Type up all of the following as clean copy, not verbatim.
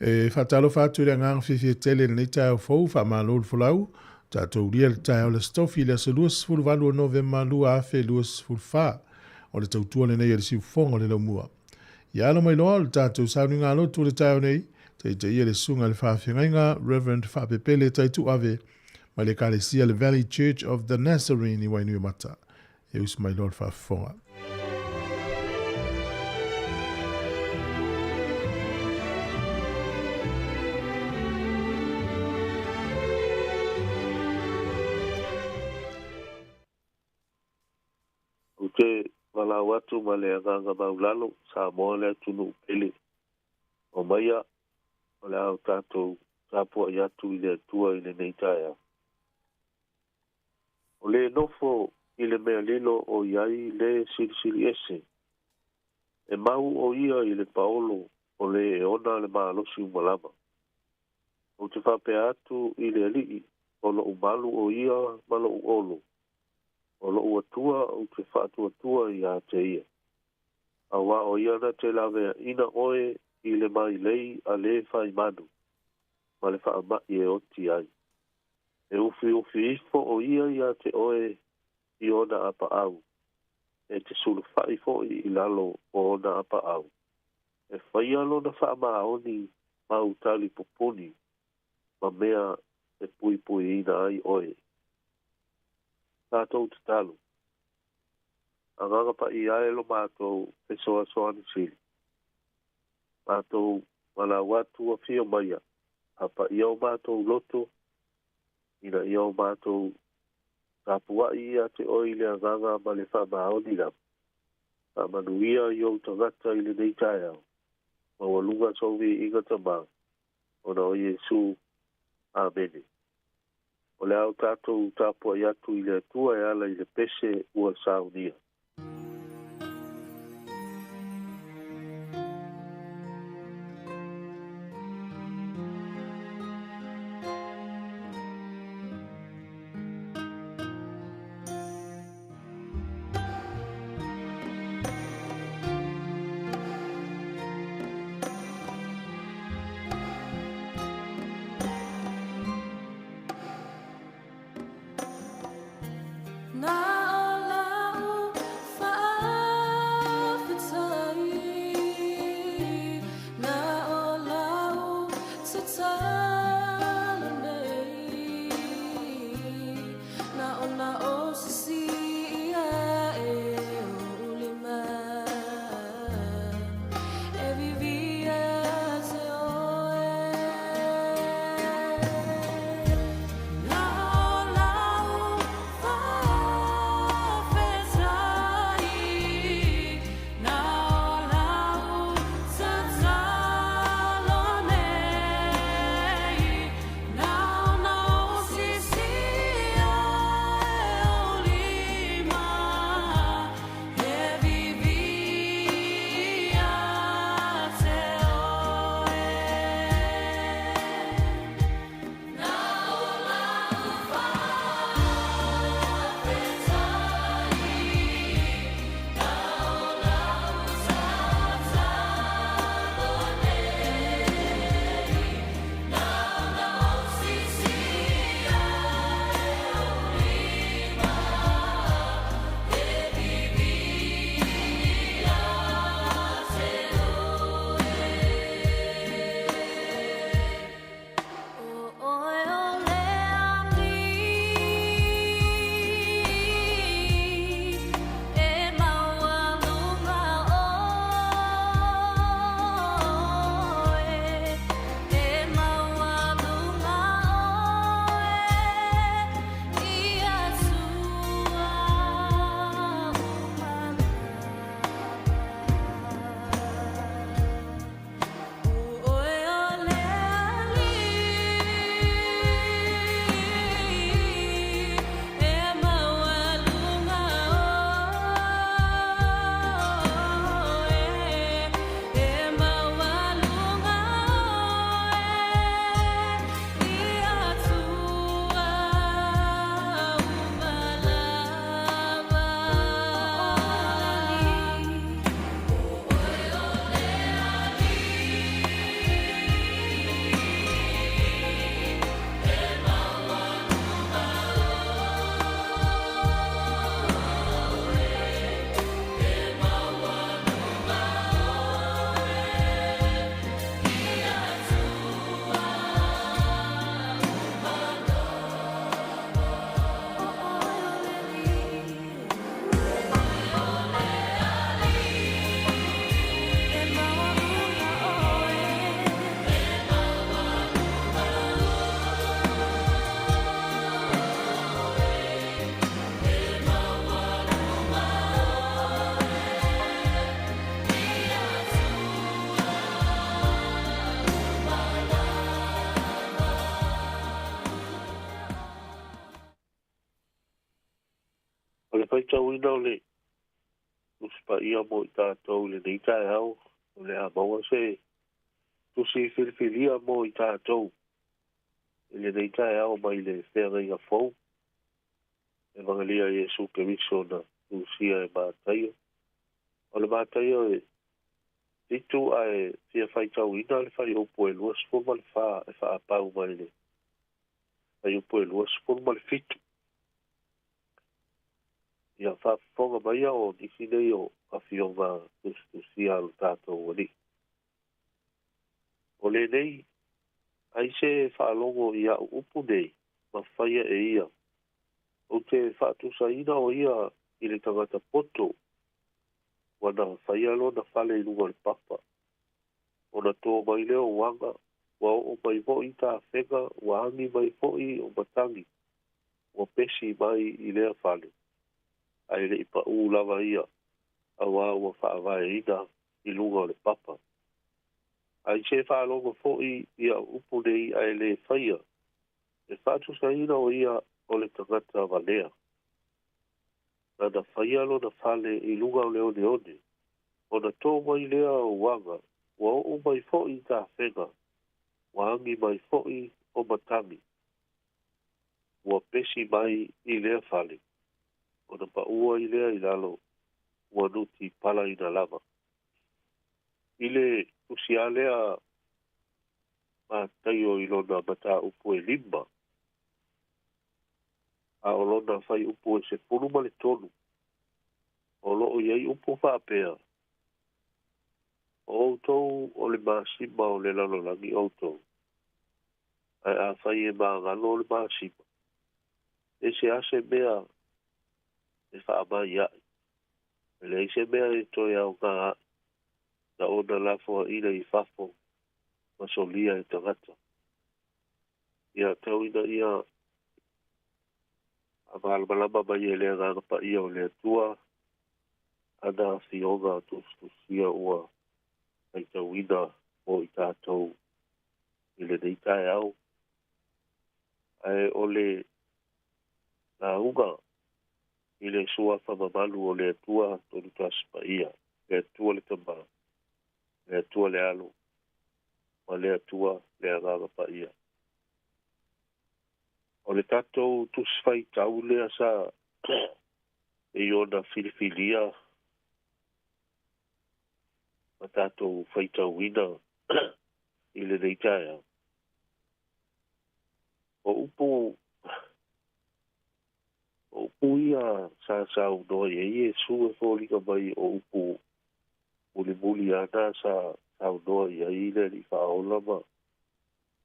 E whatalo whātu rea ngang whiwhi tele nei tai au fau wha maa lolu fulau, tātou ria le tai au le stofi le se luas fulwalu o novema lua afe luas fulwha, o le tautua le nei e le siu fonga le laumua. Ia alo mai loa le tātou sauni ngā lotu le tai au nei, te ia le sunga le whawhingainga, Reverend Whapepele taitu ave, mai le kalesia le Valley Church of the Nazarene i Wainui Mata. E us mai loa le whawhinga. Ke wala watu ma le aganga maulalo Sāmoa le tunu pele. O maia, o le au tātou tāpua i atu i le tua i le neitaea. O le nofo i le mea lilo o iai le siri ese. E mau o ia i le paolo o le e ona le maalosi umalama. O te whapea atu i le alii o lo umalu o ia malo u olo. O lo uatua o te whaatuatua i a te ia. A wā o ia na te lawea ina oe i le mai lei a le whai manu. Ma le wha mai e o ti ai. E ufi ifo o ia i a te oe i ona apa au. E te sulu whai fo i lalo o ona apa au. E whai alo na wha maa oni ma utali poponi. Ma mea e pui ina ai oe. Tātou te talu. Anganga pa i aelo mātou e soa ni sili. Mātou mana watu a whio maia. Hapa i au mātou loto. Ina i au mātou tāpua i a te oile anganga ma le whamaoni lam. A manuia i au tangata i le neitai au. Ma walunga sovi inga tamā. Ona o Yesu. Amene. O le au tātou tāpua i atu i le atua e ala i le pese ua saunia. faitauina o le tusipaia mo i tātou le nei taeao o le a maua se tusi filifilia mo i tātou i le nei taeao mai le feagaiga fou e magalia Iesu Keriso na tusia e mātaia o le mātaia e titu ae fia faitauina le fai opu e lua sefulu ma le fā e faapau mai le fai opu e lua sefulu ma le fitu ia whaafonga mai o nisi nei o awhionga tusia lo tātou wani. O le nei, ai se whaalongo ia upu nei, ma whaia e ia. O te whaatusaina o ia i le tangata poto, wana whaia lo na whale i lunga le papa. O na tō mai leo wanga, wa o mai mo i tā whenga, wa angi mai mo i o matangi, wa pesi mai i lea whale. Ai le ipa lava ia awa ua whaavae ina i lunga o le papa. Ai se whaalonga fo'i ia upu nei ai le whaia. E whaatusa ina o ia o le tangata valea. Na na whaia lo na whale i lunga o leo neone. O na tō mai lea o wanga, wa o mai fo'i tā whenga, wa angi mai fo'i o matangi. Wa pesi mai i lea whale. O na paua i lea i lalo ua nuti pala i na lava. I le usia lea mātaio i lona mata upu e lima. A o lona whai upu e se punu ma le tonu. O loo iei upu whaapea. O outou o le māsima o le lalolangi outou. Ai a whai e māngalo o le māsima. E se ase mea e whaamai ai. E le ise mea e toi au ngā ai. Na ona lafoa ina i whafo masolia e tangata. Ia tauina ia a malamalama mai e lea ngāngapa ia o lea tua ana fionga tusia ua ai tauina o i tātou i le nei tae au. Ai o le na unga i le sua whamamalu o le tua tonu taspa ia. Le tua le tamba. Le tua le alu. Ma le tua le agaga pa ia. O le tatou tusfai tau lea sa e ona filifilia. Ma tatou fai tau ina i le neitaea. O upu ia sa unoa e Iesu e fōlika mai o upu muli ana sa unoa ia i le li whaola ma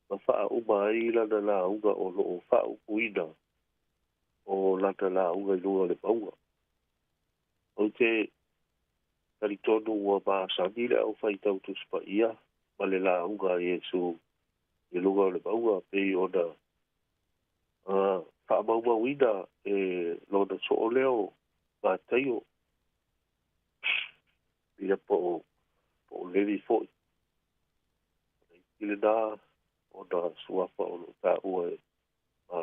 wha uma ai lana la unga o loo wha upu ina o lana la unga i lunga le maunga. O te taritonu ua maasani le au whaitau tuspa ia ma le la unga Iesu i lunga le maunga pei ona whaamaumauina e lona so o leo mātaio ia po levi foi. Ile nā o nā suafa o lo tā ua e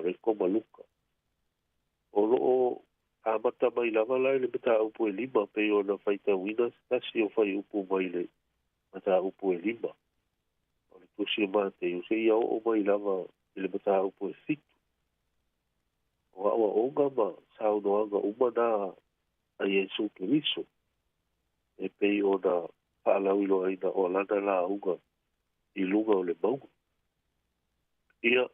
reko maluka. O loo amata mai lava lai le mata upu e lima pe o na whaita wina tasi o whai upu mai le mata upu e lima. O le tusi ma te use ia o mai lava i le mata upu e fitu. O awa onga ma sao noanga umana a Iesu Keriso. E pei o na whaalawilo aina o lana la unga i lunga o le maunga. Ia,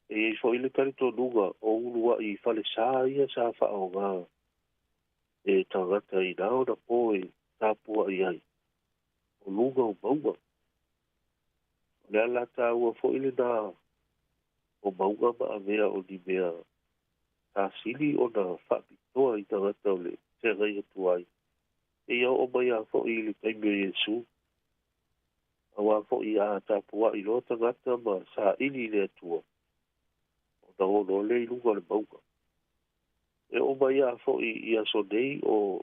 e fo ile tarito nunga o unua i whale sā ia sā whao ngā e tangata i nao na poe tāpua i ai. O lunga o maunga. Lea lata ua fo ile nā o maunga ma a mea o ni mea tā sili o na whapitoa i tangata o le te ngai atu ai. E iau o mai a fo i le taime Iesu. Awa fo i a tāpua i lo tangata ma sa ili le atua. O na ono le i lunga le maunga. E o mai a fo i aso nei o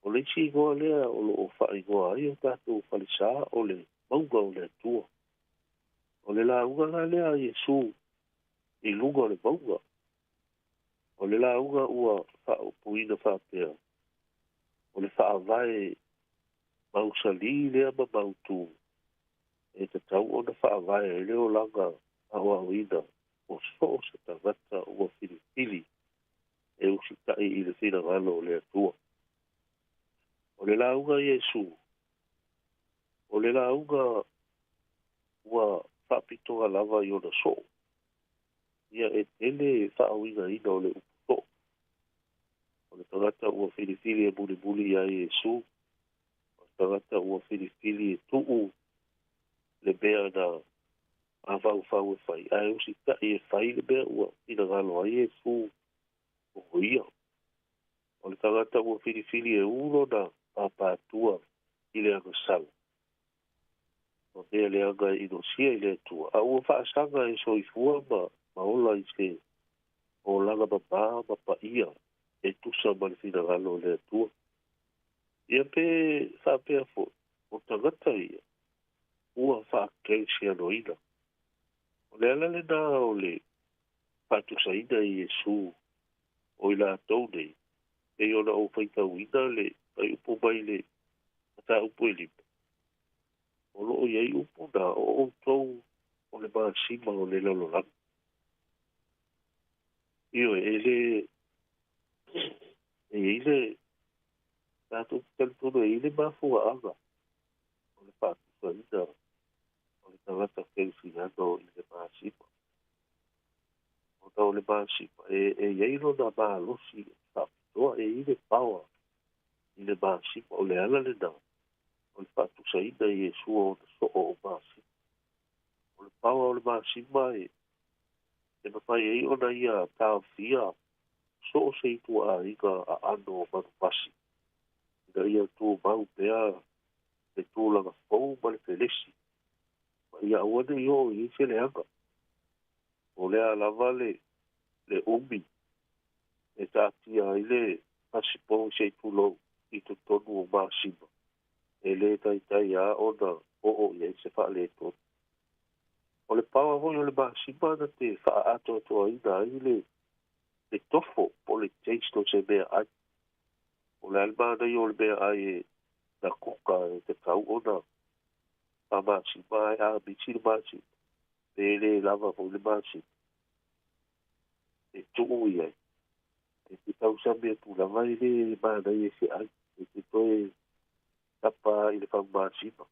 le si ngoa lea o lo o wha i ngoa ai o tātou whalisa o le maunga o le atua. O le la unga ngā lea Iesu i lunga le maunga. O le launga ua whaupuina whapea. O le whaavae mausali lea ma mautu. E te tau o na whaavae e leo langa awa uina. O so se tangata ua whiripili. E usitai i le whina ngalo o le atua. O le launga Iesu. O le launga ua whapitoga lava i ona so. Ia e tele whaauina ina o le uputo. O le tangata ua whiripili e muli ia Iesu. O le tangata ua whiripili e tuu le bea na awau e whai. Ai usitai e whai le bea ua ina ngalo a Iesu. O ia. O le tangata ua whiripili e uno na papatua i le angasala. O mea le anga inosia i le atua. A ua whaasanga e soifua ma ola i se o langa ma pa ia e tusa ma le whina ngalo le atua. Ia pe whapea fo. O tangata ia. Ua whaakeusi anoina. O le ala le nā o le whatusa ina i Jesu o i la tau nei. E ona o whaitau ina le ai upo mai le ata upo e lipa. O loo iai upo na o tau o le maa sima o le lalolanga. Io e le tātou kalitono e le maa fua anga. O le whatusa ina o le tangata keusi ano i le maa sima. O tau le maa sima e iai no na maa losi whapitoa e i le pawa i le maa sima o le ala le nā. O le whatusa ina i Jesu o na so'o o maa sima. O le pawa o le maa sima e mawhai e i ona ia tāo fia so'o se i tua a inga a ano o manu pasi. Ina ia tū mau pea e tūlanga fau ma le felesi. Ma ia awane i o i se le anga. O le alava le umi e tātia i le pasipo se i tūlo i tu tonu o maa sima. E le tai a ona o i e se wha le tonu. O le pawa hoi o le maa sima na te wha ato ina i le tofo po le teist o se mea ai. O le almana i o le mea ai e na kuka e te kau ona a maa sima e a biti le maa sima. E le lava po le maa sima. E tuu i ai. E te tau sami e tūlanga i le mana i e se ai. E te toe tapa i le whang maa sima.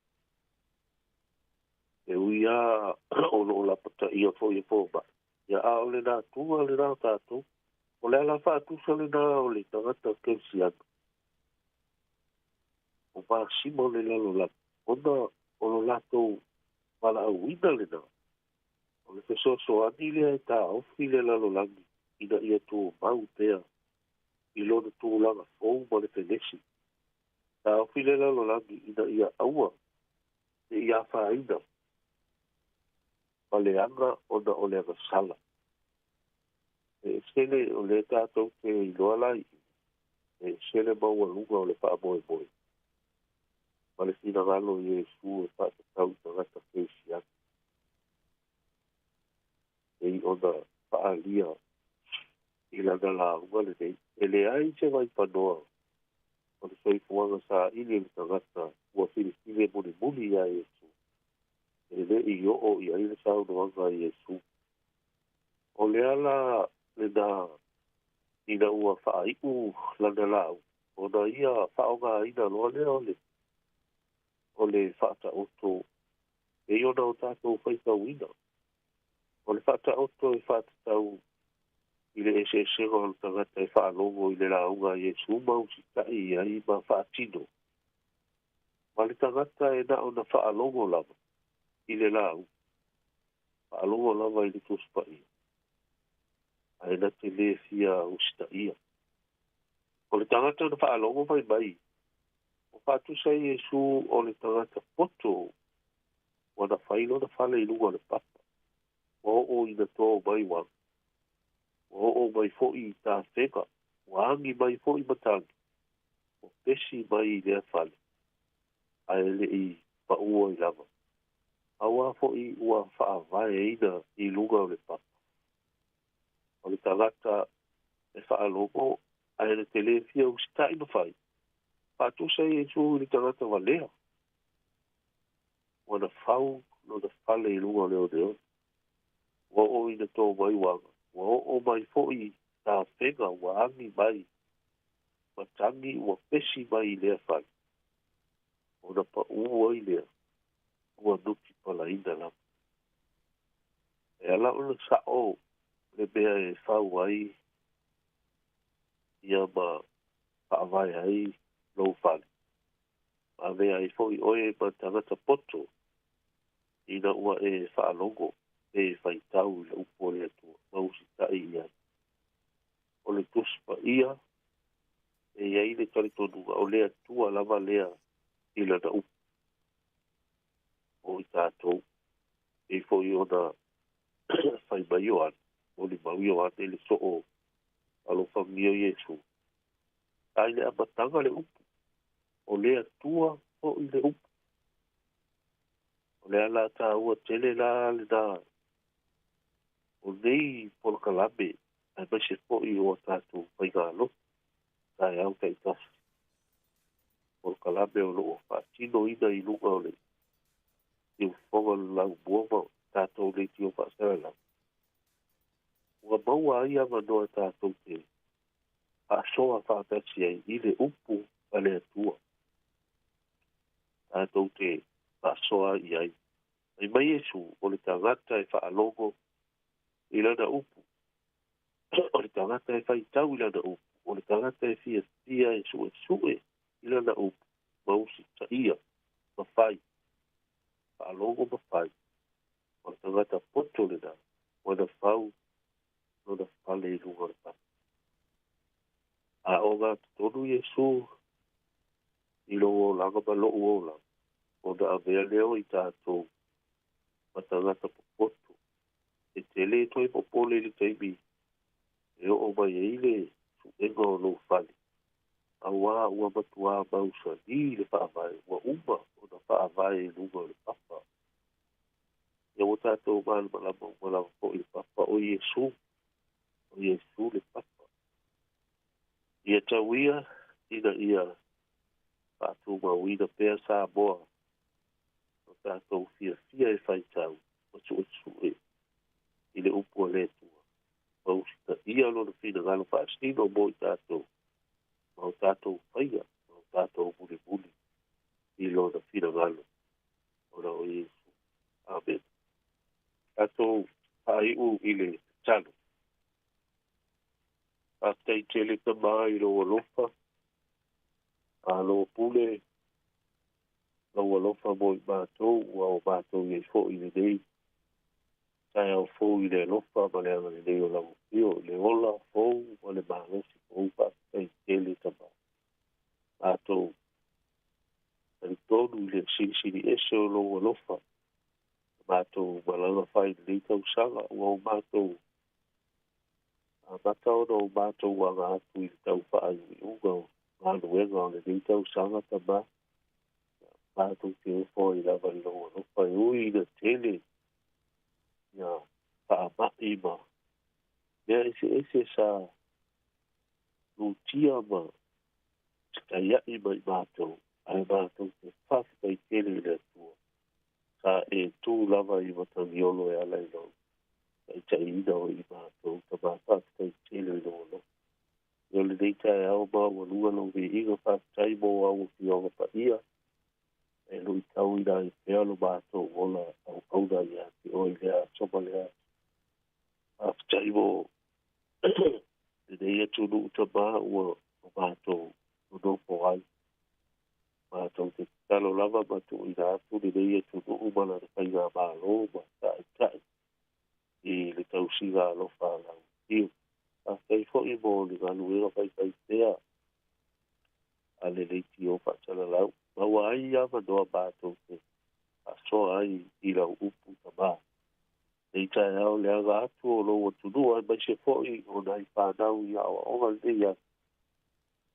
E uia o la pata i a fo i a fo ba. Ia a o le nā tua le nā tātou. O le ala whaatusa le nā o le tangata keusi anu. O maa sima o le lalo la. Ona o lo latou wala au ina le nā. O le fesoso ani lea e tā ofi le lalo langi. Ina ia tū mau pea. I lona tū langa fōu ma le fenesi. Tā ofi le lalo langi ina ia aua. E ia whaina. Ma le anga ona o le anga sala. E sele o le tātou te iloa lai. E sele maua lunga o le wha moe moe. Ma le fina ngalo i Jesu e wha te tau tangata kesi atu. E i ona wha alia i langa la unga le nei. E le ai se vai panoa. O le soifuanga sa ili le tangata ua whirifile muni ia Jesu. E le i o i aile sau noanga i Jesu. O le ala le nā ina ua whaiku lana lau. O na ia whaonga ina loa lea o le whaata oto. E iona o tātou whaitau ina. O le whaata oto e whaata tau i le ese o le tangata e whaalongo i le launga Jesu mau si tai i ai ma whaatino. Ma le tangata e na o na whaalongo lava i le lau. Whaalongo lava i le tuspa ia. Ai na te le fia usita ia. O le tangata na whaalongo vai mai. O whatusa i Jesu o le tangata poto. Wana whailo na whale i lunga le papa. O ina tō mai wang. O mai fo i tā whenga. Wangi mai fo i matangi. O pesi mai i lea whale. Ai le i paua i lava. Awa fo i ua whaavae ina i lunga o le papa. O le tangata e whaaloko, a hele te le fia ustai no whai. Pātu sei e tū ni tangata walea. Wana whau no da whale I lunga leo leo. Wa o ina tō mai wanga. Wa o mai fo'i tā whenga wa angi mai. Ma tangi wa pesi mai lea whai. Ona pa ua I lea. Ua nuki pala ina lama. E ala ona sa o le bea e whau ai. Ia ma whaavai ai lou whale. Ma mea e fo'i oe ma tangata poto. Ina ua e whaalongo. E whaitau I le upo lea tua. Mausi tai ia. O le tuspa ia. E ia I le taritonunga. O lea tua lava lea. Ila na upo. O I tātou. E fo'i ona whai mai o ana. O li mau o ana. E le so o. Alo whamio Yesu. Ai le amatanga le upo. O lea tua o I le upo. O lea la tā ua tele la le nā. O nei polo kalame. Ai mai se po I o tātou pai ngā lo. Tai au kai tasi. Polo kalame o loo whaatino ina I lunga o le. I ufonga lau buama tātou le tio whaasara lau. Ua maua ai ama noa tātou te. A soa whaatasi ai I le upo a le atua. Tātou te a soa I ai. Ai mai Yesu o le tangata e whaalongo I lana upo. O le tangata e whaitau I lana upo. O le tangata e fia e sue I lana upo. Mausi ta ia. Mawhai. Whaalongo mawhai. O le tangata poto le na. O na whau. No na whale I lunga le papa. A o ngā tonu Yesu. I lo o langa ma lo o la. O na amea leo I tātou. Matangata popoto. E tele toi popole li taimi. E o mai e ile su enga o lo whale. A wā ua matua mausa ni le whaavai. Ua uma o na whaavai lunga le papa. E o tātou māna malama umalama po I le papa o Yesu. O Yesu le papa. Ia tauia ina ia tātou mauina pēr Sāmoa. O tātou fia e whaitau. O su e. I le upo le tua. Mausita ia lo na fina ngalo whaastino mo I tātou. Mau tātou whaia. Mau tātou muli. I lo na fina ngalo. Ora o Yesu. Amen. Tātou haiu I le talo. Tātei tele tamā I lo alofa. Alo pule. Lo alofa mo I mātou. Ua o mātou I fo I le nei. Tai au fou I le alofa, ma le anga le leo lau pio, le ola fou, ma le mahasi fou, pa tai tele tama. Mātou, tari tonu I le siri ese o lou alofa. Mātou, malanga whai nei tau sanga, ua o mātou. Mata ona o mātou wanga atu I tau whaai I unga o manuenga o le nei tau sanga tama. Mātou te ufo I lava I lou alofa, e ui na tele. Ia whaamai ma. Mea ese sa lutia ma. Kai ai mai mātou. Ai mātou te whawhikai tele I le tua. Sa e tū lava I matangiolo e ala I lau. Kai tai ina o I mātou. Ta mā whawhikai tele I lau. Ia le neita e au mā walua lau me inga whawhikai mo au ki onga pa ia. E lui tau ina I pealo mātou ola au kauna ia ki oi lea sopa lea. Aftai mo e nei atu nuu tamā ua o mātou o nopo ai. Mātou te talo lava mātou ina atu ne nei atu nuu mana ne kai ngā mālo ma tai. I le tau singa alofa lau. Iu. Aftai fo I mo ni ngā nuera kai tea. Ale leiti o whaatala lau. Maua ai ama noa mātou te asoa ai I lau upu tamā. Nei tai au lea ngā atu o lo atunua mai se fo'i o nai whanau I awa onga nei a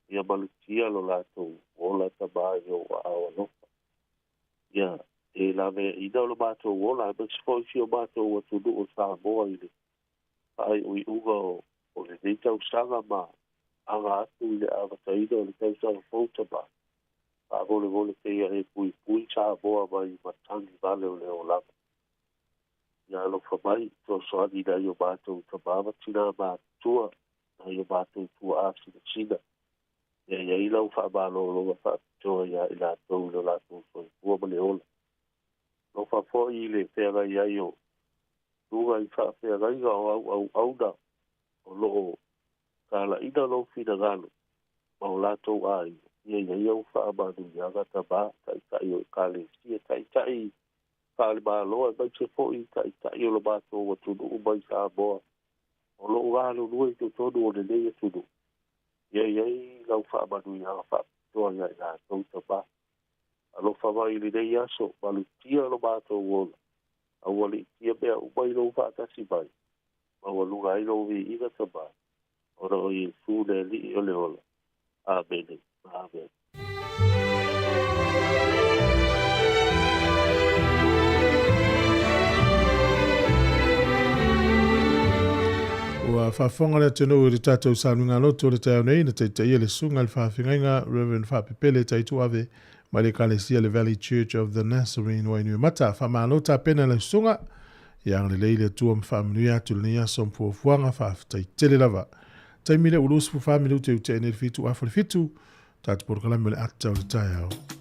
ia malutia lo lātou o la tamā I o awa lofa. Ia e la me ina o lo mātou o la mai se fo'i si o mātou o atunu o Sāmoa I le ai ui unga o o le nei tausaga ma aga atu i le avataina o le tausaga fouta ma vole te ia e pui Sāmoa mai matangi vale o le o lava. Ia alofa mai tosoani na i o mātou tamama tina mātua na i o mātou tua āsina. Ia ilau whaamālologa whaapitoa ia i lātou i lo lātou soifua ma le ola. No whafoi i le whenga i ai o tunga i whaapewhenga o auna o loo kāla ina lo whina galo ma o lātou ai. Ia iau whaamanu i agata mā tai o kāle sia tai kāle māloa mai se fōi tai o lo mātou o tunu umai Sāmoa o loo galo nui tu tonu o le leia tunu. Ia lau whaamanu i aga whaapitoa ia i lātou tamā. Alo whamai li nei aso, malu tia lo mātou ola. Aua li tia mea umai lo whaatasi mai. Maua lunga i lo vi inga tamā. Ora o i sūne li o le ola. Amen. Amen. Ua whaafonga le tino i tātou sānunga loto le tau nei na teitai le sunga le whaawhingainga Reverend Whaapepele taitu ave mai le kalesia le Valley Church of the Nazarene wainui mata whamaalota pena le sunga ia le leile tua mwhaamnui atu le nia som fuafuanga whaafitai tele lava. Taimile ulus fu whaamilu te ute ene fitu afore fitu tātu porkalame le atau le tai au. Oh,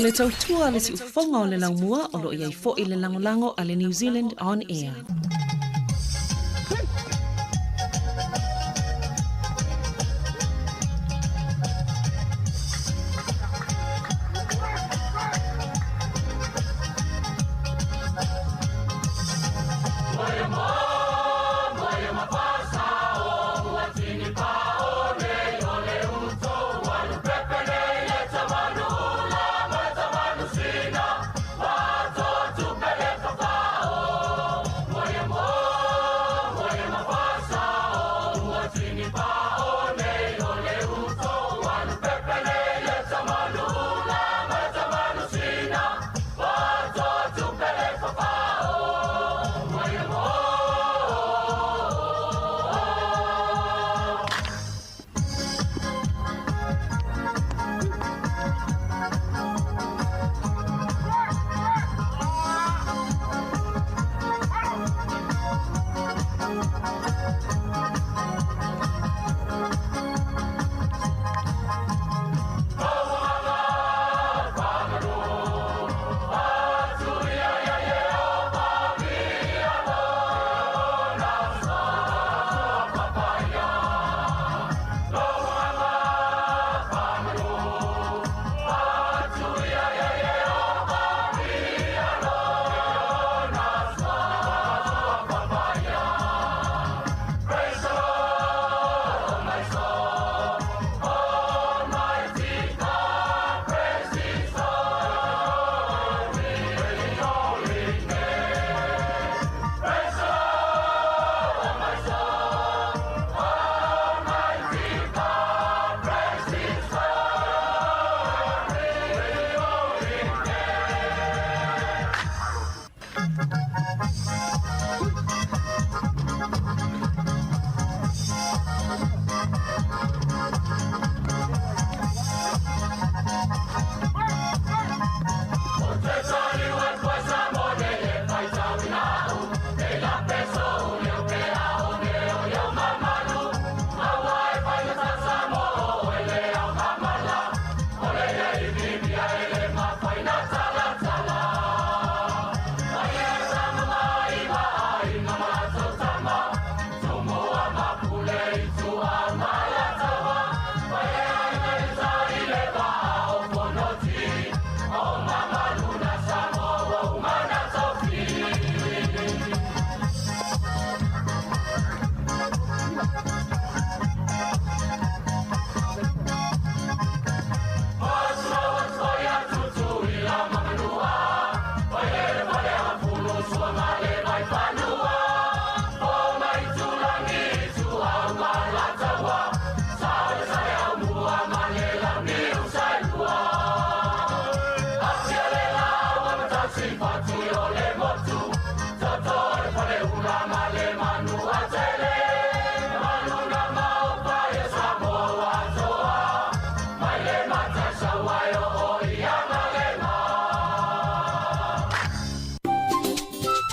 le tautua le si ufonga o le laumua o lo iai fo i le langolango a le New Zealand On Air.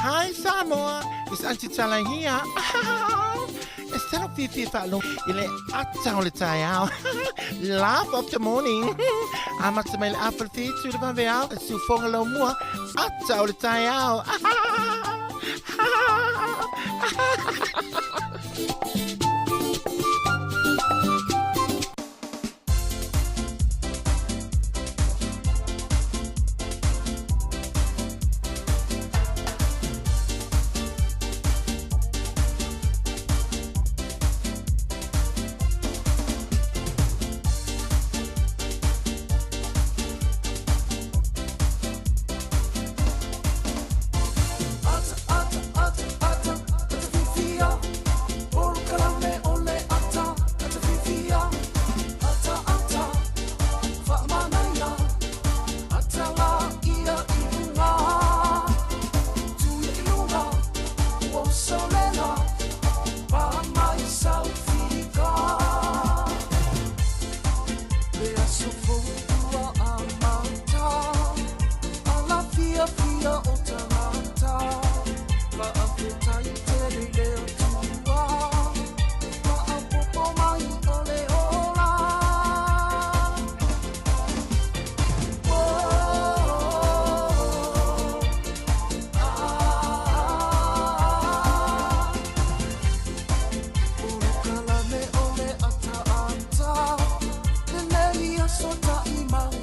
Hi Sāmoa, it's Auntie Tala here. Instead of Fifi Falo, ile atau le tayao. Laugh of the morning. Amat sa may apple feet to the vanveal, sufong lo mua, atau le tayao.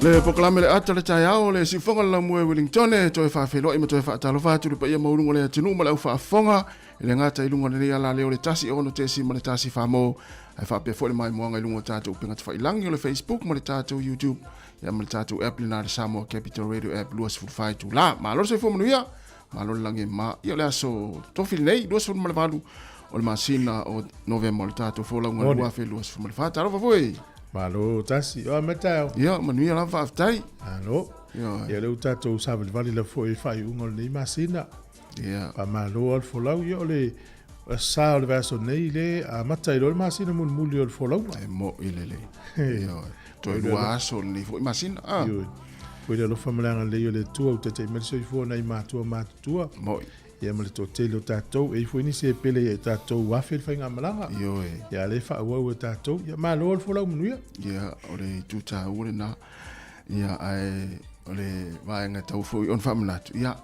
Le proklame le ata le tai ao le si fonga la mue Wellington e toi fa felo i ma toi fa talo fa tu le pa ia maurunga le tunu ma le fa fonga le ngata i lunga le ala le tasi ono te si ma le tasi fa mo ai fa pe fo le mai moanga i lunga tatu pinga fa ilangi le Facebook ma le tatu YouTube ya ma le tatu app le na le Sāmoa Capital Radio app luas fu fai tu la ma lo se fo manuia ma lo langi ma ia le aso tofi nei luas fu ma le valu o le masina o November le tatu fo la ngua lua fe luas fu ma le fa talo fa foi Malo tasi o metao. Ia manuia la fa aftai. Alo. Ia le tatou sa vali la foi fai ungo le masina. Ia. Pa malo al folau ia le sa le verso nei le a matai le masina mun muli al folau. E mo ile. Ia. Toi lua so ni foi masina. Ah. Foi le familanga le le tua o te me se foi nei matua. Mo ia mele to tele tatou e foi ni se pele e tatou wafel fai ngamalanga yo ia le fa wa tatou ia malo al folau muia ia ole tuta ule na ia ai ole vai nga tau foi on famnat ia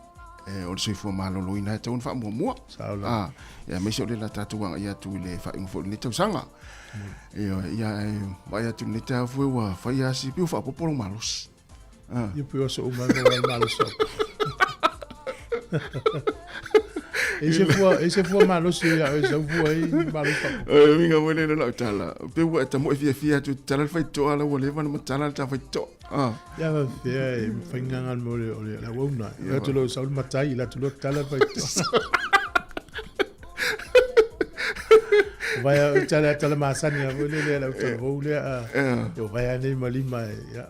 e ole se foi malo loina tau on famu mo saula ia me se ole la tatou nga ia tu le fa un foi ni tau sanga ia vai tu ni tau foi wa fa ia si piu fa popolo malos ia piu so malo so Ese foi malo se ese foi malo. Minga wele na tala. Pe wa ta mo fia tu tala fai to ala wole van mo tala ta fai to. Ya va fia finga mo le la wona. Ya tu lo saul matai la tu lo tala fai to. Vai tala masani wole le la to wole yo vai nei malima ya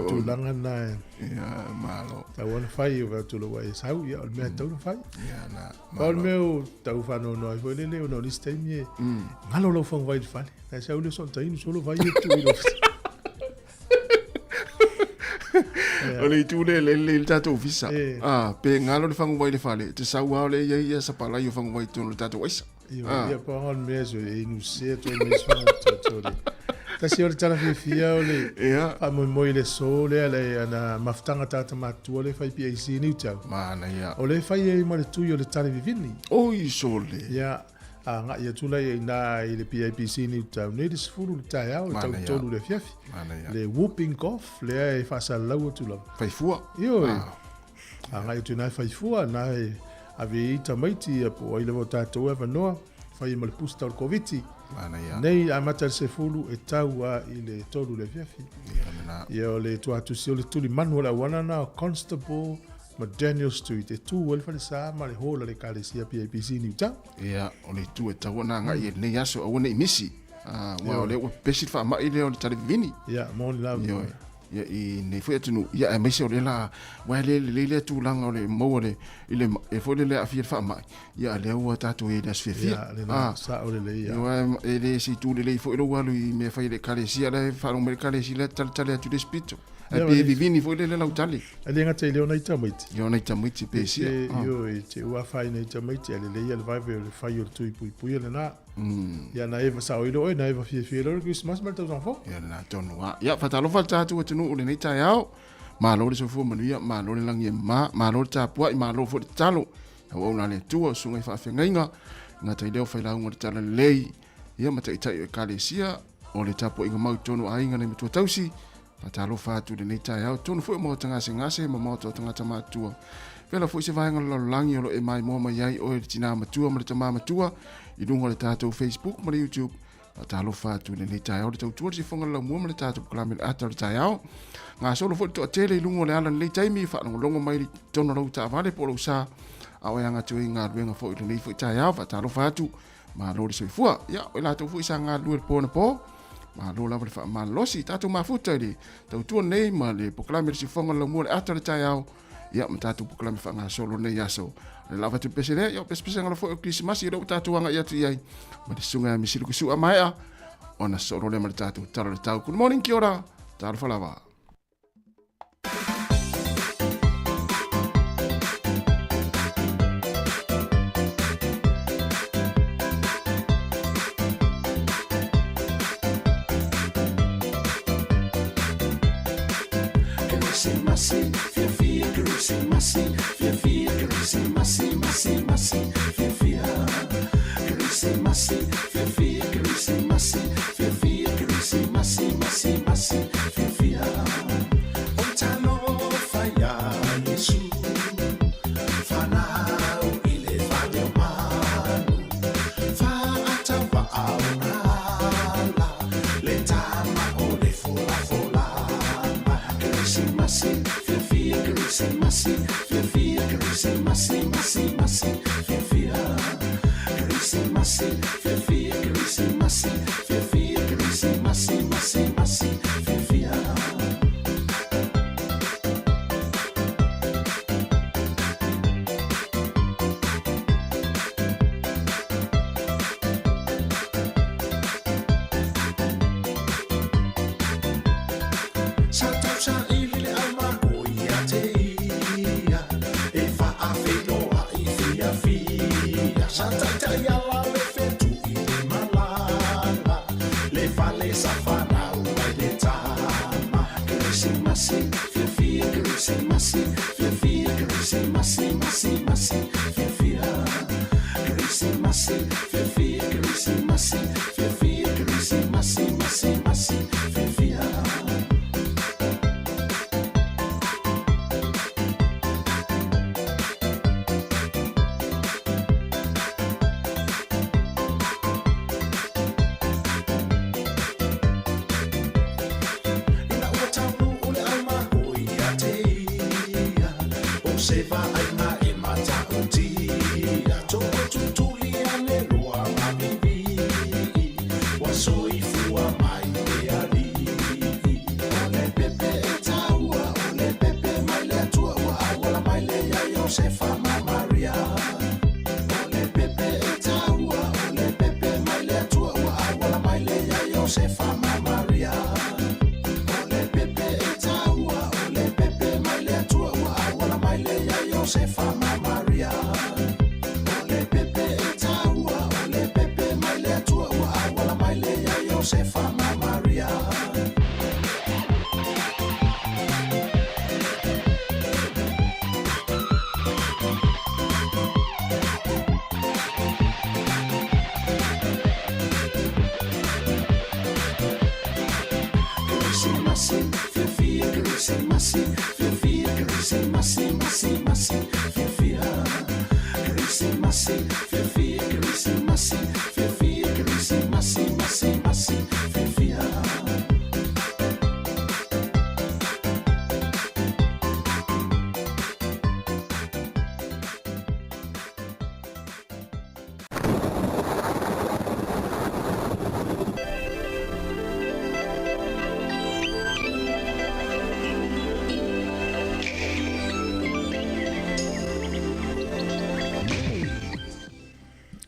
tu langa na ya malo. Ta wona fai va tu lo vai sau ya me tu lo fai. Ya na. Paul meu tau fa no foi le no liste mi. Ngalo lo fong vai fale. Ta sa le son tai solo vai tu lo. Ole tu le tato visa. Pe ngalo le fong vai le fale. Te sa wa le ia sa pala yo fong vai tu le tato wisa. Ia pa on meso e nu se to meso to. Ta si ora tala fia ole. A mo le sole ale ana maftanga tata matu ole fai PIC ni tau. Mana ia. Ole fai e mo le tu yo le tala vivini. Oi sole. Ia nga ia tula e na le PIC ni tau ne dis furu tai au tau tolu le fiafi. Mana ia. Le whooping cough le e fa sa lau tu la. Fai fua. Io. Nga ia tu na fai fua na ave tamaiti po ile vota to eva no fai mal pusta al covid mana ia nei amata se fulu e tau ile tolu le fiafi ia le to atu se le tuli manuela wana na constable ma Daniel Street e tu wel fa sa ma le hola le kalesia PIC ni ta ia ole tu e tau na nga ia nei aso ona imisi wa le o pesi fa ma ile o tale vini ia mon la ia I nei foi tunu ia e mese ole la wa le tu langa ole mo ole ile e foi le afia fa mai ia le o tatu e das fefia sa ole le ia wa ele si tu le foi lo walu I me fai le kalesia le fa lo me kalesia tale tu despito e pe vivini foi le la utali ele nga te le ona itamiti yo na itamiti pe si yo e te wa fai na itamiti ele le ia le vai le fai o tu ipui le na ia na eva sa oilo na eva fie lo Christmas mal tau enfants ia na tonu ia fatalo tu tunu le nei tai au ma lo le so fu manuia ma lo le langi ma lo ta pua ma lo fo talo o na le tu o sunga fa fengainga na tai leo fai la ngor tala lei ia ma tai tai kalesia o le tapo inga mau tonu ainga nei tu tausi fatalo tu le nei tai au tonu fu mo tanga ngase ma mo to tanga tama tu pela fu se vai ngolo langi o e mai mo mai ai o tina ma tu ma tama ma tu I lungo le tato Facebook ma le YouTube fatalo tu le nei tai au le tau si fonga la mo ma le tato klame ata le tai au nga solo fo to tele lungo le ala le tai mi fa longo mai tonu lo ta vale polo sa au nga tu nga luenga fo le nei fo tai au fatalo tu ma lo le soifua ia o la to fu isa nga lu po na po ma lo la fa ma lo si tato ma fu tele tau tu nei ma le poklame si fonga la mo le ata le tai au ia ma tato poklame fa nga solo nei aso le lava tu pesere yo pespese ngalo fo Christmas I do tatu anga ia tu ai ma de sunga mi silu kusu amaya ona solo le ma tatu talo le tau good morning kia ora talo fa lava Masi, fia fia, greasy masi, fia fia, greasy masi, masi, masi, fia fia, greasy masi, fia fia, greasy masi, fia fia, greasy masi, masi, masi, fia fia. masi, masi, masi, fia, greasy, masi, fia, greasy, masi, fia, greasy, masi, masi, masi, fia.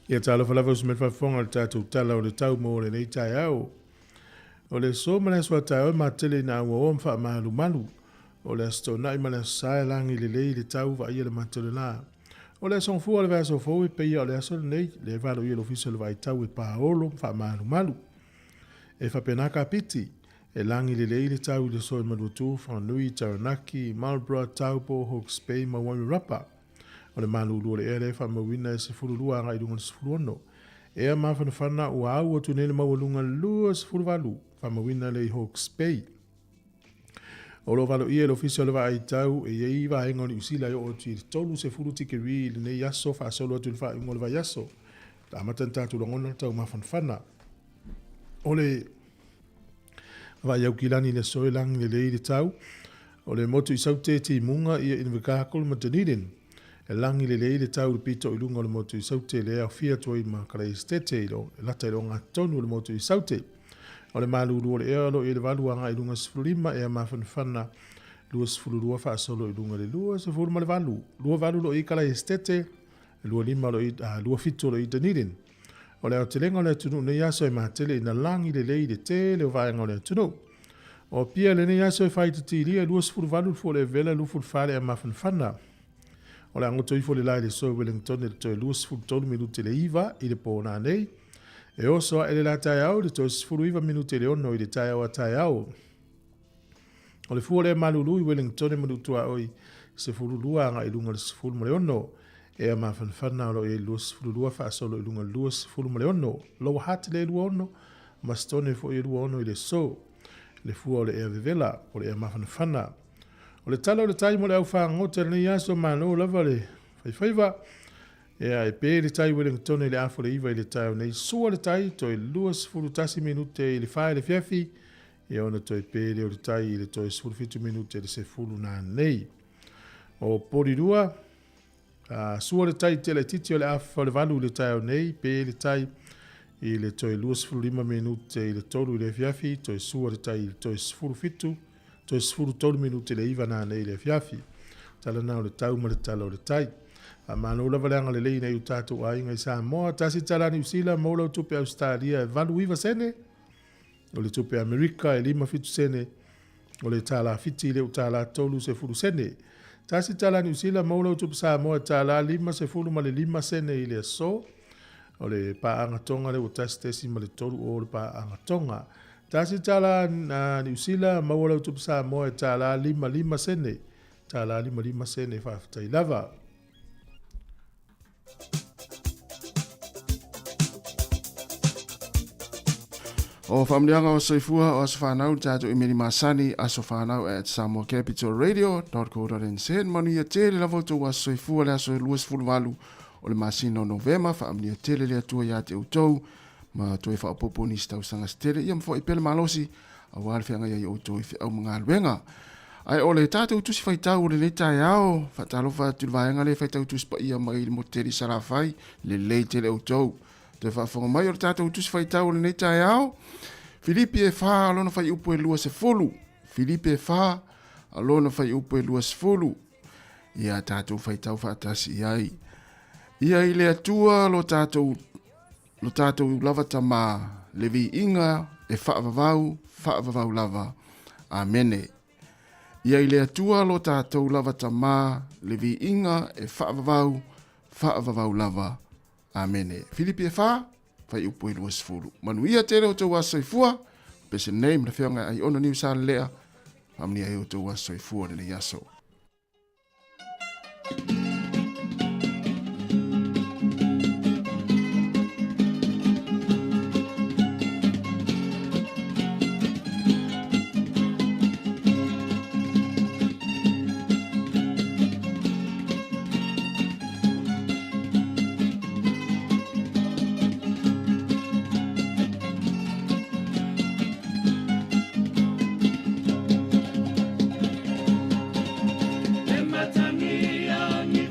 Ia tala falava usi met whafonga le tātou tala o le tau mo le nei tai au. O le so mana swa tai au ma tele na ua o mwha mahalu malu. O le asto nai mana sae langi le lei le tau wa ia le matele la. O le song fua le vea so fau e peia o le aso le nei le valo ia l'ofisa le vai tau e paolo mwha mahalu malu. E whapenaka piti e langi le lei le tau le so e maluatu whanui Taranaki, Marlborough, Taupo, Hawke's Bay, Mawami Rapa. O le malulu o le ere wha mawina e se furulua anga i runga se furuono. Ea mawhana whana ua au o tunele mawalunga lua se furuwalu wha mawina le i Hawke's Bay. O lo walo ia le ofisio le wa ai tau e iei wa hengo ni usila yo o ti tolu se furu tike ri le ne yaso wha solo atu le wha ingo le wa yaso. Ta amatan tatu longona tau mawhana whana. O le wa iau kilani le soe langi le lei le tau. O le motu i saute ti munga ia in vikakol matanirin. E langi le lei le tau le pito i lunga le motu i saute le au fia toi ma kare stete i lo, e lata i lo ngā tonu le motu i saute. O le maluru o le ea lo i le walu anga i lunga sifurima e a mawhanwhana lua sifururua wha solo i lunga le lua sifuruma le walu. Lua walu lo i kare stete, lua lima lo i, lua fito lo i danirin. O le au te lenga o le tunu ne yaso e mahatele i na langi le lei le te le o vaenga o le tunu. O pia le ne yaso e whaitati lia lua sifuru walu fo le vela lufu fale a mawhanwhana. O le angoto ifo le lai le so Wellington e le toi lua sifuru tolu minute le iwa i le pōna nei. E oso e le la tai au le toi sifuru iwa minute le ono i le tai au a tai au. O le fua le malulu i Wellington e manutua oi sifuru lua anga i lunga le sifuru ma le ono. E a mawhanwhana o lo e lua sifuru lua wha solo i lunga lua sifuru ma le ono. Lo hati le lua ono, ma stone fo i lua ono i le so. Le fua o le ea vivela o le ea mawhanwhana. O le tala o le tai mo le au whangote le ni aso mano lava le whaiwhaiva. Ea e pē le tai Wellington i le afo le iwa i le tai o nei sua le tai toi lua sifuru tasi minute i le whae le fiafi. Ea ona toi pē le o le tai i le toi sifuru fitu minute le se furu nā nei. O porirua, Sua le tai te le titi o le afa o le valu le tai o nei, pe le tai i le toi 25 minute i le tolu i le fiafi, toi sua le tai i le toi 15, toi 13 minute le iwa nā nei le fiafi. Tala nao le tau ma le tala o le tai. Mano lava leanga le lei nei u tātou ainga i Sāmoa, tasi tala ni usila maula o tupe Australia e valu iwa sene, o le tupe Amerika e 5 fitu sene, o le tala fiti le u tala tolu se furu sene. Tasi tala ni usila maula o tupe Sāmoa e tala 5 se furu ma le 5 sene i le so, o le paanga tonga le o tasi tesi ma le tolu o le paanga tonga. Tasi tala ni usila maula o tupe Sāmoa e tala 5 sene, tala 5 sene whaafitai lava. O whamlianga o soifua o aso whanau tātou imeri masani aso whanau at samoacapitalradio.co.nz manu ia tele lavo tau aso soifua le aso luas fulwalu o le masina o novema whaamlia tele le atua ia te utau ma toi whaapopo ni stau sanga stele ia mfo ipele malosi a wale whianga ia i utau i au mga luenga. Ai o le tātou tusi whaitau o le leitai ao whatalofa tulwaenga le whaitau tusi pa ia mai le moteri sarafai le leitele utau. Te whaafonga mai o le tātou tusi whaitau le leitai ao. Filipi e wha alona whai upo e lua se folu. Filipi e wha alona whai upo e lua se folu. Ia tātou whaitau whaatasi iai. Ia i le atua lo tātou lava tama le vi inga e whaavavau lava. Amene. Ia i le atua lo tātou lava tama le vi inga e whaavavau lava. Amene. Filipi e wha, whai upo i lua sifuru. Manuia tere o tau asoifua, pese nei mna whianga ai ona niu sa lea, amni ai o tau asoifua nene yaso. Matania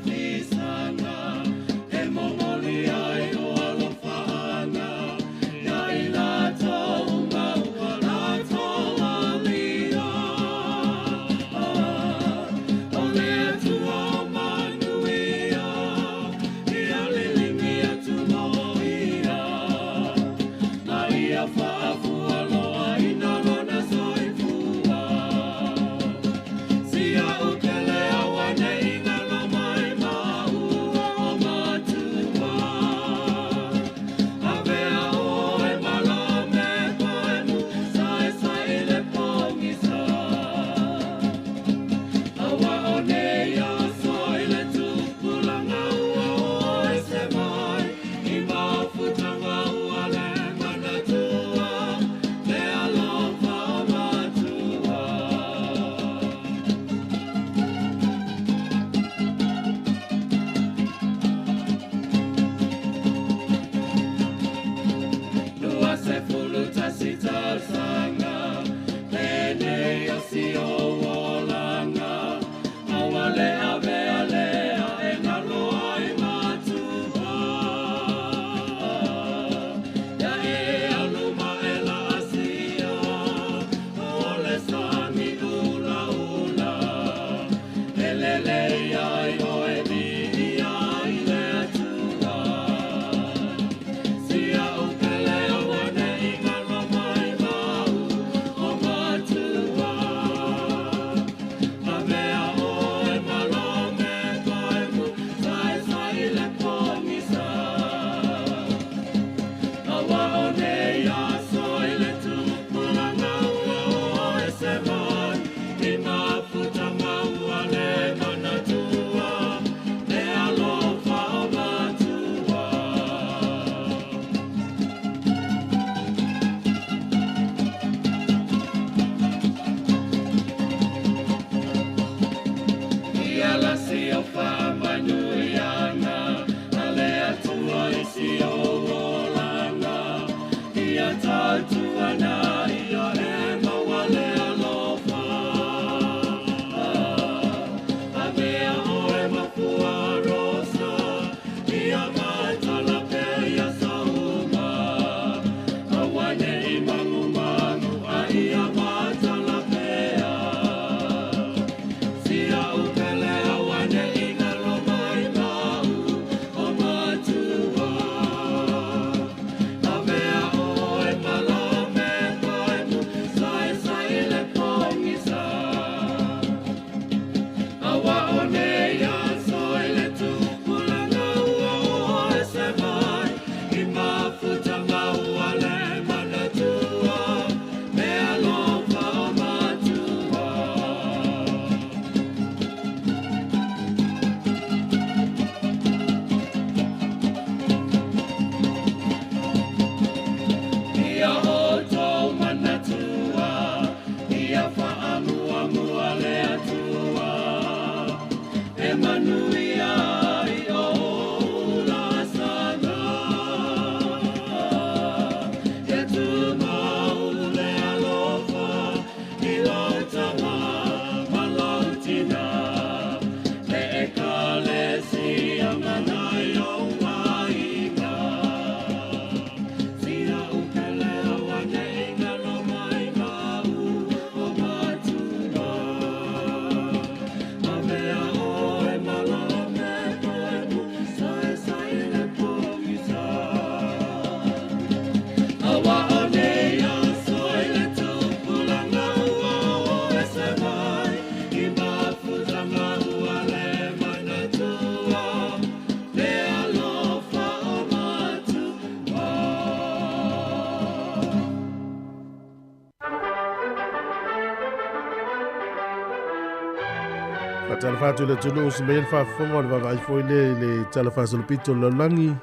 Fatalafatu le tunu Ismail Fafonga le vavai foi le talafasa lupito le langi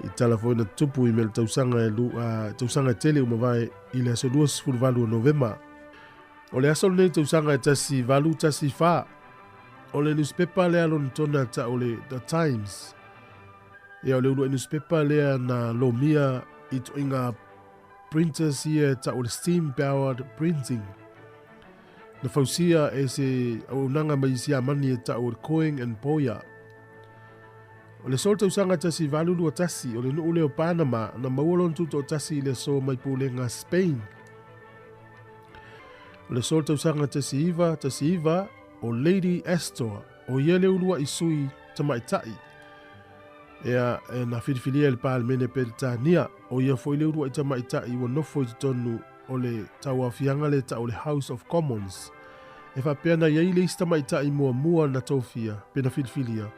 I talafoi na tupu I mele tausanga tele umawai I le aso 2 Novemba. O le aso le tausanga tasi valu tasi fa. O le newspaper le alo tona ta o le The Times. Ia o le ulu newspaper le na lomia I to inga printers ia ta o le steam powered printing. Na fausia e se au nanga mai sia mani e ta o le Coing and Poya. O le sol tausanga tasi valulu o tasi o le nuu leo Panama na mauolon tuto o tasi le so mai pulenga Spain. O le sol tausanga tasi iva o Lady Astor o iele ulua isui tamaitai. Ea na whiriwhiria le pālemene Peritania o ia foi le ulua I tamaitai wa nofo I tonu o le taua fianga le ta o le House of Commons. E whapea na iei le istamaitai mua na tofia pena whiriwhiria.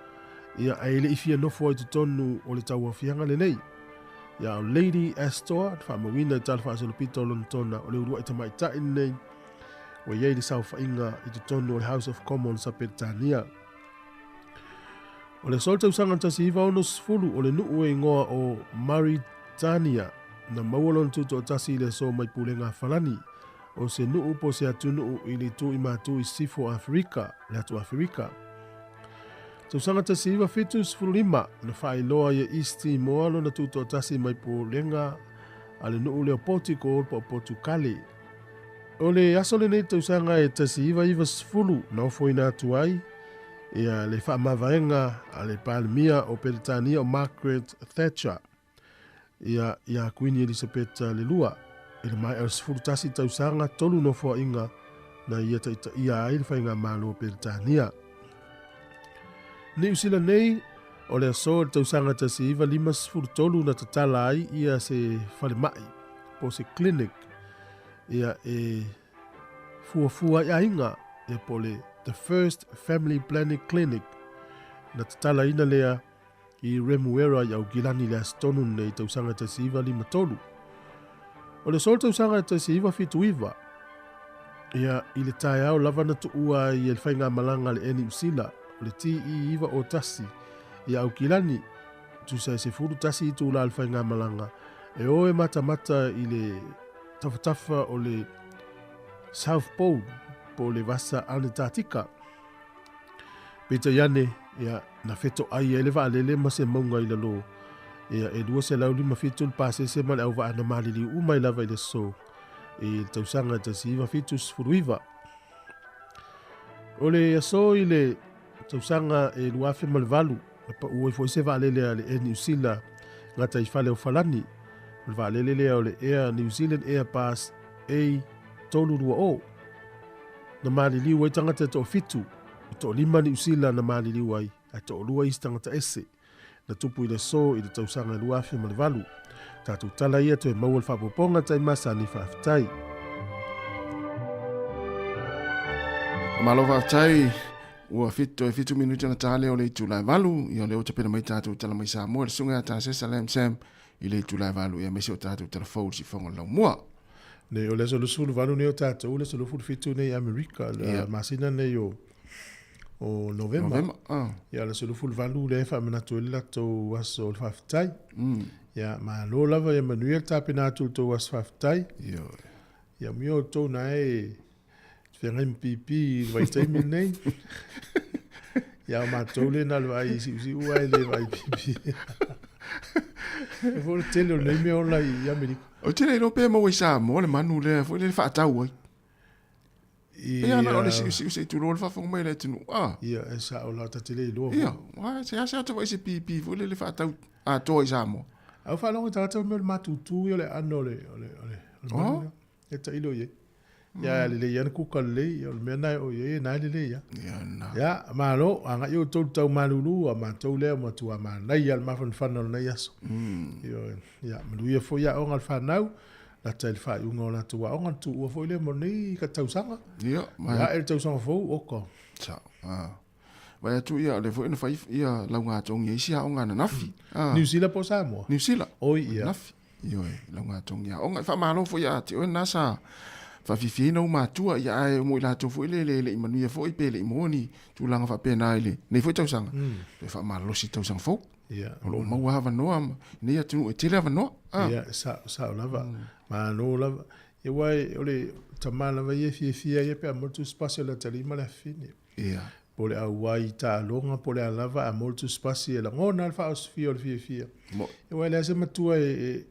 Ia aile ifia nofo I tonu o le taua fianga le nei. Ia o Lady Astor, whamawina I talwhaasolopito lontona o le urua I tamaitai nei. O iei le sauwhainga I tonu o le House of Commons a Peritania. O le solta usanga tasi iwa ono sfulu o le nuu e ngoa o Mauritania na mauolon tuto o tasi le so mai pulenga falani. O se nuu po se atu nuu I le tu I matu I sifo Afrika, le atu Afrika. Tausanga tasi iwa fitu sfulu 5 na whailoa ia East Moalo na tuto o tasi mai pulenga a le nuu leo Portugal po Portukale. O le asole nei tausanga e tasi iwa sfulu na ofo ina atu ai. Ia le whaamavaenga a le palemia o Peritania o Margaret Thatcher. Ia Queen Elizabeth le lua. Ele mai al sfuru tasi tausanga tolu no fo inga na ia ai le whainga malo o Peritania. Ni usila nei o le aso le tausanga tasi iwa 5 sfuru tolu na tatala ai ia se whalemai po se clinic. Ia fuafua ia inga ia po le The First Family Planning Clinic na tatala ina lea I Remuera I au gilani le astonu nei tausanga tasi iwa 5 tolu. O le sol tausanga tasi iwa fitu iwa. Ia I le tae au lava na tuua I el whainga malanga le eni usila. O le ti I iwa o tasi. Ia au gilani tu se furu tasi I tu la al whainga malanga. E oe mata I le tafatafa o le South Pole. Po le vasa ane tatika. Peta yane, ia na feto ai ele va alele ma se maunga I lalo. Ia e dua se lau 5 fitu le pase se male au va ana malili umai lava I le so. E tausanga tasi iwa fitu sfuruiva. O le aso I le tausanga e luafe malvalu. Pa ue foi se va alele ale e New Zealand ngata I fale o falani. Va alele le o le Air New Zealand Air Pass A tolu rua o. Na malili wai tangata to fitu. To 5 ni usila na malili wai. A to lua is tangata ese. Na tupu I le so I le tausanga luafe malvalu. Tatu tala ia to e maual whapoponga tai masa ni whaftai. Malo whaftai. Ua fitu minuta na tale o le Julai valu. Ia leo tapena mai tatu tala mai Sāmoa. Le sunga ta sesa lem sem. I le Julai valu. Ia mesi o tatu tala fau si whango lau mua. Ne o le solo sulu valu ne o tata. O le solo fulu fitu nei Amerika. La masina nei o Novemba. Ia le solo fulu valu le whamanatu ele lato waso o le whaftai. Ia ma lo lava ia manuia tapena atu to was whaftai. Ia mio tō na e whenga mpipi vai taimi nei. Ia ma tōle na lo ai si uai le vai pipi. E fōle tele o nei mea ola I Amerika. O tele no pe mo Sāmoa le manu le fo le whaatau ai. Ia na ole si tu lo fa fo mai le tunu. Ia e sa o la ta tele lo. Ia, wa se asa to vai se pipi fo le whaatau a to Sāmoa. Au fa longa tata me matutu yo le ano le. E ta ilo ye. Ya le yan ku kalle yo me na o ye na le ya. Ya ma lo anga yo to tau malulu ma to le ma tu ma na ya ma fan na yaso. Yo ya mlu ye fo ya onga fa nau la tel fa yo ngola tu onga tu o fo le mo ni ka tau sanga. Ya el tau sanga fo o ko. Cha. Vai tu ia le fo ina fa ia la nga tong ye sia onga na nafi. New Zealand po Sāmoa. New Zealand. O ia. Nafi. Yo la nga tong ya onga fa malo fo ya ti o nasa whawhiwhina o mātua ia ai mo i lātou fo le imanuia fo i pele i mōni tūlanga whapena ele. Nei fo i tausanga. Pe wha malosi tausanga fo. O lo mau hawa noa, nei atu e tele hawa noa. Sa o lava. Ma no lava. E wai, ole tamana wa ie fia ie pe a motu spasi la talima la fine. Pole a wai ta longa, pole a lava a motu spasi e la ngona alfa aus fia o le fia. E wai le ase matua e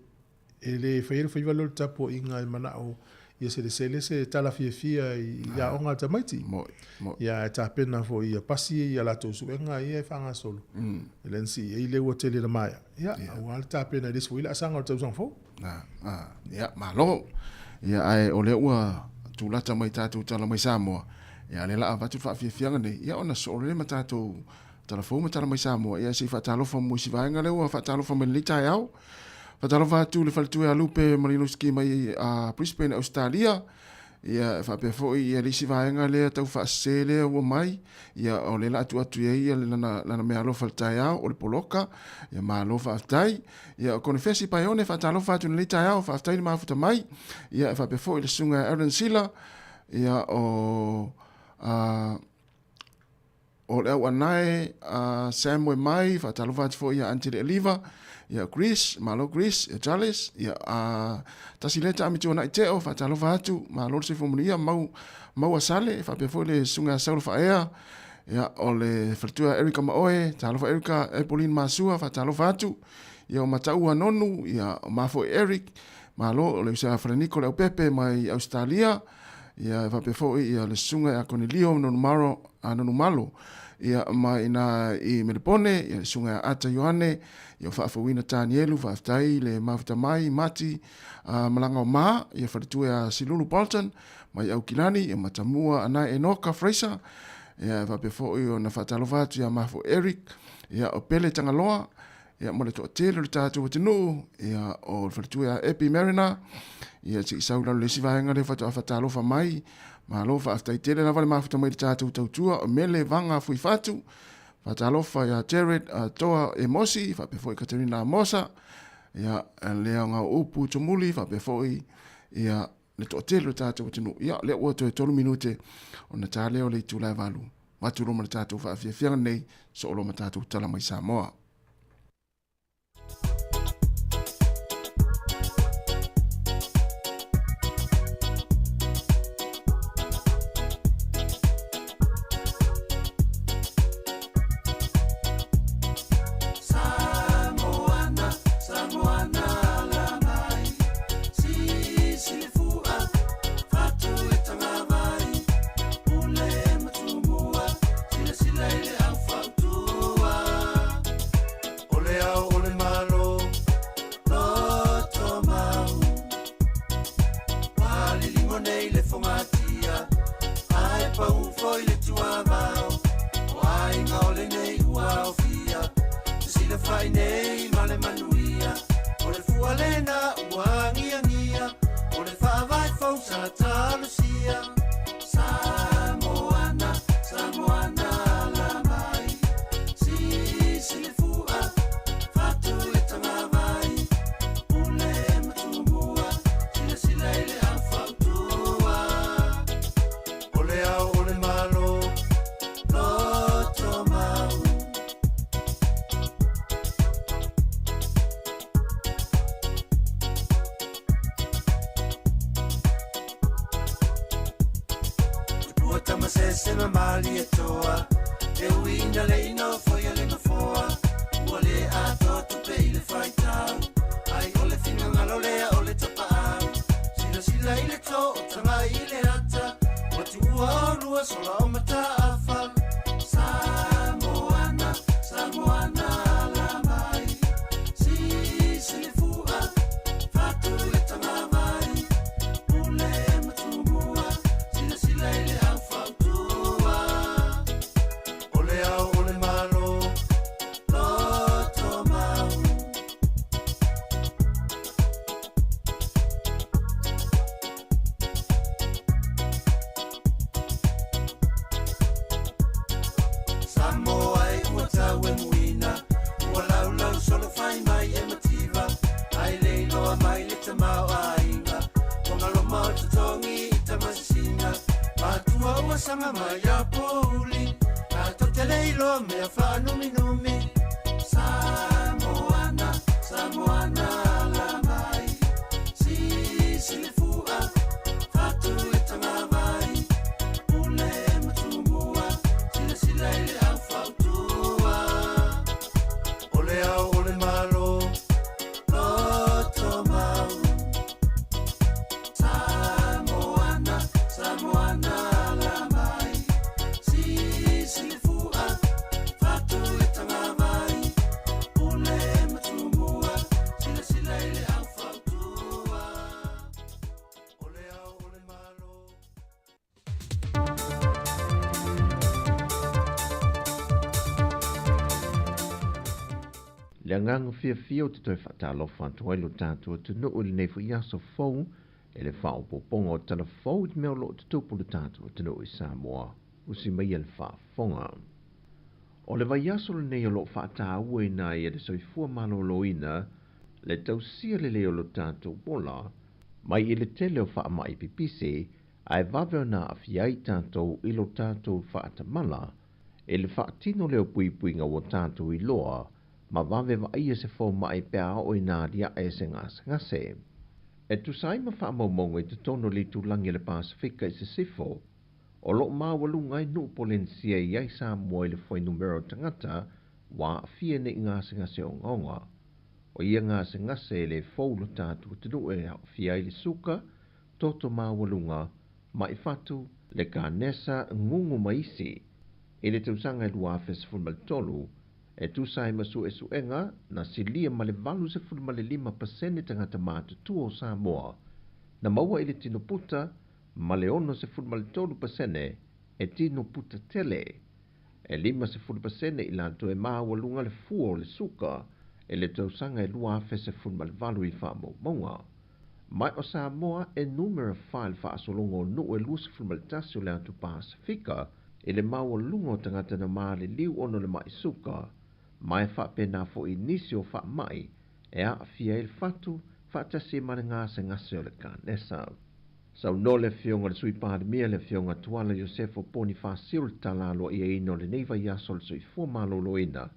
le whaira whaiwa lolo tapo inga i mana o ia se tala fia i a onga tamaiti. Ia ta pena fo ia pasi ia la tosu enga ia whanga solo. Lensi e le ua tele na maia. Ia, wala ta pena desu wila asanga o tausang fo. Ia, malo. Ia ai o le ua tūlata mai tātou tala mai Sāmoa. Ia le laa vatu whaafiafianga nei. Ia ona so le ma tātou tala fau ma tala mai Sāmoa. Ia si whaatalofa mo si vaenga le ua whaatalofa mai litai au. Whaatalofa atu le whalitue a lupe marinoski mai a Brisbane, Australia. Ia whapefo i a lisi vaenga le tau whaase le ua mai. Ia o le la atu ia le lana mea alofa litai au o le poloka. Ia maa alofa aftai. Ia o kone fesi pai one whaatalofa atu na litai au whaaftai ni maafuta mai. Ia whapefo i le sunga Aaron Sila. Ia o le au anae Samoa mai whaatalofa atu fo ia Antile Eliva. Ia Greece, malo Greece, ia Charles, ia tasi leta amitu na iteo, whaatalofa atu, malo se fomunia, mau asale, whapefo le sunga Sauro Whaea, ia o le whalitua Erika Maoe, talofa Erika, Epolin Masua, whaatalofa atu, ia o Mataua Nonu, ia o Mafo Eric, malo o le usa Franiko le Upepe mai Australia, ia whapefo ia le sunga ia Cornelio nonu malo, ia mai na i Melipone, ia le sunga Ata Ioane, ia whaafawina Tanielu, whaaftai le mafuta mai, mati, malanga o maa, ia wharitua a Silulu Bolton, mai au Kilani, ia matamua ana Enoka Fraser, ia whapefo i o na whaatalofatu ia Mafo Eric, ia o Pele Tangaloa, ia mo le toa tele le tātou watinu, ia o wharitua a Epi Marina, ia ti isaulalu le sivahenga le whaatalofa mai, ma alofa aftai tele na vale mafuta mai le tātou tautua, o mele vanga fui fatu, whaatalofa ia Jared Toa Emosi, whapefo i Katerina Amosa, ia lea ngā upu tomuli, whapefo i ia le toa tele le tātou watinu, ia lea ua toi 3 minute, o na tā leo le tūlai walu, watu roma le tātou whaafiafianga nei, so olo ma tātou tala mai Sāmoa. Ole au ole malo tanga mai a poli a to te leilo me a fa numi numi Samoana Samoana la mai si le fua fatu e tanga mai ule matumua sila ile au fautua ole au ole malo loto mau Samoana Samoana la mai si le fua fatu e tanga mai ule matumua sila ile au fautua ole au ole malo Le ngang fia o te toi whatalo whantua ilo tātua te no uli nei fu iaso fau e le whao poponga o tala fau i meo lo te tupu le tātua te no i Sāmoa usi mai e le whaafonga. O le vai iaso le nei o lo whaata ue na i e le soifua malo loina le tausia le leo lo tātua wola mai i le tele o wha mai pipisi ai vaveo na afiai tātou ilo tātou whaata mala e le whaatino leo pui nga o tātou i loa ma vave va ia se fo mai pea o ina dia e se ngase. E tu sai ma wha maumongo i te tono li tu langi le Pasifika i se sifo, o lo ma walunga i nu polensia i ai Sāmoa i le foi numero tangata wa fia ne ngase o ngonga. O ia ngase le fōlo tātu te nu e fia i le suka, toto ma walunga, ma i fatu le ka nesa ngungu maisi, i le tausanga i lua fes fulmal tolu, e tu sai masu e suenga na silia ma le valu se fulu ma le 5% tangata mātutu o Sāmoa. Na maua i le tino puta, ma le ono se fulu ma le 3% e tino puta tele. E 5% i lanto e maa walunga le fua o le suka, e le tausanga e lua afe se fulu ma le valu i wha maunga. Mai o Sāmoa e numera file wha asolongo nu e lua se fulu ma le tasi o le atu Pasifika, e le maa walunga o tangata na maa le liu ono le mai suka, mai fa pena fo inisio fa mai e a fia il fatu fa tasi ma ngase o le kanesa. Sau no le fionga le sui pandemia le fionga tuala Josefo poni fa sil talalo i ino le neiva ia sol sui fo malo loina.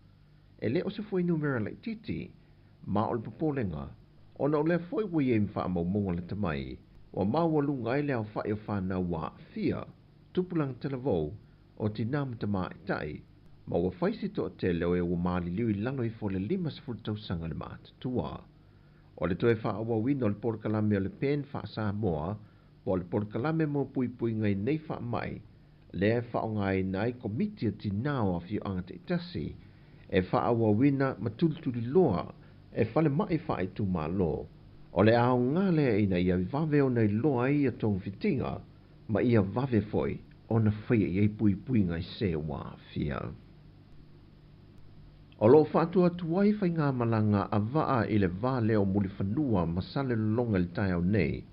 E le o se foi numera le titi, ma o le popolenga, o na o le foi ui e mfa mo mongo le tamai, wa ma walunga i le au fa i o fa na wa fia, tupulang televou, o tinam tama itai, ma ua faisi to te leo e ua maali liu i lano i fo le 5 tausanga le mātua. O le toe wha awa wino le porkalame o le pen wha Sāmoa, o le porkalame mo pui ngai nei wha mai, le e wha o ngai nai komiti a tinao a fio angata i tasi, e wha awa wina matulutuli loa, e whale mai wha i tu mā lo. O le ao ngale ina ia vave o nei loa i a tong fitinga, ma ia vave foi, o na whaia i ei pui ngai se wā fia. O lo fatua tuai fai ngā malanga a waa i le vā leo muli whanua masale longa le tai au nei.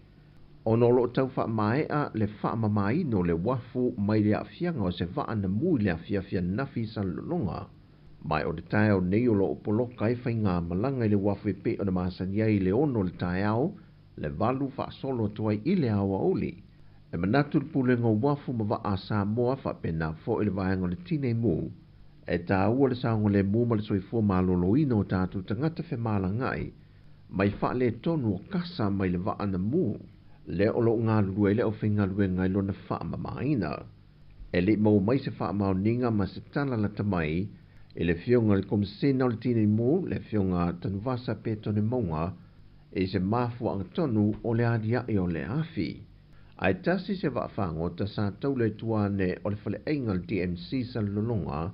O no lo tau wha maea le wha mamaino le wafu mai le afianga o se waa na mui le afiafia nafi sa longa. Mai o le tai au nei o lo opoloka i fai ngā malanga i le wafu e pe o na masania i le ono le tai au, le valu wha solo tuai i le awa oli. E manatu le pulenga wafu ma waa Sāmoa wha pena fo i le vaenga le tine mu. E tā ua le saunga le mūma le soifua malolo ino tātu tangata whe mala ngai, mai wha le tonu o kasa mai le waa na mū, le olo ngā lue le o whinga lue ngai lo na wha mamaina. E le mau mai se wha mau ninga ma se tala la tamai, e le fionga le komisena o le tine mū, le fionga tanuvasa pe tone maunga, e se mafua ang tonu o le adia e o le afi. Ai tasi se wa whango ta sa tau le tuane o le whale einga le DMC sa lolonga,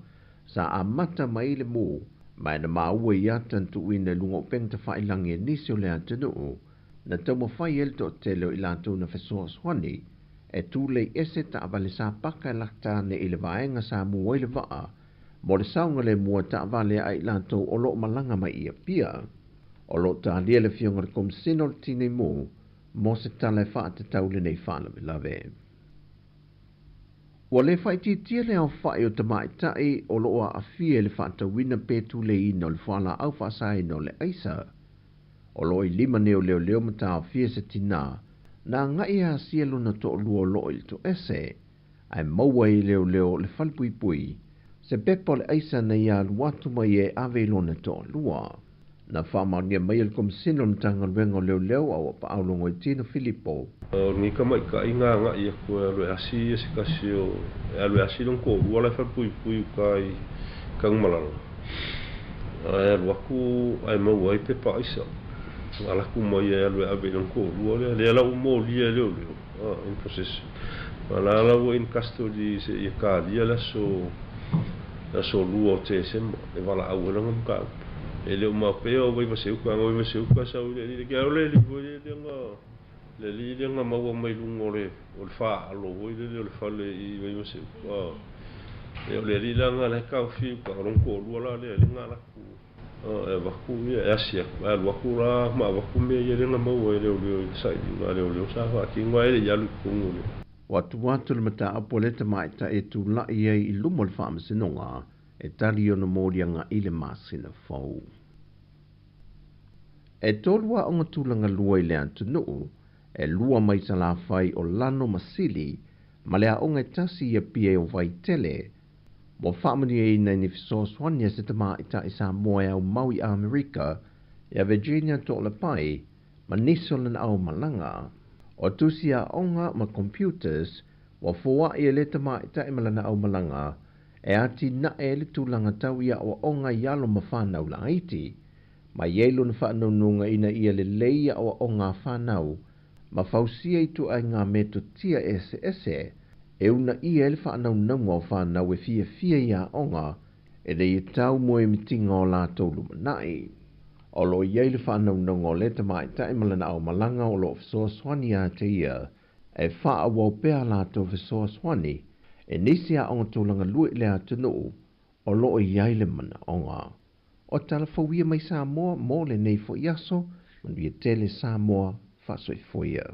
sa amata mai le mu, mai na maua i atan tu ina lungo peng ta whai langi e nisi o le atanu, na tau mo whai el to te leo i lantou na whesoa swani, e tu le ese ta avale sa paka e laktane i le vaenga sa mua i le waa, mo le saunga le mua ta avale ai lantou o lo malanga mai ia pia, o lo ta alia le fionga le komsino le tine mu, mo se tala e wha te tau le nei whana me lave. Wa le whaititia le au whai o te maitai o loa a fie le whata wina petu le ino le whala au whasai no le aisa. O loi 5 leo mata o fie se tina, na ngai a sia luna to lua loi to ese, ai maua i leo le falpui se pepa le aisa na ia luatu mai e ave lona to lua. Na whamaunia mai al komisino na tanga wenga leo au pa aulongo i Tino Filippo. Ni ka mai ka inga nga ia ko alwe asi se kasio alwe asi long ko wala fa pui kai kang malalo. Ai waku ai mo ai pe pa isa. Ala ku mo ia alwe ave long ko wala le ala mo lia le. In process. Ala la wo in custody se ia ka dia la so luo te sem e wala au long ka. Ele uma peo vai você o sa ele que ole ele le mau mai lungo le o fa alo le fa le I vai você ele li langa le ka fi ka ronco luala le nga la ku e va ku e asia va lo ku ra ma va ku me ele nga mau ele o sai le sa va ki ngwa ele ya lu ku ngule watu le mata apoleta mai ta e tu la I lumo le fam sinonga e tali ona morianga I le masina fau. E tolua o ngatulanga lua I le antunuu, e lua mai tala fai o lano masili, ma lea o ngai tasi ia pia o vai tele, mo whamani e ina ni fisoswania se tama ita I Sāmoa au Maui a Amerika, ia Virginia to le pai, ma nisolan au malanga, o tusia onga ma computers, wa fua I le tama ita I malana au malanga, e ati na e le tulanga tau ia o onga ialo ma whanau la Haiti, ma yelo na whanau nunga ina ia le leia o onga whanau, ma fausia I tu ai ngā meto tia ese, e una ia le whanau nunga o whanau e fia ia onga, e le I tau moe mitinga o la tolu manai. O lo iei le whanau nunga o le tamai tai malana au malanga o lo fisoa swani a te ia, e wha awau pēr la tau fisoa swani, e nisi a onga tōlanga lue le atunu, o lo iei le mana onga. O talafauia mai Sāmoa mo le nei fo iaso, manuia tele Sāmoa fasoi foia.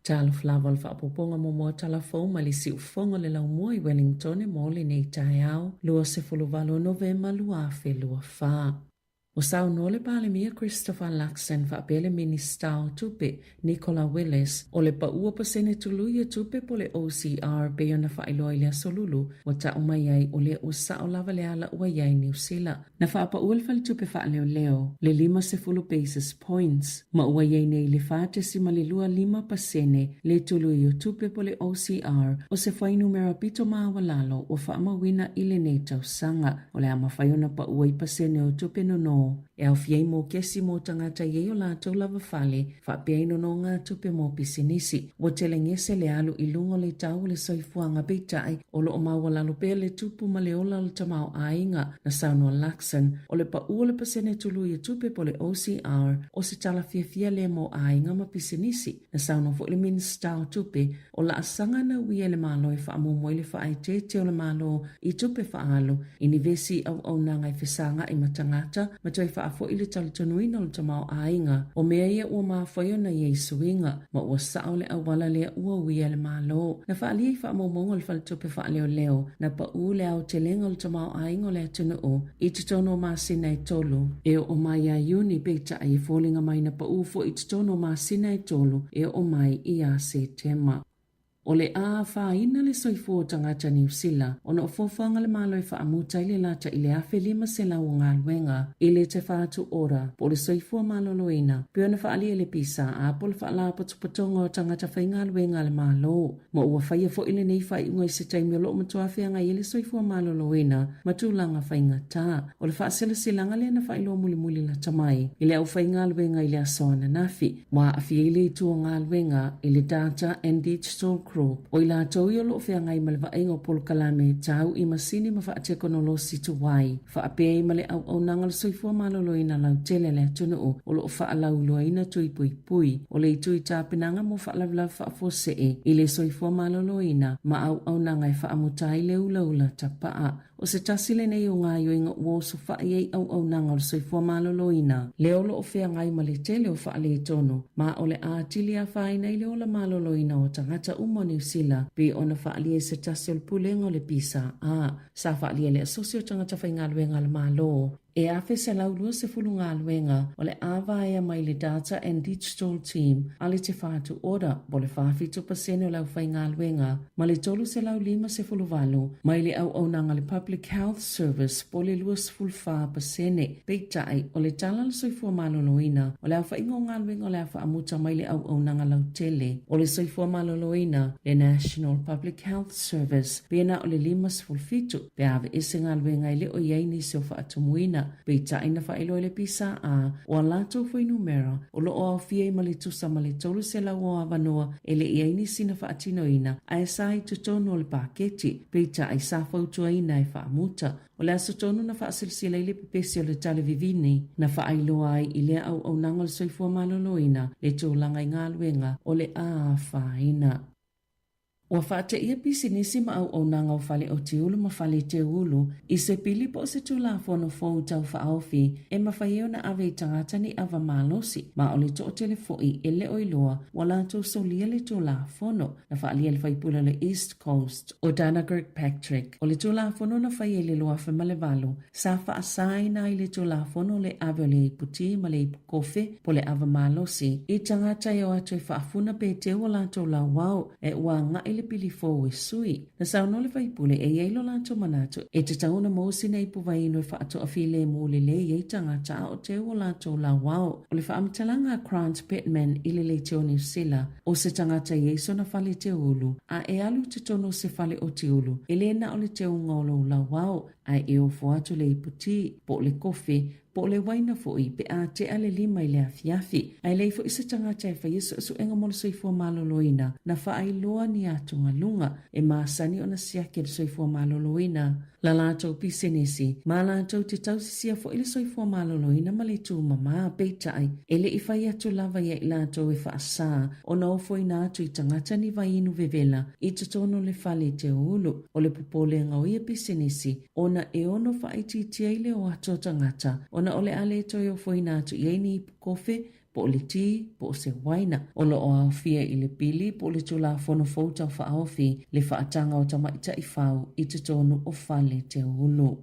Talo flava le whaapoponga momoa talafou ma le siufonga le lau mua I Wellington e mo le nei tae au, lua se fuluvalo Novema lua afe lua wha. O sao no le pale mia Christopher Luxon whaapele minister tupe Nicola Willis o le paua pasene tuluia tupe po le OCR pe ona whaeloa I solulu wa ta umayai o le usa o lava le ala ua iai New Zealand. Na whaapa le tupe whaeleo le 50 basis points ma ua iai nei le whaatesi ma le lua 5% le tuluia tupe po le OCR o se whai numera pito maa walalo o whaamawina I le nei tausanga o le ama whaiona paua I pasene o tupe no e au fiei mo kesi mo tangata ye o la tau lava fale fa peino no ngā tupe mo pisinisi o te lengese le alu I lungo le tau le soifuanga beitai o lo o mawala lo pe le tupu ma le ola le tamau ainga na Sāmoa Luxon o le pa ua le pasene tulu I tupe po le OCR o se tala fia le mo ainga ma pisinisi na Sāmoa fo le minister o tupe o la asanga na wia le malo e wha mo moile wha ai te o le malo I tupe wha alu I ni vesi au nanga I fesanga I matangata toi whaafo I le talitonuina o le tamau ainga, o mea ia ua mawhaio na Iesuinga, ma ua sao le awala lea ua uia le malo. Na whaalia I whaamomongo le whalitupe whaaleo na pa u le au te lenga o le tamau ainga o le atunu o, I tutono masina I tolu, e o mai a iuni beita a I fōlinga mai na pa u fo I tutono masina I tolu, e o mai I a September. O le a whaina le soifo tangata New Zealand, o na fofanga le malo I whaamuta I le lata I le afe 5 sela o ngā luenga, I le te whaatu ora, po le soifo maloloina, pio na whaalia le pisa, a po le whaala patupatonga o tangata whainga luenga le malo, ma ua whaia fo ile nei whai unga I se taimi o loo matuawhianga I le soifo maloloina, matulanga whainga tā, o le whaasela silanga le na whailo muli la tamai, I le au whainga luenga I le asoana nafi, wa awhi I le tu o ngā luenga, I le data and digital Group. O ila tau i o loo whea ngai male vaenga o polo kalame tau i masini ma wha tekonolosi tu wai. Wha apea i male au nangal soifua malolo ina lau tele le tunu o loo wha alau loa ina tui pui pui. O le tui tā pinanga mo wha lau wha fose i le soifua malolo ina ma au nangai wha amutai le ula ta paa. O se tasile nei o ngā yoinga uo so wha iei au nangal soifua malolo ina. Leo loo whea ngai male tele o wha le tono. Ma ole a tili a whaina i leo la malolo ina o tangata umo New Zealand. Pe ona wha alie se tasile pulengo le pisa. Sa wha alie le asosio tangata whainga luenga le malo. E afe se laulua se fulu ngā luenga o le awaya mai le Data and Digital Team ale te whātu ora bo le whawhitu pasene o lau whai ngā luenga ma le tolu se lau 5 se fulu walu mai le au nanga le Public Health Service bo le lua se fulu wha pasene peitai o le tala le soifua maloloina o le au whaingo ngā luenga o le au amuta mai le au nanga lau tele o le soifua maloloina le National Public Health Service pena o le 5 se fulu fitu pe ave ese ngā luenga i le o iaini se o whaatumuina Peita ina whaelo le pisa o alato fwai numera o lo o awhia i mali tusa mali tolu se lau o awanoa e le iaini sina whaatino ina a e sai tutono le paketi peita ai sa fautua ina e whaamuta o le aso tonu na whaasilsila i le pipesi o le talevivini na whaailoa ai i le au nangal soifua maloloina le tūlanga i ngā luenga o le a whaina. Ua whaate ia pisi nisi ma au nanga o whale o te ulu ma whale te ulu i se pili po se tūla whono fōu tau whaawhi e ma whaieo na ave i tangata ni awa malosi ma o le to o telefoi e le oiloa wa lato solia le tūla whono na whaalia le whaipula le East Coast o Dana Kirkpatrick o le tūla whono na whaie le loa whamale valo sa whaasai na i le tūla whono le ave o le puti ma le kofe po le awa malosi i tangata i o atu e whaafuna pe te o lato la wau e ua nga le pili fōu e sui. Na sauno le waipule e yeilo lanto manato e te tauna mōsi nei puwaino e whaato a file mōle le yei tangata o te o lanto la wao. O le whaamtalanga Grant Pittman i le te o New Zealand o se tangata yeiso na whale te ulu a e alu te tono se whale o te ulu e le na o le te o ngolo la wao a e o fuatu le iputi po le kofi po le waina foi pe a te ale 5 i le afiafi. Ai lei fo isa tangata e whai isu enga molo soifua maloloina na whaai loa ni atunga lunga e maasani o na siake le soifua maloloina. La lātou pisenesi, ma lātou te tausisia fo ile soifua maloloina ma le tū mama peitai e le i whai atu lava ia i lātou e whaasā o na ofo i nātu i tangata ni vai inu vevela i te tono le whale te ulu o le pupole ngau ia pisenesi o na e ono whai titia ile o ato tangata o na ole ale toi o foi nātu i eini kofe po le ti, po se waina. O lo o awhia i le pili, po le tula whono fōtau whaawhi, le whaatanga o tamaita i whau, i te tonu o whale te ulu.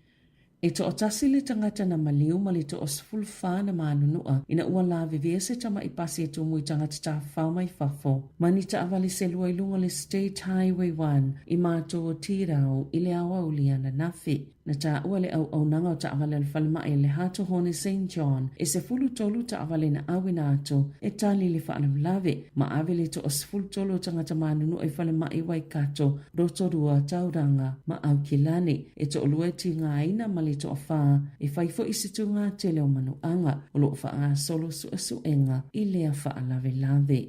E to o tasi le tangata na maliu ma le to o sifulu whāna mānunua ina ua la vivea se tama i pasi e tumu i tangata tā whau mai whafo. Mani ta awali se lua i lunga le State Highway 1 i mātou o tīrau i le awa uliana nafi. Na ta ua le au nanga o ta awale al whalima e le hato hone St. John e se fulu tolu ta awale na awina ato e tali le whaalam lave ma ave le to o sifulu tolu tangata mānunua e whalima i waikato roto rua tauranga ma au kilani e to o lua ti ngā ina ma le to wha e whaifo i situ ngā te leo manuanga o lo wha solo su enga i lea wha lave lave.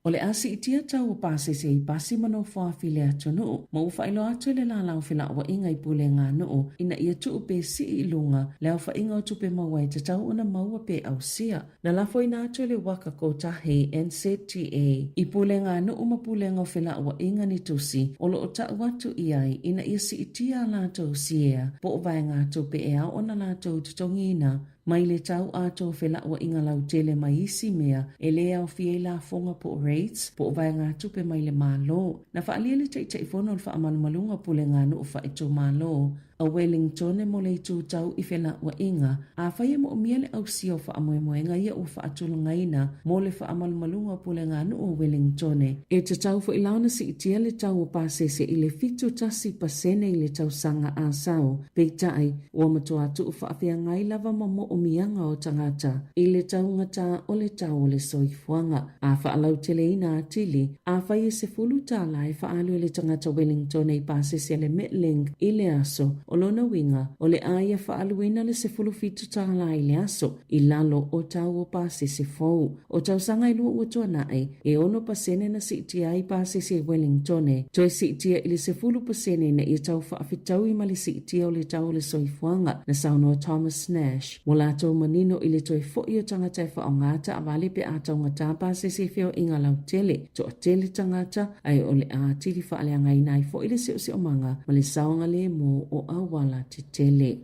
O le asi i tia tau o pase se i pasi mano whaafi le ato nuu, ma uwha ilo ato le la lau whila wa inga i pule ngā nuu, ina ia tuu pe si i lunga, le au wha inga o tupe maua e te tau una maua pe au sia. Na lafo ina ato le waka ko tahi NZTA, i pule ngā nuu ma pule ngā whila wa inga ni tusi, o lo o tau watu i ai, ina ia si i tia la tau siea, po o vai ngā tupe e au ona la tau tutongina, mai le tau ato whela ua inga lau tele mai isi mea e le au fie la fonga po rates po vai ngā tupe mai le malo. Na whaalia le tei fono le whaamalumalunga pule ngā nuu wha ito malo. A Wellington e mo le tū tau i whela ua inga. A whaia mo mia le au sio wha amoemoenga ia u wha atulunga ina mo le whaamalumalunga pule ngā nuu o Wellington. E te tau fo ilauna si itia le tau o pasese i le fitu tasi pasene i le tau sanga a sao. Peitai, ua matua tu u whaafia ngai lava mamo o mianga o tangata i le taungata o le tau o le soifuanga. A whaalau tele ina atili, a whaia se fulu tala e whaalu le tangata Wellington e pasese le Metling i le aso o lona winga o le aia whaaluina le se fitu tāla i le aso i lalo o tau o pāse se fou. O tau sanga i lua ua tuanae e ono pasene na siitia i pāse se Wellingtone. Toi siitia i le se pasene na i tau whaafitau i mali siitia o le tau le soifuanga na sauno Thomas Nash. Mo lātou manino i le toi fo i o tangata e whaongata a wale pe a taungata pāse se feo inga lau tele. To a tele tangata ai o le a tiri whaaleanga i nai fo i le se o manga ma le saonga le mo o awala te tele.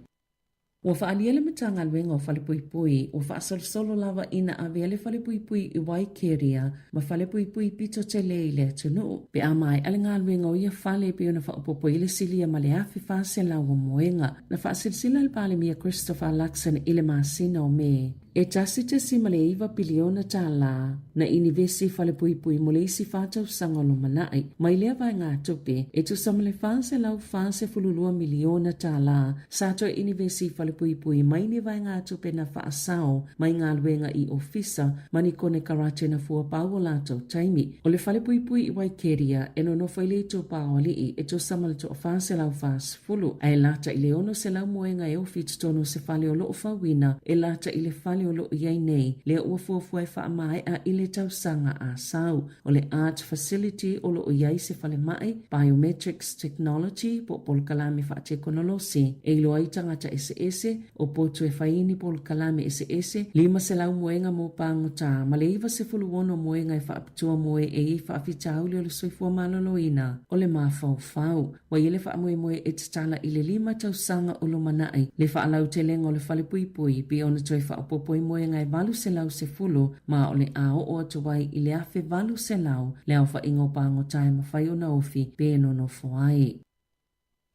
Ua whaaliele matanga luenga o whalepuipui, ua whaasolosolo lava ina aveale whalepuipui i Waikeria, ma whalepuipui pito te leile tunu. Pe amai alenga luenga o ia whale pe ona whaupopo ile silia ma le afi whase lau o moenga, na whaasilsila le pale mia Christopher Luxon ile maasina o me. E tasi te si ma le iwa piliona tāla, na inivesi whalepuipui mo le isi whātau sangolo manai, mai lea vai ngā tupe, e tu sama le whanse lau whanse fululua miliona tāla, sato inivesi whalepuipui mai ni vai ngā tupe na whaasao, mai ngā luenga i ofisa, mani kone karate na fua pāua lātou taimi. O le whalepuipui i Waikeria, e no no whaile i tō pāwali e tu sama le tō whanse lau whas fulu, ai lata i le ono se lau moenga e ofi tutono se whale o loo whawina, e lata i le whale o lo iai nei, le ua fuafua e wha mai a ile tau sanga a sau. O le art facility o lo iai se whale mai, biometrics technology, po pol kalame wha te konolosi, e ilo ai tangata ese, o potu e whaini pol kalame ese, lima se lau moenga mo pangota, ma le iwa se fuluono moenga e wha apatua moe e i wha awhitauli o le soifua maloloina, o le mawhau, wa ile wha moe e tatala i le lima tau sanga o lo manai, le wha alau te lenga o le whale puipui, pi ona toi wha apopoi moe ngai valu se lau se fulu, ma o le ao o atuai i le afe valu se lau, le au wha ingo pango tae ma whai o na ofi, pēno no foai.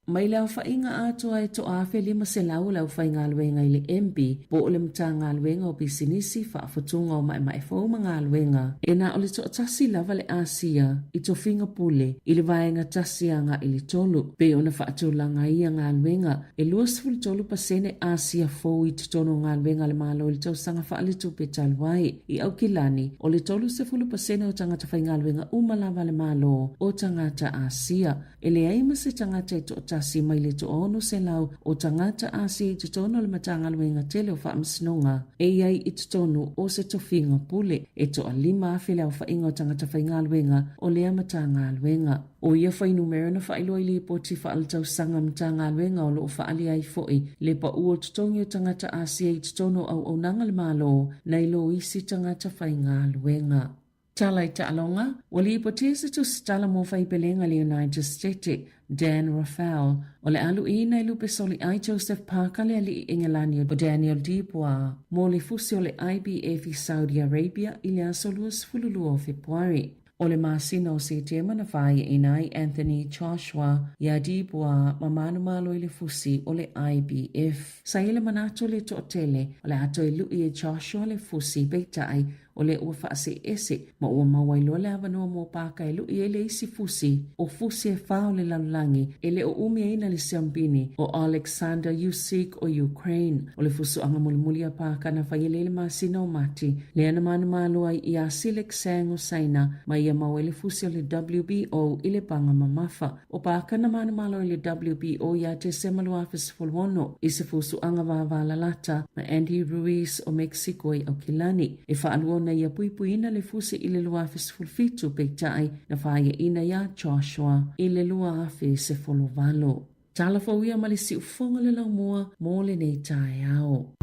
Mai lau wha inga atua e to afe lima se lau wha inga aluenga i le MP, po o le mta ngā aluenga o bisinisi wha afatunga o mai fau ma ngā aluenga. E na o le to tasi lava le Asia, i to finga pule, i le vaenga tasi anga i le tolu. Pe ona wha atulanga i ngā aluenga, e luas fulu tolu pasene Asia fau i tutono ngā aluenga le malo i le tau sanga wha alitu pe taluai. I au kilani, o le tolu se fulu pasene o tangata wha inga aluenga umalava le malo o tangata Asia. E le aima se tangata i to tasi mai le to ono se lau o tangata Asia i tutono le matanga luenga tele o wha amsinonga. E iai i tutono o se tofinga pule e to a lima awhile au wha inga o tangata wha inga luenga o lea matanga luenga. O ia wha inumera na wha iloi li poti wha alatau sanga matanga luenga o lo wha ali ai foi le pa ua tutongi o tangata Asia i tutono au nanga le malo na ilo isi tangata wha inga luenga. Tala i ta'alonga, wali ipotia se tu stala mo whaipelenga le United States, Dan Raphael, o le alu i nei lupe soli ai Joseph Parker le ali i Engelani o Daniel Dubois, mo le fusi o le IBF i Saudi Arabia i le asoluas fululu o Februari. O le masina o se tema na whaia inai Anthony Joshua ia Dubois mamanu malo i le fusi o le IBF. Sa ile manato le to'atele o le ato i lui e Joshua le fusi beitai o le ua whaase ese ma ua mawailo le avanoa mo paka e lui e le isi fusi o fusi e whao le lalulangi e le o umi eina le siambini o Alexander Usyk o Ukraine o le fusu anga mulimuli a paka na whaiele le masina o mati le ana manu malua i a Silik Sang o Saina ma ia maua le fusi o le WBO i le panga mamafa o paka na manu malo i le WBO ia te semalu afis fulwono i se fusu anga wavala lata ma Andy Ruiz o Mexico i Aukilani e whaalua na ia puipuina le fusi i le lua afis fulfitu peitai na whaia ina ia Joshua i le lua afis se folovalo. Tala fawia ma le si ufonga le lau mua mo le nei tae ao.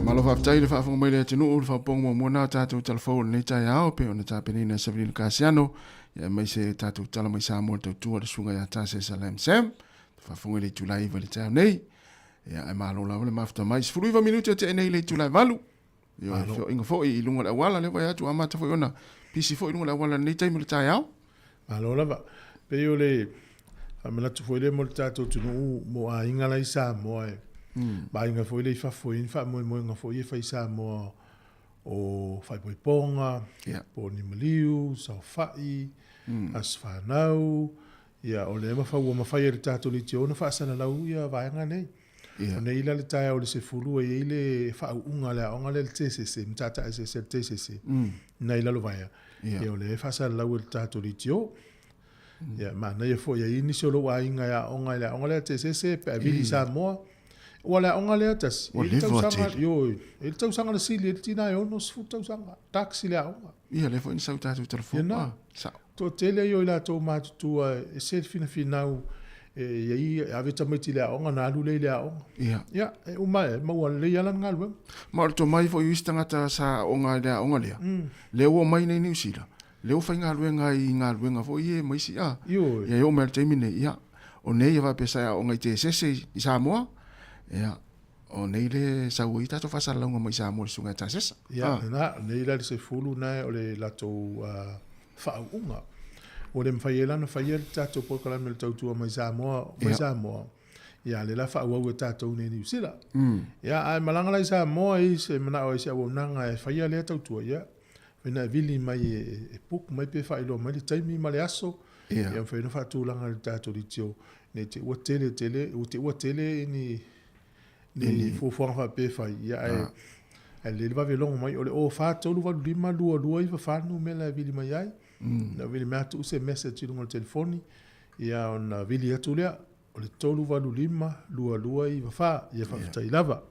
Malo whaftai le whaafunga mai le atinu ulu whaponga mo mona tātou talafou nei tai ao pe ona tāpenina Sabrina Kasiano ia mai se tātou tala mai Sāmoa tau tua le sunga ia tāse Salam Sam whaafunga le tulai iwa le tau nei ia ai malo lau le mafta mai 10 minuti te nei le tulai valu ia fio inga fo i lunga la wala le vai atu amata fo ona pisi fo i lunga la wala nei tai mo le tai ao malo lava pe yo le amana tu fo le mo tātou tunu mo a inga lai Sāmoa ba inga foi le fa foi fa mo nga foi fa isa mo o fa poi ponga po ni maliu sa fai as fa nau ia o le ma fa o ma fa ia tato li tio na fa sana lau ia va nga nei Nei la le tae o le se fulu e ile whaunga le aonga le TCC, mtata SSL TCC. Nei la lo vaia. E o le whasa lau le tato li tio. Ma nei e fo ia ini solo wa inga ya aonga le TCC, pe a vili Sāmoa. Ua le aonga le atas. O le voa Yo, e le tausanga le sili, e le tina e ono sifu tausanga. Taxi le aonga. Ia le fo in sau tātou telefona. To tele yo ila to matutua e se finau e ave tamaiti le aonga na alu le aonga. Ia, e umai, maua le yalan ngalwe. Ma to mai fo yuis tangata sa onga le aonga lea. Le o mai nei New Zealand. Le o fai ngā luenga fo ie maisi a. Ia yo mea teimine ia. O nei eva pesa aonga i te sese i Sāmoa. Ia, o nei le sau i tato fasa launga mai Sāmoa le sunga ta sesa. Ia, nei la le se fulu nai o le lato whaunga. O le mwhaielana whaiel tato pokala me le tautua mai Sāmoa. Ia, le la whauau e tato ne New Zealand. Ia, ai malanga lai Sāmoa i se mana o i se awonanga e whaia le tautua, ia. Wena vili mai e puk mai pe whailo mai le taimi ma le aso. Ia, whaino whaatulanga le tato li tio. Ne te ua tele ni fuafuanga wha pe whai. Ia, e le wawe longo mai o le o whaatolu walu lima lua i whanu me la vili mai ai. Na vili mea tu se message lunga le telefoni. Ia o na vili atu lea. O le tolu walu lima lua i wha. Ia whawhitai lava.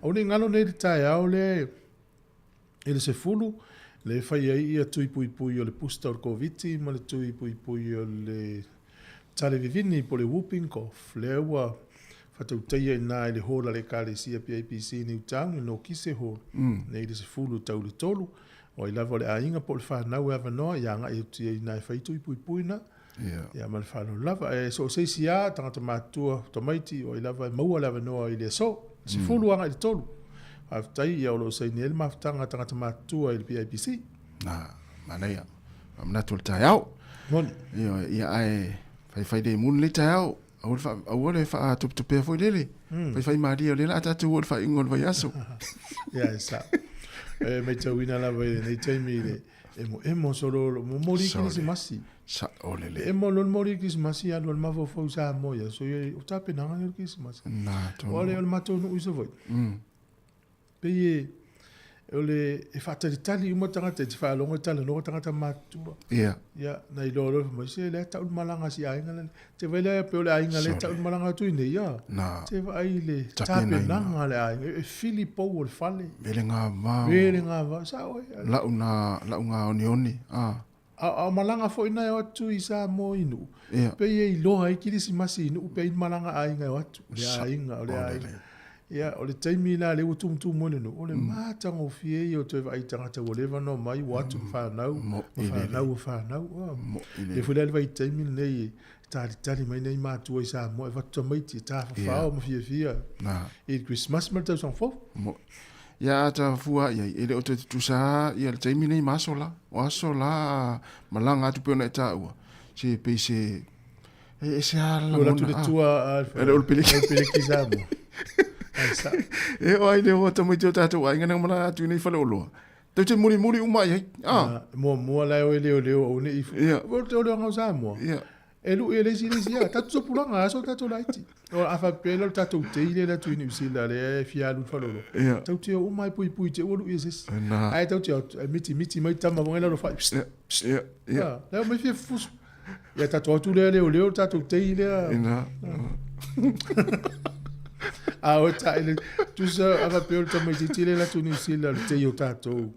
Au ne ngalo nei le tae au le ele se fulu. Le whai ai ia tui pui o le pusta o le COVID. Ma le tui pui o le tale vivini po le whooping cough. Le ua whatautaia ina i le hola le kare sia PIPC New Town. No kise ho. Nei le se fulu tau le tolu. O i lava le ainga po le whanau e awanoa, ia nga e tia i nai whaitu i pui na. Ia ma le whanau lava. E so seisi a, tangata mātua tomaiti, o i lava e maua le awanoa i le so. Si fulu anga i le tolu. Haftai ia o lo sei ni ele maftanga tangata mātua i le PIPC. Mana ia. Amnatu le tai au. Ia ai, whai de mun le tai au. Au le wha tuptupea fo i lele. Whai maria o le la atatu o le wha ingon vai aso. Ia e sa. Me tau ina lava i nei taimi le emo solo mo mori Krismasi. Sa olele. Emo lon mori Krismasi alu al mavo fau Sāmoa. So ye o tape nanga le Krismasi. Ole o mato no uso voi. Pe ye ole e fatalitali uma tangata te fa longa tala no tangata matua. Ia na ilolo mo se le ta malanga si ainga te vele pe ole ainga le ta malanga tu ine ia. Te vai le tape nanga le ainga e Filipo o fale. Vele nga va sa o. La unga onioni. A malanga fo ina o tu i Sāmoa inu. Pe ye lo ai Krismasi inu pe malanga ainga o tu. Le ainga ole ainga. Ia, o le taimi la le utumtu mone no. O le mātanga o fie i o te vai tangata o lewa no mai watu whanau. Whanau. E fule le vai taimi nei tali mai nei mātua i Sāmoa. E watu maiti e tāwha whao ma fia. E Christmas ma tau sang fo. Ia ata fua ia ele o te tusa ia le taimi nei masola. O asola malanga atu peona e tāua. Se peise e se ala mona. O la tu le tua ele o peleki Sāmoa. E o ai le o ta moito tatou ai ngana mana atu nei fale oloa. Tau te muri umai ai. Mua lai o leo o nei ifu. O te oleo ngau Sāmoa. E lu e lesi ia. Tatu so pulanga aso tatou laiti. O awha pelo tatou teile la tui New Zealand le fialu falolo. Tau te o umai pui te olu i eses. Ai tau te miti mai tama wangela lo fai. Leo mai fia fusu. Ia tatou atu leo tatou teile. O taile tu sa ava pelo tama titile la tu New Zealand te yo tatou.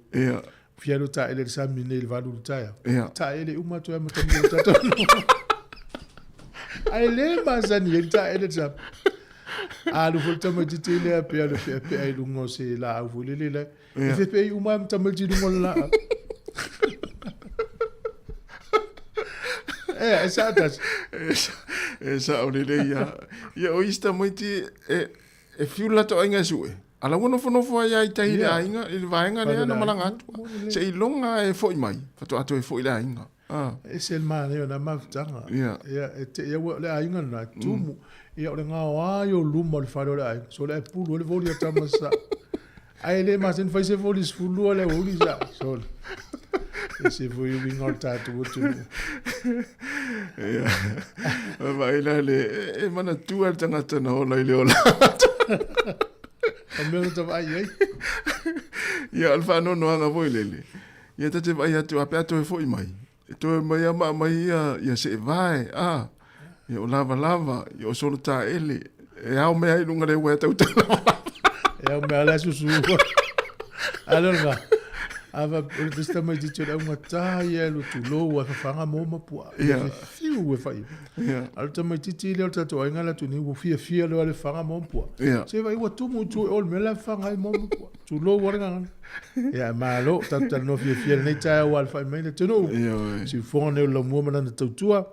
Fialu taile sa mine le valu taia. Taile uma to ama tamu tatou. Ai le mazani e taile sa. Alu fol tama titile pe alu pe ai lungo se la au volele le. E pe uma tama titile la. Esa olele ia o ista moiti e fiula to ainga sue. Ala wono fono fo ai tai ainga il vainga le na malanga. Se ilonga e foi mai. Fato ato e foi la ainga. E se ma le na maftanga. Ia te ia le ainga na tumu. Ia o nga wa yo lumo le faro ai. So le pulu le voli tamasa. Ai le ma sen fai se voli sfulu le voli sa. So e se voi vinga tatu tu. Vai la le e mana tu al tanga tana o le ola. Mea ta vai ai. Ia alfa no no anga voi lele. Ia te vai atu ape atu e foi mai. E to mai ama mai ia se vai. Ia o lava ia o solo ta ele. E au mea i lunga le ua tau tala. E au mea la susu. Alonga. Ava o te sta mai te ora unha tai e lo tu lo a fanga moma pua. Ia fiu e fai. Ia. Al te mai titi le o tato ainga la tu ni wo fia lo ale fanga moma pua. Se vai wa tu mu tu ol me la fanga i moma pua. Tu lo waranga. Ia malo tato no fia nei tai o al fai mai le tenu. Ia. Si fone lo moma na tautua.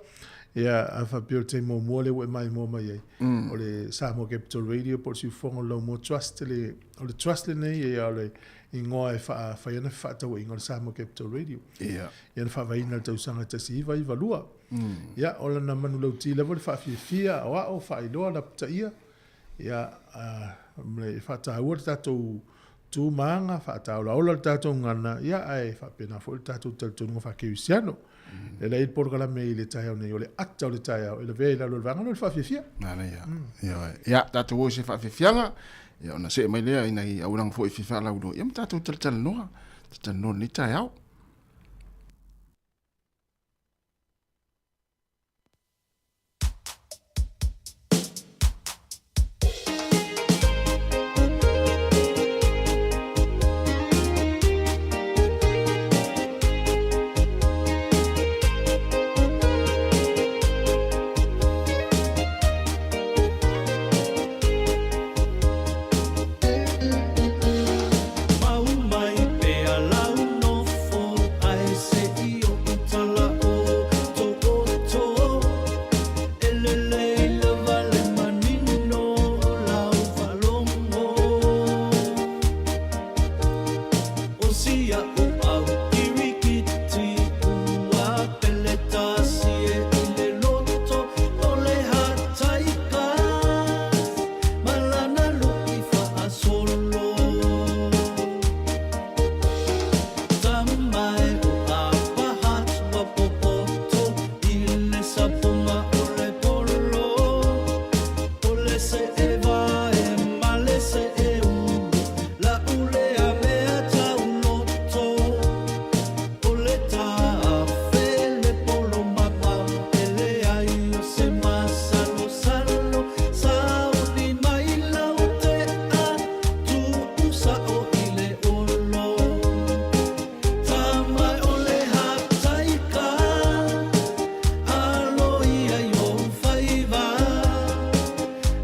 Ia a fa pio te mo le we mai moma ye. O le Sāmoa Capital Radio por si fone lo mo trust le o le trust le nei ia le ingoa e wha iana whaatau ingoa le Sāmoa Capital Radio. Ia. Iana wha waina le tausanga tasi iwa i valua. Ia, ola na manu lau ti lewa le wha fia o ao wha iloa la pita ia. Ia, le whaatahua le tātou tū maanga, whaatau la ola le tātou ngana. Ia, ai whapena fo le tātou tautonga wha keusiano. Le lei porgala me i le tai au nei o le ata o le tai au. Ele vei la lo le vangano le wha fia. Nana ia. Ia, tātou o se wha fianga. Ia ona se mai lea ina i aurang fo i fifa laudo. Ia mta tu tal noa. Tal no ni tai au.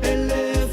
Ele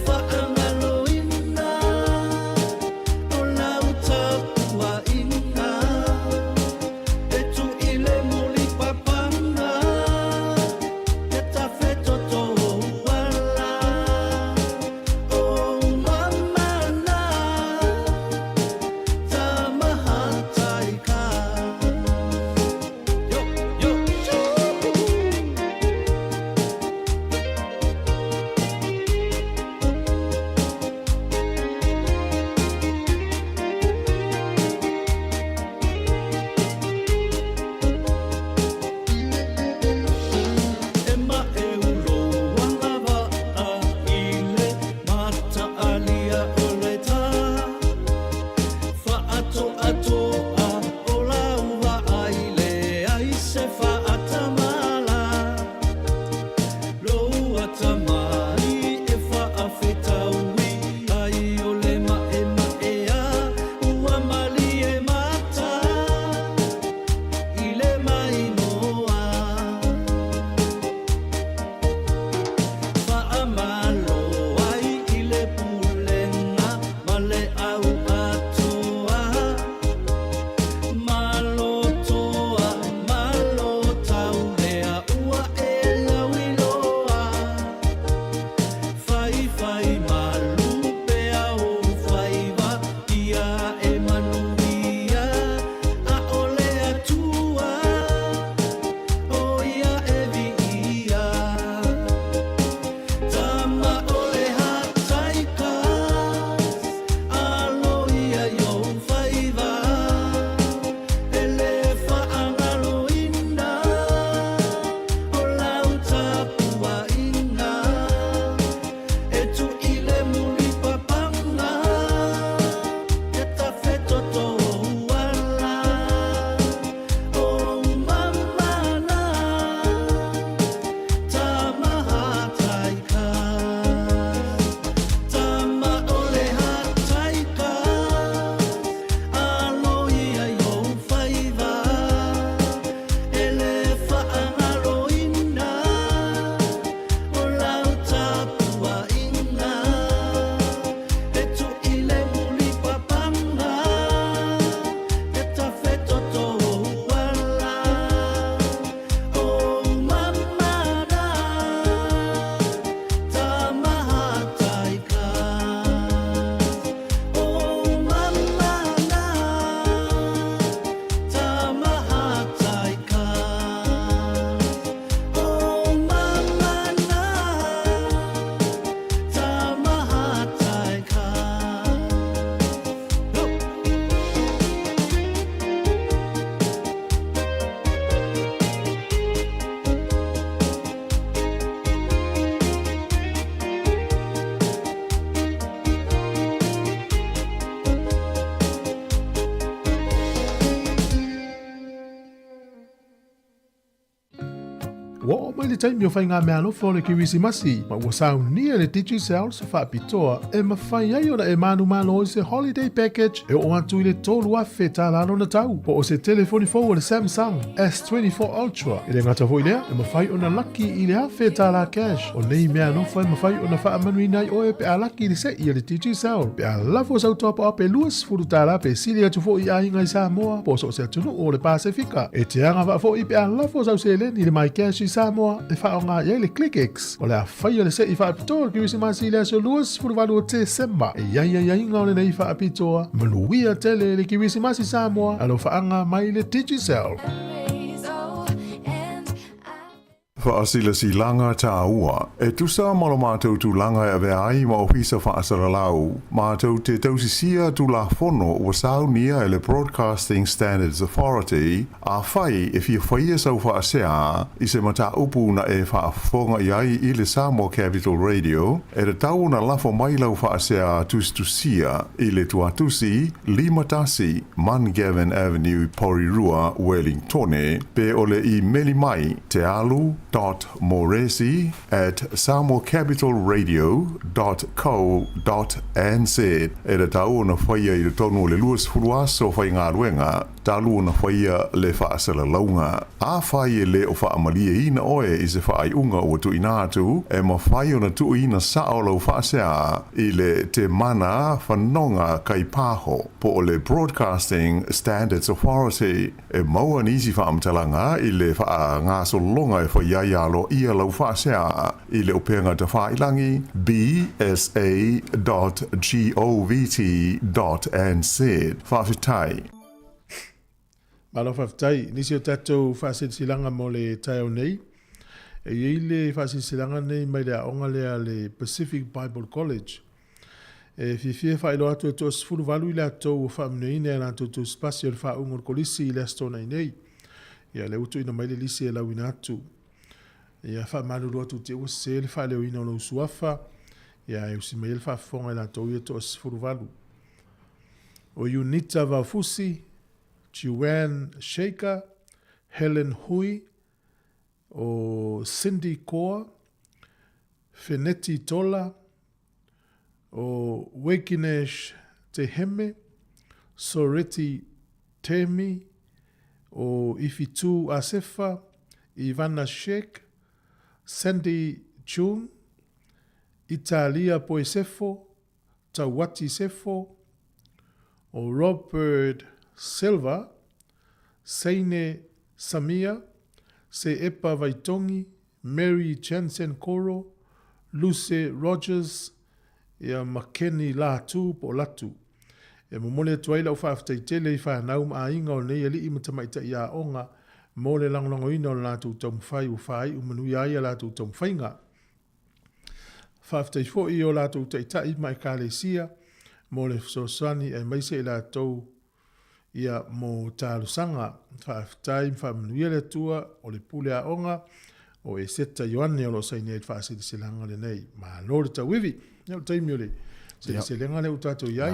Wa mai le taimi o fai ngā mea alofa o le Kirisimasi, ma ua saunia le Digicel se whaapitoa e mawhai ai ora e manu malo i se holiday package e o atu i le tolu afe tā lalo na tau. Po o se telefoni fau o le Samsung S24 Ultra i le ngata hoi lea e mawhai o na laki i le afe tā la cash. O nei mea alofa e mawhai o na wha amanui nai o e pe a laki i le se i le Digicel. Pe a lafo sau topa a pe luas furu tā la pe sili atu fo i a inga i Sāmoa po so se atunu o le Pasifika. E te anga wa fo i pe a lafo sau se len i le mai cash i Sāmoa e whaonga i le ClickX. O le a whai o le se i whaapitoa Kirisimasi i le aso luas furu walu o te semba. E ia inga o le nei whaapitoa. Manuia tele le Kirisimasi Sāmoa alo whaanga mai le Digicel. Whaasila si langa tā ua. E tusa malo mātou tu langa e vea ai ma ofisa whaasara lau. Mātou te tausisia tu la fono o sau nia e le Broadcasting Standards Authority a whai e fia whaia sau whaasea i se mata upu na e whaafonga i ai i le Sāmoa Capital Radio e re tau na lafo mai lau whaasea tustusia i le tuatusi Limatasi Mangavin Avenue Porirua Wellingtone pe ole i meli mai te alu .moresi@samoacapitalradio.co.nz e le tau na whaia i le tonu o le luas furuaso whai ngā ruenga talu na whaia le whaasala launga. A whai e le o whaamalia ina oe i se whaai unga o tu inatu e ma whai o na tu ina sao lau whaasea i le te mana whanonga kai pāho po o le Broadcasting Standards Authority e maua nisi whaamtalanga i le wha ngā solonga e whai ialo ia lau whaasea i le openga te whailangi bsa.govt.nz whawhitai. Malo whawhitai, nisi o tatou whaasilisilanga mo le taio nei. E i le whaasilisilanga nei mai le aonga lea le Pacific Bible College. E fifie whaelo atu e to sifuru walu i le atou o whaamneine e lantou to spasi o le whaungo kolisi i le astona i nei. Ia le utu ina mai le lisi e lau ina atu. Ia whaamalu atu te ua se le whaeleo ina o lau suafa. Ia e usi mai le whaafonga i lantou i to sifuru walu. O Unita Vaufusi, Joanne Shaker, Helen Hui, o Cindy Core, Feneti Tola, o Wakinesh Teheme, Soreti Temi, o Ifitu Asefa, Ivana Sheikh, Sandy Chun, Italia Poesefo, Tawati Sefo, o Robert Silva, Seine Samia, Se Epa Vaitongi, Mary Jensen Koro, Luce Rogers, ia Makeni Latu po Latu. E momole tuaila u whaaftaitele i whanau ma inga o nei ali i matamaita i a onga, mole langlango ina o latu taumwhai u whai u manui aia latu taumwhainga. Whaaftaifo i o latu taitai mai kālesia, mole sosani e maise i latou ia mo tālusanga, whaaftai mwhamanuia le tua o le pule a onga, o e seta Ioane o lo saine e whaasiri silanga le nei. Ma lore ta wivi, neu taimi o le, se lenga le utato iai.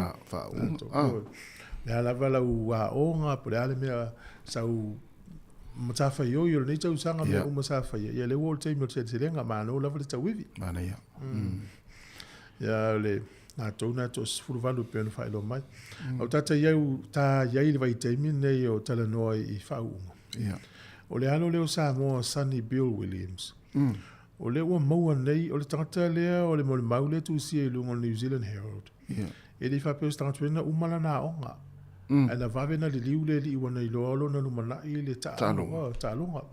Le alava lau a onga, po le ale mea sau matafa i oi o le nei tau sanga mea umasafa ia. Ia le uo le taimi o se lenga, ma lore lava le ta wivi. Mana ia. Ia le... na tona to sfuru valu pe no failo mai o tata iau ta iai le vai taimi nei o tala noi i fau o le ano leo Sāmoa Sunny Bill Williams o le ua maua nei o le tangata lea o le mole maule tu si e lungo New Zealand Herald e le fa peo stangatuena umala na onga ana vavena le liu le li wana i loalo na lumana i le ta'alonga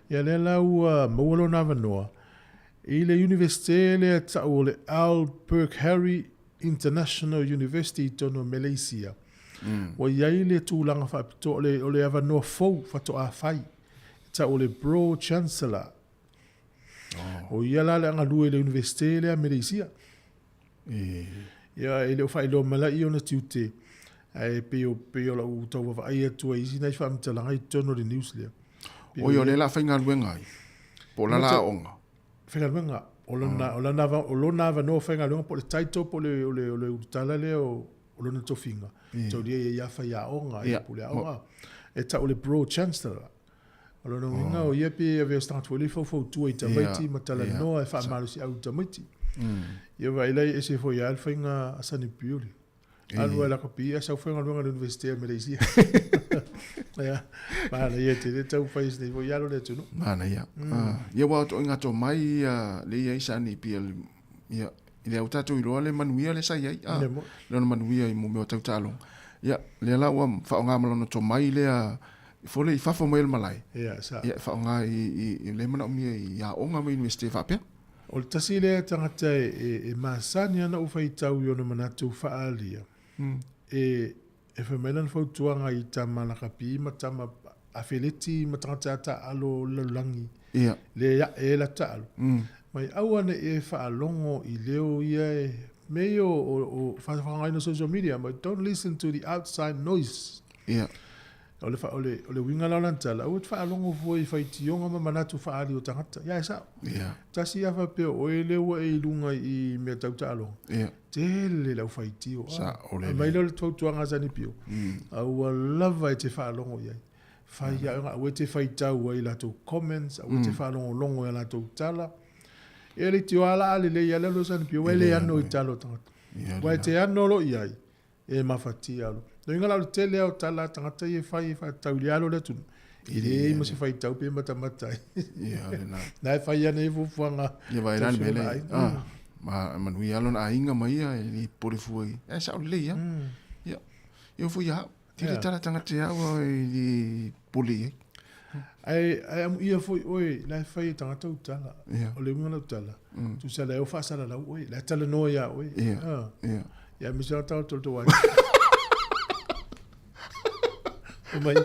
ia le lau maua lo na vanoa i le universite le tau o le Albert Harry International University tono Malaysia. Wa iai le tūlanga whaapito o le avanoa fau whato a whai. Tau o le Pro Chancellor. O ia la le anga lue le universite le a Malaysia. Ia e le o whai lo malai o na tiute. E peo la u tau wa ai atua isi nai whaamitalanga i tono le news lea. O yo le la whainga luengai. Po la la onga. Whengaluenga, o lona no whengaluenga po le taito po le utala le o lona tofinga. Tau lia ia whai a onga, e po le aonga. E ta o le Pro Chancellor. Alo no inga o ia pe ave start fo le fo tu i tamaiti matala no e fa malu si au tamaiti. Ia vai lai ese fo ia alfa inga asani piuli. Alu ala kopi asa fo nga lunga universite Malaysia. Ya. Mana ia te tau fais nei fo ia lo le tunu. Mana ia. Ia wa to inga to mai le ia isani piel ia ile au tatu ilo le manuia le sai ai. Le manuia i mo me tau talo. Ia le la wa fa nga malo to mai le fole i fafo mai malai. Ia sa. Ia fa nga i le mana mi ia o nga mai universite fa pe. O le tasi le tangata e masani ana u fai tau i ona manatu faalia. E whamelan fautuanga i tamana kapi ma tama awheleti ma tangata alo laulangi. Ia. Le ia e la talo. Mai awane e whaalongo i leo ia e meo o whawhangai na social media, but don't listen to the outside noise. Ia. Ole winga laulantala, o te whaalongo fwoi whaitionga ma manatu whaali o tangata. Ia e sao. Ia. Tasi awa peo o e leo e lunga i mea tauta alonga. Ia. Tele lau whaitio. Sa ole. Mai leo le tautuanga zani pio. Au lava e te whaalongo iai. Whai ia o e te whaitau ai lato comments, o te whaalongo longo e lato tala. E le tio ala ale le ia leo zani pio, e le ano i talo tangata. Wai te ano lo iai. E mawhati alo. No inga lau tele au tala tangata i e whai tau li alo le tunu. I le i mo se whai tau pe matamatai. Ia le na. Nai whai ane i fufuanga. Ia vai rani mele. Ma manui alon a inga mai ia i pore fuai. E sa le ia. Ia. Ia fu ia. Tire tala tangata ia i poli. Ai am ia foi oi la fai tangata utala. O le mona utala. Tu sa le o fa sala la oi, la tala no ia oi. Ia. Ia. Ia mi sa tau tol to wai. O mai.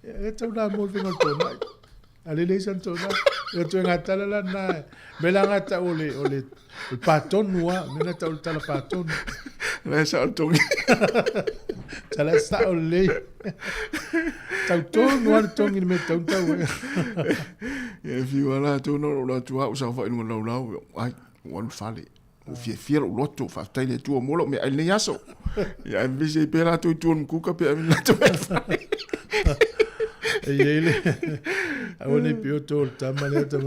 E tau na mo vinga to mai. Ale le san to na. E tu nga tala la na. Me la nga ta ole o paton noa, me na tau tala paton. La sa to. Tala sa ole. Tau to noa tongi me tau tau. E fi wala to no la tu au sa fa inu lau. Ai, wan fale. O fia lo loto fa taile tu molo me ai le yaso. Ya invece pera tu kuka pe mi la to. E ele. Awone pio to tamale to.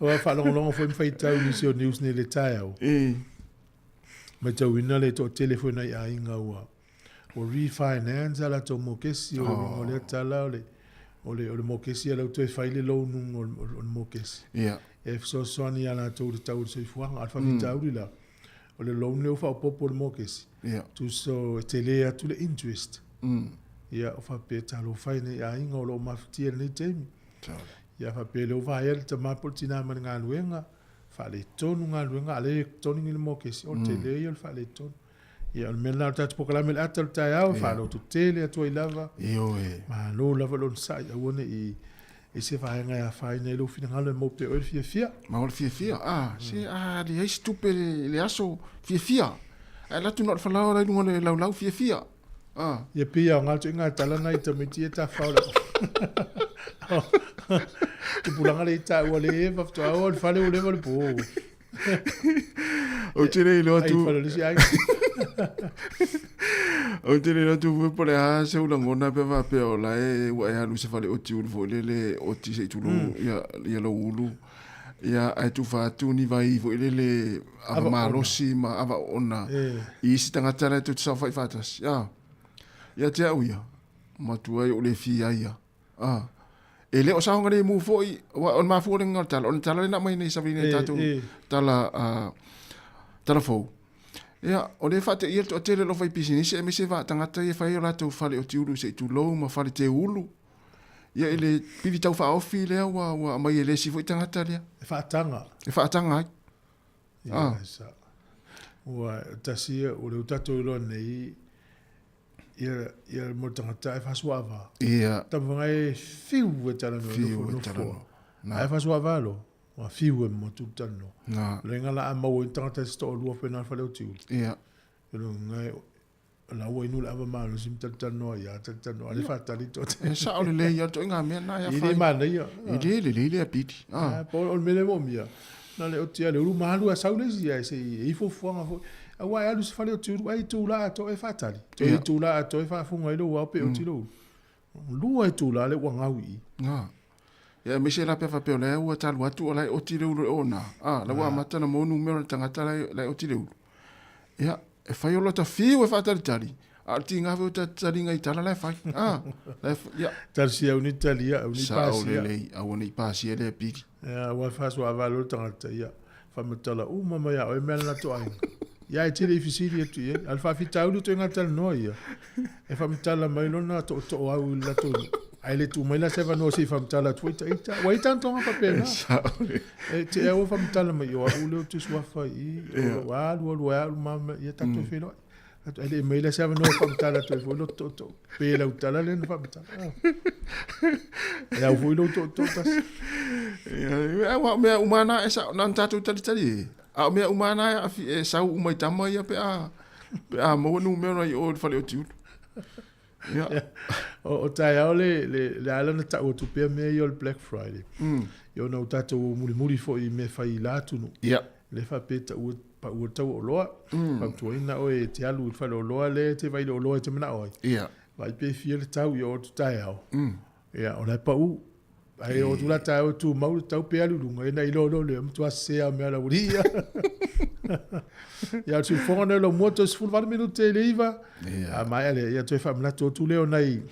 O fa long foi fai tau ni sio news ni le tau. Ma tau ina le to telefone ai inga wa. O refinance ala to mokesi o le tala o mokesi ala to fai le loan o mokesi. Yeah. E so soni ala to tau se fuanga alfa vitau la. O le loan le fa popo le mokesi. Yeah. Tu so tele to le interest. Ia o fa pe talo fai ne a inga o lo maftia ni temi. Ia fa pe lo va el te mapotina man nga luenga. Fa le tonu nga luenga ale tonu ni mo kesi o tele il fa le tonu. Ia o mena ta po kala mel atal ta ya fa lo tu tele to i lava. Io e. Ma lo lava lo sai a wona e se fa nga ya fa ne lo fina ngalo mo te o fia. Ma o fia. Ah, si le stupe le aso fia. La tu not fa la ora ngone lau fia. Ia pia o ngātu inga tala nei ta miti e ta whaula. Tu pulanga le ta ua le e whaftu au o le whale o le wale po. O tine ilo atu. Ai whale lisi ai. O tine ilo atu fwe pole a se ula ngona pe wa pe o la e ua e halu se whale o ti ulu fo le o ti se tulu ia lo ulu. Ia ai tu whātu ni vai fo le ava marosi ma ava ona. I isi tangata le tu sa whai whātas. Ia te au ia. Matua i o le fia ia. E le o sa honga le mu foi. On ma fo le ngal tala. On tala le na mai nei sa vine tatu. Tala fou. Ia o le fate ia to tele lo fai pisinisi. E me se va tangata ia fai o la tau fale o ti ulu se tu lou ma fale te ulu. Ia ele pili tau fa ofi le wa mai ele si foi tangata le. E whaatanga. E whaatanga ai. Ia sa. Ua tasia o le utato ilo nei. Ia mo tangata e whasuava. Ia. Tawanga e fiu e tala no. Fiu e tala no. E whasuava lo. Wa fiu e mo tutano. Nga. Renga la amau e tangata sto o lua pena whale o tiu. Ia. Pero ngai la ua inu la ava malo sim tatano ia tatano. Ale whatali to. E sa o le ia to inga mea na ia whai. Ili mana ia. Ili le piti. Po o mele mo mia. Na le o tia le uru mahalu a saulesi ia se i fuanga fo. Awa alu se fale o tūru, ai tū la ato e whatari. Te i tū la ato e whafunga i lo au pe o tilo. Lua e tū la le ua ngau i. Ia me se la pe fa pe le ua talu atu o lai o tire ulu ona. La ua mata na mo numero tangata lai o tire ulu. Ia e fai o lota fiu e fa tari. Ti ngā vau tari ngai tala lai fai. Ia. Tari si au ni tali au ni Sa au le lei au ni pasi e le piki. Ia ua fasu a valo tangata ia. Fa matala mama ia o e mele na to ai. Ia e tire i fisiri atu ia. Alfa fi taulu to ngata no ia. E fa matala mai lona to au la to. Ai le tu mai la se va no si fa matala tu ita. Wa ita tonga pa pena. E te e o fa matala mai o le tu swa fa i. Wa lu mama ia tanto filo. Ele mai la se va no fa matala tu fo lo to. Pe la utala le no fa matala. Ya vo lo to tas. Ia wa me umana e sa nan tatu tali. A me umana e sa umai tama ia pe a mo no me no o fa le tiu. Ja. O tai au le ala na ta o tu pe me yo Black Friday. Yo no tato muri fo I me fai la tu no. Ja. Le fa pe ta o pa o ta o loa. Pa tu ina o e te alu fa lo loa le te vai lo loa te mana o. Ja. Vai pe fiel tau yo tu tai au. Ja, o la pa u. Ai o tu la tai o tu mau tau pe alu lunga ina I lo le tu ase a me la uria. Ja, tu fone lo motos full 20 minute leiva. Ja, mai ale ja tu fa mla tu leo nai.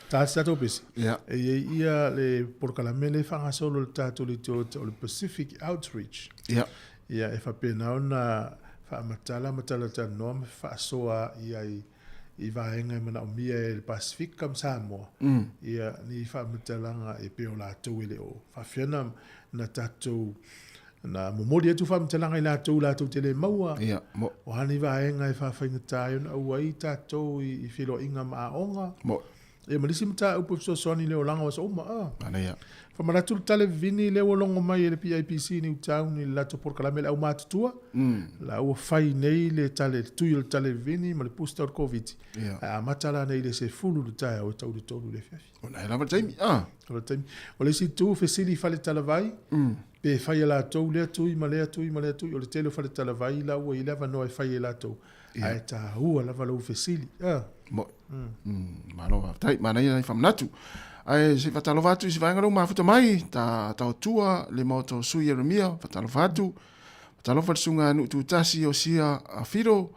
Ta sa to pesi. Ja. E ia le por calamele fa solo il tato le le Pacific Outreach. Ja. Ja, e fa pena ona fa matala ta nom fa soa I vaenga mana o mia e Pacific kam Sāmoa. Ia ni fa matalanga e pe o la to ile o. Fa fiana na tato na momori e tu fa mtalanga I la tau tele maua. Ia, mo. O hani vaenga e fa whainga tayo na ua I tatou I whilo inga maonga. Mo. E malisi mta upo soni leo langa was oma. Ana ia. Fa maratu tale vini leo longo mai le PIPC New Town I lato por kalamele au matutua. La ua whai nei le tale tuyo le tale vini ma le pusta o COVID. Ia. A matala nei le se fulu le tayo o tau le tolu le fiafi. Ona e lava taimi. O le si tu fesili fale talavai. Pe fai la tau le tui ma le tui o le telo fale talavai la ua I lava no e fai la tau. Ai ta hua lava lau fesili. Mo. Malo tai mana ia I famnatu. Ai se fatalo vatu se vai ngalo mafuta mai ta tua le moto sui Jeremia fatalo vatu. Fatalo fatsunga nu tu tasi o sia a firo.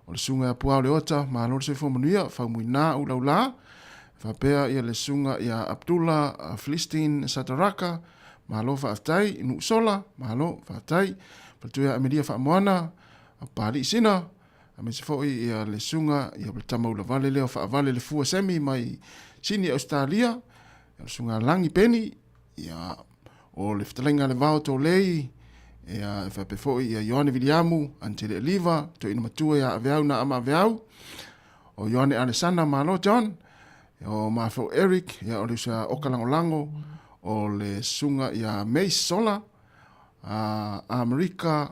O le sunga puao le ota malo se fo manuia fa muina ulaula. Fa pea ia le sunga ia Abdullah Filistin Sataraka. Malo fa aftai nu sola malo fa aftai. Patuia amelia fa moana pali sina. A se foi ia le sunga ia le tamaula vale leo fa vale le fua semi mai sini Australia ia sunga langi peni ia o le ftalenga le vao to lei ia fa pe foi ia Joane Viliamu antele liva to ina matua ia aveau na ama aveau o Joane Alessandra malo John o mafo Eric ia o le sa okalangolango o le sunga ia Mace Sola a America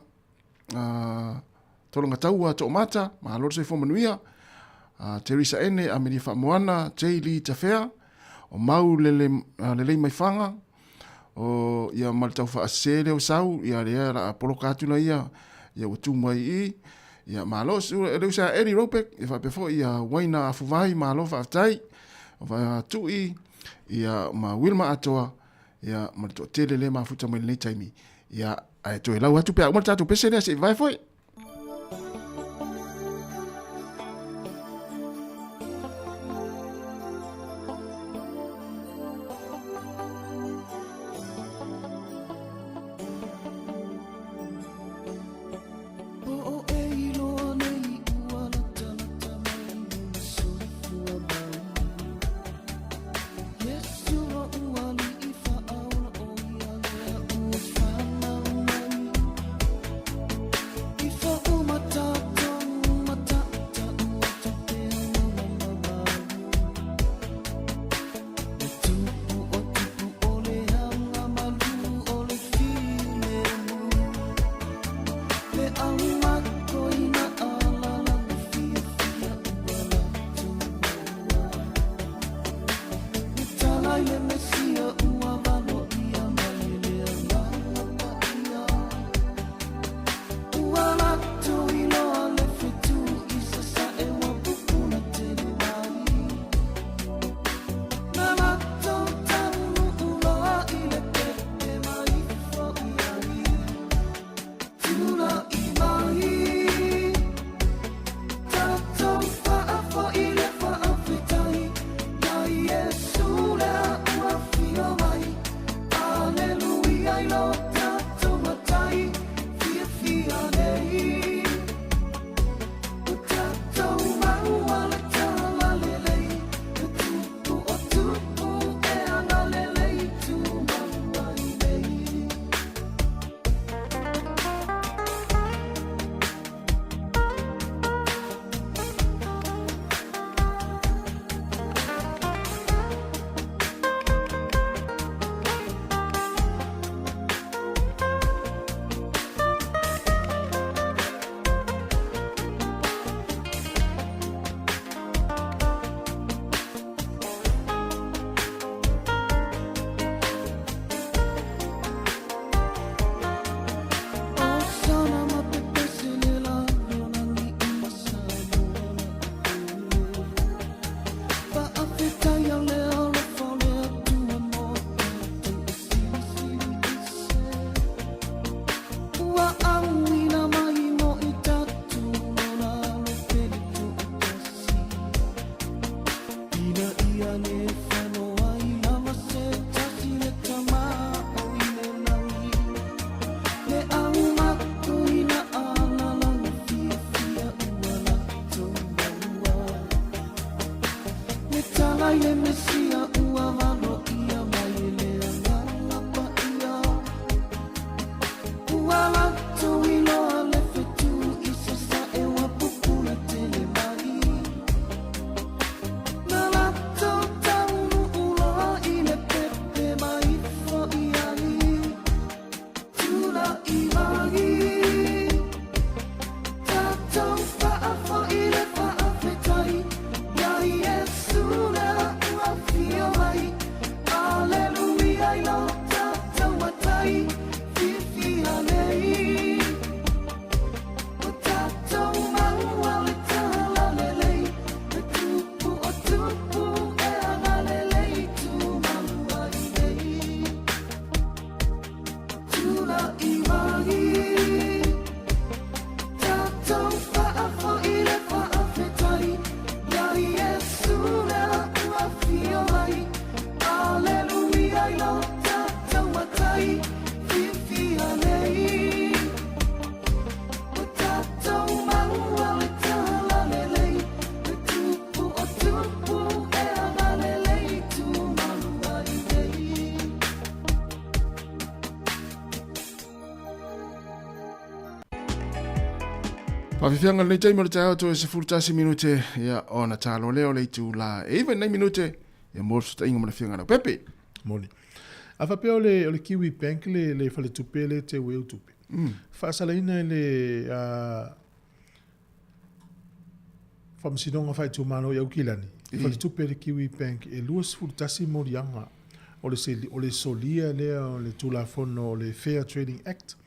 tolonga taua to mata ma lor se fo manuia Teresa Ene a meni fa moana J Lee Tafea o mau lele mai fanga o ia maltau fa asele o sau ia le a polokatu na ia o tu mai ia malo su e sa Eddie Ropek e fa befo ia waina afuvai malo fa tai o fa tui ia ma Wilma atoa ia malto tele ma futa mai le taimi ia ai to ela watu pe a maltatu pese se vai foi. Pafifianga le tai mo le tau to se fultasi minute ya ona talo leo le tu la even 9 minute ya mo sta inga mo le fianga na Pepe moni afa pe ole kiwi bank le fale tupele te we tupe fa sala ina le fam sidonga fa tu mano ya ukilani fale tupele kiwi bank e luas fultasi mo yanga ole solia le ole tula fono le Fair Trading Act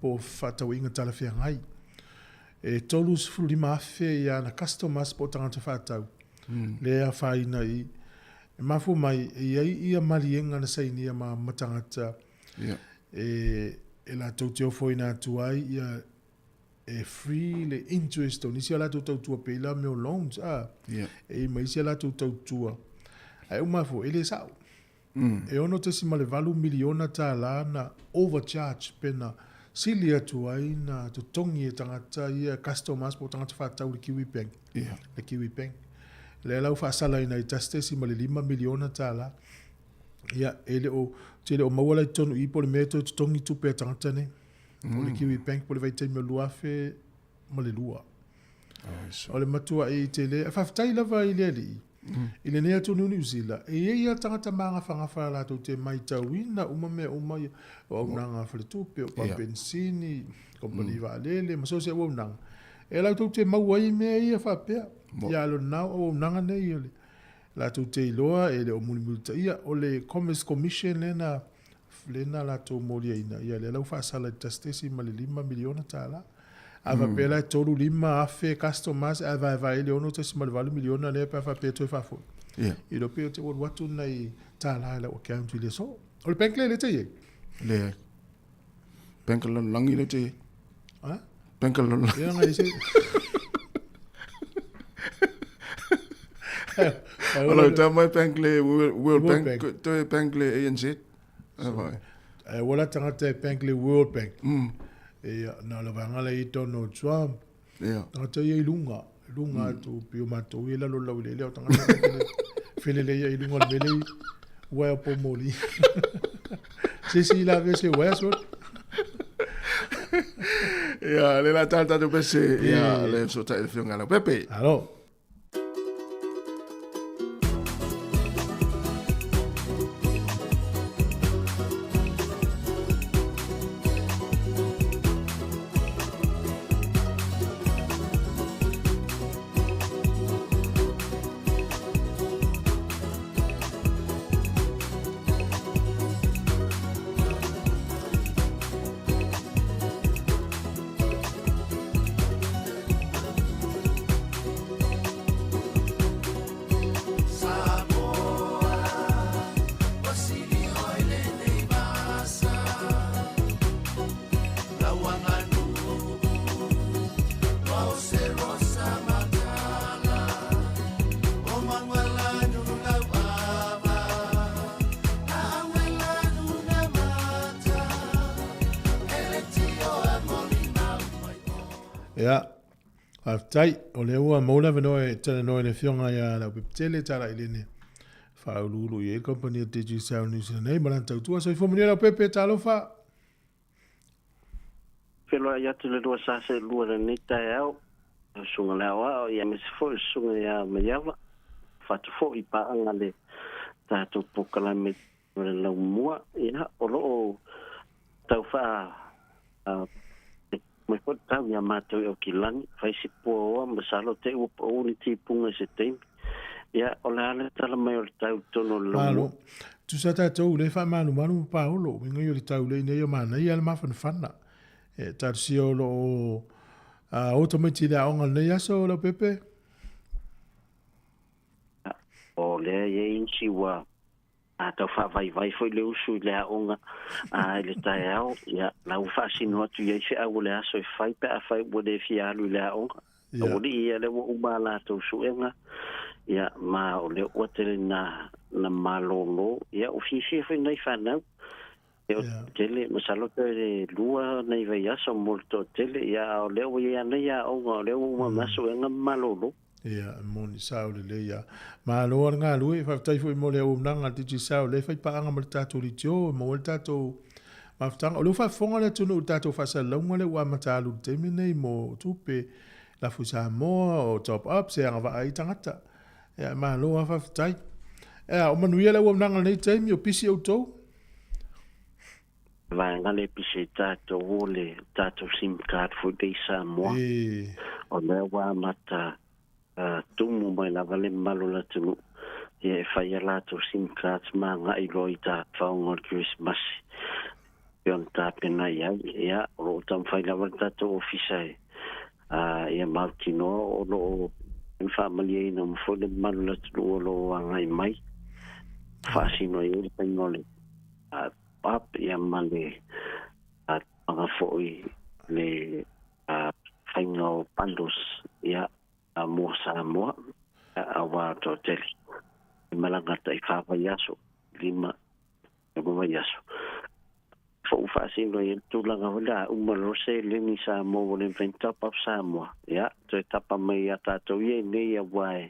po fata winga tala fianga hai e tolus fuli mafe ya na customers po tanga fatau le a faina i mafu mai ia malienga na sainia ma matangata e la totio foina tuai ia e free le interest on isi la totua pela me loans e mai isi la totua ai mafu ele sa e ono te si male valu miliona ta la na overcharge pena silia tuai na to tongi e tangata ia customers po tangata fatau le Kiwi Bank le Kiwi Bank le lau fa sala ina i taste si male 5 miliona tala ia ele o tele o mawala tonu i po le meto to tongi tu pe tangata ne le Kiwi Bank po le vai te me luafe male lua o le matua e tele fa fatai lava i le ali ile ne atu New Zealand e ia tangata manga fanga la to te mai tawina uma o nanga fle tupe o pa benzini company valele ma so se o nanga e la to te mawai me ia fa pe ya lo na o nanga ne ile la to te loa e le o multa ia o le Commerce Commission lena la to molia ina ia le la fa sala testesi ma le 5 miliona tala ava pela tolu 5 afe customers ava ele ono te simal valu miliona le pa fa peto fa fo e lo pe te o watu nai tala la o county le so o le bank le te le bank lo langi le te bank lo ia ngai se Hello, my bank le World Bank to bank le ANC wala tangata bank le World Bank e na la vanga le Donald Trump tangata ia ilunga tu pio mato ia lo le tangata fele le ia ilunga le mele wa po moli si la vese wa so ya le la tata do pese ya le so ta el fianga la Pepe alors ya aftai o le ua mola veno e tana no le fionga ya la piptele tala ilene whaululu i e kompania Digi Sound New Zealand. Nei, maran tau tua, so i fomini la pepe talo wha. Pelo ia tu le dua sase lua le ni tai au. Sunga le awa, ia me se fo sunga ia me iawa. Fatu fo i paanga le tātou pokala me le lau mua. Ia, o loo tau wha me fo tau ia mātou au ki langi. Whai si pua oa, masalo te upa o ni tipunga se teimi. Ia, o le ale tala mai o le tau tono le lau mua. Tu sa tātou le wha manu manu paolo. Ngai o le tau le nei o mana. Ia le mawhana whana. Tātou si o lo automati le aonga nei aso o la pepe. O le ye inchi wa tau whawai foi le usu le aonga le tai au. Ia, lau whaasino atu ye se au le aso e whai pe a whai wade fi alu le aonga. O li ia le wa umala tau suenga. Ia, ma o le oatele na malolo. Ia, o fisi foi nei whanau. Tele masalo te lua nei vai aso molto tele ia o leo ia nei ia o leo uma maso nga malolo ia moni sao le ia malo nga lui fa tai foi mo le o nanga ti sao le fai pa nga mo tato li jo mo tato ma ftang o lo fa fonga le tunu tato fa sa longa le wa matalu te nei mo tupe la fu Sāmoa o top up se nga va ai tangata ia malo fa tai o manuia le o nanga nei te mi o pisi o to vai ngale pisi tātou le tātou sim card for de Sāmoa. O lea wā mata tumu mai la vale malo la tunu. Ia e whai alatou sim cards mā ngai roi tā whaonga Christmas. Pion tā pena iau. Ia o tam whai la vale tātou ofisai. Ia Martino o lo family ina mfole malo la tunu o lo ngai mai. Whaasino i le paingole. Up ia male anga foi le whaingo pandos ia mua Sāmoa awa to tele i malangata i whawai aso lima e mua aso fo whaasino i tūlanga wala umarose leni Sāmoa le top up Sāmoa ia to e tapa mai a tātou ia nei a wae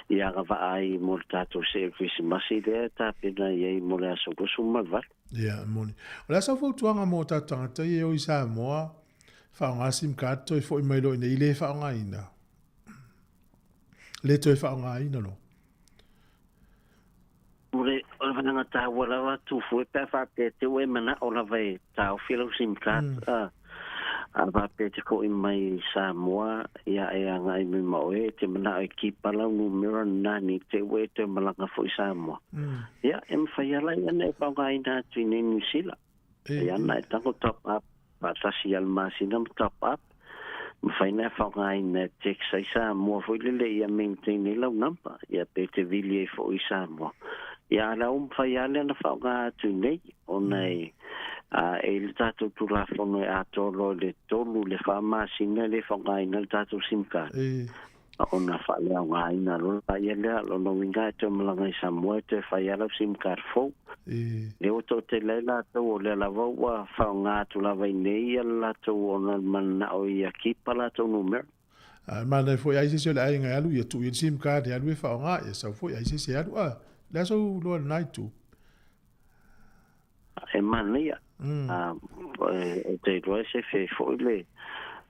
ia ga vai mo tātou se Christmas ile tapena ia mo le aso ko sumavat. Ia, moni. O la sa fo tuanga mo tatanga te e o i Sāmoa fa nga sim card to e fo i mailo ina i le fa nga ina. Le to e fa nga ina no. Ure, o le vananga tā wala wa tu fu e pe fa te ue mana o la vai tā o filo sim card. Ava pete ko i mai Sāmoa ia e anga i mi maoe te mana e ki pala numero nani te ue te malanga fo i Sāmoa. Ia, e mwhai ala ia ne whaunga ina atu i New Zealand. Ia na e tango top up, batasi almasina top up. Mwhai na whaunga ina teksa i Sāmoa fo i lele ia maintain i lau nampa. Ia pete vili e fo i Sāmoa. Ia ala mwhai ala na whaunga atu nei o nei e le tātou tūrafono e atolo le tolu le whamasina le whangaina le tātou simka. O na whalea ngaina lo pa ia lea lo no winga e te malanga i Sāmoa te whaiala simka fau. Le o tō te leila tau o le lavau wa whaunga atu lava i nei ala tau o na mana o ia kipa la tau numero. Mana foi ai se le ai ngai alu ia tu i simka de alu e whaunga e sa foi ai se alu le so lo nai tu. E mania. Te roe se fe foi le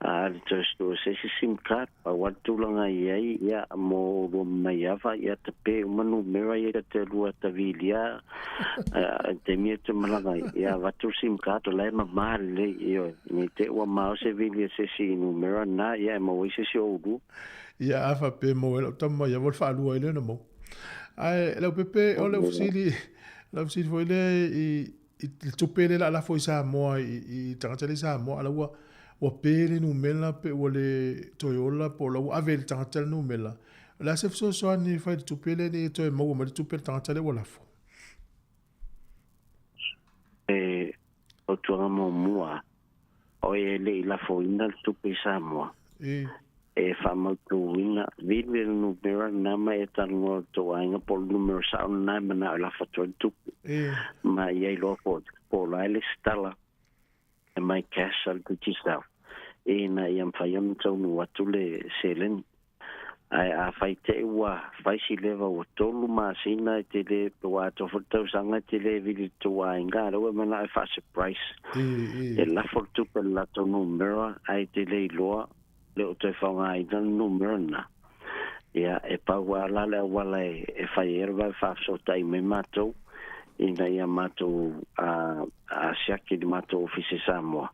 le tō se sim card pa watulanga i ia mo mai ava ia te pe manu mera ia te lua ta vilia te mia te malanga ia watu sim card le ma le io ni te wa ma se vilia se si numero na ia mo se si odu ia afa pe mo el tamo ia vol fa lua ile no mo ai le pepe o le ofsili foi le i tupele la foi Sāmoa i tangatele Sāmoa ala wa pele no mela pe ole toyola po la avel tangatele no mela la se so ni fa tupele ni to mo mo tupele tangatele wala fo o tuanga mo mua o ele la fo ina tupe Sāmoa e whamautu ina vive numero nama e tango to ainga po numero sa na mana la foto tupe ma ia loko po la ele stala e mai cash al kuchisa e na iam fayam tau no atule selen ai a fai te ua fai si leva o tolu masina te le tua to foto sanga te le vidi tua inga ro me na fa surprise e la fortu per la to numero ai te le loa le o te fa ngai dan numero na ia e pa wala le wala e fai erva fa so tai me mato ina ia mato a siaki di mato office Sāmoa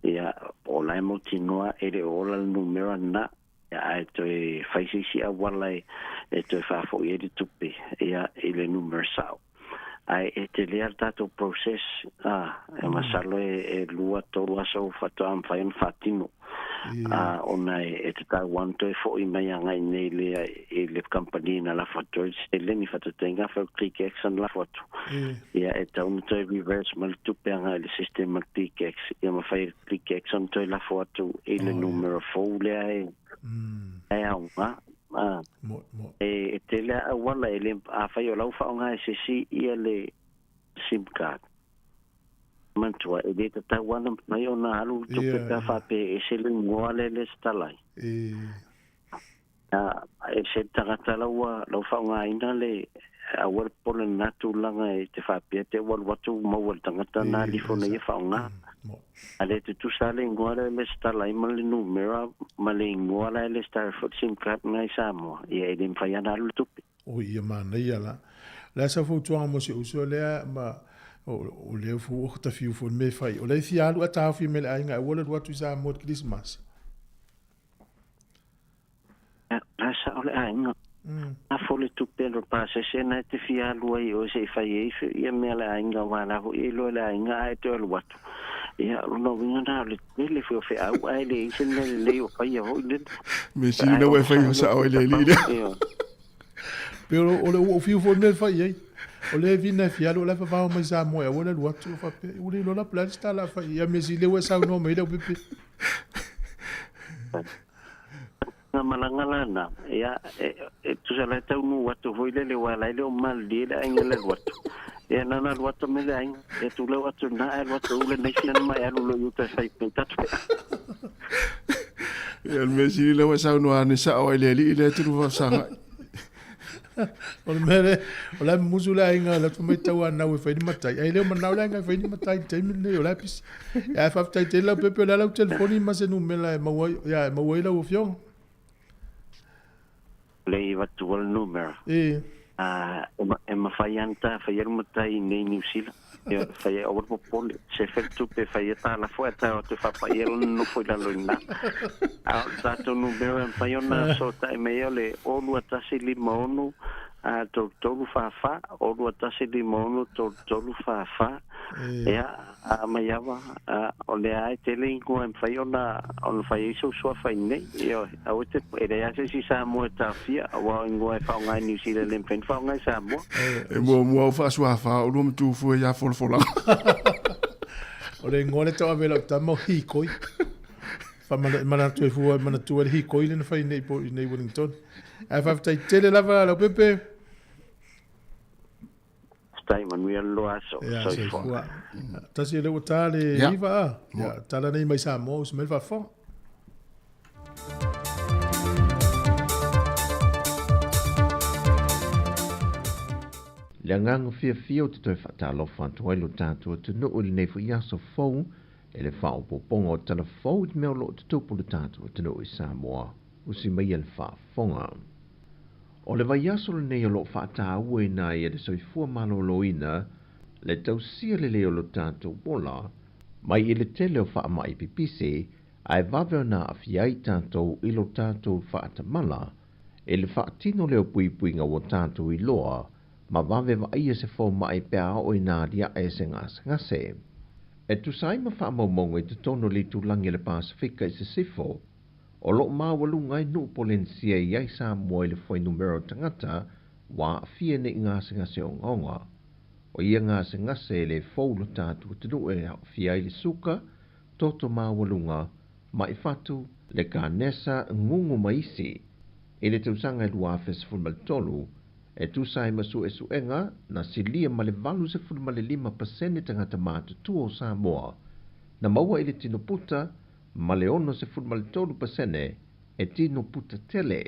ia o lai mo tinua e le ola numero na ia e toi faisisi a wala e toi fa fo e di tupi ia ele numero sao ai e te lea tato process e masalo e lua tolu aso fato am fai un fatino ona e te tai wanto e fo i mai anga i nei le company na la fato e le ni fato tenga fa click action la foto ia e tau no toi reverse mal tupi anga le sistema click action ia ma fai click action toi la foto e le numero fo le e aunga e te lea wala e le a fai o lau fa onga e si ia le SIM card mantua e de ta wana mai ona alu to pe ka fa pe e se le ngoale le stalai e se ta lawa lo fa nga ina le a wor por na tu langa e te fa pe te wor watu mo wor tanga na li fo ne fa nga ale tu sale ngoale le stalai mal le numero mal ngoale le star for SIM card na Sāmoa e de fa ya na lu tu o ia mana ia la sa fu tuanga mo se uso le ma o le fu o ta fiu fu me fai o le fi alu ata fi me ai nga wala watu sa mo Christmas la sa o le ai nga a fo le tu pero pa se na te fi alu ai o se fai e ia me la ai nga wala ho e lo le ai nga ai to lo watu ia no vinga na le fu fe au ai le se le o fai ho le me si no we fai sa o le pero o fiu fo me fai ai o le vina fialo la fa mai Sāmoa o le watu fa pe o le la plan sta la fa ia me si le we sa no me le pepe na malangala na ia tu sa la tau no watu foi le wala le o mal di le ai le watu ia na na watu me le ai e tu le watu na e watu le nation mai alu lo yuta sai pentat ia me si le we sa no ani sa o le le tu va sa o le mere o la musula inga la tu mai tau ana we fai matai ai le mana la inga fai matai te mi le o la pis ya fa tai te la pepe la telefoni ma se no me la ma wai ya ma wai la o fiong le va tu el numero e ma fai anta fai matai nei New Zealand ia fai o po pole se fe tu pe fai ta la foi ta o te fa pai no foi la luna a ta tu numero en fai ona so ta me le o lu ta si limono a tolu fa o lu ta si limono tolu fa ia a maiava o le ai te le ingo en fai ona on fai so fai nei ia a o te e ia se si Sāmoa ta fia wa ingo e fa ngai New Zealand en pen fa ngai Sāmoa e mo fa fa o lu tu fu ya fo la o le ngole to avela ta mo hi koi fa mana tu fu mana tu hi koi le fai nei po nei Wellington a fa tai tele lava lo pepe stai manuel lo aso so fo ta si le tale iva ya tala nei mai Sāmoa se mel fa fo le ngang fia o te toi whatalo whantua ilo tātua te no uli nei fu iaso fau e le whao poponga o tala fau te meo lo te tupulu tātua te no i Sāmoa usi mai ele whafonga. O le vai iaso le nei o lo whaata ue na i ele soifua maloloina le tausia le leo lo tātua wola mai i le tele o wha mai pipise ai vaveo na afiai tātou ilo tātou whaata mala e le whaatino leo pui nga o tātou i loa ma vave va ia se fo mai pea o ina dia e se ngase. E tu sai ma wha maumongo i te tono li tu langi le Pasifika i se sifo, o lo mawalu ngai nu polensia i ai Sāmoa i le foi numero tangata wa fie ne ngase o ngonga. O ia ngase le fou lo tātu te nu e fia i le suka, toto mawalunga, mai fatu le ka nesa ngungu maisi, i le tausanga i lua fesful tolu, e tu sai masu e suenga na silia ma le valu se fulu ma le 5% tangata mātutu o Sāmoa. Na maua i le tino puta, ma le ono se fulu ma le 3% e tino puta tele.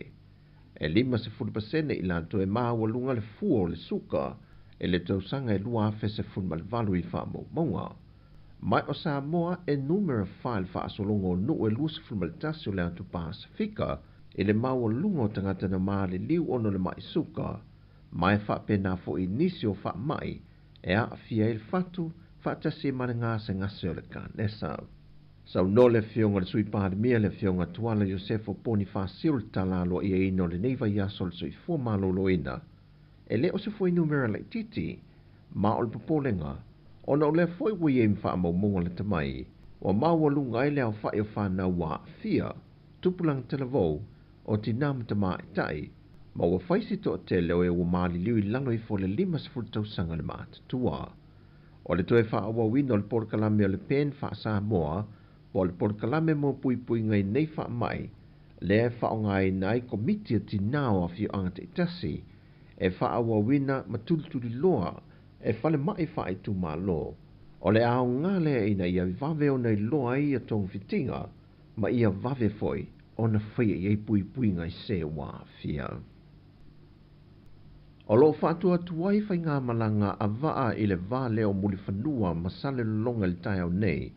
e 50% i lanto e mawalunga le fua o le suka, e le tausanga e lua afe se funma le valu i wha maunga. Mai o Sāmoa e numera file wha asolongo nu e lusa funma le tasi o le atu Pasifika, e le mawalunga o tangata na maa le liu ono le mai suka, mai wha pena fo i nisi o wha mai, e a fia il fatu, wha tasi mare ngase ngase o le kānesa. Sau no le fionga le sui pandemia le fionga tuala Josefo Bonifacio le talalo i ino le neiva iaso le sui fua malolo ina. E le o se foi numera le titi, ma o le popolenga, ona o le foi wei e mwha maumonga le tamai, o mawalunga i le au whai o whana wa fia, tupulang televou, o tinam tama i tai, ma wa whaisi to te leo e wa maali liui lano i fo le 5 sanga le maata tua. O le toe wha awa wino le porkalame o le pen wha Sāmoa, o le porkalame mo pui pui ngai nei wha mai, le wha o ngai nai komitia tinao a fio angata i tasi, e wha awa wina matulutuli loa, e whale mai wha i tu ma lo. O le ao ngale ina ia vave o nei loa i a tong fitinga, ma ia vave foi, o na whaia i pui pui ngai se wa fia. O lo whatua tuai whai ngā malanga a waa i le vā leo muli whanua masale longa le tai au nei.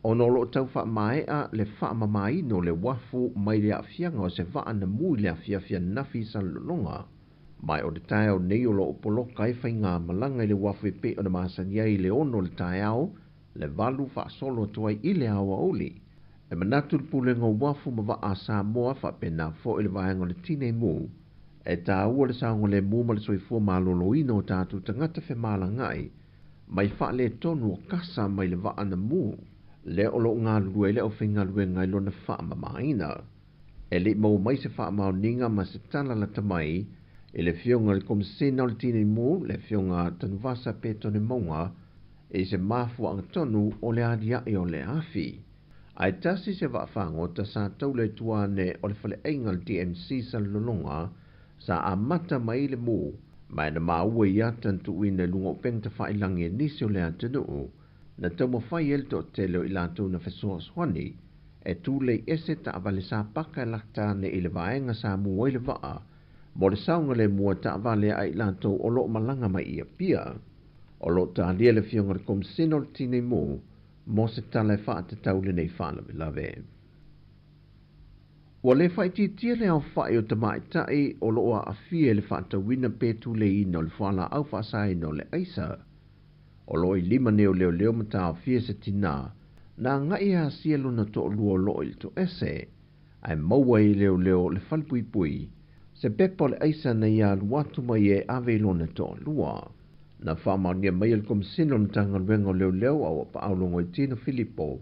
O no lo tau wha maea le wha mamaino le wafu mai le afianga o se waa na mui le afiafia nafi sa longa. Mai o le tai au nei o lo opoloka i whai ngā malanga i le wafu e pe o na maasania i le ono le tai au, le valu wha solo tuai i le awa oli. E manatu le pulenga wafu ma waa a Sāmoa wha pena fo i le vaenga le tine mu. E tā ua le saonga le muma le soifua malolo ino tātu tangata whe malangai, mai wha le tonu o kasa mai le waa na mu, le olo ngā lue le o whinga lue ngai lona wha mamaina. E le mau mai se wha maoninga ma se tala la tamai, e le fionga le komisena o le tine mu, le fionga tanuvasa pe tone maunga, e se mafua ang tonu o le adia e o le afi. Ai tasi se wa whango ta sa tau le tuane o le whale einga le DMC sa lolonga, sa amata mai le mu, mai na maua i atan tu ina lungo pengta whailangi e nisi o le atanu, na tau mo whai el to te leo i lantou na whesoa swani, e tu le ese ta avale sa paka e laktane i le vaenga sa mua i le waa, mo le saunga le mua ta avale ai lantou o lo malanga mai ia pia, o lo ta alia le fionga le komsino le tine mu, mo se tala e wha te tau le nei whana me lave. Wa le whai tia le au whai o tamai tai o loa a fie le whata wina petu le ino le whala au whaasai no le aisa. O lo i 5 neo leo mata a fie se tina, na ngai a sielo na to luo lo il to ese, ai maua i leo le whalpui pui, se pepo le aisa na ia luatu mai e ave lo na to lua. Na whamau nia mai el komisino na tanga luengo leo au pa aulongo i tino Filipo.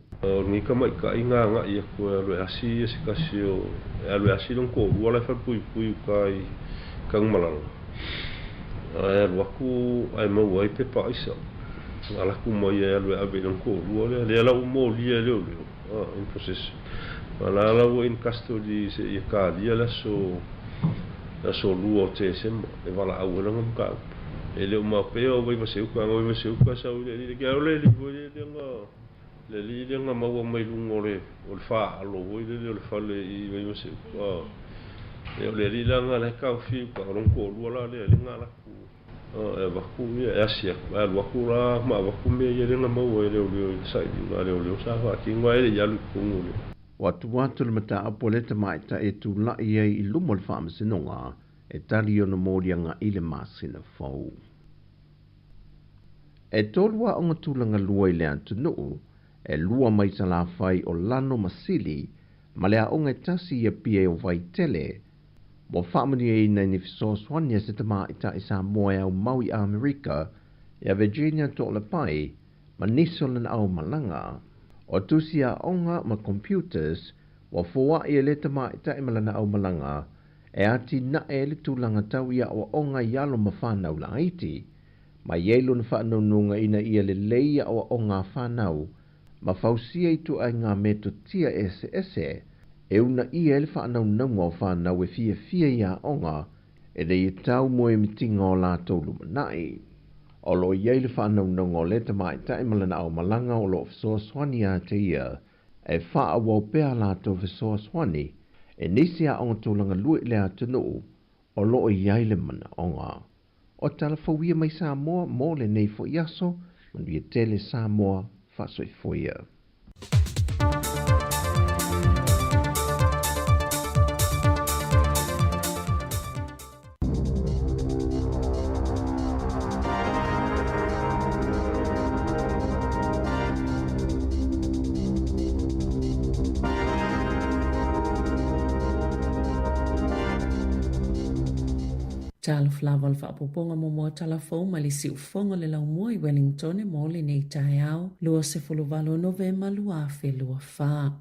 Ni ka mai ka inga nga ia ko alwe asi e se kasi o alwe asi long ko wala fa pui kai kang malalo. Ai waku ai mo wai pe pa isa. Ala ku mo ia alwe abe long ko wala le ala mo lia le. In process. Wala la wo in custody se ia ka dia la so luo te sem e wala au lang ka. Ele uma peo vai você o sa le que ole le voi le li nga ma mai lungo le o fa lo voi le fa le I vai você e le li nga le ka fi pa ron ko lu la le nga la ku e va ku e asia va lu ku la ma va ku me ye nga ma wo le sai di nga le sa va ki nga le ya lu ku le watu le mata apoleta mai ta e tu la ia I lumo le fa masinonga e tali o no morianga I le masina fau. E tolua o ngatulanga lua I le antunu, e lua mai sa la fai o lano masili, ma lea o ngai tasi ia pia o vai tele, mo whamani e ina ni fiso swania se tama ita I Sāmoa au Maui a Amerika, ia Virginia to le pai, ma niso lana au malanga, o tusi a onga ma computers, wa fua I le tama ita I malana au malanga, e ati na e le tulanga tau ia o onga ialo ma whanau la iti, ma yelo na whanonunga ina ia le leia o ngā whanau, ma fausia I tu ai ngā meto tia ese, e una ia le whanonunga o whanau e fia ia onga, e le I tau moe mitinga o la tolu manai. O lo ia le whanonunga o le tamai taimalana au malanga o lo fisoa swani a te ia, e wha awa pēa la to fisoa swani, E nisi a onga tūlanga lue le atunu o loo iai le mana onga. O tala fawia mai Sāmoa mo le nei fo iaso, manuia tele Sāmoa whasoi foia. Talo flava le whaapoponga mo mua talafou ma li si ufonga le lau mua I Wellington mo le nei tai au, lua se fuluvalo Novema lua fe lua wha.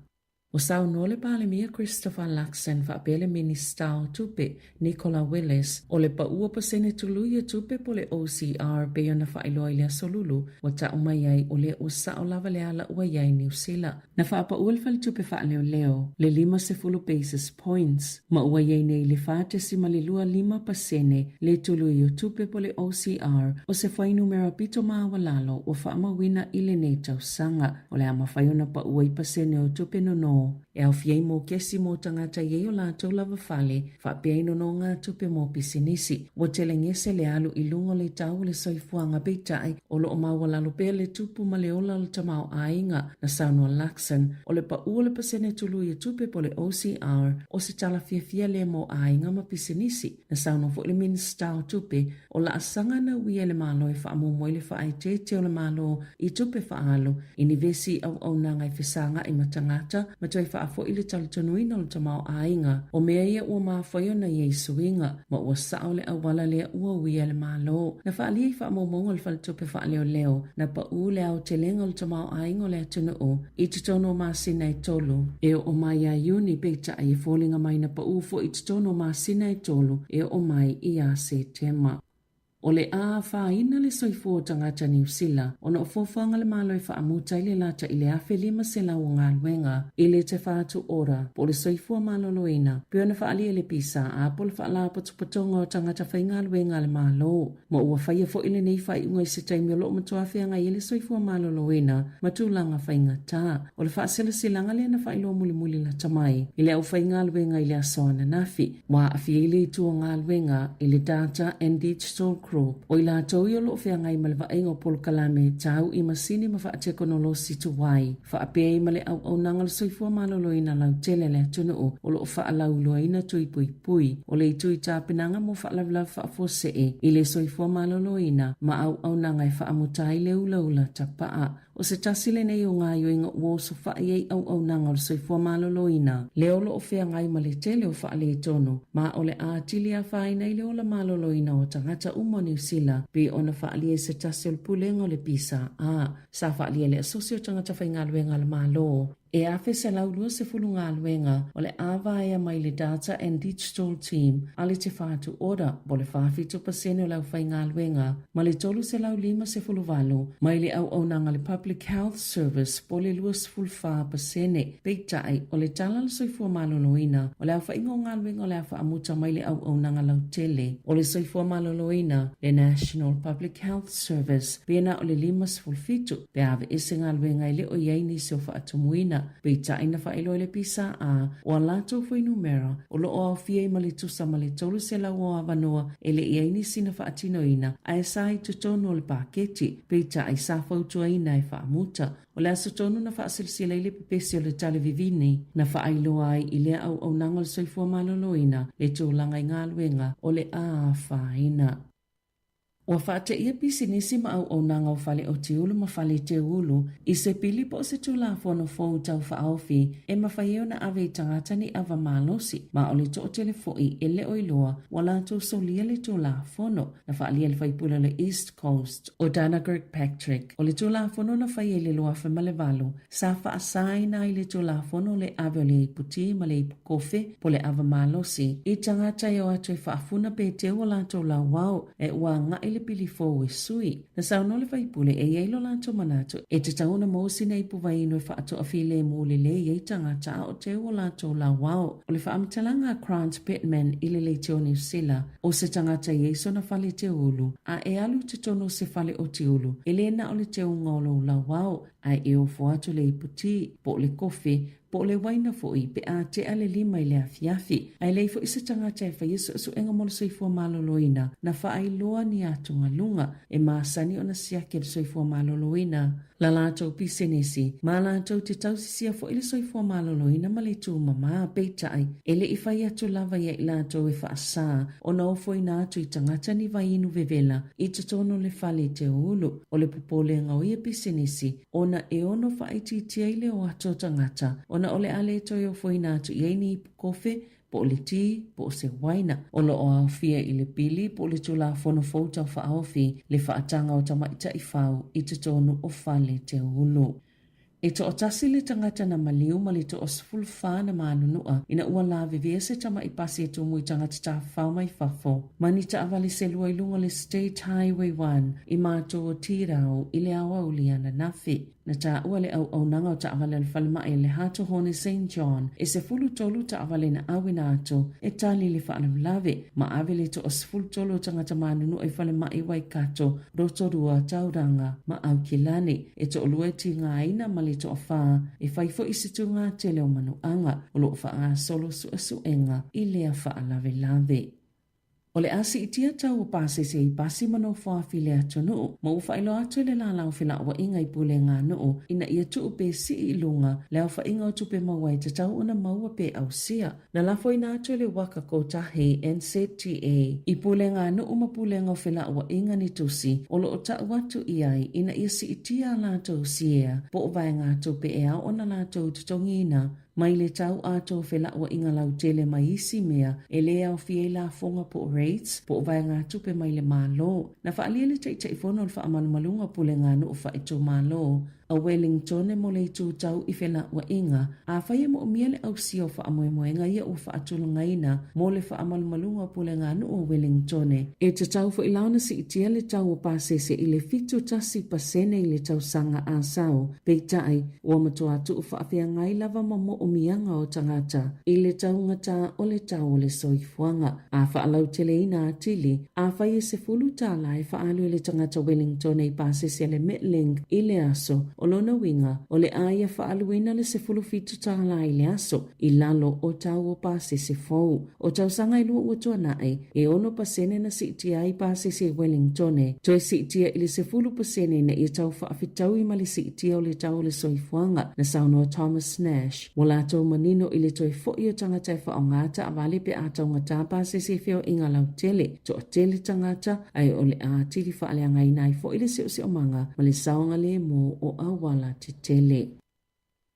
O sao no le pale mia Christopher Luxon whaapele minista o tupe Nicola Willis o le paua pasene tuluia tupe po le OCR be ona whaeloa I le solulu wa ta umayai o le usa o lava le ala ua iai New Zealand. Na whaapa ualfal tupe whaeleo leo le 5 basis points ma ua iai nei le whaate si malilua 5% le tuluia tupe po le OCR o se whai numera pito maawalalo o whaamawina I le nei tausanga o le ama whaiona pa uai pasene o tupe no e au fiei mo kesi mo tangata iei o lātou lava whale, whaapea ino no ngā tupe mo pisinisi, o tele ngese le alu I lungo le tau le soifuanga beitai, o lo o mawalalo pea le tupu ma le ola le tamau ainga na Sāmoa Luxon, o le pa ua le pasene tulu I tupe po le OCR, o se tala fia le mo ainga ma pisinisi, na Sāmoa fo le minista o tupe, o la asanga na uia le malo e whaamu moi le whaai te o le malo I tupe whaalo, ini vesi au nanga I whisanga I matangata, toi whaafo I le talitonuina o le tamau ainga, o mea ia ua mawhaio na Iesuinga, ma ua sao le awala lea ua uia le malo. Na whaalia I whaamomongo le whalitupe whaaleo leo, na pa u le au te lenga o le tamau ainga o le atunu o, I tutono maasina I tolu, e o mai a iuni beita I fōlinga mai na pa u fo I tutono maasina I tolu, e o mai I a September. O le a whaina le soifo tangata New Zealand, ona o fōwhanga le malo I whaamuta I le lata I le awhi 5 sela o ngā luenga, I le te whaatu ora, po le soifo maloloina, pio na whaalia le pisa, a po le whaala patupatonga o tangata whai ngā luenga le malo, ma ua whaia fo ile nei whai unga I se taimi o loo matua whianga I le soifo maloloina, matulanga whai ngata, o le whaasela silanga le na whai lo muli la tamai, I le au whai ngā luenga I le asoana nafi, wa awhi I le tua ngā luenga I le data and digital o ila tau I o loo whea ngai malwa ingo pol kalame tau I masini ma wha tekono si tu wai. Wha apea I male au nangal soifua malolo ina lau tele le tunu o loo wha alau loa ina tui pui. O le tui tāpinanga mo wha lavlav wha fose I le soifua malolo ina ma au nangai wha amutai le ula tapaa. O se tasile nei o ngā yoinga ua so wha iei au nangal soifua malolo ina. Leo loo whea ngai male tele o wha le tono ma o le a tili a whaina I le ola malolo ina o tangata umo New Zealand, pe ona whaalia se tasel pulenga le pisa, sa whaalia le asosio tangata whai ngā luenga le malo. E awhi se laulua se fulu ngā luenga o le awaya mai le data and digital team ale te whātu ora bo le 5% o lau whai ngā luenga ma le tolu se lau 5 se fulu valo mai le au nanga le Public Health Service po le 2% peitai o le tala le soifua maloloina o le au whai ngā luenga o le awha amuta mai le au nanga lau tele o le soifua maloloina le National Public Health Service pena o le 5% pe ave ese ngā luenga I le o iaini se o whaatumuina Peita ina whaelo le pisa o alato fwy numera o lo o au fia I malitusa malitolu se la o avanoa ele iaini sina whaatino ina a e sai tutono le paketi peita ai sa fautua ina e whaamuta o le aso tonu na whaasilsila I le pepesi o le tale vivini na whaailoa ai I le au nangal soifua maloloina le tūlanga I ngā luenga o le a whaina. Ua whaate ia pisinisi ma au nanga o whale o te ulu ma whale te ulu I se pili po se tula whono fōu tau whaofi e ma whaio na awe tangata ni awa malosi ma o le to telefoi e le oiloa wala tō solia le tula whono na whaalia le whaipula le East Coast o Dana Kirkpatrick o le tula whono na whaia le loa whamale valu sa whaasai na I le tula whono le awe o le iputi ma le ipukofe po le awa malosi I tangata i o atu I whaafuna pe te wala tō la wau e ua ngai le pili fo e sui. Na sauno le faipule e yeilo lanto manato e te tauna mausi na ipu vaino e whaato afile mo le le ye tangata o te o lanto la wao. O le whaamtalanga Grant Pittman I le te o New Zealand o se tangata yeso na fale te ulu a e alu te tono se fale o te ulu. E le na o le te o ngolo la wao a e o fuatu le iputi po le kofi po le waina fo'i pe a te ale lima i le afiafi. Ai lei fo'i se tangata e wha Yesu su enga mola soifua maloloina na whaailoa ni atunga lunga e maasani o na siake le soifua maloloina. La lātou pisenesi, ma lātou te tausisia fo ile soifua maloloina ma le tū mama peitai, ele i whai atu lava ia i lātou e whaasā, o na ofo ina atu i tangata ni vai inu vevela, i te tono le whale te ulu, o le popole ngau ia pisenesi, o na e ono whaiti tia ile o ato tangata, o na ole ale toi ofo ina atu i eini i kofe, po le ti, po se waina, o lo o awhia i le pili, po le tula fono fauta o whaawhi, le whaatanga o tamaita i whau, i te tonu o whale te ulu. E to o tasi le tangata na maliu ma le to o sifulu whāna mānunua, ina ua la vevea se tama i pasi e tumu i tangata ta whau mai whafo. Mani ta avale se lua i lunga le State Highway 1, i mātou o tirau, i le awa uli ana nafi. Na ta ua le au nanga o ta avale le whalima e le hato hone St. John, e se fulu tolu ta avale na awina ato, e tali le whaalam lave, ma avele to o sifulu tolu tangata mānunu e whalima i waikato, roto rua tauranga, ma au kilani, e to o lua ti ngā ina ma le to o whaa, e whaifo i situ ngā te leo manuanga, o lo whaa solo su enga, i lea whaalave lave. O le asi i tia tau o pase se i pasi mano whaafi le atu nuu, ma uwha ilo atu le la lau whila wa inga i pule ngā nuu, ina ia tuu pe si i lunga, le au wha inga o tupe mawai te tau una maua pe au sia. Na lafo ina atu le waka ko tahi NCTA, i pule ngā nuu ma pule ngā whila wa inga ni tusi, o lo o tau watu i ai, ina ia si i tia la tau siea, po o vai ngā tupe e au ona la tau tutongina, mai le tau ato whela wa inga lau tele mai isi mea, e le au fie la fonga po rates, po vai ngā tupe mai le malo. Na whaalia le tei fono le wha amalumalunga pule ngā nu o wha ito malo. A Wellington e mo le tū tau i whela wa inga, a whaia mo o mia le au si o wha amoemoenga ia o wha atulunga ina, mo le wha amalumalunga pule ngā nu o Wellington. E te tau fo ilauna si itia le tau o pasese i le fitu tasi pasene i le tau sanga a sao, peitai, ua matua tu o wha awhia ngai lava mo o mianga o tangata, i le tau ngata o le tau o le soifuanga, a wha alau tele ina atili, a whaia se fulu tala e wha alu le tangata Wellington e pasese le Metling i le aso, o lona winga, o le aia whaaluina le se fulu fitu tala i le aso, i lalo o tau o pase se fau. O tau sanga i lua ua tua nae, e ono pasene na si itia i pase se Wellington, toi si itia i le se fulu pasene na i tau whaafitau i mali si itia o le tau le soifuanga, na saunoa Thomas Nash. Wala tau manino i le toi fo i o tangata e wha o ngata a wale pe a tau ngata pase se feo inga lau tele, to o tele tangata, ai o le a tiri whaalea ngai nai fo i le se o manga, ma le saonga le mo o awala te tele.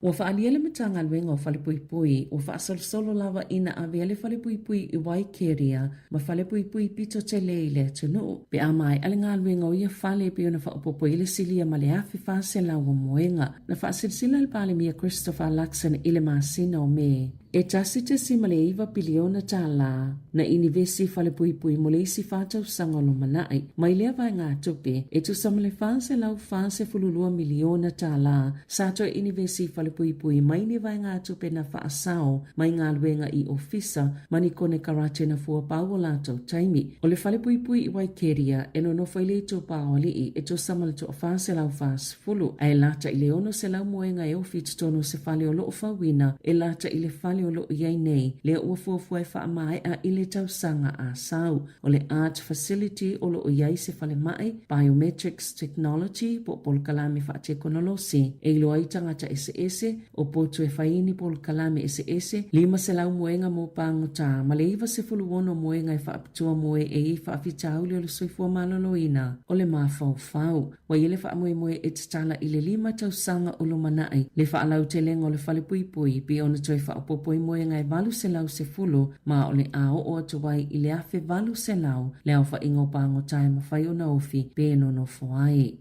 Ua whaalia le matanga luenga o whalepuipui, ua whaasolo lava ina awea le whalepuipui i Waikeria, ma whalepuipui pito te le i le tunu. Pe a mai, ale ngā luenga o ia whale pe o na whaopopo i le silia ma le awhi whaase lau o moenga, na whaasilisila le pale mia Christopher Luxon i le maasina o me. E tasi te si male iwa piliona tā la, na inivesi whale pui mo le isi whātau sangolo manai, mai lea vai ngā tupe, e tu samale whaase lau whaase fululua miliona tā la, sato e inivesi whale pui mai ni vai ngā tupe na whaasao, mai ngā luenga i ofisa, mani kone karate na fua pāua lātou taimi. O le whale pui i Waikeria, e no whaile i tō pāoli i, e tu samale tō whaase lau whaase fulu, ai lata i le ono se lau moenga e ofi tutono se whale o loo whawina, e lata i le whale o lo iai nei, le ua fuafua e wha mai a ile tau sanga a sau, o le art facility o lo iai se whale mai, biometrics technology, po pol kalame wha te konolosi, e ilo ai tangata ese, o potu e whaini pol kalame ese, lima se lau moenga mo pangota, ma le iwa se fuluono moenga e wha apitua moe e i wha awhitauli o le soifua maloloina, o le mawhau, wa ile wha moe e tatala i le lima tau sanga o lo manai, le wha alau te lenga o le whale pui, bi ona toi wha apopo i moe ngai valu se lau se fulu, ma o le ao o atuai i le afe valu se lau, le au wha ingo pango tae ma whai o na ofi, pe no no fuai.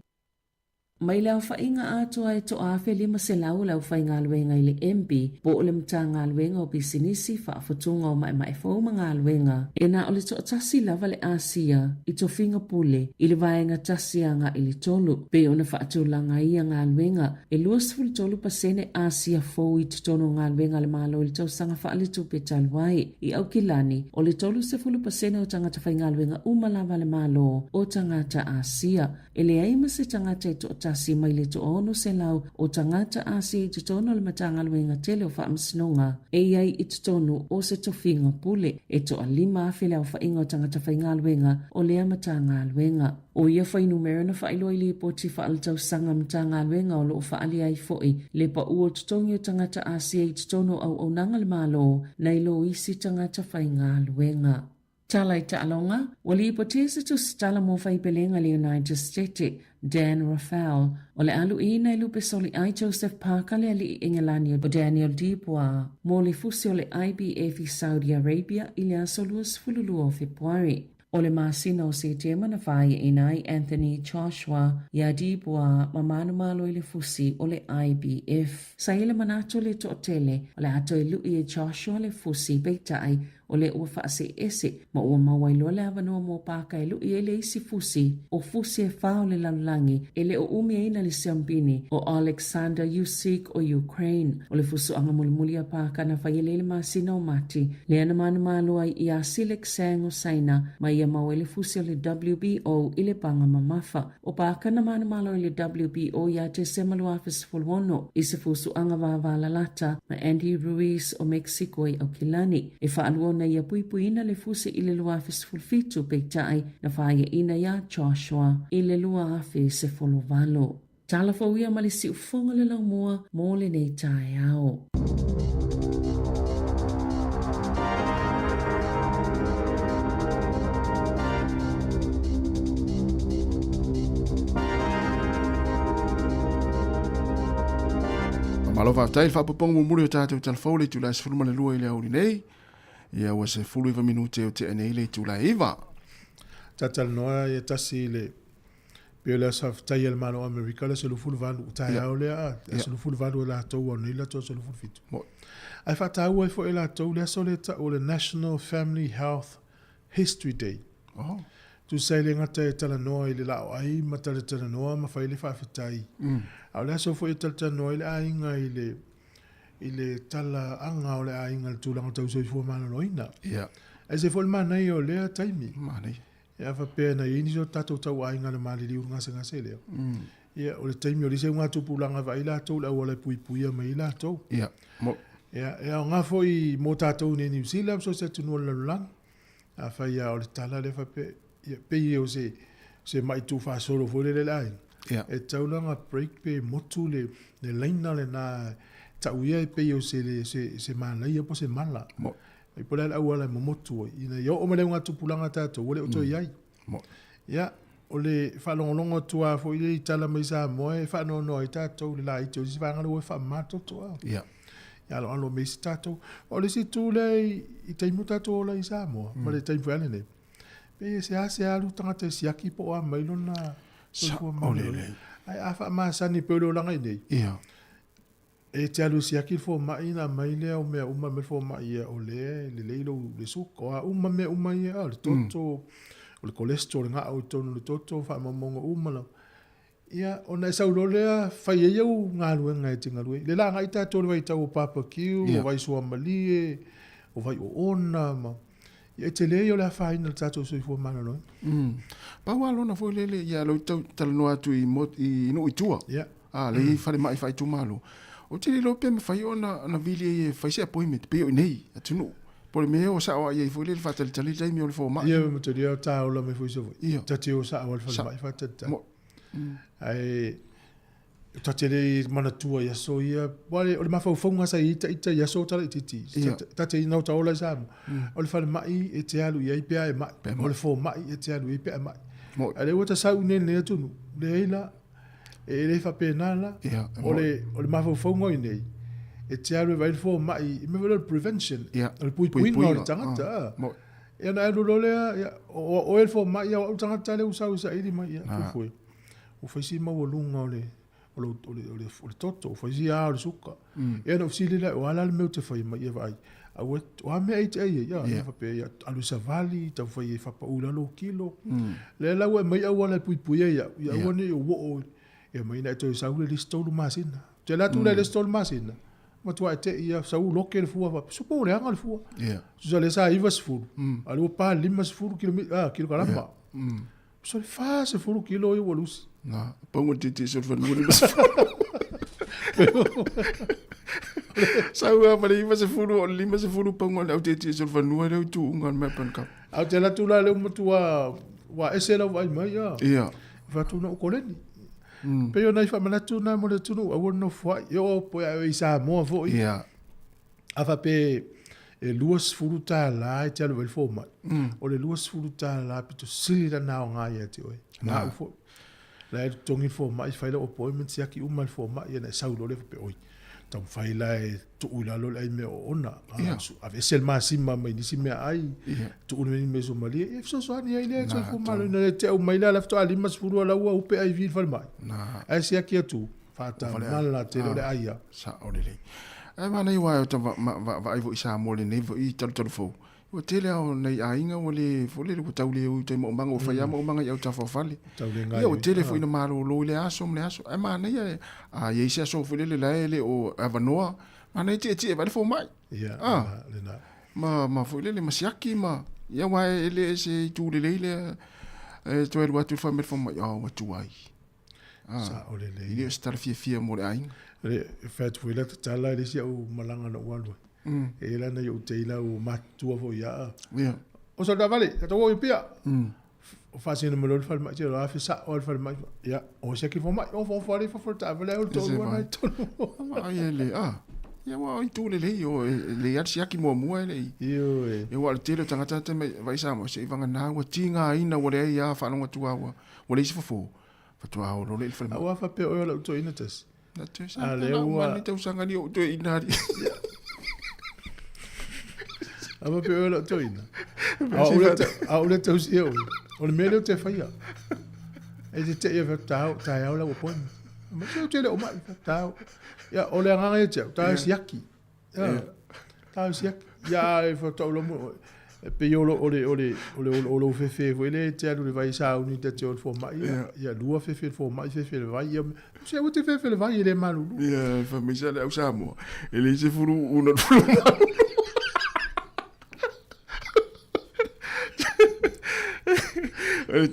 Mai lau wha inga atua e to afe lima se lau whai ngā luenga i le MP, po o le mta ngā luenga o bisinisi wha afutunga o mai whauma ngā luenga. E na o le to atasi lava le Asia, i to finga pule, i le vaenga tasi anga i le tolu, pe o na wha atulanga ia ngā luenga, e luas fulu tolu pasene Asia fau i tutono ngā luenga le malo i le tau sanga wha ale tupe talwai, i au kilani, o le tolu se fulu pasene o tangata whai ngā luenga umalava le malo, o tangata Asia, e le aima se tangata i to tasi mai le to ono se lau o tangata Asia i tono le matanga luenga tele o whaamsinonga e ai i tono o se tofinga pule e to alima awhile au whainga o tangata whainga luenga o lea matanga luenga. O ia whainu merana whailoi le poti whaaltau sanga matanga luenga o loo whaali ai foi le pa ua tutongi o tangata Asia i tono au nanga le malo na ilo isi tangata whainga luenga. Tala i ta'alonga, wali i potesa tu stala mo whaipelenga le United States, Dan Raphael, o le alu ina i lupe soli ai Joseph Parker le ali i Engelani o Daniel Dubois, mo le fusi o le IBF i Saudi Arabia i le asoluas fululu o Februari. O le masina o se tema na whaia inai Anthony Joshua ia Dubois mamanu malo i le fusi o le IBF. Sa ile manato le to'otele o le ato i lui e Joshua le fusi beitai o le ua whaase ese ma ua mawailo le avanoa mo paka e lui e le isi fusi o fusi e whao le lalulangi e le o umi eina le siambini o Alexander Yusik o Ukraine o le fusu anga mulimuli a paka na whaile le masina o mati le ana manu malua i a Silek Sang o Saina ma ia maua le fusi o le WBO i le panga mamafa o paka na manu malo i le WBO ia te semalua fisfulhono i se fusu anga wavala lata ma Andy Ruiz o Mexico i Aukilani e whaalua na ia puipuina le fusi i le lua fisfulfitu peitai na whaia ina ia Joshua i le lua afi se folovalo. Tala whauia ma le si ufonga le lau mua mo le nei tae ao. Malo whaftai il whapapong mumuri o tātou talafau le tūlai se fuluma le lua i le auri nei. Ia ua se fulu iwa minute o te anei le tūlai iwa. Tatal noa ia tasi le pio le whaftai el mano Amerika le se lufulu vandu utai au lea se lufulu vandu la tau anu ila tau se lufulu fitu. Ai whatau ai fo e la tau lea so le ta o le National Family Health History Day. Tu sai le ngata e tala noa i le lao ai mata le tala noa ma whai le whawhitai. Au lea so fo e tala noa i le ainga i le tala anga o le ainga le tūlanga tau soi fua mana loina. E se fo le mana i o lea taimi. Ia whapea na i niso tatou tau ainga le mali liu ngase ngase leo. Ia o le taimi o li se ngā tupulanga wa i la tau la wale pui puia ma i la tau. Ia o ngā fo i mō tatou ne New Zealand so se tunua la lulang. A whai o le tala le whapea. Ia pei o se mai tu wha solo fo le lai. E taulanga break pe motu le leina le na tauia e pei o se malai po se mala. E pola la wala mo motu ina yo o mele ngatu pulanga tato ole o to iai. Ya o le whalongolongo tua fo i tala mai Sāmoa e whanono i tato le la i teo si wangalo e whamato toa. Ya alo me si tato. O le si tu le i teimu tato o la i Sāmoa. Ma le teimu ane ne. Pe se ase alu tangata si aki po a mailo na o le ai afa ma sani pe lo langa nei e te alu si aki fo mai na mai le o me uma me fo mai o le leilo le suko a uma me uma ia o le toto o le cholesterol nga o tono le toto fa mamongo uma la ia ona sa lo le fa ia u nga lu nga tinga lu le la nga ita to le vai tau papa kiu o vai so malie o vai o ona ma e te leo la faina tato so fo mana no pa wa lona fo le ya lo tal no atu i no i tua le fa le mai fai tu malo o te lo pe me fai ona na vili e fai se appointment pe o nei atu no por me o sa o ia fo le fa tal tali dai mi o fo ma ia me te dia ta o la me fo so ta te o sa o fa mai fa ta ai tatele mana tua ia so ia wale o le mafaufauga sa ita ia so tala ititi tate inau taola sa o le falemai e te alu iai pea e mai o le fomai e te alu i pea e mai a le ua tasau nene atunu le eila e le faapena la o le mafaufauga o i nei e te alu e vai le fomai me vele le prevention o le puipuiga o le tagata ia na alu lo lea o e le fomai ia o tagata le usau saʻili mai ia fufue o faisi maualuga o le o le toto fai a o le suka e no fili la o ala le meu te fai mai vai a o me ai te ia fa pe alu savali ta fai fa pa ula lo kilo le la o mai o la pui pui ia o ne o e mai na to sa u le stolu masina te la tu le stolu masina ma tu te ia sa u lo ke le fu va so po le anga le fu so le sa i vas fu alu pa limas fu kilometer kilo kalamba So fa se fulu kilo i walus. Na, pongo titi so fa nuri mas. Saua pale ima se fulu o lima se fulu pongo au titi so fa nuri au tu ngan me pan kap. Au te la tula le matua wa esela vai mai ya. Ia. Fa tu no koleni. Pe yo nai fa manatu na mo le tunu au no fa yo po ya i Sāmoa fo. Ia. Afa pe e luas furuta la e te alu fo mai. O le luas furuta la pito sili da nao ngā ia te oi. Na u fo. La e tongi fo mai faila o poi men siaki umal fo mai e na sau lole fo pe oi. Tam faila e tu ula lole ai me o ona. Ave sel ma sima mai nisi me ai. Tu ula me so mali e so so ani ai le so fo malo na le te o mai la lafto ali mas furu ala ua upe ai vil fal mai. Na. Ai siaki atu. Fata mala te lole ai ya. Sa ole le. Ai mana i wa ta va ai vo isa mo le nei vo i tal fo. O tele o nei ainga o le fo le ko taule o te mo manga o fa ya mo manga ya ta fo fali. Ia o tele fo ina malo lo le aso le aso. Ai mana ia a ye isa so fo le le o avanoa. Mana ti va fo mai. Ia. Le na. Ma fo le masiaki ma. Ia wa ele se tu le to el watu fa met fo mai. O watu ai. Sa ole le. Ia star fia mo le ainga. Le fet fo le tala le sia o malanga no walu. E la na yo teila o matua fo ya. Ia. O so da vale, ta wo pia. O fa sino melo fa ma tiro afi sa o fa ma. Ya, o se ki fo ma, o fo ta vale o to na to. Ai ele, ia wa i tu le o le ya sia ki mo ele. Io e wa le tele tanga te vai sa mo se vanga na wa tinga ina wa le ya fa no tu wa. Wa le fo. Fa tu o lo le fa. Wa fa pe o lo to ina tes. Na te sa. Ale wa ni te usanga ni o to ina. Ama pe ola toina. A ole te usi eu. O le mele o te whaia. E te te ia tau, tai au la o poin. Ma te o te le o mai, tau. Ia, o le anganga e te au, tau siaki. Tau siaki. Ia, e whatau lomo. Pe iolo o fefe, o ele te anu le vai sa uni te te o le fo mai. Ia, lua fefe, fo mai, fefe le vai. Ia, se o te fefe le vai, ele manu. Ia, fa misa le au Sāmoa. Ele se furu una furu manu.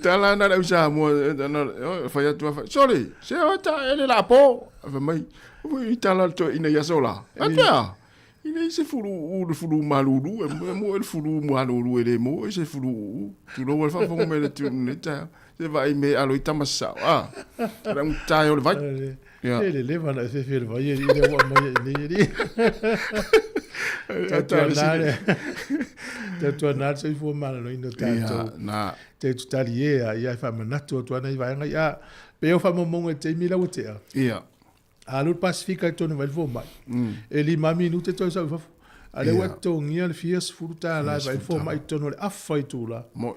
Tala na la Sāmoa na fa ya tu fa sorry se o ta ele la po fa mai ui tala to ina ya sola apa ina se furu malulu e mo el furu malulu ele mo se furu tu no fa fo me tu ne ta se vai me alo itamasa era un taio vai ya ele leva na se fer vai ele wa mai ele te tu na se fo malo ina ta na te tutalie ia fa manato to ana vai nga ia pe o fa mo te mila o te ia alu pacifica to no vo mai e li mami nu te to sa fa ale wa to ngia le fies futa la vai fo mai to no a fai tu la mo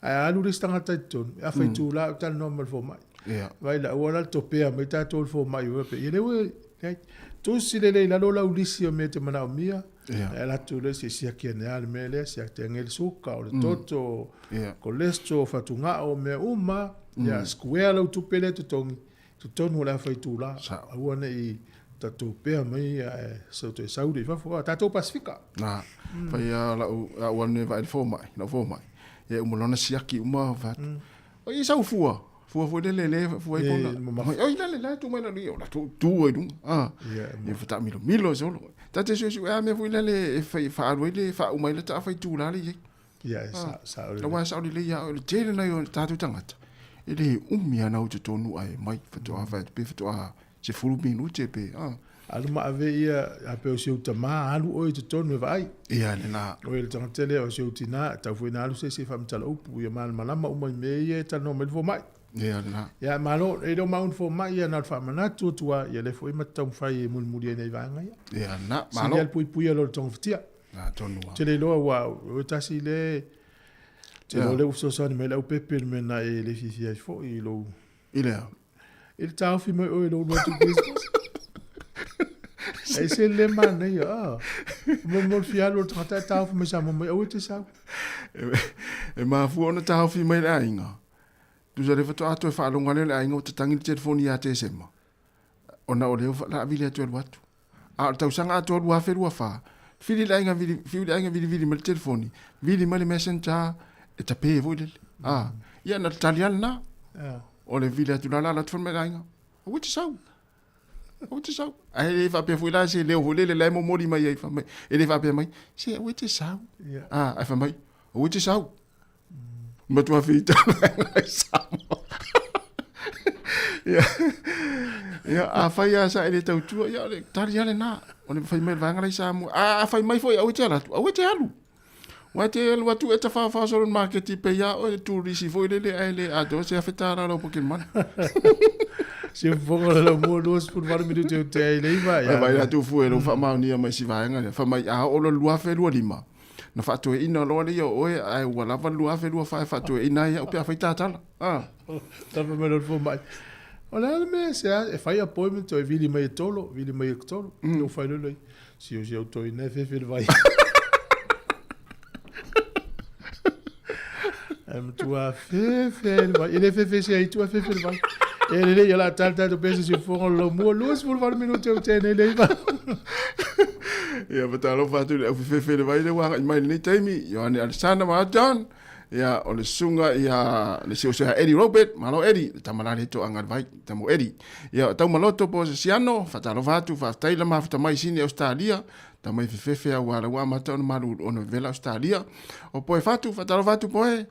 alu restanga ta to a fai tu la ta normal fo mai ia vai la ora to pe mai ta to fo mai o pe ele we tu si le la lola ulisi o me te mana mia la tu le si sia ki ne al mele sia te ngel suka o toto kolesto fatunga o me uma ya square lo tu pele tu tongi tu tonu la fai tu la au ne i ta tu pe mai so te saudi fa fo ta to pacifica na fa ya la o ne vai fo mai no fo mai e o molona sia ki uma va o i sa fua fo le fo ai bona o i le tu mai na ni o la tu e du e fa ta milo so ta te so me fo le fa alu le fa o mai le ta fa tu la le ya sa o wa sa le ya o te na yo ta tu tangata ele umia na o te tonu ai mai fa to fa pe fa to se fulu minute pe alu ma ave ia a pe o se utama alu o te tonu vai ia le na o ele tanga tele o se utina ta fo na alu se fa mtala upu ia mal malama o mai me ia ta no me fo mai ia na ya malo e do maun fo mai ia na fa mana tu tua ia le fo i matam fai mul muli nei vanga ia na malo ia pui lo tong ftia na tonu tele lo wa o tasi le te le uso sa ni me la pepe me na e le fifi fo i lo il tau fi me o lo tu business ai se le man ia mo fi alo trata tau fi me sa mo o te sa e ma fu ona tau fi me la inga tu sa refa to ato fa longa le ainga o te tangi telefoni ya te sema ona o le la vile to watu a tau sanga ato wa fe wa fa fili la inga vili mal telefoni vili mal messenger e ta pe vo le ia na tali ana o le vile tu la la tu me gainga o te sau ai le fa pe fuila se le o le mo mori mai ai fa mai e le fa pe mai se o te sau ai fa mai o te sau ma tu afita Sāmoa ia a fai a sa ele tau tua ia le tari ale na o le fai mai vanga lai Sāmoa a fai mai foi o te ala o te alu wa te alu atu e ta fa so market pe ia o tu risi foi le ele a do se afetara lo Pokemon se fonga le mo dos por var mi te le va ya vai atu fu e lo fa ma ni mai si vanga fa mai a o lo lua fe lua lima na fa to ina lo le o e ai wala va lua fe lua fa to ina ia o pe fa tata ta me lo fo mai ola me se e fai appointment to vili mai tolo no fai lo le si o to ina fe vai tu a fe vai ele fe se aí tu a fe vai ele ia lá tata do pensa se for lo mo luz por var minuto eu tenho ele vai ia batalo fatu le fe vai le wa mai ni taimi yo ani alsana ma John ia o le sunga ia le se Eddie Robert malo Eddie tamala le to angar vai tamo Eddie ia tau maloto po siano fatalo fatu fa taila ma fata mai sini Australia tamai fe wa mata on malu on vela Australia o poe fatu fatalo fatu poe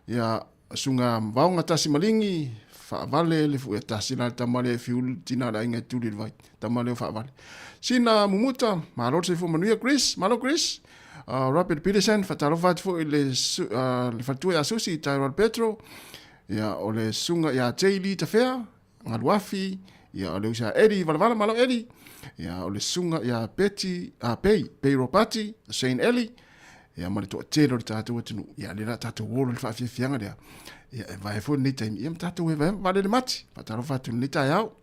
ia sunga vaunga tasi malingi fa vale le fu tasi la tamale fiul tina la inga tu le vai tamale fa vale sina mumuta malo se fu manuia malo Chris Robert Peterson fatalo fatu fu le fatu ya susi Tyrone Petro ia o le sunga ia Jaylee Tafea ngaluafi ia o le usa Eddie vala malo Eddie ia o le sunga ia Betty Pei Ropati Saint Ellie ia mari to telo tatu tunu ia le tatu wolo fa fianga dia ia vai fo ni time ia tatu we va le mati patalo fatu ni ta yao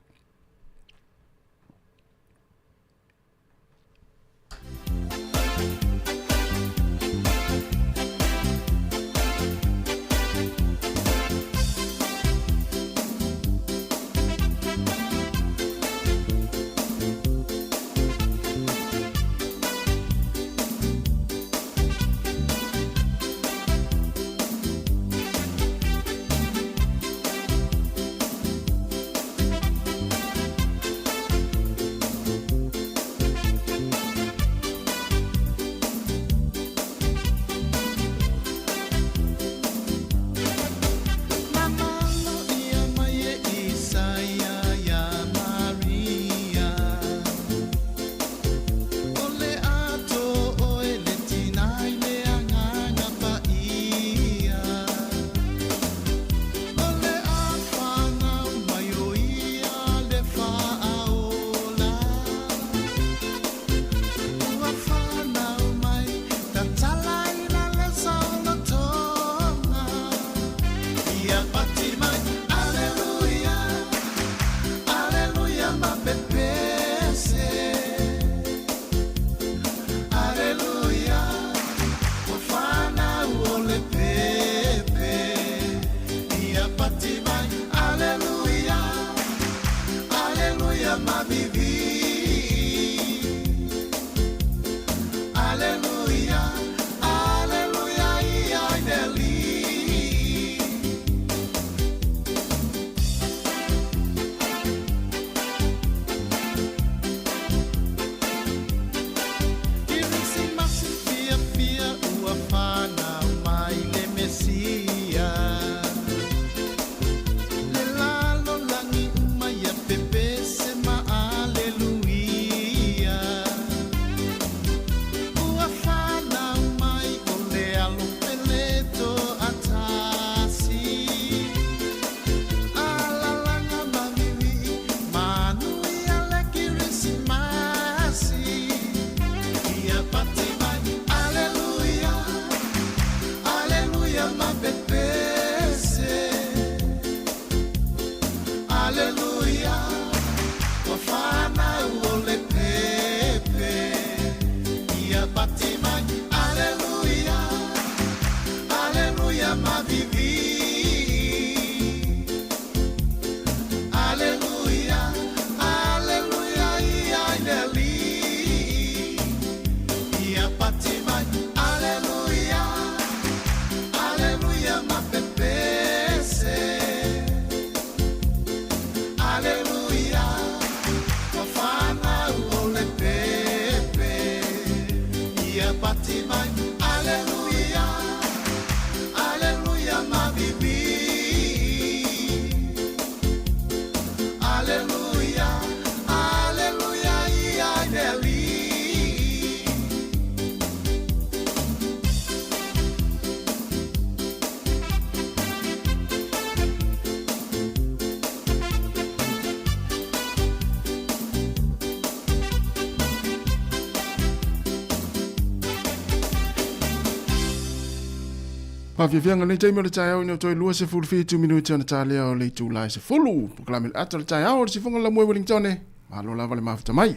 Pafiafianga nei taimi o le tai au ina toi lua se fulfi 2 minuti ona tale o le tu lai se fulu. Proklame ata le tai au le sifonga la moe Wellington. Malo lava le mafuta mai.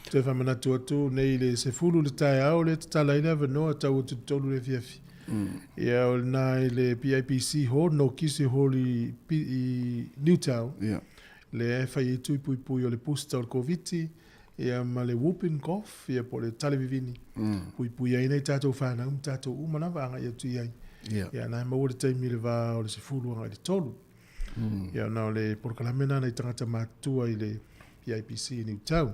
Te whamana atu nei le se fulu le tai au le tala ina vanoa tau tu tolu le fiafi. Ia o nai le PIPC ho no kisi ho li Newtown. Le fai e tui pui o le pusta o le Coviti. Ia ma le whooping cough ia po le tale vivini. Pui ai nei tatou whanau tatou umanawa anga ia tui ai. Ia nai maua le taimi le vā o le se fulu anga i le tolu. Ia nao le porkalamena nei tangata mātua i le PIPC i Newtown.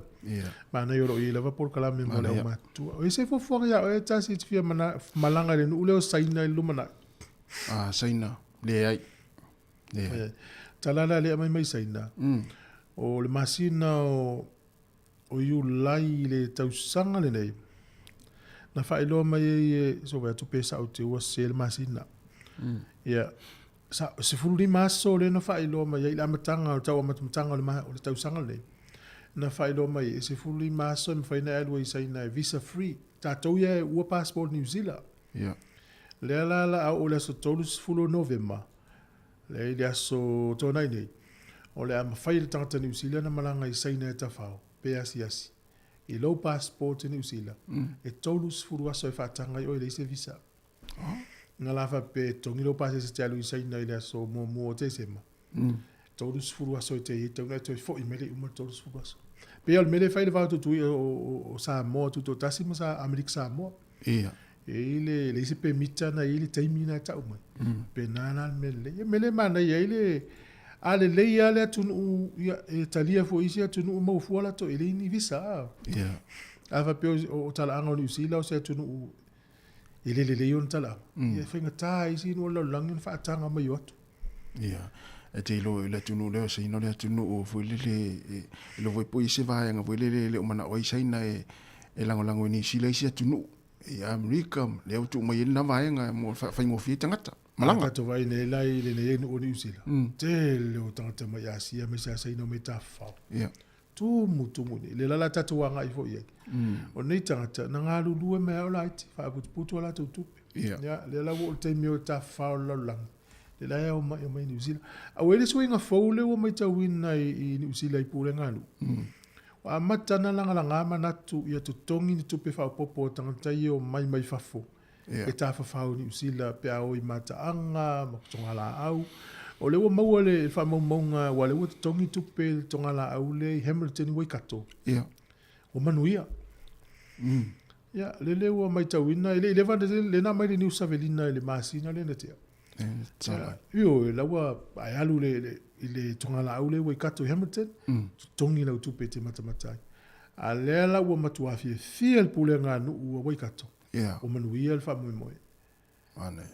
Ma nei oro i lewa porkalame mo le mātua. O i se fofuanga ia o e tasi tifia malanga le nuule o saina i lumana. Saina. Le ai. Talala le amai mai saina. O le masina o iu lai le tausanga le nei. Na whaeloa mai e so wea tupe sa o te ua se le masina. Ia, se fururi maso le na whaeloa mai e le amatanga o tau amatanga o le tausanga le nei. Na whaeloa mai e se fururi maso e mwhaina alua i saina e visa free. Tātou ia e ua passport New Zealand. Le ala au o le aso tolu se fulu November. Le aso tōnai nei. O le ama whai le tangata New Zealand na malanga i saina e tawhao. Pe asi. I low passport New Zealand. E tolu se fulu aso e whaatanga i o le se visa. Nga lafa pe tongi low passport se te alu i saina i le aso mua te sema. Tolu se fulu aso i te i taunga te fo i mele umar tolu se fulu aso. Pe al mele whai le vātu tui o Sāmoa tuto tasi ma sa Amerika Sāmoa. E le se pe mita na i le taimina tau mai. Pe nana mele mana i le ale lei ale atunu e talia fo isi atunu mo fuala to ele ni visa. Ava pe o tala anga ni usila o se atunu ele le on tala. E fenga ta isi no lo langin fa tanga mai yoto. E te ilo le tunu leo se ino le tunu o fo le lo voi po isi va nga vo le o mana o isa ina e lango ni sila isi atunu. E Amerika le o tu mai na va nga mo fa mo fi tangata. Malanga to vai ne lai le ne no ni usila. Te le o tangata mai asia me sa ino me ta fa. Tu mutu ni le la tatu wanga i fo ye. O nei tangata na nga lulu me o light fa putu la tu tu. Ya le la wo te mi ta fa lo lang. Le la o mai ni usila. A we le swinga fo le o mai ta win i ni usila i pule nganu. Wa matana langa manatu ia tu tongi ni tupe fa popo tangata i o mai fafo. E ta whawhau ni usila pe au i mataanga, tongala au. O le ua maua le whamaunga wa le ua tongi tupe tongala au le Hamilton i Waikato. O manuia. Le ua mai tauina, le vande le na mai le New Savelina le masina le na tea. Io la ua ai alu le tongala au le Waikato i Hamilton, tongi lau tupe te matamatai. A le la ua matua fia el pule ngā nuu ua Waikato. O manuia le wha moe.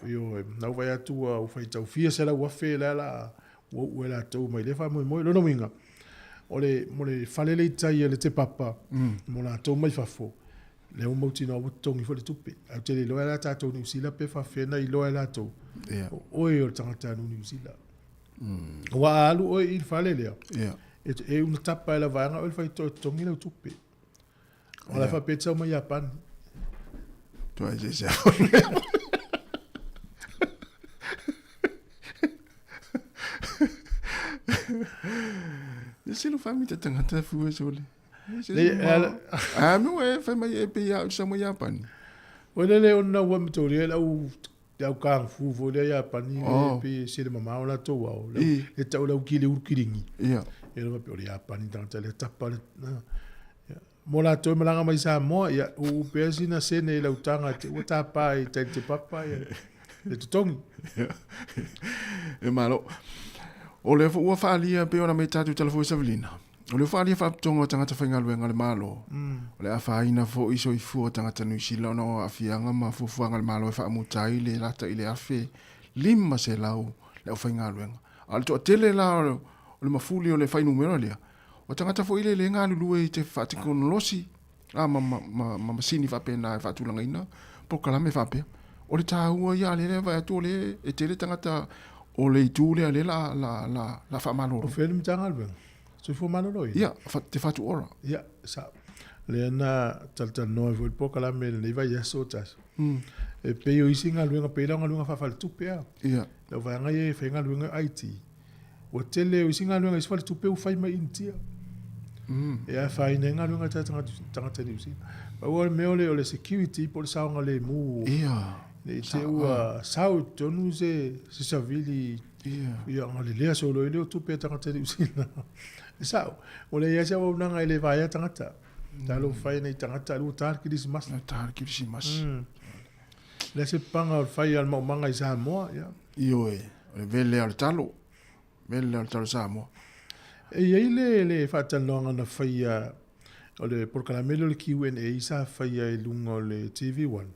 Io nau vai atu o whai tau fia se la ua whē la ua la tau mai le wha moe. Lono winga. O le whalele i tai le te papa. Mo la tau mai whafo. Le o mauti na o tongi fo le tupe. Au te le loa la tātou ni usila pe whawhena i loa la tau. Oe o le tangata anu ni usila. Wa alu oe i whalelea. E una tapa e la vanga o le whai tongi na tupe. O la wha petau mai Japan. Toi je sais. C'est le famille de tangata fu sole. No e fa mai e pe ya sama Japan. O le ona wa mtori au au ka fu vo le Japan ni pe se le mama ona to wa. Le ta o ki le urkiringi. E lo pe o Japan tangata le tapa Mola toi malanga mai Sāmoa ia o pesi na sene la utanga te o tapa i te papa ia le tutongi. E malo. O le ua whaalia pe ona mai tatu telefoi Savelina. O le whaalia whaatonga o tangata whaingaluenga le malo. O le awhaina fo iso i fua tangata New Zealand no afianga ma fufuanga le malo e whaamutai le lata i le afe lima se lau le whaingaluenga. Al to tele la o le mafuli o le whainumero lea. O tangata fo ile le ngā lulue i te whaatikonolosi. Ma masini whapena e whaatulanga ina. Po kalame whapea. O le tāhua ia le vai atu le e te le tangata o le itu le la whaamaloro. O whenu mitanga alwenga. So fu maloro i? Ia, te whatu ora. Ia, sa. Le ana talta noe fu il po kalame le vai yaso tas. E pe o isi ngā luenga pe ngā luenga whawhale tupe a. Ia. Lau vai ngai e whai ngā luenga IT. O tele o isi ngā luenga isi whale tupe u whai mai intia. E a whai ne ngā luenga tangata ni usi. Ma ua me ole o le security po le saonga le mu. Ia. Ne te ua sau tonu se savili. Ia ngā le lea solo i leo tupe tangata ni usi. Sao, o le ia se au nanga i le vai a tangata. Talo whai nei tangata lu tār kirisimas. Tār kirisimas. Le se panga o whai al maumanga i Sāmoa, ia. Io e, vele al talo. Vele al talo Sāmoa. E iei le whātanonga na whai o le porkalamelo le Q&A i sa whai i lunga o le TV1.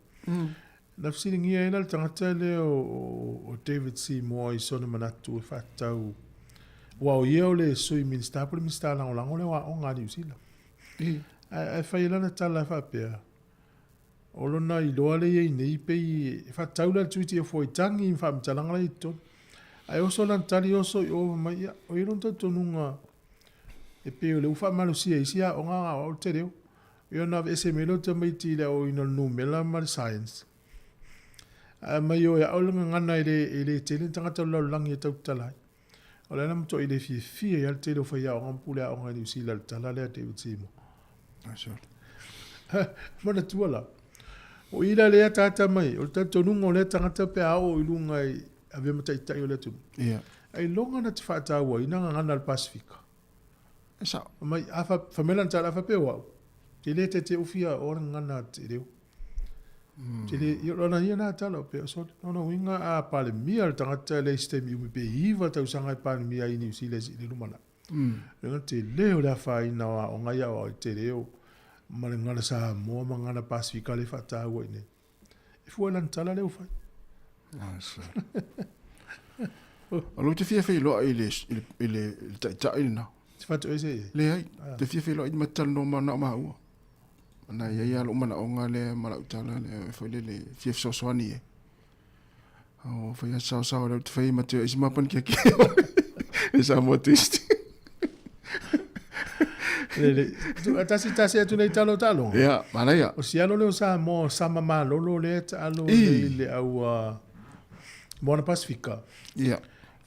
Na wsiringia ina le tangata le o David Sāmoa i sona manatu e whātau. Wao ia o le sui minsta, po le minsta lango le wa o ngāri usila. Ai whai lana tala e whapea. O lona i loa le iei nei pei whatau la tuiti e fwoi tangi i whamtalanga i ton. Ai oso lan tali oso i ova mai ia. O i ronta tonunga e peo le uwha malusia isi a o ngā o te reo. I ona SML o te mai ti le o ina numela ma le science. Mai o e aulanga ngana i le tele tangata lau langi e tau talai. O le namuto i le fia i al te reo whai a o ngampule a o ngani usi la tala lea David Sāmoa. Mana tuala. O ila lea tata mai, o tato nunga o lea tangata pe ao i lunga i avea matai o lea tunu. Ai longa na te whaataua i nanga ngana al Pasifika. Sao? Mai, whamelan tala awha pe wau. Te lea te ufia o ngana te reo. Te le, i rona ia nā tala o pe o sori. Nona winga a pale mia al tangata le istemi umi pe hiva tau sanga i pale mia i ni usi le lumana. Renga te leo lea whaina o ngai au i te reo. Ma le ngana Sāmoa ma ngana Pasifika le whaataua i ne. E fua lan tala leo whai. Alo te fia loa i le taita i na. Te whatu e se e? Le ai, te fia loa i matala no mana o maua. Ana ia alo mana o ngā le mala utala le whai le fia sosoani e. O whai a sao leo te whai mateo isi mapan kia kia. E Sāmoa tisti. Tasi atu nei talo. Ia, mana ia. O si alo leo Sāmoa sama mā lolo le ta alo le au Moana Pasifika. Ia.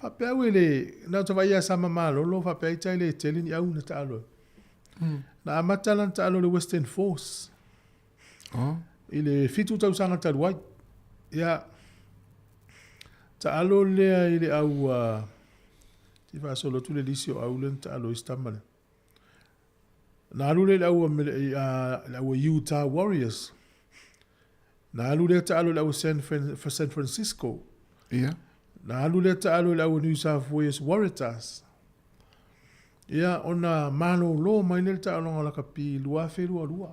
Whapea ue le, nau ta vai a sama mā lolo, whapea i tai le telini au na ta alo. Na amatalan ta alo le Western Force. I le fitu tau sanga taruai. Ia. Ta alo lea i le au, ti wha solo tu le lisio au len ta alo i stamale. Na alu le au Utah Warriors. Na alu le ta alu le au San Francisco. Ia. Na alu le ta alu le au New South Wales Waratahs. Ia ona malo lo mai le ta alu ngala kapi lua lua.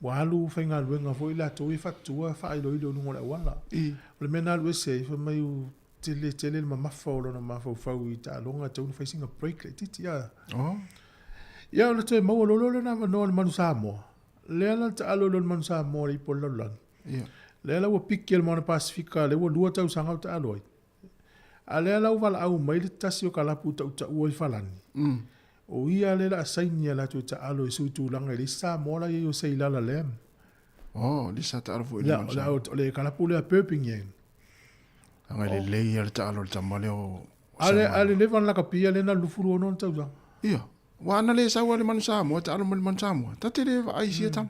Wa alu whainga luenga fo ila to i fatua wha ilo nungo le wala. Le mena alu ese i mai u tele ma mafau na mafau fau i ta alonga tau na whaisinga break le titi ia. Ia ona te maua lolo na no le manu Sāmoa. Lea la ta alo le manu Sāmoa i po lalan. Lea la ua piki le Moana Pasifika le ua lua tau sanga o ta alo ai. A lea la uvala au mai le tasi o kalapu ta uta ua i falani. O ia le la asaini ala tu ta alo i suitu langa i le Sāmoa la i o sei lala lea. Lisa ta alo fo i le manu Sāmoa. Le kalapu le a purping yen. Anga le lei ala ta alo le tamale o... Ale le van la kapia le na lufuru ono tau zang. Ia. Wa ana le sawa le manu Sāmoa, ta alo le manu Sāmoa. Ta te le ai sia tam.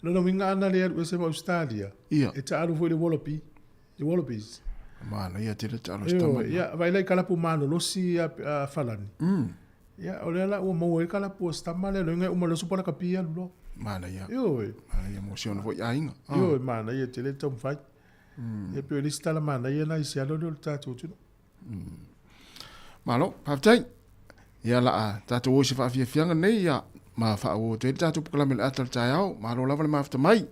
No winga ana le atu se Australia. Ia. E ta alo foi le Wallaby. Le Wallabies. Mana ia te le ta alo stama. Ia, vai lai kalapu mano losi a falani. Ia, o le ala ua mau e kalapu stama le loinga uma lo supona kapia lo. Mana ia. Ia. Mana ia emociona foi ainga. Ia, mana ia te le tom fai. Ia pe lista la mana ia na isi alo le tatu tu. Malo, paftai. Ia la tatu o se fa fianga nei ia ma fa o te tatu proklame le atal taiao, ma lo lava le mafta mai.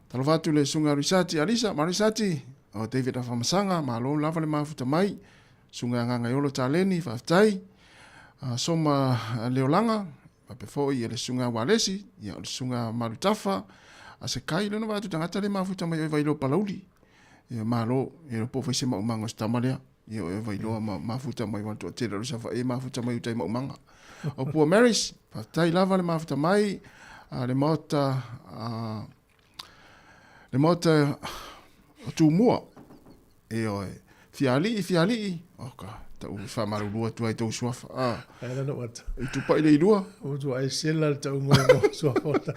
Talo fa tu le sunga risati alisa, ma risati o David afa masanga, ma lo lava le mafta mai. Sunga nganga yolo taleni faftai. Soma leolanga, pa pe foi le sunga walesi, ia le sunga malutafa. Se kai le no va tu tangata le mafta mai vai lo palauli. Ia ma lo e po foi se ma umanga stamalea. Ia e vai lo mafuta mai wanto te lo sa fa e mafuta mai utai ma umanga. O po Maris, pa tai lava le mafuta mai, le mota Le mota tu mua e oi fiali oka tau fa marulua tu ai tau suafa Ai no wat. e tu pa ile lua O tu ai sela tau mo so fota.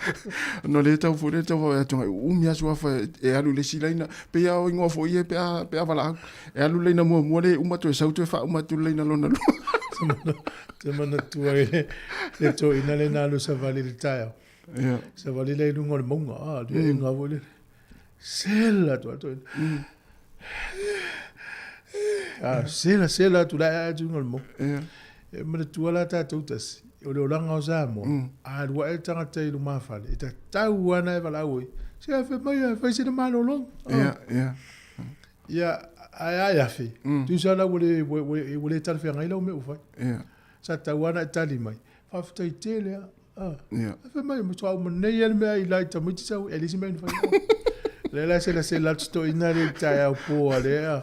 no le tau fu le tau e tu mia suafa e alu le silaina pe a o ngo fo ie pe a vala e alu le na mo le uma tu sa tu fa uma tu le na lona lu Te mana tu ai le to ina le na lu sa vali le taio. ya Sa vali le lungo le monga le nga vole. Sela tu. Sela tu la tu ngol mo. E mana tu ala ta tu tas. O le langa o Sāmoa. A lua e tanga te ilu mawhale. E ta tau ana e wala oi. Se a whi mai a whi se na malo long. Ia ai afi. Tu sa la wale tala whi ngai lau me ufai. Sa tau ana e tali mai. Whafta i tele a. A whi mai mo tau manei ane mea i lai ta miti sau. E lisi mai na whai. Lela se la tuto ina le tai au poa le a.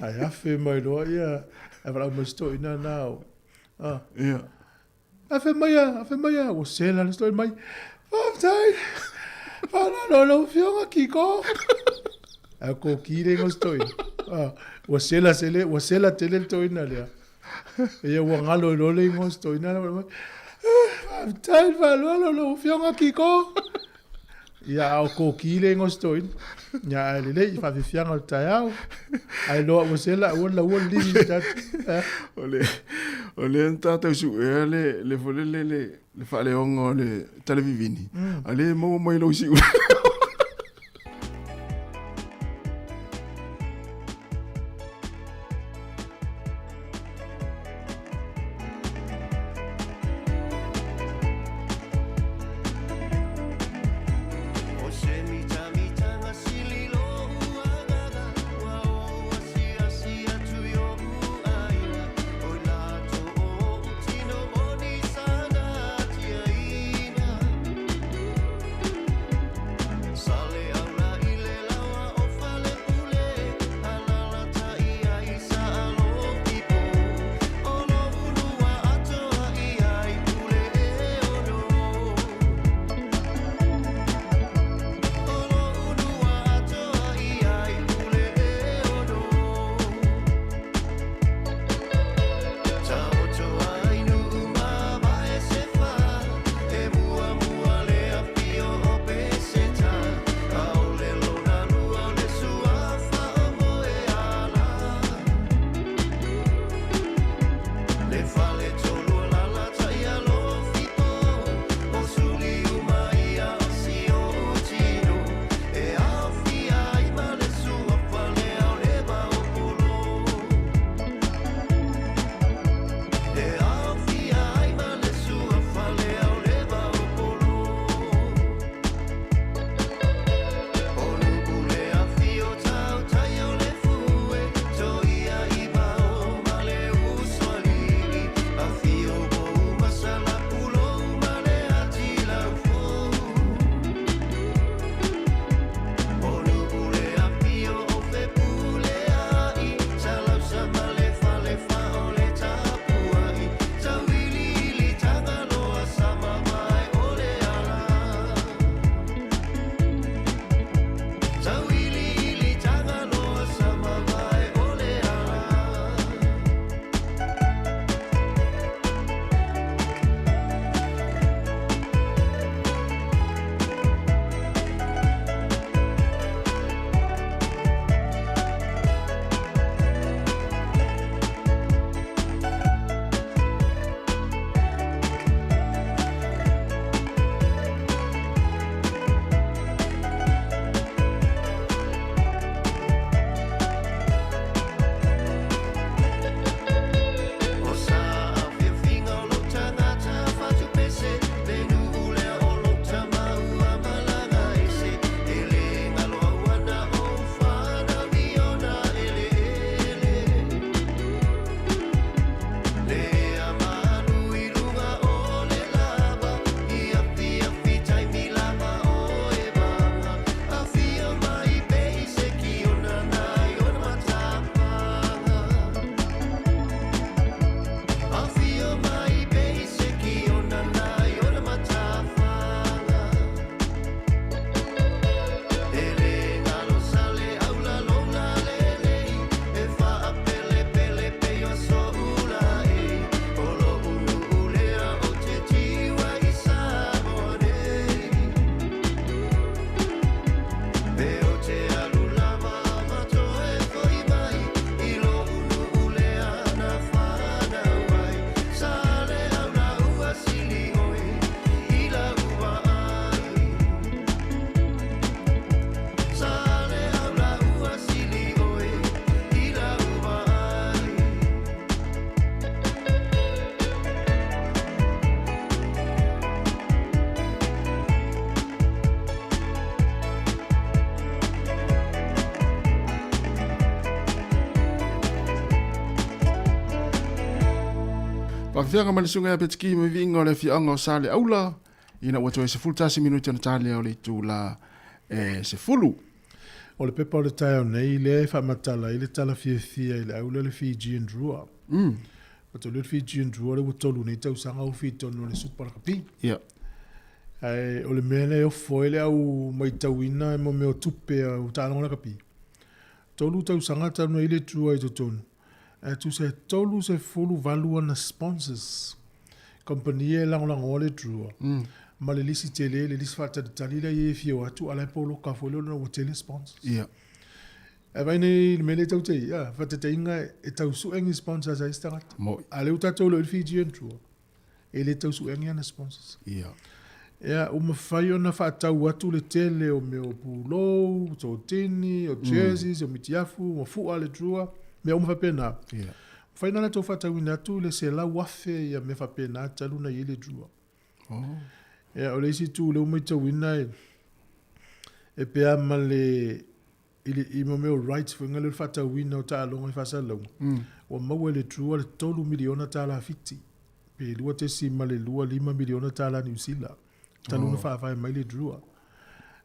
Ai afi mai loa ia. E wala mo sto ina nao. Afe mai a. O se la sto mai. Whaftai. Whana lo fionga kiko. A ko kire ngo sto ina. O se la tele sto ina le a. E ia wangalo lo le ngo sto ina. Whaftai whana lo fionga kiko. Ia au ko kile ngo stoin. Ia le i fa fianga o tai au. Ai lo o sela o la li tat. Ole enta tau su e le fole le fa le ongo le televivini. Ale mo mai lo si. whakawhianga mani sunga e petiki me vinga o le whianga o sale aula. Ina ua toi se fultasi minuti ana tale o le tū la se fulu. O le pepa o le tai au nei le whamatala i le tala fia i le aula le Fijian Drua. O to le Fijian Drua le watolu nei tau sanga u fitono le superkapi. Ia. O le mele o foile au mai tauina e mo meo tupe au tālonga kapi. Tolu tau sanga tanu i le Drua i to tonu. Tu se tolu se fulu valua na sponsors. Kompanie lang o le Drua. Ma le lisi tele, le lisi fata de talila ye fio atu ala polo ka folo na tele sponsors. Ia. E vai nei mele tau te, fata te inga e tau su engi sponsors a istangat. Ale uta tolo il Fijian Drua. E le tau su engi ana sponsors. Ia. Ia, mawhai ona whaatau atu le tele o meo pulo, o tini, o jerseys, o mitiafu, o fua le Drua, mea umawhapena. Ia. Whai nana tau whaatau ina atu le se la wafe ia me whapena talu na i le Drua. O le isi tu le umai tau ina e pea ma le i mo meo rights fo ngale whata wina o taa longa i whasa lau. O maua le Drua le tolu miliona tala fiti. Pe lua te si ma le lua 5 miliona tala New Zealand. Taluna whawhai mai le Drua.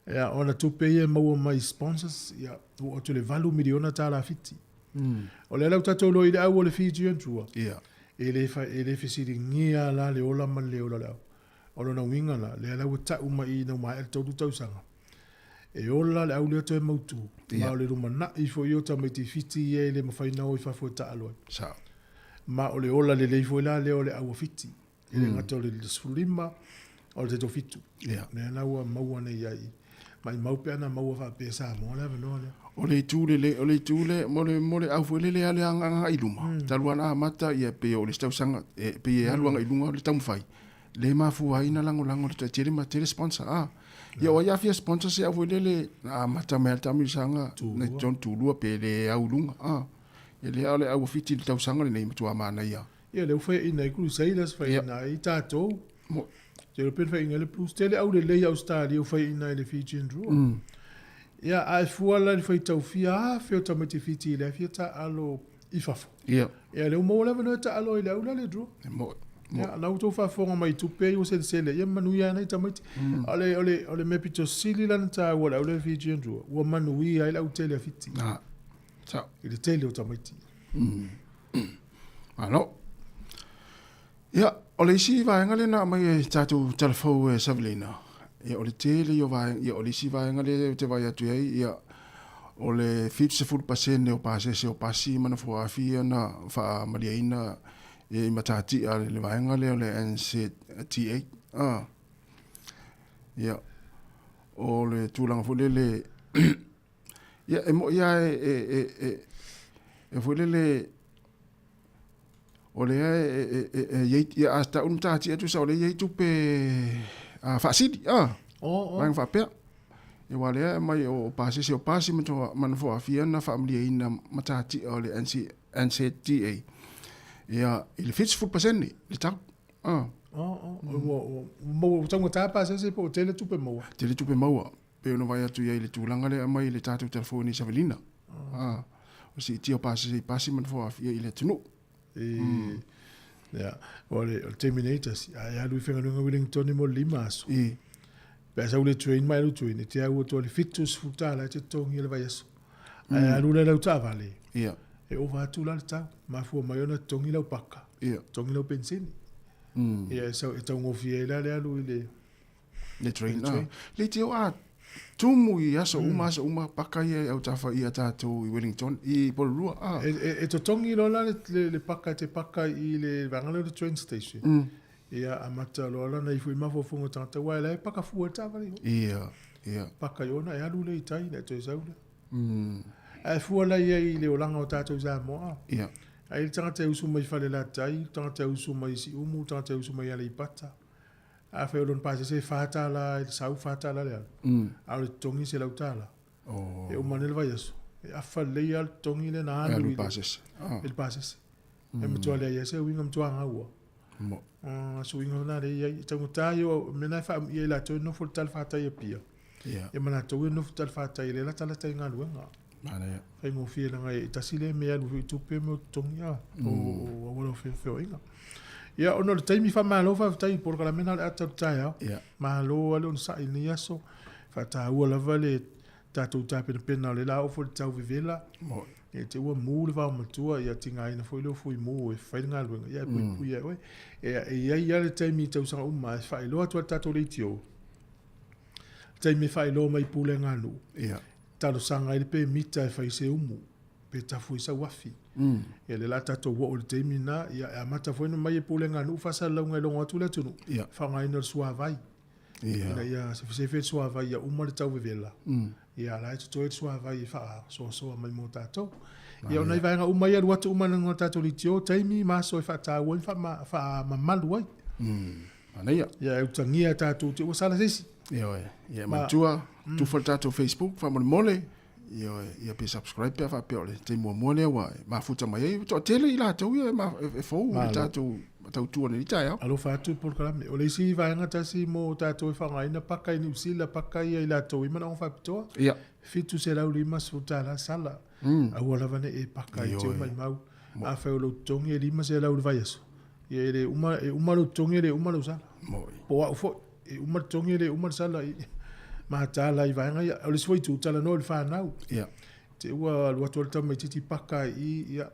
Ona tupe ia maua mai sponsors o tu le valu miliona tala fiti. O le lau tatou lo i le au o le Fijian Drua. E le fesiri ngia la le ola man le ola lau. Ono na winga la, le ala wata uma i na uma el taudu tausanga. E ola le au leo toe mautu. Ma o le ruma na i fo i o tamaiti fiti e le mawhaina o i fafo ta aloa. Ma o le ola le leifo ila leo le au fiti. E le ngata o le sulima o le teto fitu. Le ala ua maua nei ai. Ma i maupe ana maua wha pe Sāmoa le vanoa le. O le tūle, mo le au fuele le ale anga iluma. Taluana mata ia pe o le stausanga, pe e aluanga ilunga o le taumwhai. Le mafua ina lango le tele ma tele sponsor ia o ia fia sponsor se avo le mata me tami sanga na John Tulua pe le aulunga ia le ale au fiti le tau sanga le nei matua mana ia le foi ina i Crusaders foi ina i tato te lo per foi ina le plus tele au le au stadio foi ina le Fijian Drua ia ai fuala le foi tau fia fio tamati fiti le fia ta alo i fafo ia le mo le no ta alo le au le Drua ya na uto fa fonga mai tupe o se sele ya manu ya na tamati ole mepito sili lan ta wala ole Fijian Drua wa manu ya ila utele fiti sa ile tele o tamati ano ya ole si va ngale na mai tatu telefo Savelina ya ole tele yo va ya ole si va ngale te va ya tu ya ole fit se fut pasene o pase se o pasi mana fo afia na fa mariaina e matati ale le vaenga le NCTA ya o le tulanga fulele ya fulele o le ya hasta un tati tu sa le ye tu pe fasidi vang fa pe e wale mai o pasi se o pasi man fo afia na family ina matati o le NCTA ia il fits fu paseni le tau mo tanga tapa se po tele tupe mo pe no vai atu ia le tulanga le mai le tatu telefoni Savelina o si tio pasi man fo afia ile tunu ya ole terminators ya lu fenga no Wellington mo limaso pesa ule train mai lu train te au to le fitus futala te tongi le vai eso ya lu le uta vale ia e o va tu la ta ma fu mai ona tongi la paka tongi la pensini ia so e tongo fiela le alu le train le tio tumu ia so uma paka ia au tafa ia tatu i Wellington i Polurua e to tongi lo la le paka te paka i le vangalo de train station ia amata lo la nei fu ma fo fungo tata wa le paka fu ta vale ia paka yona e alu le tai le to saula ai fuala ia i le olanga o tātou Sāmoa. Ia. Ai tanga te usu mai whale la tai, tanga te usu mai si umu, tanga te usu mai ala i pata. A whai olon pāse se whātala, e sau whātala lea. A le tongi se lau tāla. E o manele vai aso. E a whalei al tongi le na anu i le. E le pāses. E mtua lea ia se winga mtua ngaua. So winga na le ia, tangu tāi o mena wha ia la toi no fol tal whātai a pia. E mana tau no fol tal whātai le la tala tai ngā luenga. Fai mo fie langa e tasile me alu i tupe mo tongia o wala fe inga. Ia ono le taimi fa malo fa tai por kala mena ata tai au. Ia. Malo ale on sa ini aso. Fa ta ua la vale tatu tape pena le la o fo tau vivela. Mo. E te ua mu le va matua ia tinga ina foi lo foi mu e fai nga lu ia pui ia oi. E ia le taimi tau sa uma fa lo atu tatu le tio. Taimi fa lo mai pule nga nu. Ia. Talo sanga ile pe mita e fai se umu. Pe ta foi sa wafi. Ia le la tatu wo o le taimi na ia a mata foi no mai pule nga nu fa sa lo nga lo atu le tunu. Ia. Fa nga ina sua vai. Ia. Ia se fe sua vai ia uma le tau vivela. Ia la tu toi sua vai fa so mai mo tato. Ia ona vai nga uma ia watu uma nga tato li tio taimi ma so fa ta wo fa ma malu ai. Ana ia. Ia u tangia tato te sala sisi. Ia matua tu fa tato Facebook fa mole. Ia pe subscribe pe fa pe ole te mo mole wa ma futa mai to tele ila to ia ma fo tato tau tu ni tai au. Alo fa tu por kala me. Ole si vai nga tasi mo tato fa nga ina pakai ni usila pakai ila to i mana fa pito. Ia. Fitu se lau lima suta la sala. A wala vane e pakai te mai mau. A fa lo tongi e lima se lau vai aso. Ia ele uma lo tongi ele uma lo sala. Moi. Po a fo e uma tongi ele uma sala i ma tala i vai nga ole foi tu tala no le fa nau. Ia. Te ua lua tole tau mai titi pakai i ia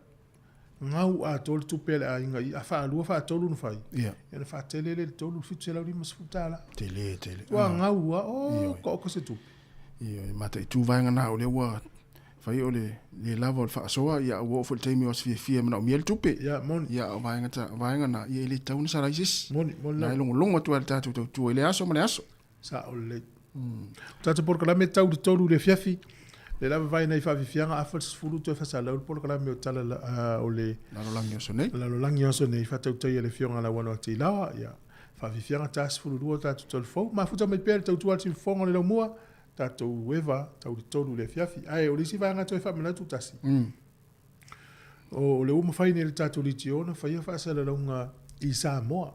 ngau a tole tupele a inga i a wha alua wha tolu no whai. Ia. Ia na wha tele le tolu fitu se lau lima sfutala. Tele. Ua ngau a ko se tupe. Ia mata i tu vai ngana o le ua fai o le lava o le whaasoa ia ua o le taimi o sfia mana o miel tupe. Ia moni. Ia o vai ngana ia le tauna sa raisis. Moni na longo tu al tatu tu ele aso mane aso. Sa o le. Tata por kala me tau le tolu le fiafi. Le lava vai nei fa fianga a fas fulu to fa sala por kala me o tala o le la lolangi so nei. La lolangi so nei fa tau tai le fionga la wana ti la ia. Fa fianga tas fulu do tatu tol fo ma futa me per tau tu al tin fonga le mua. Tatou weva, tau le tolu le fiafi. Ai, o lisi vai ngā toi whamena tu tasi. O le uma whai ne le tatou li tiona, whai a whaasala launga i Sāmoa.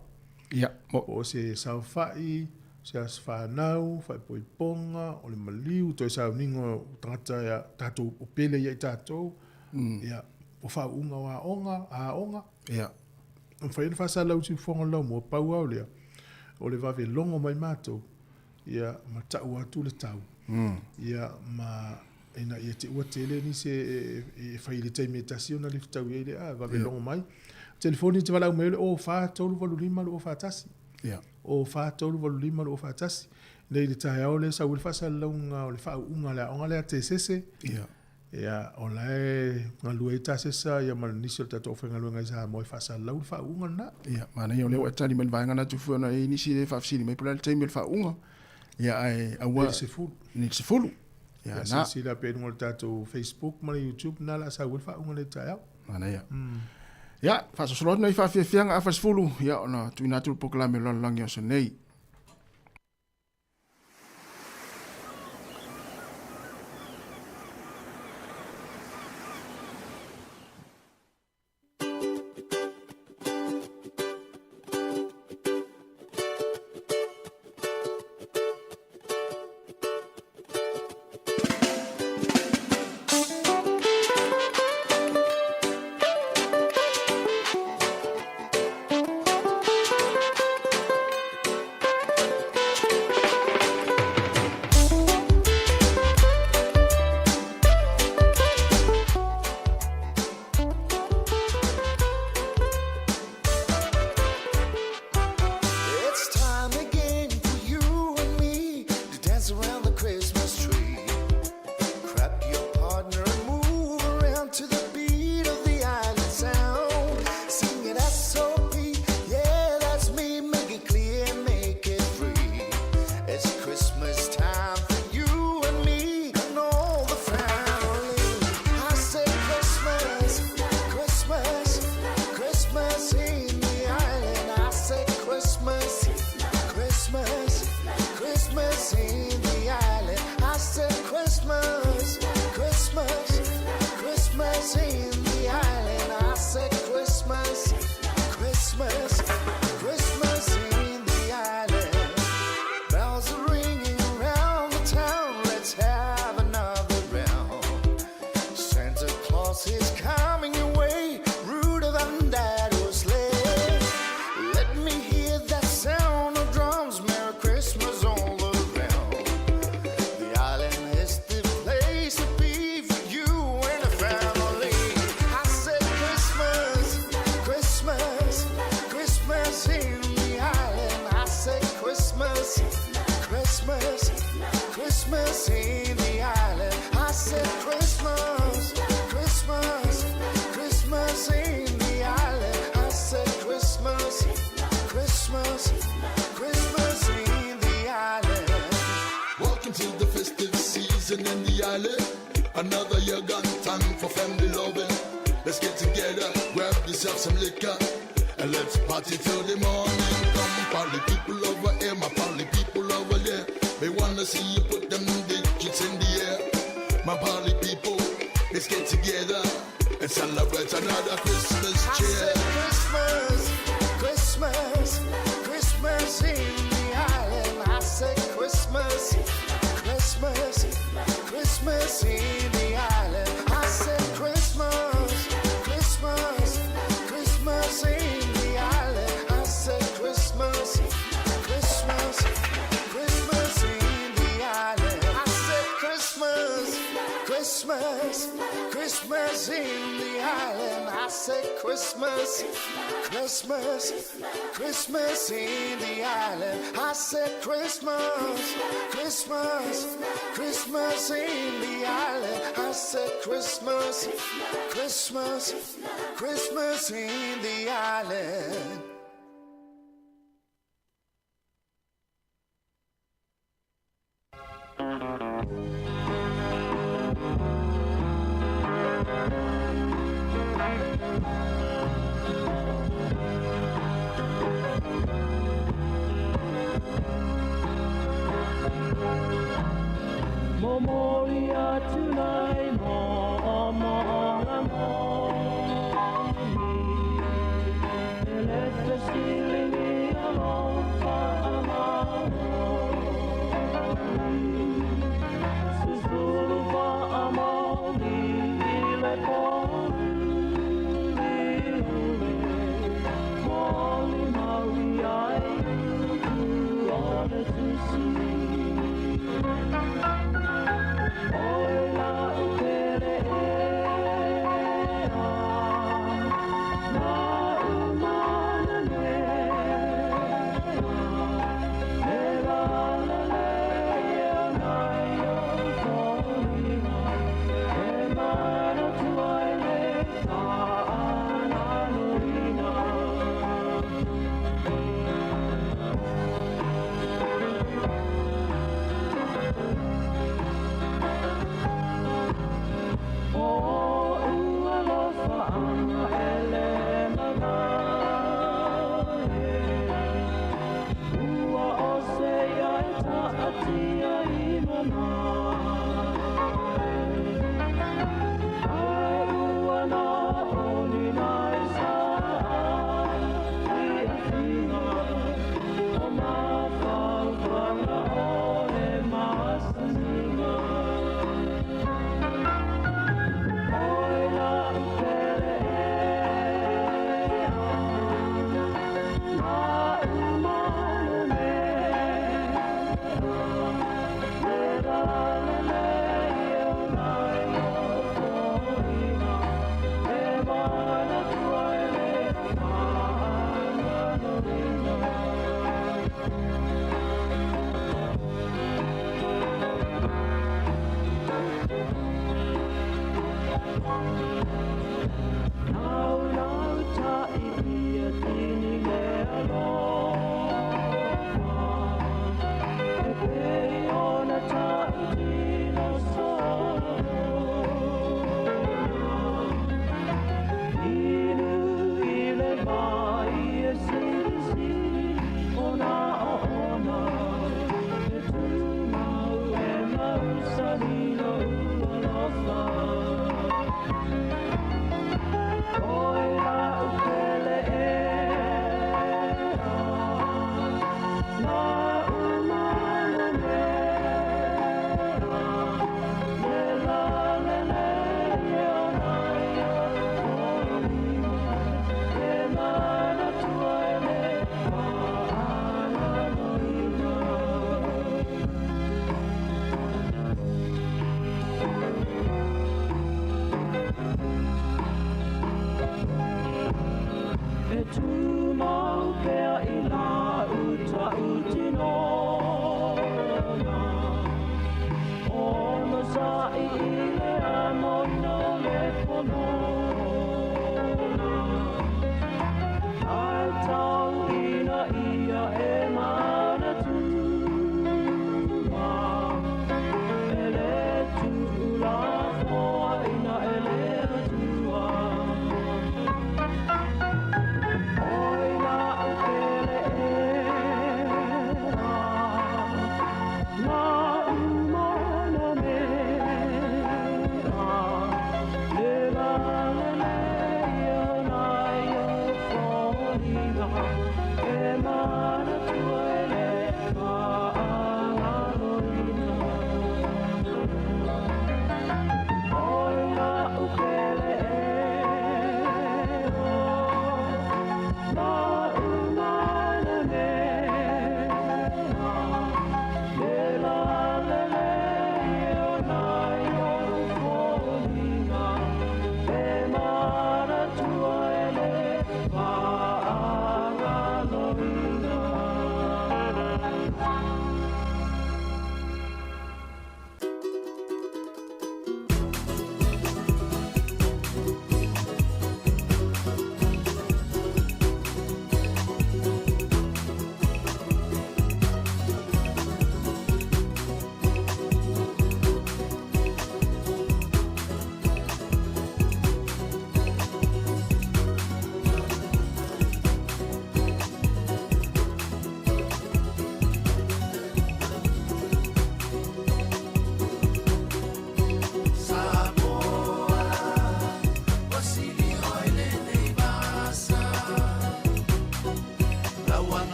Ia. O se sau whai, se as whanau, whai poiponga, o le maliu, toi sau ningo tangata ia tatou o pele ia i tatou. Ia, o whaunga o a onga. Ia. O whai na whaasala uti whonga lau mua pau au lea. O le vave longo mai mātou. Ia ma tau atu le tau. Ia ma ina ia te ua tele ni se e whai le taimi e tasi ona le tau ia le a vave longo mai. Telefoni te walau mele o wha tolu walu lima lo o wha tasi. Ia. O wha tolu walu lima lo o wha tasi. Nei le tae au le sa ule whasa launga o le wha unga le onga le a te sese. Ia. Ia o lai ngalua i ta sesa ia ma nisi o tato ofe ngalua ngai sa moi whasa lau le wha unga na. Ia. Mana ia o leo e tani mel vaenga na tu fuana e nisi le whafsiri mai pula le taimi le wha unga. Ia ai awa ni se fulu. Ia na sila pe no tato Facebook ma YouTube na la sa fa un le taia. Mana ia. Ia fa so solo no fa fianga a fa fulu ia ona tu na tu proclame lo langi o nei. Christmas in the island. I said Christmas in the island. I said Christmas, Christmas, Christmas in the island. I said Christmas, Christmas, Christmas in the island. Welcome to the festive season in the island. Another year gone, time for family loving. Let's get together, grab yourself some liquor, and let's party till the morning. Come party people over here, my party people over there. They wanna see you put them digits in the air. My party people, let's get together and celebrate another Christmas cheer. I said Christmas, Christmas, Christmas in the island. I said Christmas, Christmas, Christmas in the island. I said Christmas, Christmas, Christmas in the island. I said Christmas, Christmas, Christmas in the island. I said Christmas, Christmas, Christmas in the island. I said Christmas, Christmas, Christmas in the island. I said Christmas, Christmas, Christmas in the island. I said Christmas, Christmas, Christmas in the island. Moria tonight, let the stealing be alone for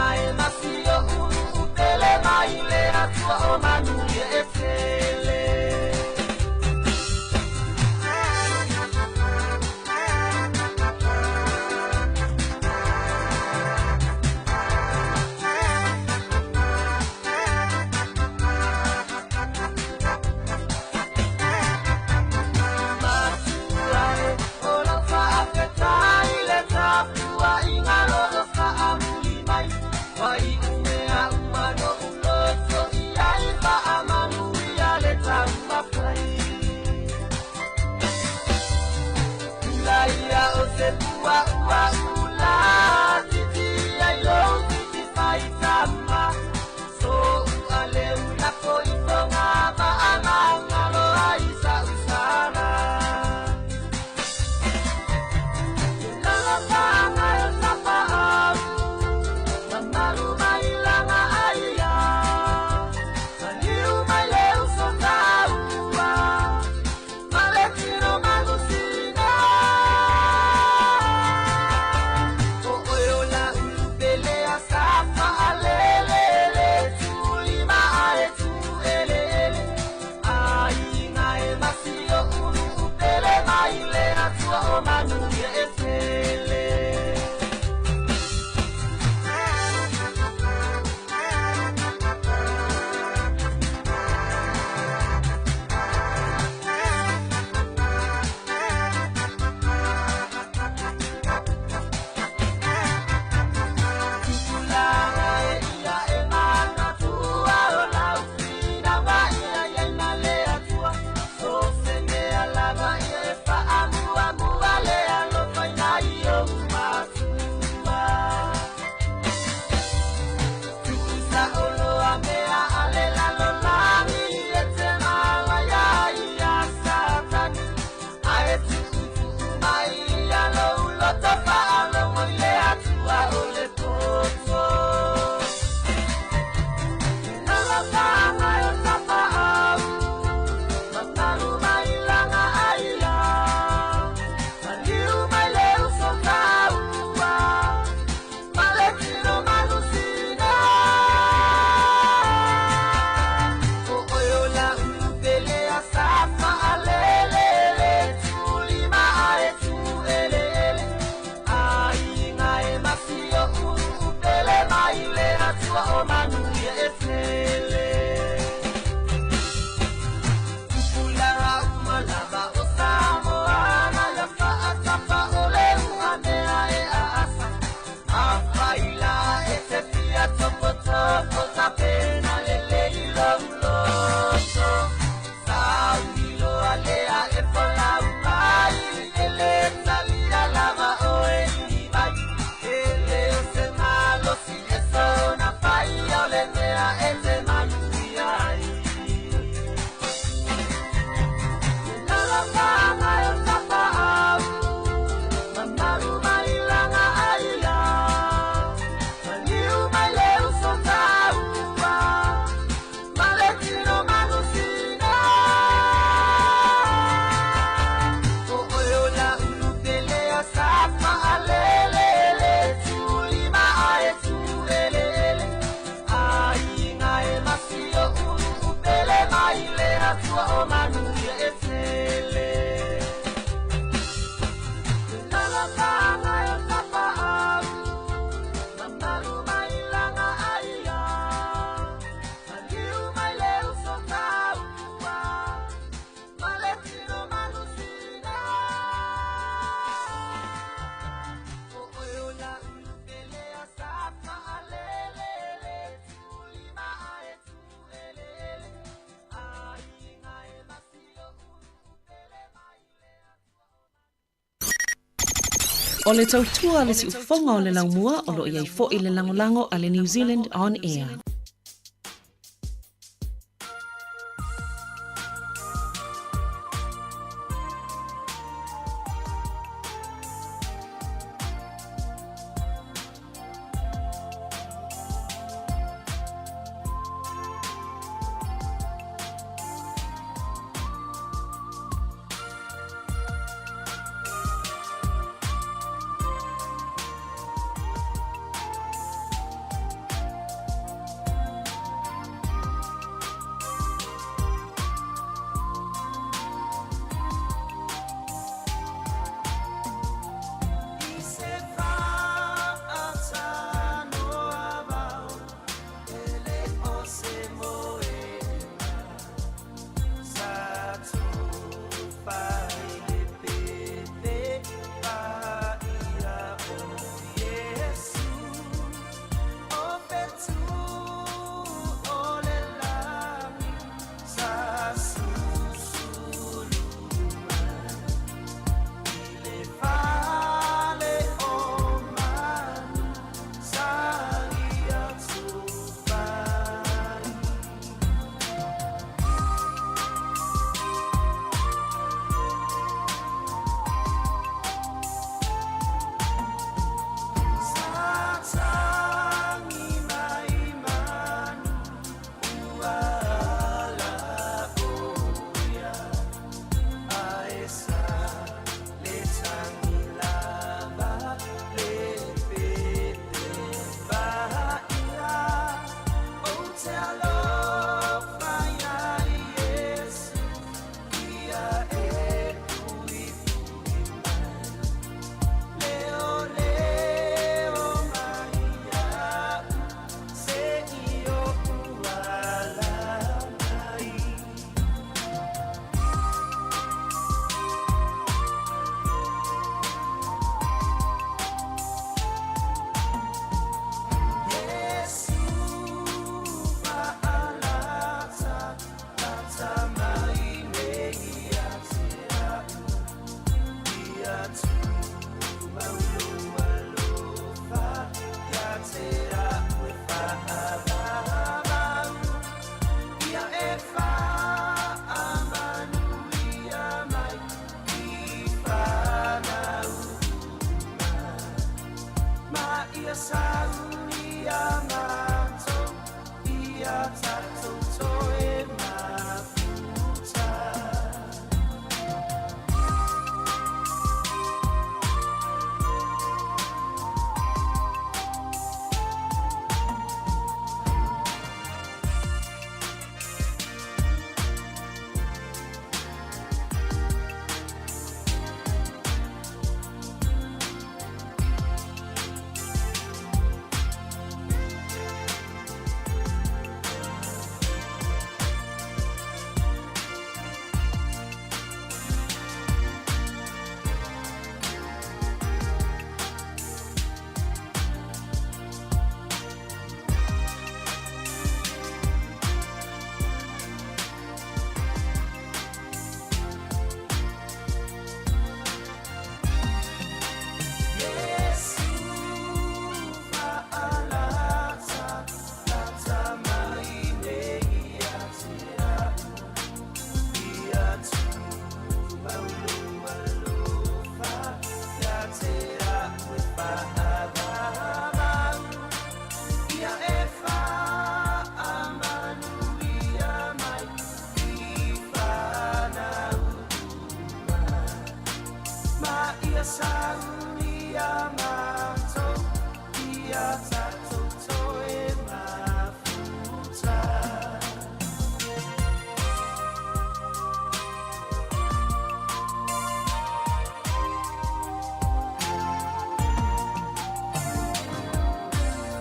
Ai, O le tautua le si ufonga o le laumua o lo iai fo i le langolango a le New Zealand On Air.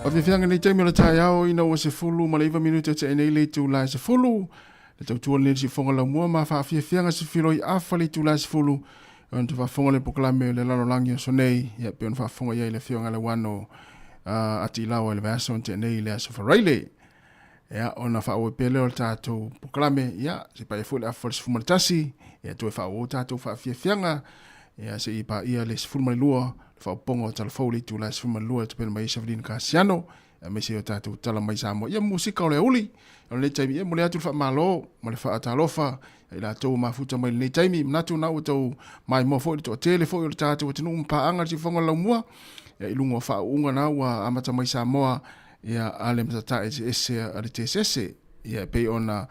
O te whianga nei taimio la tai au ina ua se fulu ma leiva minuta te enei le tu lai se fulu. Le tau tua le si fonga la mua ma wha fia fianga se filo i afa le tu lai se fulu. On te wha fonga le poklame le lano langi o so nei. Ia pe on wha fonga iei le fionga le wano ati lawa le vasa on te enei le aso wharaile. Ia ona wha oe pele o le tātou poklame. Ia se pai fule afa le se fumaritasi. Ia tue wha o tātou wha fia fianga. ia se i pa ia le sifuru mai lua fa pongo telefoni le tu la sifuru mai lua te pena mai Savelina Kasiano me se o tatu tala mai Sāmoa ia musika o le uli o le taimi ia mo le atu fa malo mo le fa atalofa i la tau mafuta mai le taimi natu na o tau mai mo fo to telefoni o le tatu o tinu pa anga si fonga la mua ia ilungo fa unga na wa amata mai Sāmoa ia ale mtata ese ale tsese ia pe ona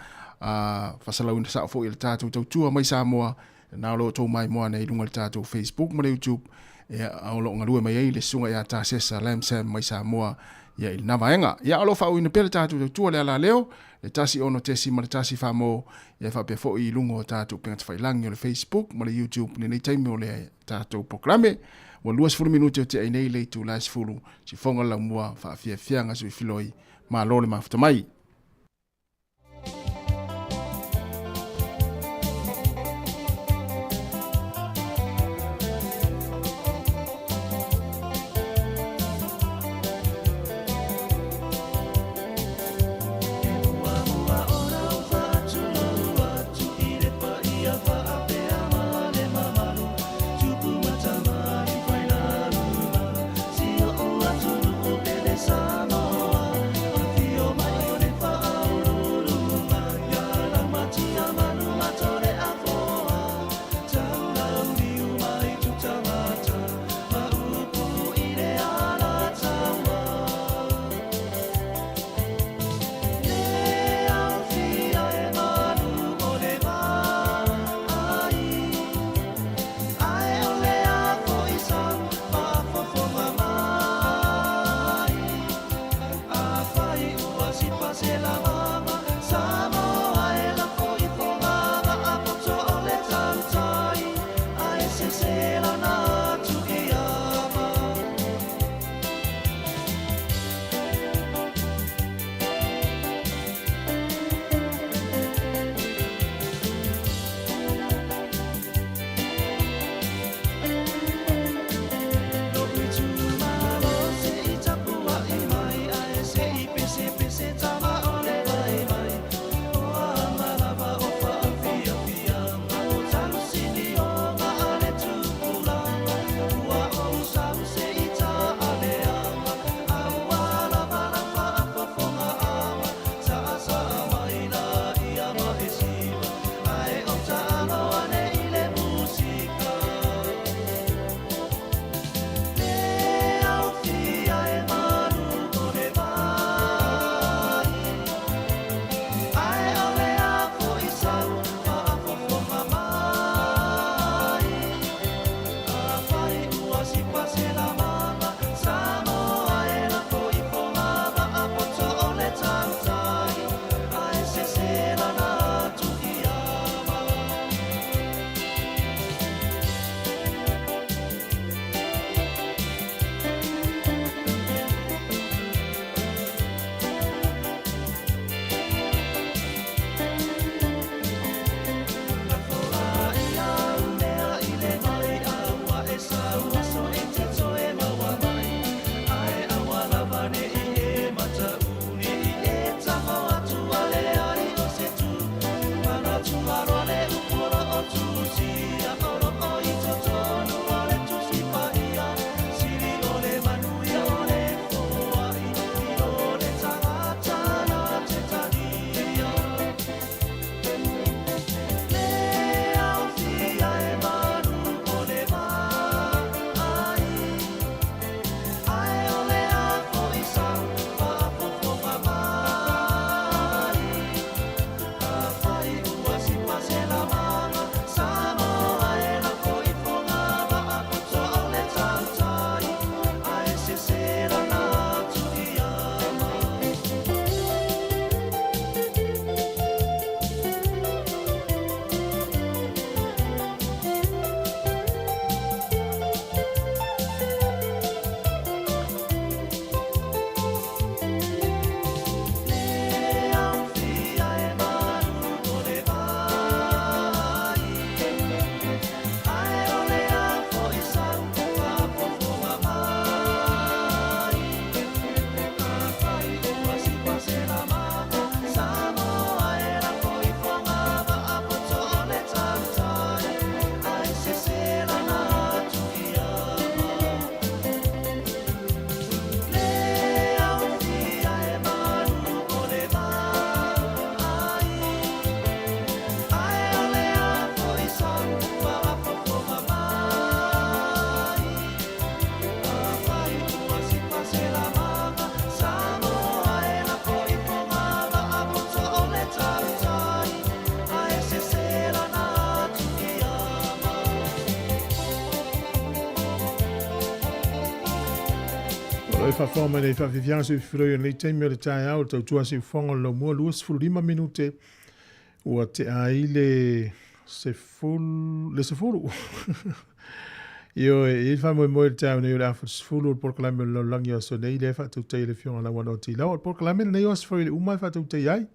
fasalau na sa fo i le tatu tau tua mai Sāmoa na lo tau mai mo na ilunga le tatu Facebook mo le YouTube ia au lo ngalue mai le sunga ia ta sesa lem sem mai Sāmoa ia il navaenga ia alo fa uina pele tatu tu le ala leo le tasi ono tesi ma le tasi fa mo ia fa pe fo i lungo tatu penga fai langi le Facebook ma le YouTube ni time o le tatu programe wa luas fulu minuti o te ai nei le tu las fulu si fonga la mua fa fia fianga sui filoi ma lo le mafuta mai Oi fa forma nei fa vivian su froio nei temi le tai au tu si fongo lo mo luas fu 5 minute o te aile se fulu io il fa mo il tau nei la fulu proclame lo langio so nei le fa tu te le fiona la wana ti la proclame nei os fo il uma fa tu te ai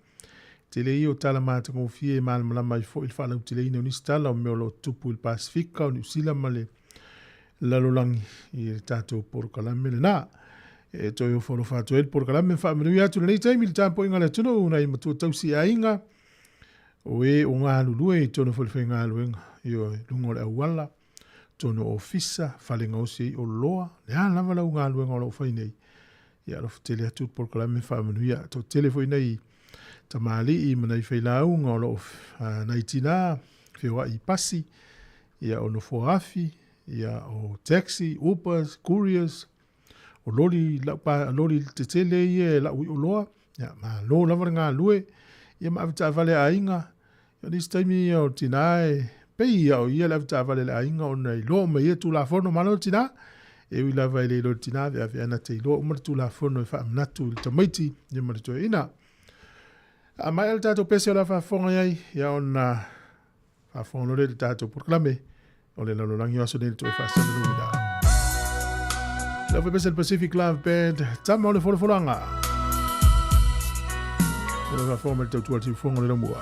te le io tala mata con fie mal mala mai fo il fa la tu le ni stala o me lo tupu il pacifica o ni sila male la lo langi il tato proclame na e to yo folo fatu el por kala me fa me ya tu nei time il tempo ingala tu no na imatu tau si ainga o e o nga lu e to no fol fenga lu yo lungo le wala to no ofisa falinga o si o loa ya la vala nga lu ngo lo fa nei ya lo tele tu por kala me fa me ya to telefone nei tamali I mana I feila ngo lo na itina fe wa I pasi ya o no foafi ya o taxi ubers couriers o lori te tele ie la ui oloa, ya ma lo lava ngā lue, ia ma avita vale ainga, ia nis taimi o tinae, pei ia o ia la avita vale ainga o nei lo me ia tu la fono malo tina, e ui lava ele lo tina, vea vea na te lo, umar tu la fono e wha amnatu il tamaiti, ia mara to ina. A mai al tato pese o la wha fonga iai, ia o na wha fonga le tato proclame, o le lalorangi o aso nele to e wha sanadu ina. Love Best Pacific Love Band, tama o le folanga. Ora va forma il tau tua ti fongo le mua.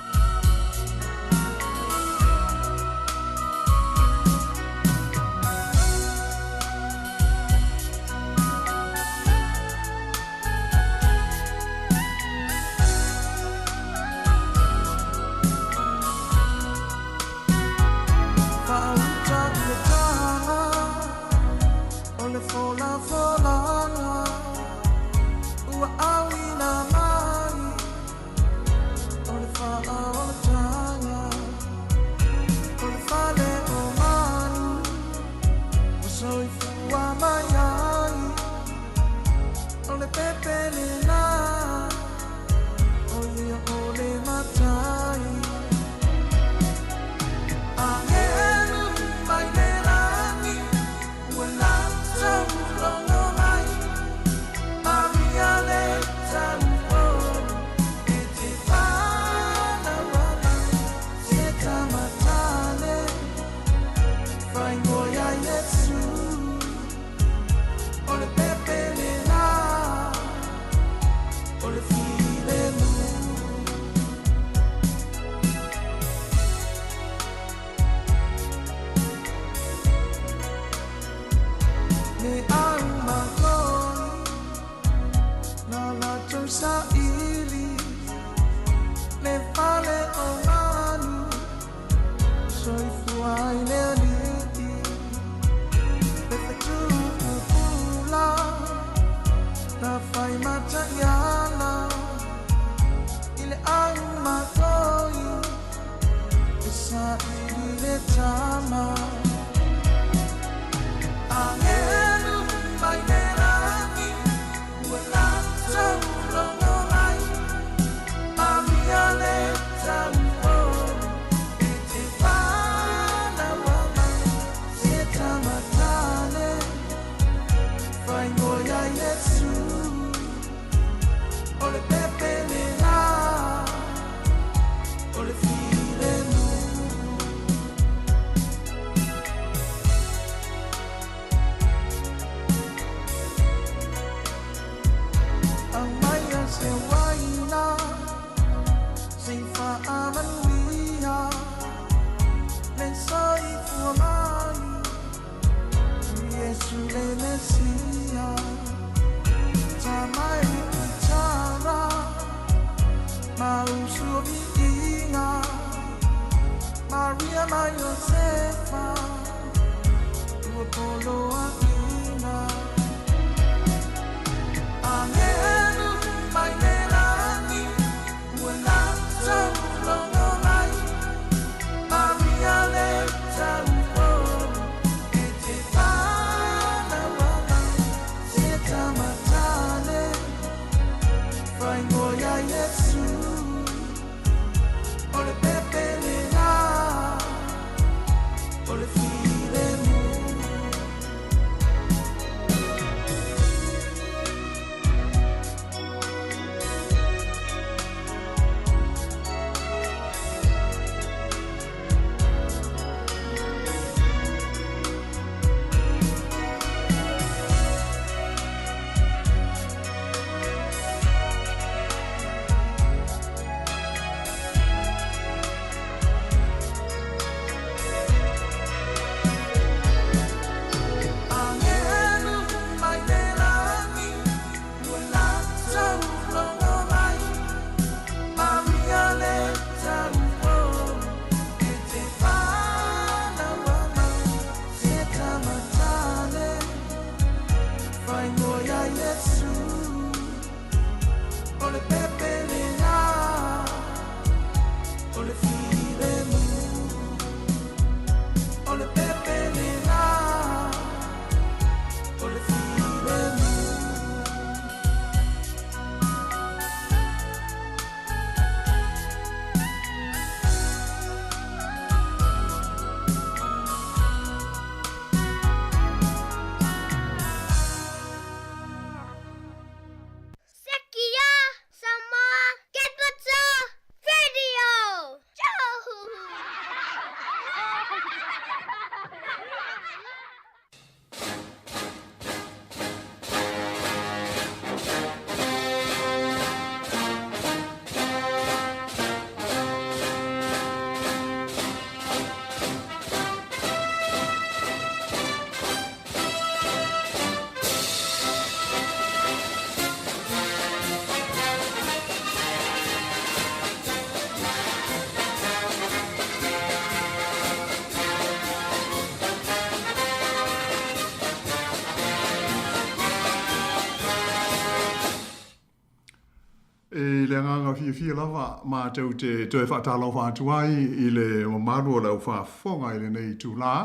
le nganga fia lava ma tau te toi whaatalo whaatuai i le marua lau whaafonga i le nei tūla.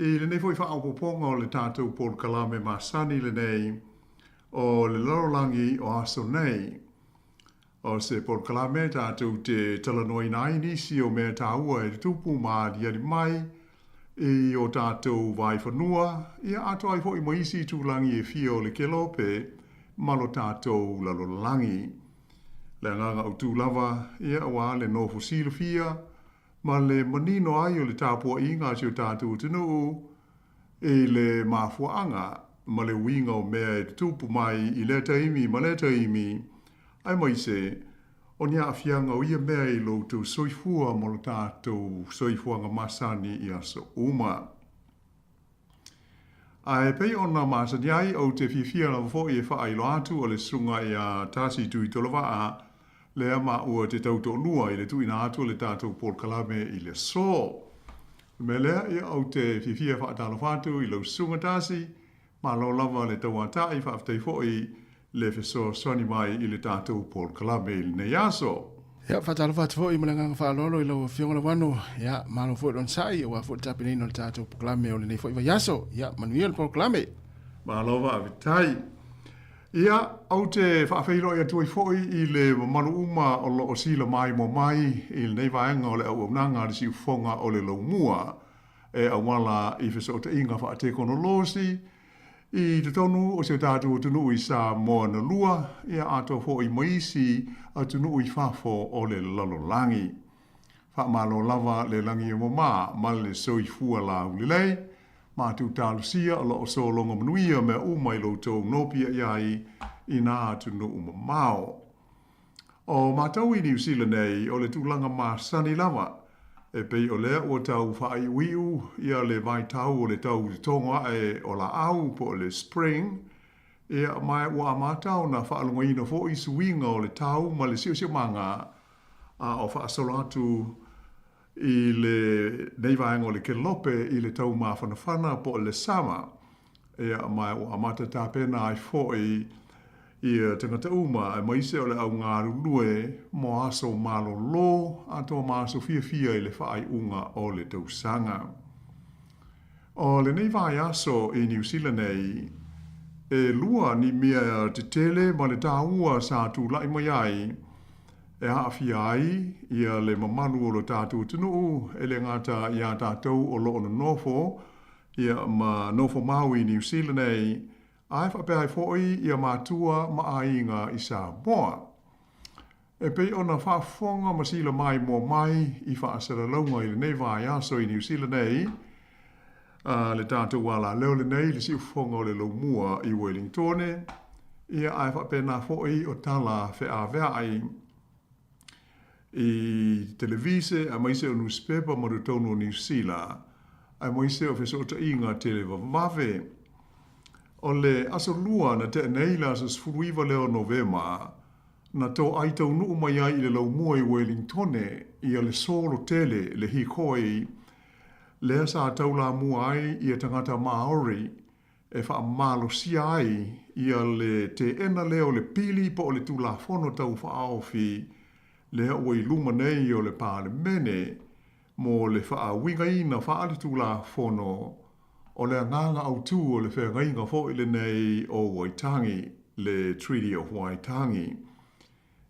I le nei fwoi whaapoponga o le tātou Paul Kalame Masani le nei o le larolangi o aso nei. O se Paul Kalame tātou te talanoi nai nisi o mea tāua e tupu maa diari mai i o tātou vai whanua. Ia ato ai fwoi moisi tūlangi e fia o le kelope malo tātou larolangi. Le nganga o tūlava, ia awa le no fusilo fia, ma le manino ai o le tāpua inga si o tātou tinu, e le mafuanga, ma le winga o mea e tupu mai i le taimi, ma le taimi, ai mai se, o nia afianga o ia mea i lo tu soifua ma lo tātou soifuanga masani i aso uma. Ai pei ona masani ai o te fifia na fo i wha ailo atu o le sunga i a tasi tui tolova a, le ama ua te tauto nua i le tui na atu le tātou Paul Kalame i le so. Me lea ia au te fifia whaatalo whatu i lau sunga tasi, ma lo lava le tau ata i whaaftei fo i le feso soni mai i le tātou Paul Kalame i le nei aso. Ia, whaatalo whatu fo i malanga whaalolo i lau whionga wano, ia, malo fo i ron sai, o a fo i tapinino le tātou Paul Kalame o le nei fo i wa yaso, ia, Manuel Paul Kalame. Malo wa avitai. Ia, au te whaafeiro ia tui foi i le manu uma o lo o sila mai mo mai i le nei vaenga o le au nanga le si ufonga o le laumua e awala i feso te inga wha te konolosi i te tonu o se tātou tunu i Sāmoa na lua ia ato fo i maisi a tunu i whafo o le lalolangi. Wha malo lava le langi o ma le soi fua la ulilei ma tu talusia o lo so longa manuia me umai lo tau nopia iai i nā atu no umamao. O mātau i New Zealand nei o le tūlanga Masani lava e pei o lea o tau whaai wiu ia le vai tau o le tau tonga e o la au po le spring ia mai ua mātau na whaalunga ina fo i suinga o le tau ma le sio manga a o whaasolo atu i le neivaenga o le kelope i le tau mawhanawhana po le sama. Ea mai o amata tāpena ai fōi i tangata uma e maise o le au ngāru lue mo aso malo lo ato maso fia i le whaai unga o le tausanga. O le neivai aso i New Zealand nei e lua ni mea te tele ma le tāua sa tu lai mai ai e hawhi ai ia le mamanu o lo tātou tunu e le ngata ia tātou o lo ono nofo ia ma nofo mau i New Zealand nei ai whapea fōi ia mātua ma ainga i Sāmoa. E pei ona whaafonga masila mai mo mai i whaasara launga i le neivai aso i New Zealand nei le tātou wala leo le nei le si ufonga o le laumua i Wellington ia ai whapena fōi o tala whea vea ai i televise a maise o newspaper ma rutono New Zealand a maise o fesota inga tele vave o le aso lua na te neila sa sfuruiva leo novema na to aitau nuu mai ai i le laumua i Wellington i a le solo tele le hikoi le sa taula mua ai i a tangata Maori e wha malo si ai i a le te ena leo le pili po o le tula fono tau wha aofi le ua i luma nei o le pāle mene mo le wha winga ina wha ali tula fono o le nganga au tū o le whenga inga fo i le nei o Waitangi, le Treaty of Waitangi.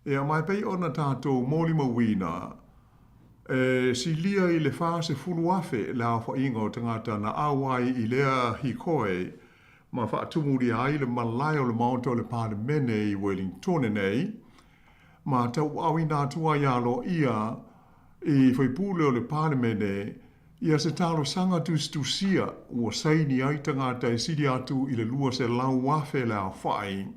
E a mai pei ona tātou mōli mawina, si lia i le whāse fulu afe le awha inga o tangata na awai i lea hikoe, ma wha atumuri ai le malai o le maunta o le pāle mene i Wellington nei, ma tau awi nā tua ialo ia i whaipule o le pāle mene, ia se talo sanga tusia ua saini ai tangata e siri atu i le lua se lau wafe le au whai.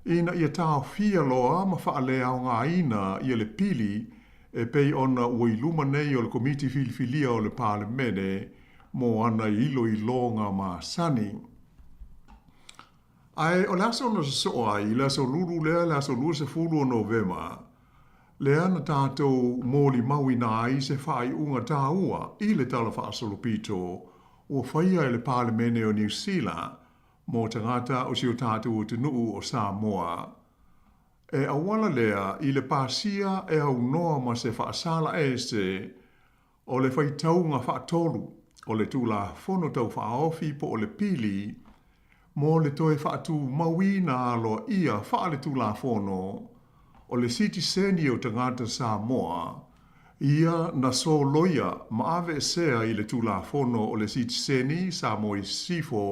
Ina ia tau fia loa ma wha le au ngā ina ia le pili e pei ona ua i luma nei o le komiti filifilia o le pāle mene mo ana ilo i longa ma sani. Ai o le aso na so ai, le aso lulu lea, le aso lua se fulu o Novema, le ana tātou mōli maui nā ai se whai unga tāua i le tala whaasolopito o whaia i le Parlemene o New Zealand mō tangata o si o tātou o te nuu o Sāmoa. E awala lea i le pasia e au noa ma se whaasala e se o le whaitaunga whaatolu o le tūla fono tau whaofi po o le pili mo le toe whaatu mawina alo ia wha le tūla fono o le citizeni o tangata Sāmoa ia na so loia maave sea i le tūla fono o le citizeni Sāmoa i sifo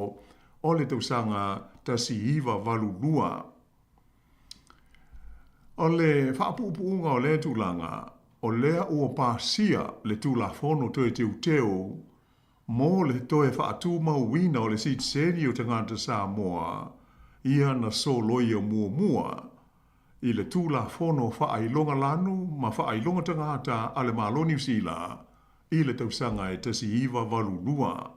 o le tausanga tasi iwa valulua. O le whaapuupuunga o le tūlanga, o lea ua pāsia le tūla fono toe teu teo, mo le toe whaatu mauina o le citizeni o tangata Sāmoa, ia na so loia mua i le tūla fono whaailonga lanu ma whaailonga tangata ale malo New Zealand, i le tausanga e tasi iwa valulua.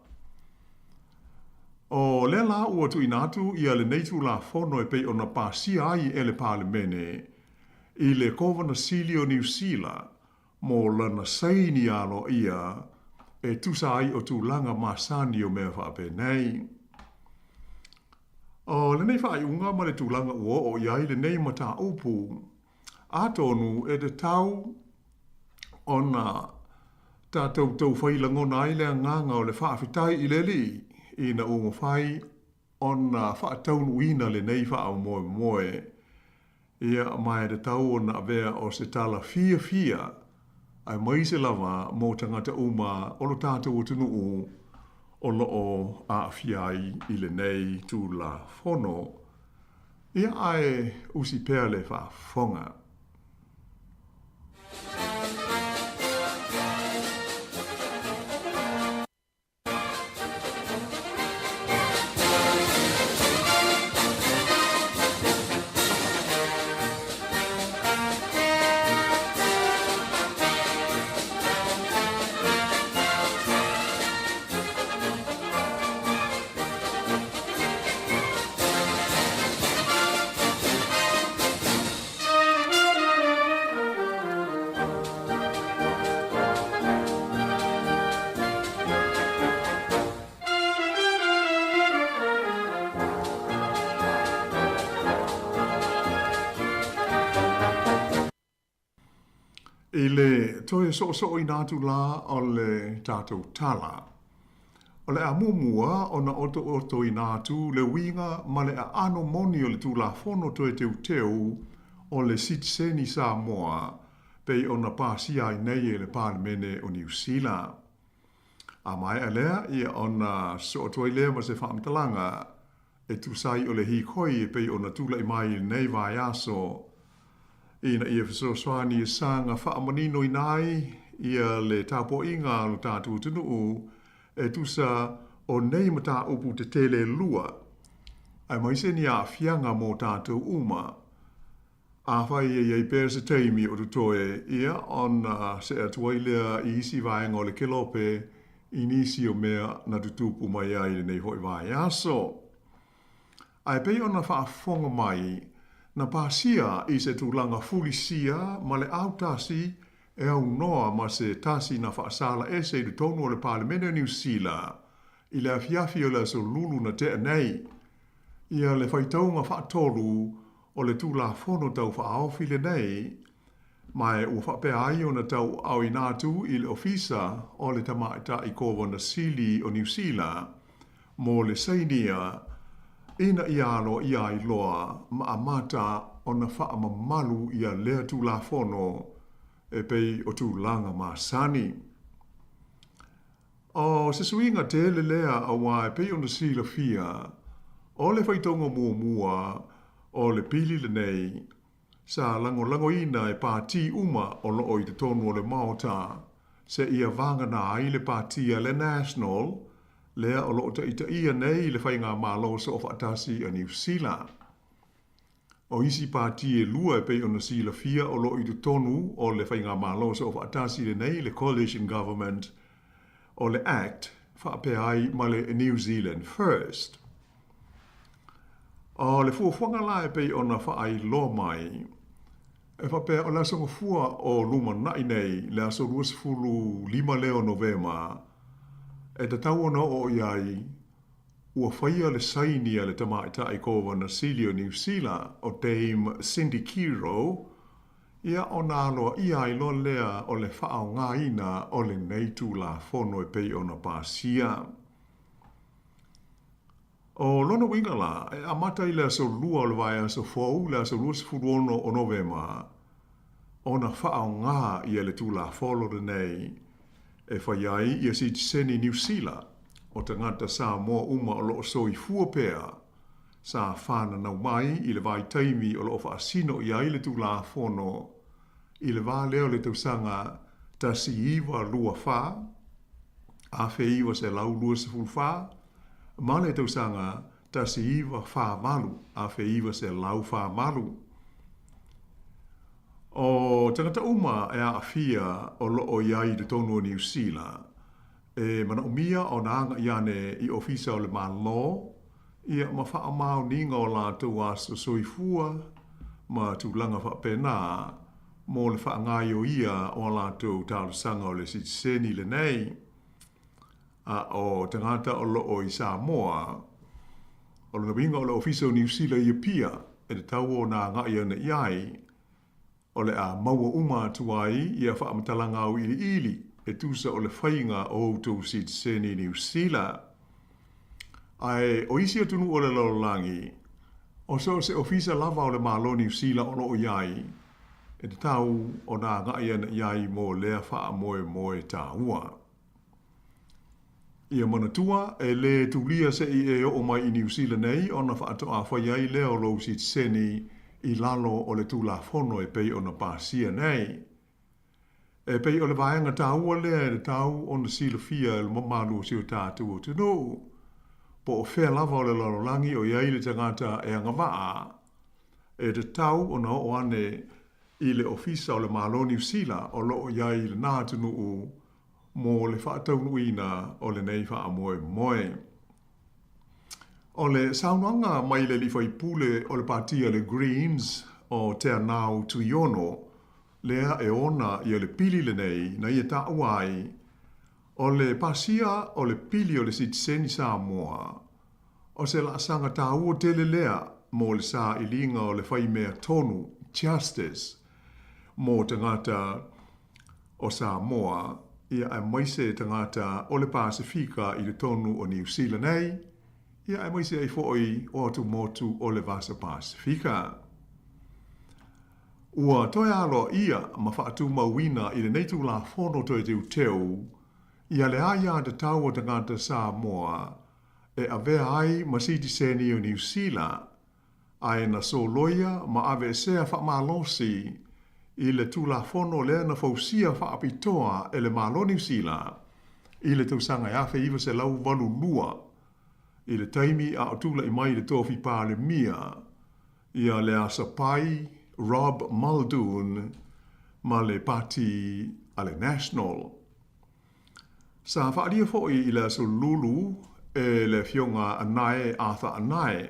O le la ua tu inatu ia le nei tūla fono e pei ona pāsia ai e le palemene, i le kovana sili o New Zealand, mo lana saini alo ia, e tusa ai o tūlanga masani o mea whaape nei. O le nei whaai unga ma le tūlanga ua o iai le nei mata upu, atonu e te tau ona tātou tau whailangona ai le nganga o le whaafitai i le li, i na unga whai ona whaataunu ina le nei whaau moe. Ia mai te tau o na avea o se tala fia, ai mai se lava mō tangata uma o lo tātou o tunu o loo a fiai i le nei tūla fono. Ia ai usi pēr le whaafonga. I le toe so i nātu la o le tātou tala. O le a mumua o na oto i nātu le winga ma le a ano moni o le tūla fono toe teu o le citizeni Sāmoa pei o na pāsia i nei e le palemene o New Zealand. A mai a lea ia o na so toi lea ma se whaamtalanga e tūsai o le hikoi e pei o na tūla i mai nei vai aso. Ina ia fesoswani e sanga whaamanino i nai, ia le tāpo inga lo tātou tunu e tusa o nei mata upu te tele lua. Ai maise ni a fianga mō tātou uma. A whai e iei pēr se teimi o tutoe ia on se atuailea i isi vaenga o le kelope i nisi o mea na tutupu mai ai nei hoi vai aso. Ai pei ona whaafonga mai na pāsia i se tūlanga fulisia ma le au tasi e au noa ma se tasi na whaasala e se du tonu o le palemene New Zealand i le afiafi o le so lulu na te nei. Ia le whaitaunga whaatolu o le tūla fono tau whaaofi le nei, mai ua whapea ai o na tau au i nātu i le ofisa o le tamaita i kovana sili o New Zealand, mo le sainia ina i alo i ai loa ma amata o na wha mamalu i a lea tūla fono e pei o tūlanga masani. O se suinga te le lea a wā e pei o na sila fia, o le whaitonga mua o le pili le nei, sa lango ina e pāti uma o loo i te tonu o le maota, se ia vangana ai le pāti a le national, lea o loo ta ia nei le whainga mālo sa o whaatasi a New Zealand. O isi pāti e lua e pei o na sila fia o loo i te tonu o le whainga mālo sa o whaatasi le nei le coalition government o le act whaapea ai ma le New Zealand First. O le fuafuanga la e pei o na whaai lo mai, e whapea o la songa fua o luma nai nei le aso 25 leo Novema, e te tau ona o iai ua whaia le saini a le tamaita i kowa na Silio New Zealand o Dame Cindy Kiro, ia o nā loa ia i lo lea o le whaao ngā ina o le neitu la whono e pei o na pāsia. O lona winga la, e amata i lea so lua o le vai so fōu, lea so lua sifuruono o novema, o na whaao ngā i le tū la wholo de nei, e whaiai i a si seni New Zealand, o te ngata Sāmoa uma o loo soi fuapea, sa whāna nau mai i le vai taimi o loo whaasino i aile tū la whono, i le vā leo le tausanga ta si iwa lua whā, a whe iwa se lau lua se fulu whā, ma le tausanga ta si iwa whā malu, a whe iwa se lau whā malu. O tangata uma e a awhia o loo iai de tonu o New Zealand, e mana umia o nanga iane i ofisa o le malo, ia ma wha amau ninga o lātou aso soifua, ma tūlanga wha pēnā, mō le wha ngai o ia o lātou tālusanga o le sitseni le nei, a o tangata o loo i Sāmoa, o le winga o le ofisa o New Zealand i pia, e te tau o nā ngai ana iai, o le a maua uma tuai ia wha amatalanga au ili, e tusa o le whainga o tau sitseni New Zealand. Ai, o isi atunu o le lalolangi, o so se ofisa lava o le malo New Zealand o loo iai, e te tau o nā ngai ana iai mō lea wha moe tā ua. Ia manatua, e le tulia se i e o mai i New Zealand nei, o na wha atoa whaiai leo lo sitseni i lalo o le tūla whono e pei o na pāsia nei. E pei o le vaenga tāua lea e tau o na sila fia le mamalu si o tātu o tino. Po o whea lava o le lalolangi o iai le tangata e angawaa. E te tau o na o ane i le ofisa o le malo New Zealand o lo o iai le nātunu o mō le whaataunu ina o le nei wha moe moe. O le saunuanga mai le li whai pule o le partia le Greens o te anau tuiono, lea e ona i le pili le nei na ia ta uai, o le pasia o le pili o le sitseni Sāmoa, o se la sanga ta ua tele lea mō le sa ilinga o le whai mea tonu, justice, mō tangata o Sāmoa, ia e maise tangata o le Pasifika i le tonu o New Zealand nei, ia e maise ai fo'i o atu motu o le vasa Pasifika. Ua toi alo ia ma whaatu mauina i le neitu la whono toi teu teu, ia le aia te tau o tangata Sāmoa, e avea ai ma siti seni o New Zealand, ai na so loia ma ave sea wha malosi, i le tula whono lea na fausia wha apitoa e le malo New Zealand, i le tausanga e awhi iwa se lau walu lua, i le taimi a otula i mai le tofi pāle mia, ia le asa pai, Rob Muldoon, ma le pati a le National. Sa whaaria fo'i i le aso lulu e le fionga anae Arthur anae,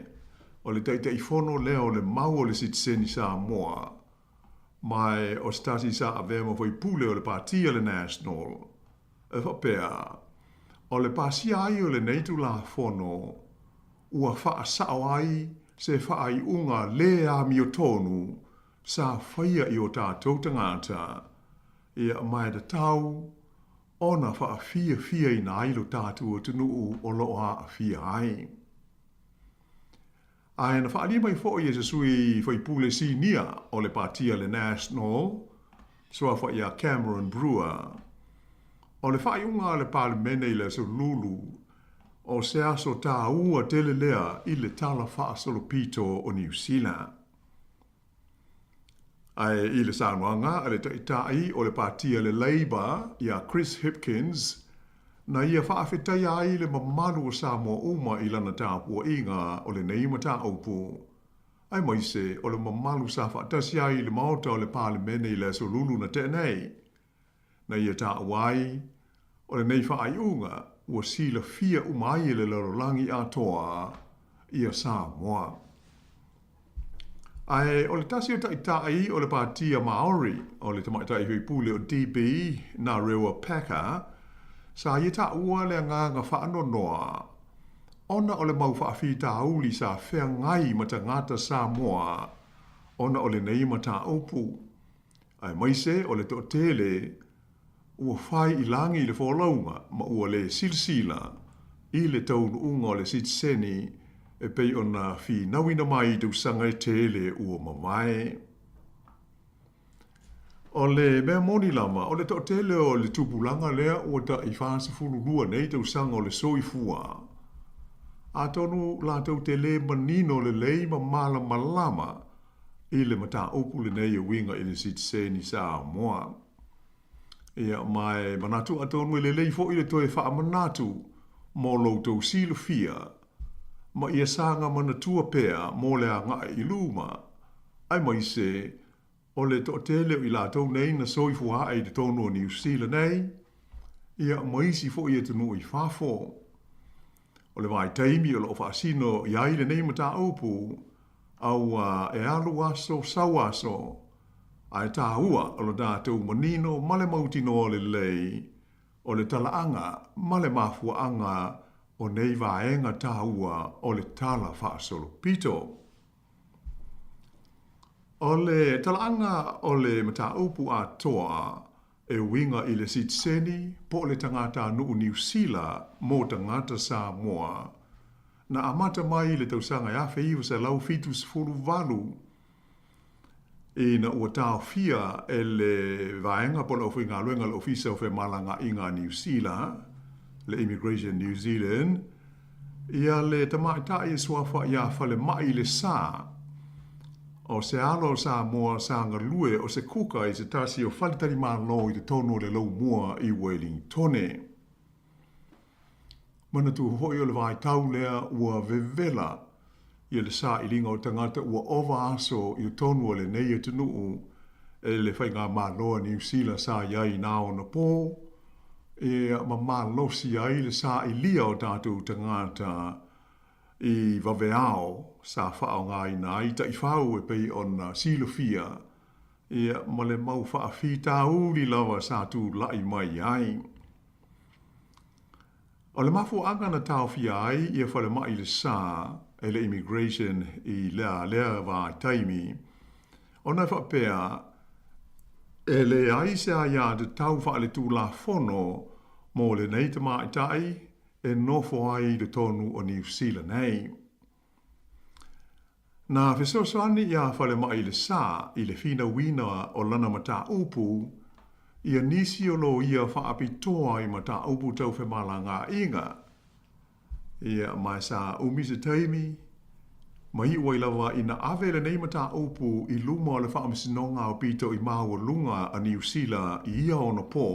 o le teitei whono leo le mau o le sitseni Sāmoa, mai o stasi sa avema foi pule o le pati a le National. E whapea, o le pasi ai o le neitu la whono, ua wha sao ai se wha ai unga le a miotonu, sa whaia i o tātou tangata, ia mai da tau, ona wha fia i na ailo tātou o tunu o loa fia ai. Ai na wha mai fo'i e se sui whai pule si nia o le partia le National, soa wha ia Cameron Brewer, o le wha iunga le palimene i le so lulu, o se aso tā ua tele lea i le tala wha solo pito o New Zealand. Ai i le Samoanga, a le taitai o le partia le Labour, ia Chris Hipkins, na ia whaafetai ai le mamalu o Sāmoa uma i lana tāpua inga o le neima tā aupu. Ai maise o le mamalu sa whaatasi ai le maota o le palimene i le solulu na tenei. Na ia tā awai, o le nei whaaiunga, ua sila fia umai le lorolangi atoa ia Sāmoa. Ai o le tasi o taitai o le partia Maori, o le tamaitai hui pule o DB na rewa Paka, sa ia ta ua le nganga whaano noa. ona ole mau whaafita auli sa whea ngai ma tangata Sāmoa, ona ole nei ma tā opu. Ai maise ole to tele, ua whai i langi i le wholaunga, ma ua le silsila, i le taunu unga o le sitseni, e pei ona whi nawina mai tu sanga e tele ua mamae. O le mea moni lama, o le to tele o le tupulanga lea ua ta i whaasa fululua nei tu sanga o le soifua. A tonu la tau te le manino le lei ma mala malama i le mata opu le nei winga i le sitseni Sāmoa. Ia mai manatu a tonu le lei fo i le toe wha manatu mo lo tau silo fia ma ia sanga manatua pea mo le anga i luma. Ai mai se o le to tele i la tau nei na soifua ai te tonu o New Zealand nei. Ia mai si fo i tunu i whafo. O le vai taimi o lo whaasino i aile nei mata opu au e alu aso, sau aso. Ai tā ua o lo dātou manino male mautino o le lei o le talaanga male mafuaanga o nei vaenga tā ua o le tala whaasolo pito. O le talaanga o le mata opu a toa e winga i le sitseni po le tangata nuu New Zealand mo tangata Sāmoa. Na amata mai le tausanga ya feiwa sa lau fitu sifuru valu. E na ua tau fia e le vaenga po la ufi ngā luenga la ofisa o fe malanga i ngā New Zealand, le Immigration New Zealand, ia le tamaita i swafa ia fale mai le sā. O se alo Sāmoa sanga lue o se kuka i se tasi o whalitari mālo i te tono le lau mua i Wellingtone. Mana tu hoi o le vai tau lea ua vevela i le sā i linga o tangata ua ova aso i tonu o le nei e tunuu e le whainga māloa New Zealand sā iai nāo na pō e ma mālosi ai le sā i lia o tātou tangata i waweao sa whao ngā ina i ta i whau e pei ona silofia i ma le mau wha whi tā uri lawa sa tū lai mai ai. O le mafu anga na tau fi ai i e whale mai le sā e le immigration i lea wa taimi. Ona wha pea e le aisa ia de tau wha le tū la fono mo le nei te mai tai e nofo ai de tonu o New Zealand nei. Na fesosoani ia whale mai le sā i le fina wina o lana mata upu ia nisi o lo ia whaapitoa i mata upu tau whemala ngā inga. Ia mai sa umise taimi, mai ua ilawa ina awele nei mata upu i luma o le whaamisinonga o pito i maua lunga a New Zealand i ia ona pō.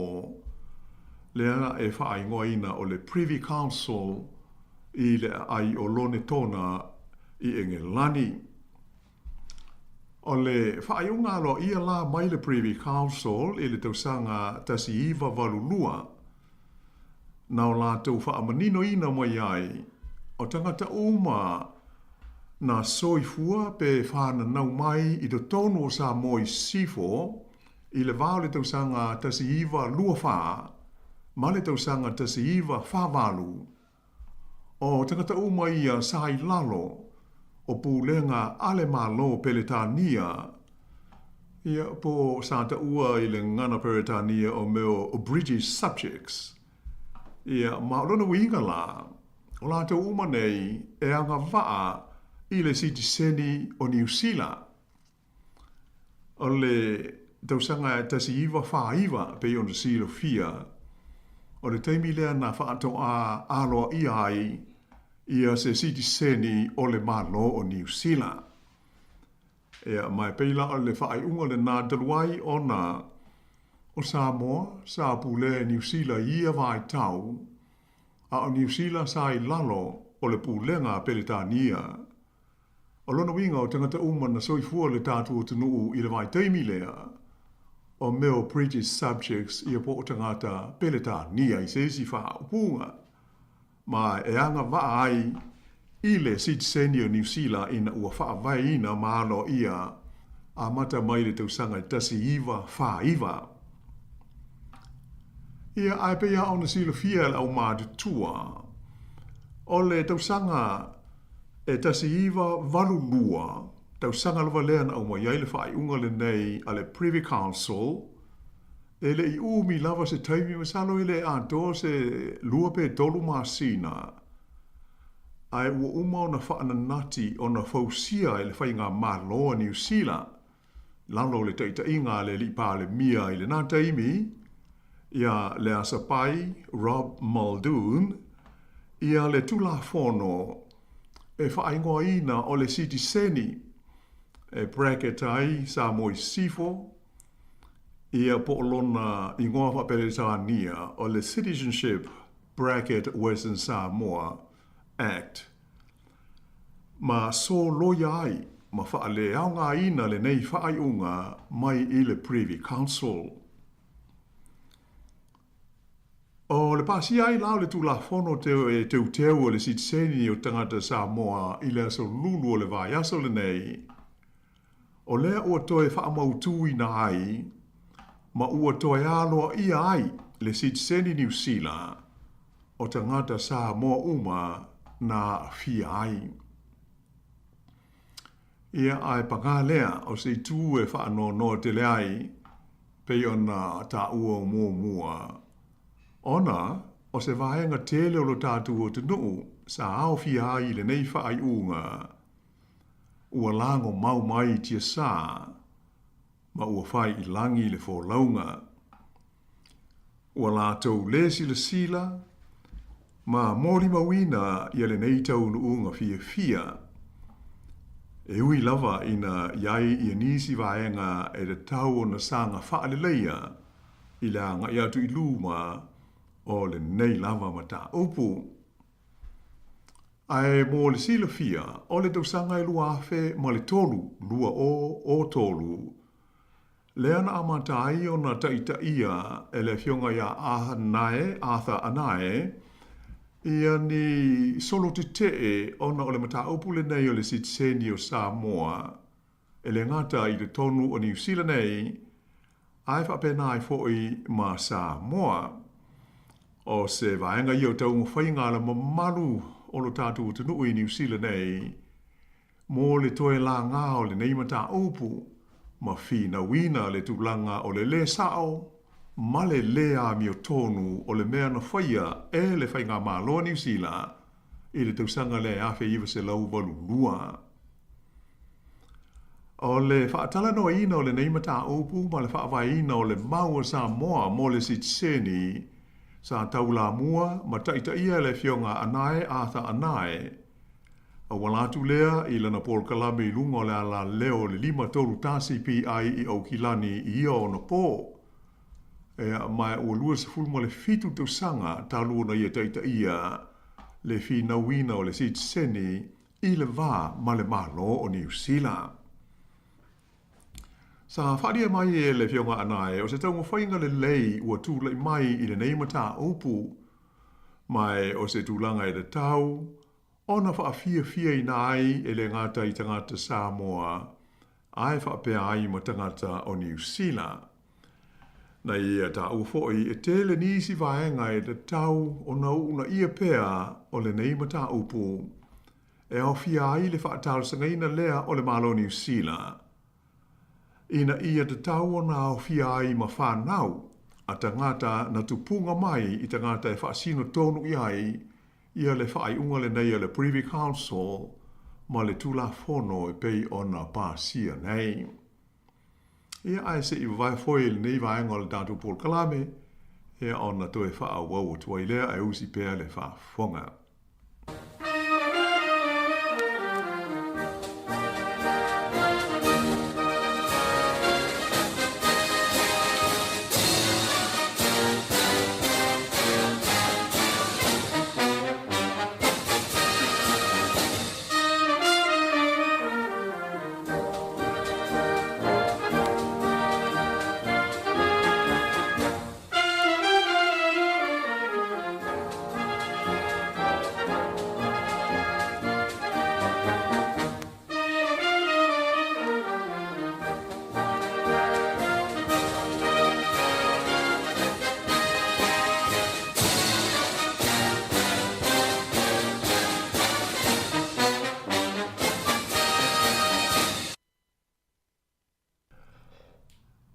Lea e whaingoa ina o le Privy Council i le ai o lone tona i Engelani. O le whaiunga lo ia la mai le Privy Council i le tausanga tasi iwa walulua. Nau la tau whaamanino ina mai ai, o tangata uma na soifua pe whana nau mai i to tonu o Sāmoa i sifo i le vau le tausanga tasi iwa lua wha, ma le tausanga tasi iwa whawalu. O tangata uma ia sai lalo, o pūlenga ale malo peletania, ia po santa ua i le ngana peletania o meo o British subjects. Ia maolona winga la, o la te uma nei e anga waa i le sitiseni o New Zealand. O le tausanga tasi iwa wha iwa pe o na silo fia, o le teimi lea na whaato a aloa i ai, ia se sitiseni o le malo o New Zealand. Ea mai peila o le whaai unga le nā daluai o na o Sāmoa, sa pule New Zealand ia vai tau, a o New Zealand sa i lalo o le pulenga peletania. O lona winga o tangata uma na soifua le tātu o tunuu i le vai teimi lea, o meo British subjects i a po o tangata peletania i sesi wha upunga. Ma e anga waa ai i le sitiseni o New Zealand ina ua wha vai ina maalo ia a mata mai le tausanga i tasi iwa wha iwa. Ia ai pea o na silo fia au mātu tua. O le tausanga e tasi iwa walu lua, tausanga lava lea na au mai ai le whaai unga le nei a le Privy Council, e le i umi lava se taimi masalo i le a do se lua pe dolu masina, ai ua uma o na whaana nati o na fausia e le whai ngā māloa New Zealand, lalo le taita inga le li pa le mia i le nā taimi, ia le asapai Rob Muldoon, ia le tula fono e whaingoa ina o le City Seni e bracket ai Sāmoa sifo, ia po'olona i ngoa whaperetania o le Citizenship bracket Western Samoa Act. Ma so loia ai, ma whaale au ngā ina le nei whaaiunga mai i le Privy Council. O le pasi ai lao le tula fono teu o le sitseni o tangata Samoa i le aso lulu o le vai aso le nei. O lea ua toe whaamautu i na ai, ma ua toe aloa ia ai le sitseni New Zealand o tangata Samoa uma na fia ai. Ia ai panga lea o se tu e whaano no te leai pe ona ta ua mua. Ona, o se vaenga tele o lo tātu o te nuu, sa ao fia ai le nei whaai unga. Ua lango mau mai tia sā, ma ua whai i langi le fō launga. Ua lātou lesi le sila, ma mori mawina ia le nei tau nuunga fia. E ui lava ina iai ia nisi vaenga e le tau o na sanga whaale leia, i la nga iatu i luma, o le nei lava mata upu. Ai mo le sila fia, o le tausanga i lua afe ma le tolu, lua o tolu. Le ana amatai o na taita ia e le fionga ia atha anae, ia ni solo te tee ona o le mata upu le nei o le sitseni o Samoa, e le ngata i le tonu o New Zealand nei, ai whapena ai foi ma Samoa. O se vaenga i o tau mwhainga la mamalu o lo tātu o tunu i New Zealand nei, mō le toe la ngā o le neimata upu, ma whina wina le tūlanga o le sao, ma le lea mi o tonu o le mea na whaia e le whainga māloa New Zealand, i le tausanga le awhi iwa se lau walu lua. O le whaatala no ina o le neimata upu, ma le whaavaina o le maua Samoa mō le sitseni, sa taula mua, ma taita ia le fionga anae atha anae. A walatu lea i lana Paul Kalame i lunga o le ala leo le 5 tolu tasi pi ai i au kilani i ia o na pō. E mai ua lua se fulma le fitu tau sanga talu na ia taita ia le fi nawina o le sitseni i le vā ma le malo o New Zealand. Sa wharia mai e le fionga anae, o se tau mwhainga le lei ua tūlai mai i le neimata upu, mai o se tūlanga i le tau, ona whaafia i nai e le ngata i tangata Samoa, ai whaapea ai ma tangata o New Zealand. Na ia ta ufoi e tele nisi vaenga e le tau o na una ia pea o le neimata upu, e au fia ai le whaatau sangaina lea o le malo New Zealand. Ina ia te tau o nā fia ai ma whanau, a tangata na tupunga mai i tangata e whaasino tonu i ai, ia le whaai unga le nei le Privy Council, ma le tula fono e pei o na pāsia nei. Ia ai se i vai foi le nei vaenga o le tātou Paul Kalame, ia o na toe wha wau tua i lea e usi pēr le wha fonga.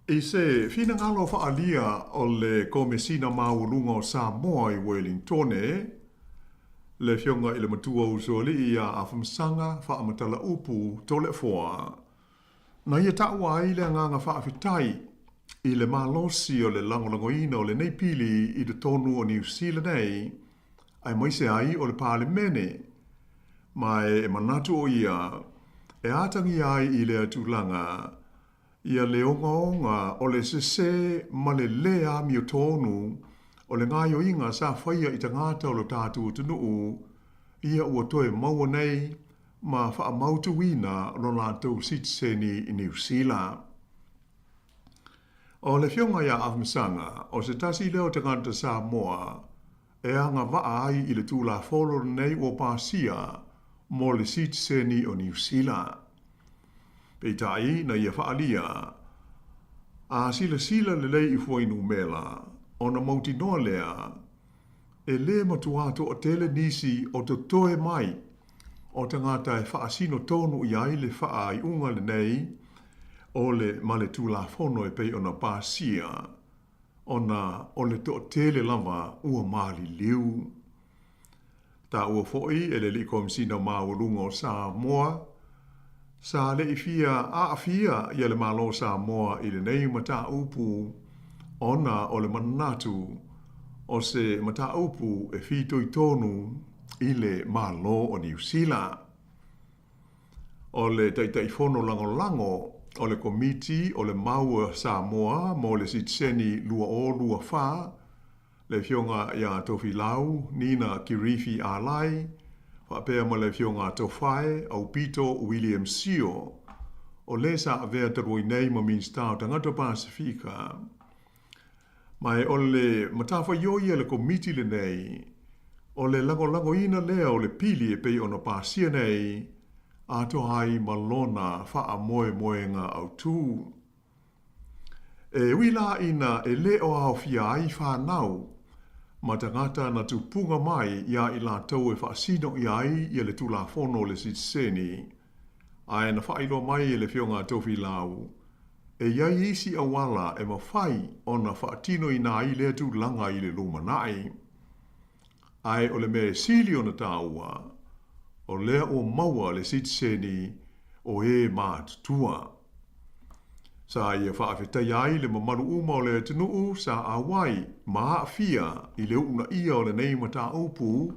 I se fina ngalo whaalia o le komesina maulunga o Sāmoa i Wellington le fionga i le matua usoli i a awhamsanga whaamatala upu tole fua. Na ia taua ai le nganga whaafitai i le malosi o le langolangoina o le neipili i le tonu o New Zealand nei, ai moise ai o le pālemene, mai e manatu o ia, e atangi ai i le atulanga, ia le onga o le sese ma le lea mi o tonu o le ngai o inga sa whaia i tangata o lo tātu o tunuu ia ua toe maua nei ma wha mautu wina lo lātou sitseni i New Zealand. O le fionga ia awhamsanga o se tasi leo tangata Sāmoa e anga waa ai i le tūla wholo nei o Pāsia mo le sitseni o New Zealand. Peitai na ia whaalia, a sila le lei i fuainu mela, o na mauti noa lea, e le matuato o tele nisi o to toe mai, o tangata e whaasino tonu i ai le whaa i unga le nei, o le male tūla whono e pei o na Pāsia, o le to tele lava ua mali liu. Ta ua foi e le li komisina maulunga o Sāmoa, sa le ifia ia le malo Sāmoa i le nei mata upu ona o le manatu o se mata upu e fito i tonu i le malo o New Zealand. O le taitai fono lango o le komiti o le maua Sāmoa mo le sitseni lua o lua wha le fionga ia tofi lau Nina Kirifi Alai whapea ma le fionga tofai au Pito William Sio o le sa avea tarui nei ma minstau tangata Pasifika. Mai o le matafa yoia le komiti le nei o le lango ina lea o le pili e pei ona Pasia nei ato hai malona wha moe nga au tū. E wila ina e le o au fia ai whanau ma tangata na tupunga mai ia i la tau e whaasino i ai i le tula fono le sitseni. Ai na whailo mai e le fionga tofi lau. E iai isi awala e mawhai o na whaatino i nā i le tu langa i le lumanai. Ai o le me sili o na tāua, o lea o maua le sitseni o e maat tua. Sa ia whaafetai ai le mamaru uma o le tunuu sa awai maa fia i le una ia o le nei mata upu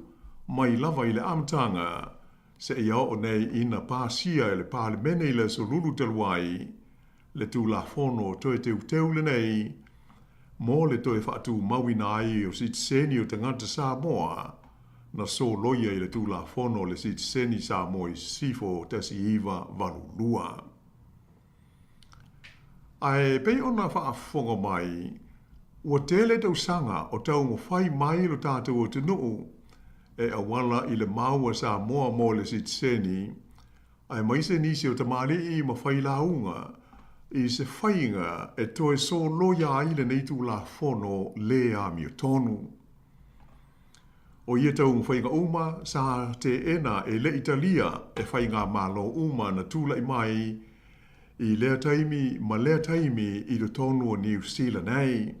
mai lava i le amtanga se ia o nei ina Pāsia e le pālemene i le solulu teluai le tūla fono toe teu le nei mo le toe whaatu mawina ai o sitseni o tangata Sāmoa na so loia i le tūla fono le sitseni Sāmoa i sifo tasi iwa valulua. Ai pei ona whaafonga mai, ua tele tau sanga o tau mwhai mai lo tātou o tunuu, e awala i le maua Sāmoa mo le sitseni, ai maise nisi o tamari i mawhai launga, i se whainga e toe so loia ai le neitu la fono le ami o tonu. O ia tau mwhainga uma, sa te ena e le Italia e whainga malo uma na tula i mai, i lea taimi ma lea taimi i le tonu o New Zealand nei.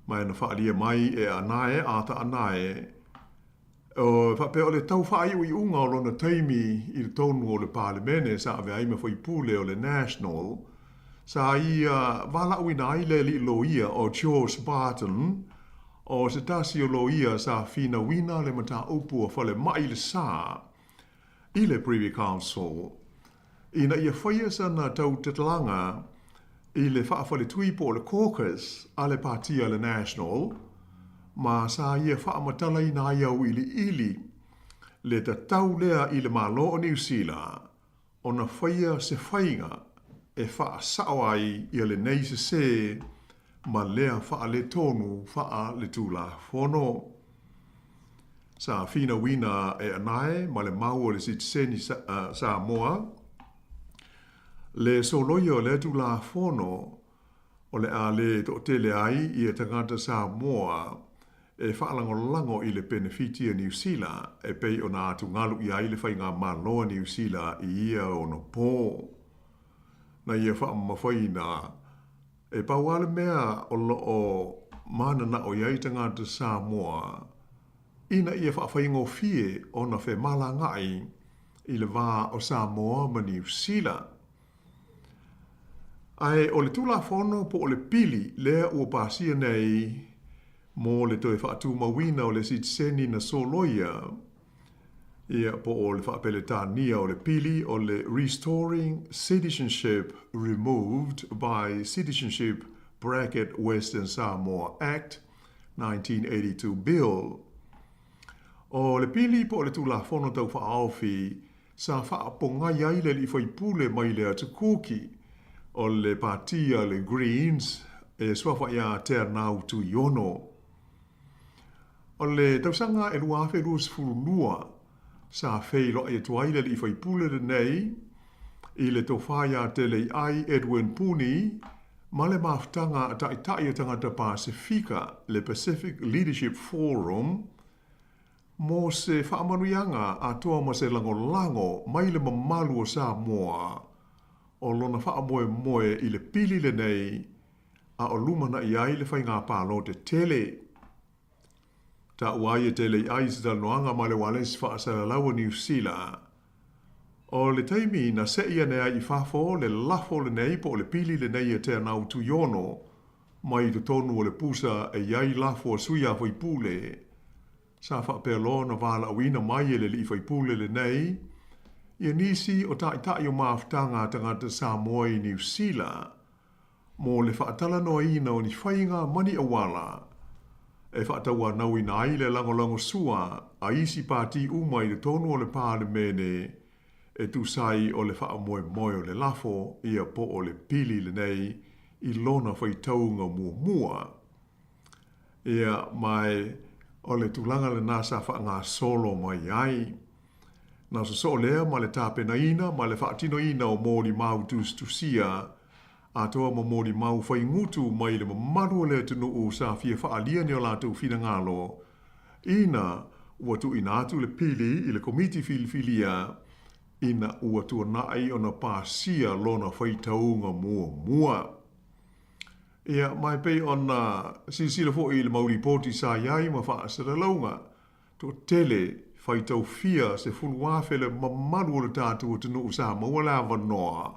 Mai na whaalia mai e anae ata anae. O whape o le tau whaai ui unga o lona taimi i le tonu o le pālemene sa ave aime whai pule o le National. Sa ia wala ui na ile li loia o George Barton o se tasi o loia sa fina wina le mata upu o whale mai le sa i le Privy Council. Ina ia whaia sana tau tetalanga i le whaafale tuipo o le caucus a le partia le National, ma sa ia whaamatala i nā iau ili le tatau lea i le malo o New Zealand, o na whaia se whainga e whaasao ai i le nei se ma lea whaale tonu whaa le tūla whono. Sa fina wina e anae ma le mau o le sitseni Sāmoa, le soloia o le tūla whono o le a le to tele ai i e tangata Sāmoa e whaalangolango i le benefitia New Zealand e pei o nā atu ngalu i ai le whainga maloa New Zealand i ia o no pō. Na ia whaamawhaina E pauale mea o o mana na o iai tangata Sāmoa, ina ia whaawhaingo fie o na whe mala ngai i le wā o Sāmoa ma New Zealand. Ai o le tula whono po o le pili lea ua pāsia nei mō le toi whaatu mawina o le sitseni na soloia ia po o le whaapeletania o le pili o le Restoring Citizenship Removed by Citizenship bracket Western Samoa Act 1982 Bill. O le pili po le tula whono tau whaaofi sa whaaponga iai le li whaipule mai le atu kuki o le patia le Greens e swafa ia ternau tu iono. O le tausanga e luafe luas fulunua sa feilo e tuaile li whaipule le nei i le tofaya te le ai Edwin Puni ma le maftanga ta itai tangata Pasifika le Pacific Leadership Forum mo se whaamanuianga a toa ma se lango mai le mamalu o Sāmoa o lona whaamoe moe i le pili le nei a o lumana i ai le whainga pālo te tele. Ta uai e tele i ai se talnoanga ma le wales whaasara laua New Zealand. O le taimi na se ia nea i whafo le lafo le nei po le pili le nei e te anau tu iono mai tu tonu o le pusa e iai lafo o suia fai pule. Sa whaapelo na wala awina mai e le li fai pule le nei ia nisi o tai o maaftanga tangata Samoa i New Zealand mo le whaatala noa ina o ni whainga mani awala e whaataua nau ina ai le lango sua a isi pāti umai le tonu o le pāle mene e tu sai o le whaamoe moe o le lafo ia po o le pili le nei i lona whaitaunga mua. Ia mai o le tulanga le nasa wha ngā solo mai ai. Na so lea ma le tāpena ina ma le whaatino ina o mōri mau tusia a toa ma mōri mau whai ngutu mai le mamaru le tunu u sa fia whaalia ni o lātou whina ngalo. Ina ua tu ina atu le pili i le komiti filifilia ina ua tu nai o na pāsia lona whaitaunga mua. Ia mai pei ona sisila fo i le mauri poti sa iai ma whaasara launga to tele whaitau fia se fuluafe le mamaru o le tātou o tunu u sa mawala wanoa.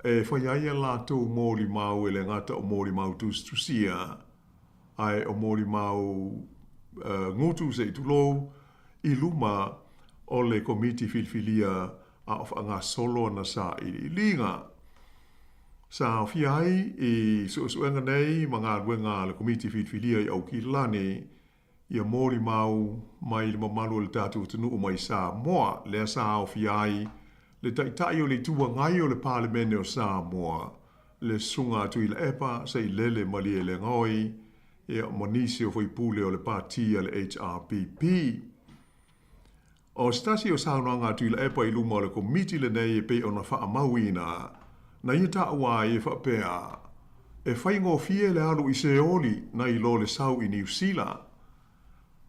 E whaiaia lātou mōri mau e le ngata o mōri mau tusia ai o mōri mau ngutu se i tulo i luma o le komiti filfilia a of anga solo na sa i linga. Sa fiai i suenga nei mga ruenga le komiti filfilia i au ki lani ia mōri mau mai le mamalu le tātou tunu o mai Sāmoa le sa fiai le taitai o le tua ngai o le palemene o Sāmoa, le sunga atu i le epa, se i lele mali e le ngoi, e o manisi o whaipule o le pātia le HRPP. O stasi o saunoanga atu i le epa i luma o le komiti le nei e pe o na wha mauina, na ia ta awai e whapea, e whaingo fie le alu i se oli na i lo le sau i New Zealand.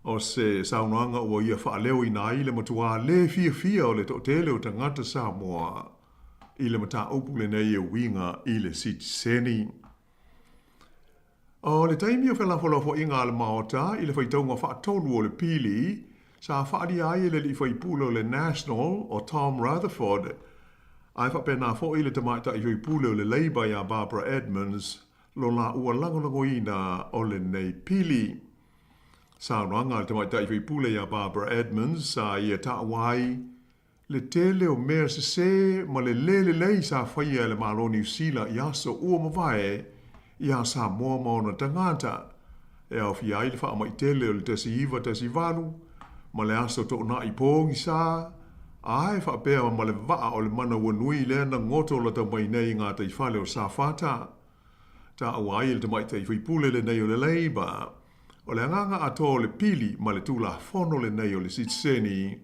O se saunoanga ua ia whaaleo i nai le matua le fia o le totele o tangata Samoa i le mata upu le nei e winga i le sitseni. O le taimi o whelafo inga le maota i le whaitaunga whaatolu o le pili sa whaari ai le li whaipulo le National o Tom Rutherford ai whapena fo i le tamaita i whaipulo le Labour ya Barbara Edmonds lo la ua langolango ina o le nei pili. Sa ranga te mai tai pule ya Barbara Edmonds sa ia ta wai le tele o mea se ma le lei sa whaia le malo New Zealand ia so ua mawai ia sa moa maona tangata e au fiai le wha mai tele o le tesi iwa tesi valu ma le aso to na i pōngi sa ai wha pēa ma le waa o le mana wanui le na ngoto la ta mai nei ngā tai whale o sa whata ta awai le te mai tai pule le nei o le Labour o le anganga ato le pili ma le tula fono le nei o le sitseni,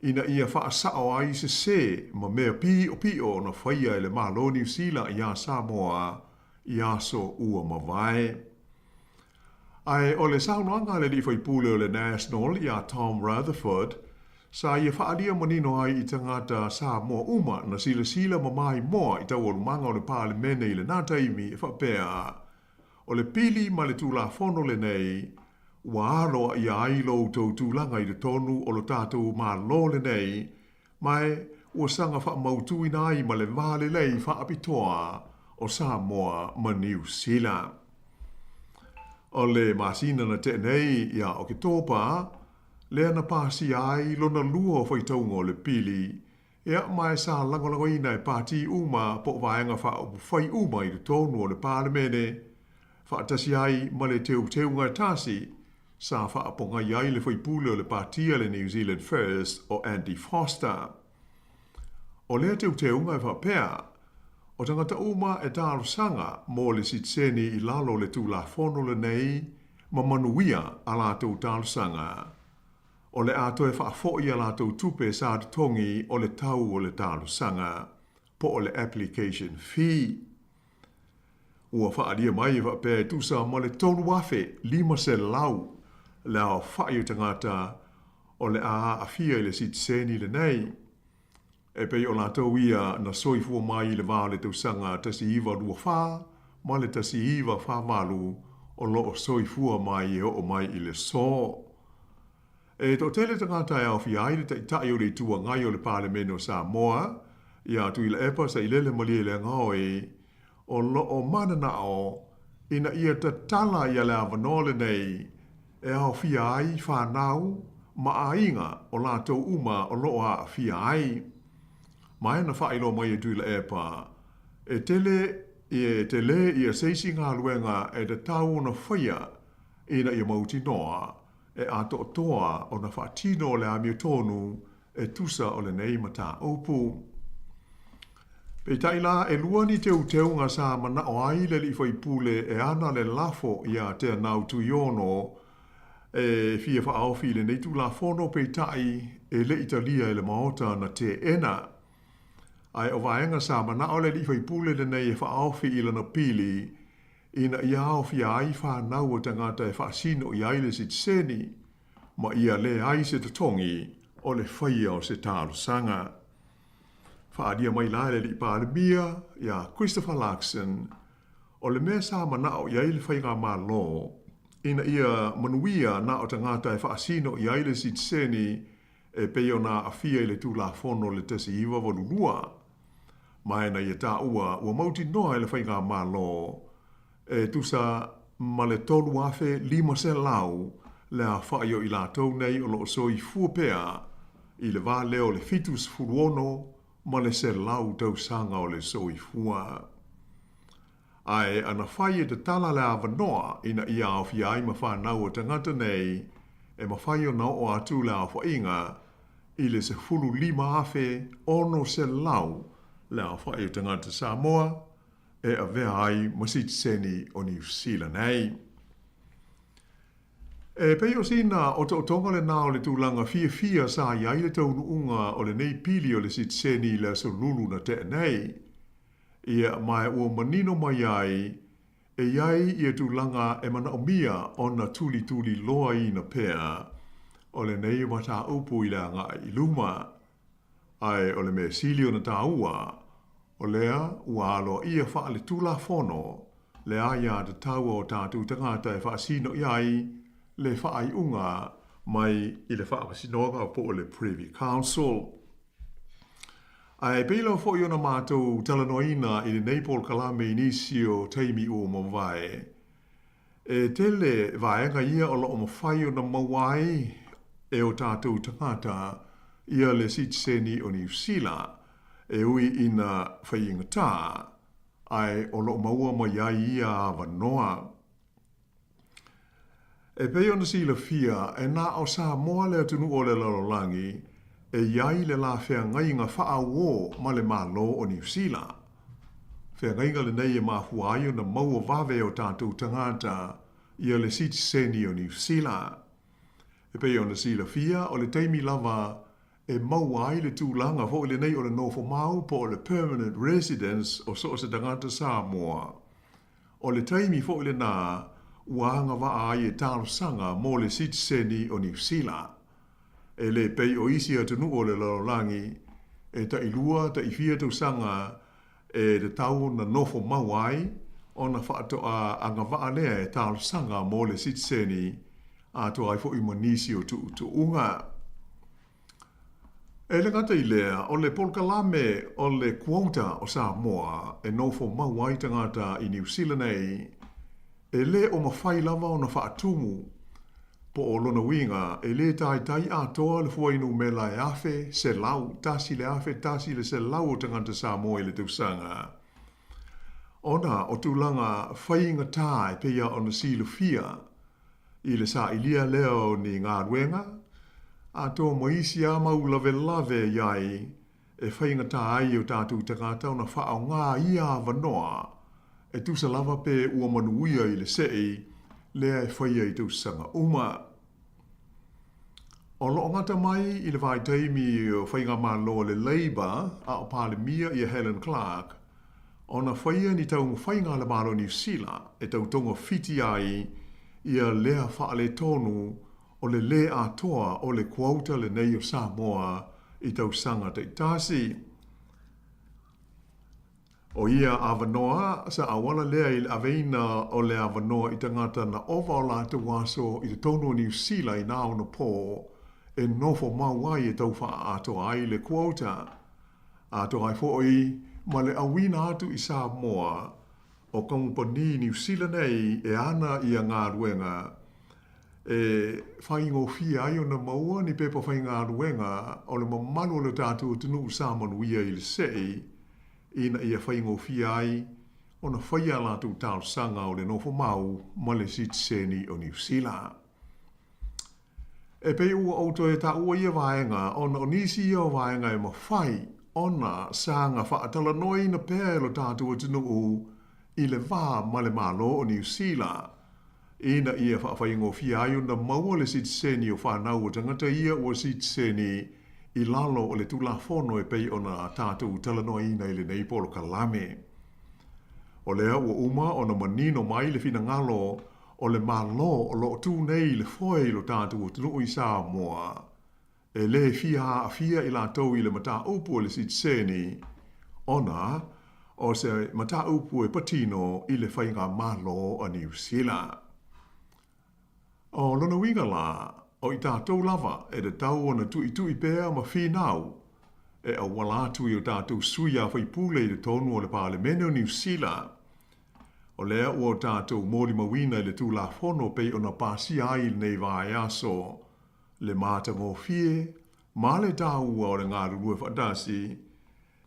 ina ia wha asao ai se ma mea pio na whaia le malo New Zealand ia Samoa ia so ua mawai. Ai o le saunoanga le li whaipule o le National ia Tom Rutherford, Sa ia whaalia manino ai I tangata Sāmoa uma na sila mamai moa I tau orumanga o le pālemene I le nā taimi e whapea. O le pili ma le tūla whono le nei, wa aloa I ailo tau tūlanga I le tonu o lo tātou ma lo le nei, mai ua sanga wha mautui nai ma le vale lei wha apitoa o Sāmoa ma New Zealand. O le masina na te nei ia o ke tōpa, lea na pāsi ai lona lua o whaitaunga o le pili, ea mai sa langolangoina e pāti uma po vaenga wha o whai uma I le tonu o le pālemene, wha atasi ai ma le teu ngai tasi, sa wha aponga iai le whai pule o le pātia le New Zealand First o Andy Foster. O lea teu ngai wha pēa, o tangata uma e tāro sanga mō le sitseni I lalo le tūla whono le nei, ma manuia a lātou tāro sanga. O le ato e whaafoi a lātou tupe sa tongi o le tau o le tāro sanga, po o le application fee. Ua whaalia mai wa pē tusa ma le tonu wafe 5 se lau, le au whai o tangata o le a fia I le sitseni le nei. E pei o lātou ia na soifua mai I le vā le tausanga tasi iwa rua whā, ma le tasi iwa whā malu o loo soifua mai e o mai I le so. E to tele tangata e au fiai le tai o le tua ngai o le pālemene o Sāmoa, ia tu I le epa sa I lele malie le ngaoi, o loo manana o, ina ia ta tala ia le avanole nei, e au fiai whanau, ma a inga o lātou uma o loo a fiai. Mai na whailo mai e tui le epa, e tele ia seisi ngā luenga e te tau na whaia, ina ia mauti noa, e ato toa o na whaatino o le amio tonu, e tusa o le nei mata opu. Pei taila e luani teu ngā sā mana o aile li whai pule e ana le lafo ia te nau tu iono, e fia whaawhi le nei tu la fono pei tai e le Italia e le maota na te ena. Ai o vaenga sa mana o le li whai pule le nei e whaawhi I lana pili, ina ia au fia ai whanau o tangata e whaasino I aile sit seni, ma ia le ai se tongi o le whaia o se tāro sanga. Whaadia mai laile li pālemia, ia Christopher Larkson, o le mea sa mana o I aile whainga mā lo, ina ia manuia na o tangata e whaasino I aile sit seni, e peo na a fia I le tūla whono le tesi iwa walulua. Mai na ia tā ua mauti noa I le whainga mā lo, e tusa ma le tolu afe 5 se lau, le a whaio I lātou nei o loo soi fuapea, I le vā leo le fitus furuono, ma le se lau tau sanga o le soi fua. Ai ana whai e te tala le awanoa, ina ia au fiai ma whanau o tangata nei, e ma whai o nao o atu le a whainga, I le se fulu 5 afe, ono se lau, le a whai o tangata Sāmoa, e a vea ai masit seni o New Zealand nei. E pei o sina o tonga le nao le tūlanga fia sa iai le taunu unga o le nei pili o le sit seni le so lulu na te nei. Ia mai ua manino mai ai, e iai ia tūlanga e mana o mia o na tuli loa I na pea, o le nei wata upu I la ngā I luma. Ai o le me silio na tā ua, o lea ua alo ia wha le tūla whono, le aia te taua o tātou tangata e whaasino iai, le whaai unga mai I le whaapasinoga po le Privy Council. Ai peila fo I ona mātou talanoina I le Neipol Kalame Inisio teimi o mawai. E tele vaenga ia o loo mawhai o na mawai e o tātou tangata ia le sitseni o New Zealand e ui ina whaiingata ai o loo maua mai ai ia avanoa. E pei ona sila fia e nā o Sāmoa le atunu o le lalolangi e iai le la whea ngainga whaawo ma le malo o New Zealand. Whea ngainga le nei e mafuai o na maua vave o tātou tangata ia le sitseni o New Zealand. E pei ona sila fia o le teimi lava e mauai le tūlanga fo le nei o le nofo mau po o le permanent residence o so se tangata Sāmoa. O le teimi fo le nā uanga wa ai e talo sanga mo le sitseni o New Zealand. e le pei o isi atunu o le lalolangi e ta ilua ta ifia tau sanga e te tau na nofo mawai o na whaato a angawaa lea e tau sanga mo le sitseni a to ai fo i manisi o tu unga. E le ngata i lea, o le polkalame o le quota o Sāmoa e nofo mawai tangata i New Zealand nei, e le o mawhai lava o na whaatumu po o lona winga e le tai a toa le fuainu me la e afe se lau, tasi le afe, tasi le se lau o tangata Sāmoa i le tausanga. Ona o tūlanga whainga tāi pia o na silu fia i le sa ilia leo ni ngā ruenga, a tō moisi a mau lave iai e whainga tāi o tātou tangata o na whaau ngā ia vanoa e tusa lava pe ua manuia i le sei lea e whaia i tausanga uma. O loo ngata mai i le vai taimi o whainga malo le Labour a o pāle mia i a Helen Clark, o na whaia ni tau whainga le malo New Zealand e tau tonga fiti ai i a lea whaale tonu o le atoa o le quota le nei o Sāmoa i tau sanga te tasi. O ia awanoa sa awala lea i le aveina o le awanoa i tangata na ova o la te waso i te tonu o New Zealand i nao na pō e nofo mawai e tau wha atoa ai le quota. Atoa ai fo'i ma le awina atu i Sāmoa o kompani New Zealand nei e ana i a ngā ruenga e whaingo fia ai o na maua ni pepa whainga ruenga o le mamalu o le tātu o tunu Sāmonuia i le sei ina ia whaingo fia ai o na whaia lātu tāu sanga o le nofo mau ma le sitseni o New Zealand. E pei ua auto e ta ua ia vaenga o na onisi ia vaenga e mawhai ona sanga whaatala noi na pēr o tātu o tunu i le wā ma le malo o New Zealand. Ina ia whaingo fia ai o na maua le sitseni o whanau o tangata ia o sitseni i lalo o le tula fono e pei o na tātou talanoina i le nei polo kalame. O lea ua uma o na manino mai le fina ngalo o le malo o lo tū nei le foe lo tātou o tunu i Sāmoa. E le fia i la tau i le mata upu o le sitseni. Ona o se mata upu e patino i le whainga malo o New Zealand. O lona winga la, o i tātou lava e te tau o na tui pēr ma whinau e a wala tui o tātou sui a whaipule i le tonu o le Parlemene o New Zealand. O lea o tātou mōri mawina i le tūla whono pei o na pāsi ai nei vai aso le māta ngō fie, ma le tāu o le ngā rurua whaatasi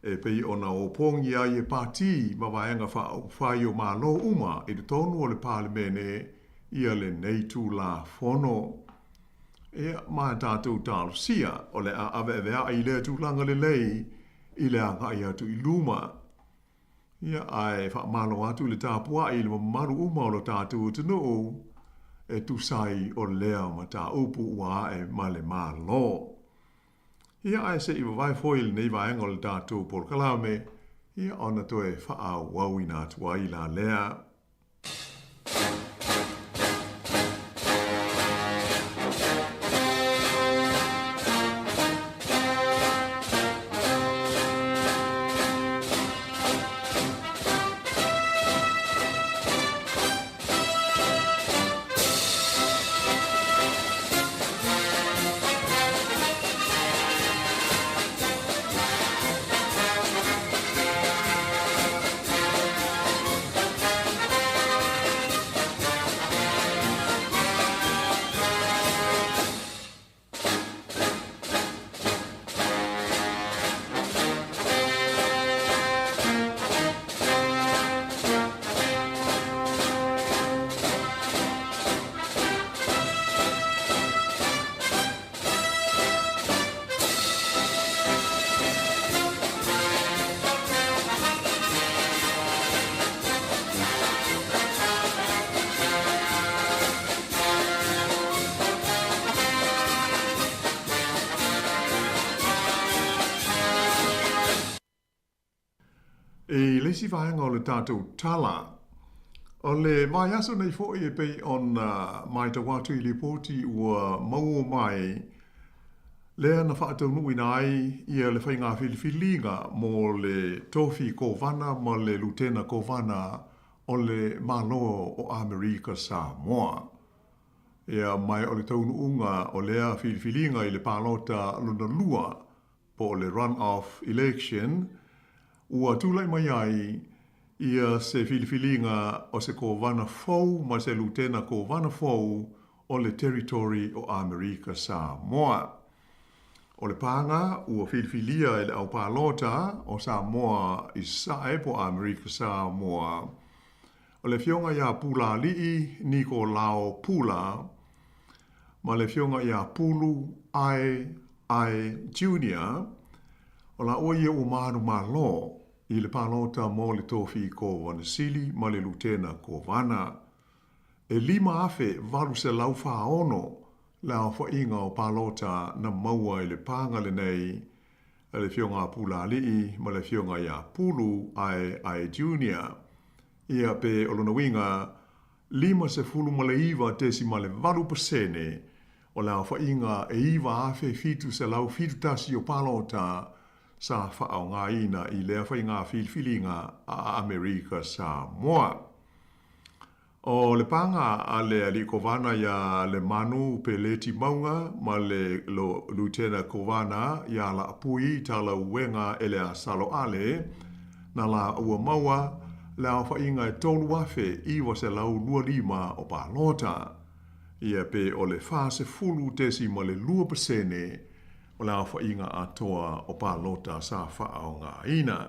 e pei o na o pongi ai e pāti ma vaenga whai o mālo uma i le tonu o le Parlemene ia le nei tūla whono. E mā tātou tālu sia o le a awewea i lea tūlanga le lei i le angai atu i luma. Ia ai whaamalo atu le tāpua i le mamaru uma o le tātou tunu e tūsai o lea ma tā upu ua e ma le mālo. Ia ai se iwa vai foil nei vaenga o le tātou polkalame ia ona toe wha wawina atua i la lea. E leisi vaenga o le tātou tala. O le mai aso nei fōi e pei on mai ta watu i le pōti ua mau mai Lea na whaatau nui nai ia le whai ngā whiliwhilinga mo le tofi kovana mo le lutena kovana o le malo o Amerika Sāmoa. Ia mai o le taunu unga o lea whiliwhilinga i le pālota luna lua po le run-off election. Ua tūlai mai ai ia se whiliwhilinga o se kovana fau ma se lutena kovana fau o le territory o Amerika Sāmoa. O le panga ua whiliwhilia e le au pālota o Sāmoa i sae po Amerika Sāmoa. O le fionga ia pula lii Niko Lao Pula, ma le fionga ia pulu ai Junior, o la oia o maru malo i le pālota mo le tofi ko Wanasili ma le lutena ko Wana. E lima afe valu se lau whaono la whainga o pālota na maua i le panga le nei e le fionga pula lii ma le fionga ia pulu ai Junior. Ia pe o lona winga 50 ma le iwa tesi ma le 8% o la whainga e iwa afe fitu se lau fitu tasi o pālota sa whaau ngā ina i lea whainga whiliwhilinga a Amerika Sāmoa. O le panga a le alikovana ia le manu pe leti maunga ma le lutena kovana ia la apui tala uenga ele a salo ale na la ua maua la whainga e tolu afe iwa se lau 25 o pālota. Ia pe o le fase fulu tesi ma le 2% o la whainga atoa o pālota sa whaau ngā ina.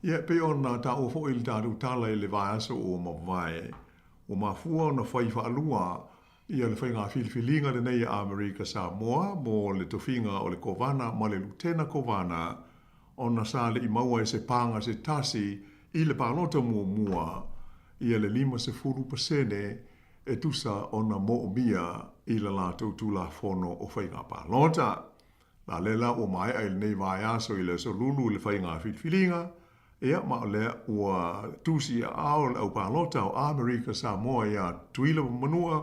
Ia pe ona ta o fo il tāru tala i le vaiaso o mawai. O mafua na whai whaalua ia le whainga whiliwhilinga le nei a Amerika Samoa mo le tofinga o le kovana ma le lutena kovana ona sa le i maua e se panga se tasi i le pālota mua ia le 50% e tusa ona mo mia i le lātou tula fono o whainga pālota. La lela o mai ai le nei vaiaso i le solulu le whainga whiliwhilinga ia ma le ua tusi ao le au pālota o Amerika Samoa ia tuila manua.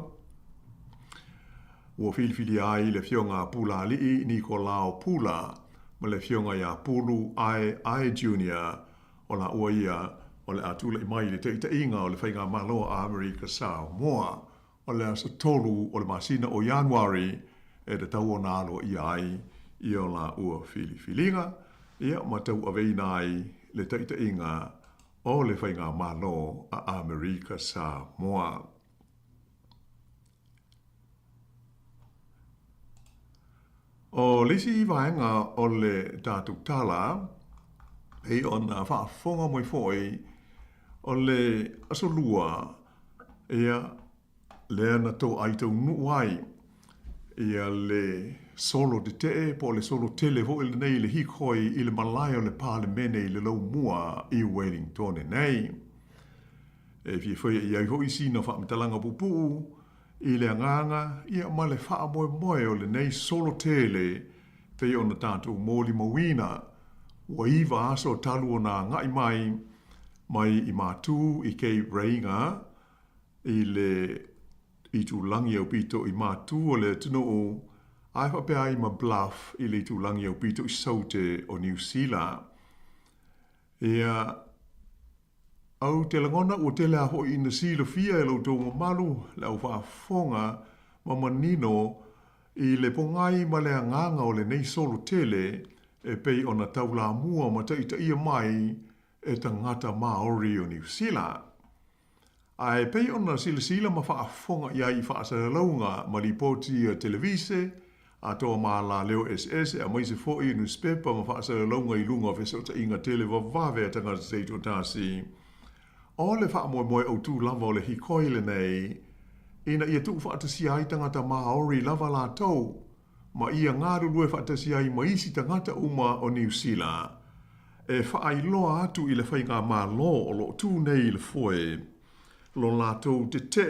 Ua whiliwhili ai le fionga pula lii Niko Lao Pula ma le fionga ia pulu ai Junior o la ua ia o le atula i mai le teita inga o le whainga malo a Amerika Samoa o le asa tolu o le masina o Januari e te tau o nalo i ai i o la ua whiliwhilinga ia ma tau aveina ai le taita inga o le whainga malo a Amerika Samoa. O lisi i vaenga o le tātou tala, hei ona whaafonga moi foi o le asolua ia lea na tō aitau nuai ia le solo de te po le solo tele vo il nei le hikoi i le malai o le parlemene i le lau mua i Wellington e nei. E fi foi i ai hoi si na whaamitalanga pupu i le anganga ia ma le wha moe moe o le nei solo tele pe o na tātou mōli mawina wa iwa aso talu o na ngai mai i mātū i kei reinga i le i tu langi au pito i mātū o le tino o ai whape ai ma bluff i le tu langi au pito i saute o New Zealand. Ia au te langona o te lea hoi ina silo fia e lau tō malu le au whaafonga ma manino i le pongai ma le nganga o le nei solo tele e pei ona taula mua ma taita ia mai e tangata Maori o New Zealand. Ai pei ona sila ma whaafonga ia i whaasaralaunga ma li poti a televise a toa maa la leo SS a mai se fo i newspaper ma whaasaralaunga i lunga fesota inga tele wawave a tangata seito tasi. O le wha moe au tū lava o le hikoile nei, ina ia tuu whaatasi ai tangata Maori lava la tau, ma ia ngāru lue whaatasi ai ma isi tangata uma o New Zealand. E whaai loa atu i le whainga mā lo o lo tū nei i le foe, lo la tau te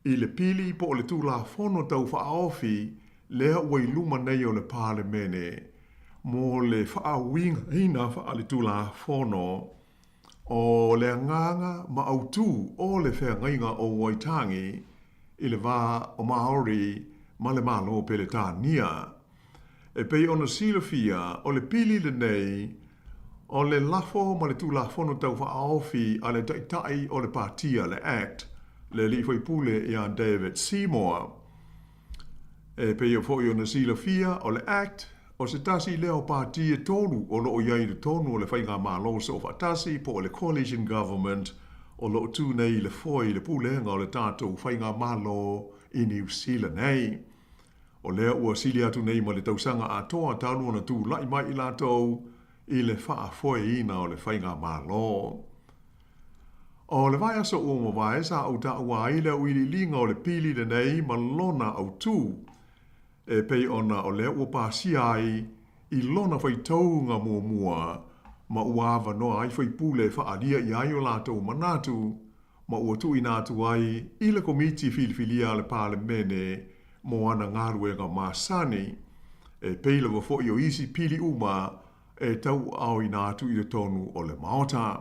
i le pili po o le tū la fono tau whaofi lea ua i luma nei o le parlemene, mo le whaawinga ina wha le tū la fono, o le nganga ma autu o le whengainga o Waitangi i le wā o Maori ma le malo pe le tānia. E pei ona silofia o le pili le nei o le lafo ma le tu lafo no tau whaaofi a le taitai o le partia le act le li foi pule ia David Sāmoa. E pei o foi ona silofia o le act o se tasi leo partia tonu o lo o iai le tonu o le whainga malo so fatasi po o le coalition government o lo tu nei le foi le pulenga o le tātou whainga malo i New Zealand nei. O lea ua sili atu nei ma le tausanga a toa talu na tu lai mai i lātou i le wha foi ina o le whainga malo. O le vai aso o ma vai sa au ta ua i le uili linga o le pili le nei ma lona au tu. E pei ona o lea ua pāsi ai i lona whai taunga mua mua ma ua awa noa ai whai pule wha adia i ai o lātou manatu ma ua tu i nātu ai i le komiti filifilia le pālemene mo ana ngaruenga masani e pei le wafo i o isi pili uma e tau au i nātu i le tonu o le maota.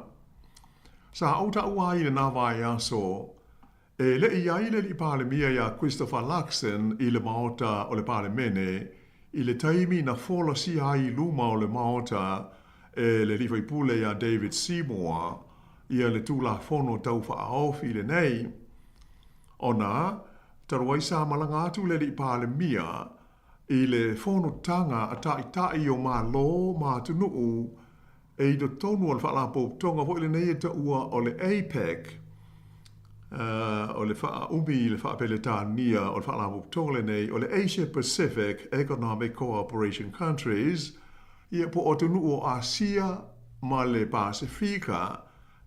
Sa auta ua i le nawai aso e le i ai le li pālemia ia Christopher Luxon i le maota o le pālemene i le taimi na fola si ai luma o le maota e le li pule ia David Sāmoa ia le tūla fono tau whaaofi le nei. Ona, taruai sa malanga atu le li pālemia i le fono tanga a tai o mā lo mā tunuu e i do tonu o le whaalapo tonga po ile nei e ta ua o le APEC o le wha umi le wha peletania o le whaalapo tonga le nei o le Asia Pacific Economic Cooperation Countries ia po o tunuu o Asia ma le Pasifika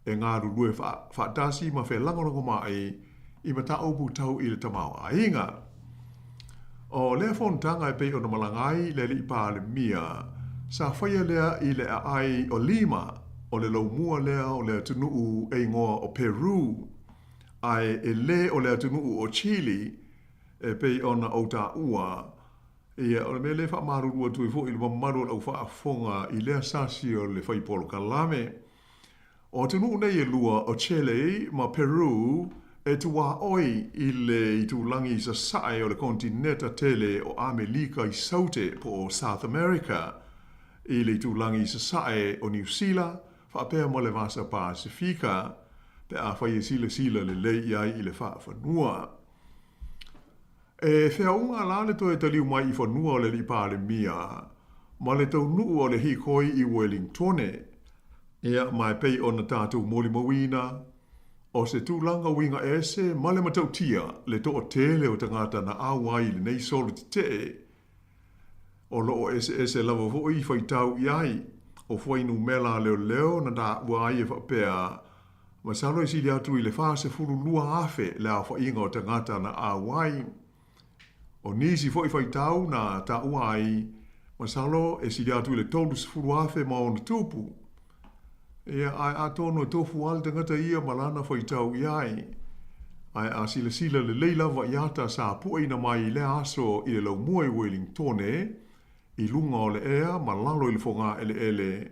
e ngā rurue whaatasi ma whe langorongo mai i mata opu tau i le tamau a inga. O lea fontanga e pei o na malangai le li pālemia sa whaia lea i le ai o Lima o le laumua lea o le tunuu e ngoa o Peru ai e le o le tunuu o Chile e pei o na auta ua ia o le mele wha marurua tui fo i le mamaru au wha afonga i lea sasi o le whaipolo kalame. O tunuu nei e lua o Chile ma Peru e tua oi i le i tūlangi sa sae o le kontineta tele o Amerika i saute po South America i le i tūlangi sa sae o New Zealand whaapea mo le vasa Pasifika pe a whai sila le lei iai i le whanua. E whiaunga la le toe taliu mai i whanua o le li pālemia ma le tau nuu o le hikoi i Wellingtone ea mai pei o na tātou moli mawina o se tūlanga winga ese ma le matautia le to o tele o tangata na awai le nei solo te o lo o ese lava vo i whai tau iai o whainu mela leo na da wai e whapea ma salo i sili atu i le whase furu lua afe le a whainga o tangata na awai o nisi whai tau na ta uai ma salo e sili atu i le tolu se furu afe ma o na tupu ia ai a tono tofu al tangata ia malana foi tau iai ai a sila le leila wa iata sa puina mai le aso i le laumua i Wellingtone i lunga o le ea malalo i le fonga ele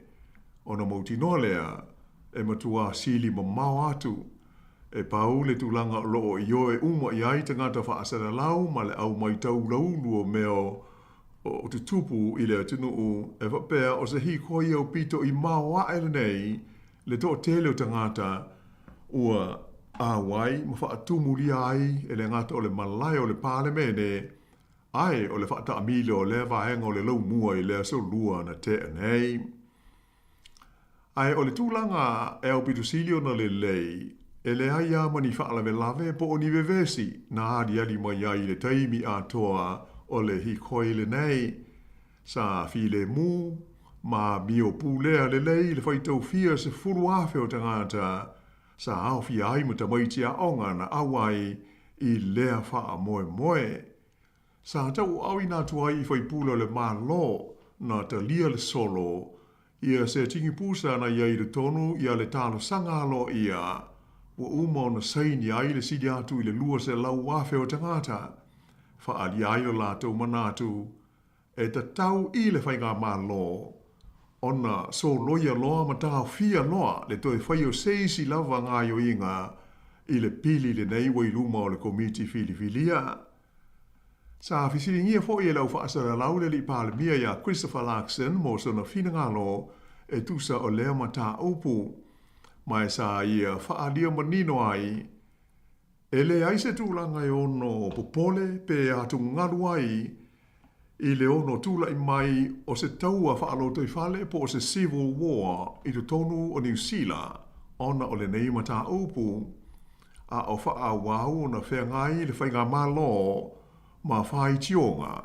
ona mautino lea e matua sili mamau atu e pau le tulanga o loo i oe uma iai tangata wha asana lau ma le au mai tau laulu o meo o te tupu i le atunuu e whapea o se hikoi au pito i maua ele nei le to tele o tangata ua awai ma whaatumu li ai e le ngata o le malai o le pālemene ai o le whaata amile o le vaenga o le lau mua i le aso lua na te nei. Ai o le tūlanga e au pito silio na le lei e le ai amani whaalawe lave po o ni vevesi na adi ali mai ai le taimi atoa o le hikoi le nei sa file mu ma mio pulea le lei le whaitau fia se furu afe o tangata sa au fia ai mata maitia onga na awai i lea wha moe moe. Sa tau au ina tuai i whaipula le malo na ta lia le solo ia se tingi pusa na iai le tonu ia le talo sanga alo ia wa uma o na saini ai le sidi atu i le lua se lau afe o tangata fa ali ai o lātou manatu e ta tau i le whainga malo ona so loia loa ma tā fia loa le toi whai o seisi lava ngā yo inga i le pili le nei wai luma o le komiti filifilia. Sa fisiringia fo e lau whaasara laule li pāle mia ia Christopher Larkson mo sona whinangalo e tusa o lea mata upu. Mai sa ia whaalia manino ai. E le aise tūlanga i ono popole pe atu ngaru ai i le ono tūla i mai o se taua whaaloto i whale po o se Civil War i tu tonu o New Zealand ona o le nei mata upu. A o wha wau na whea ngai le whainga malo ma whai tionga.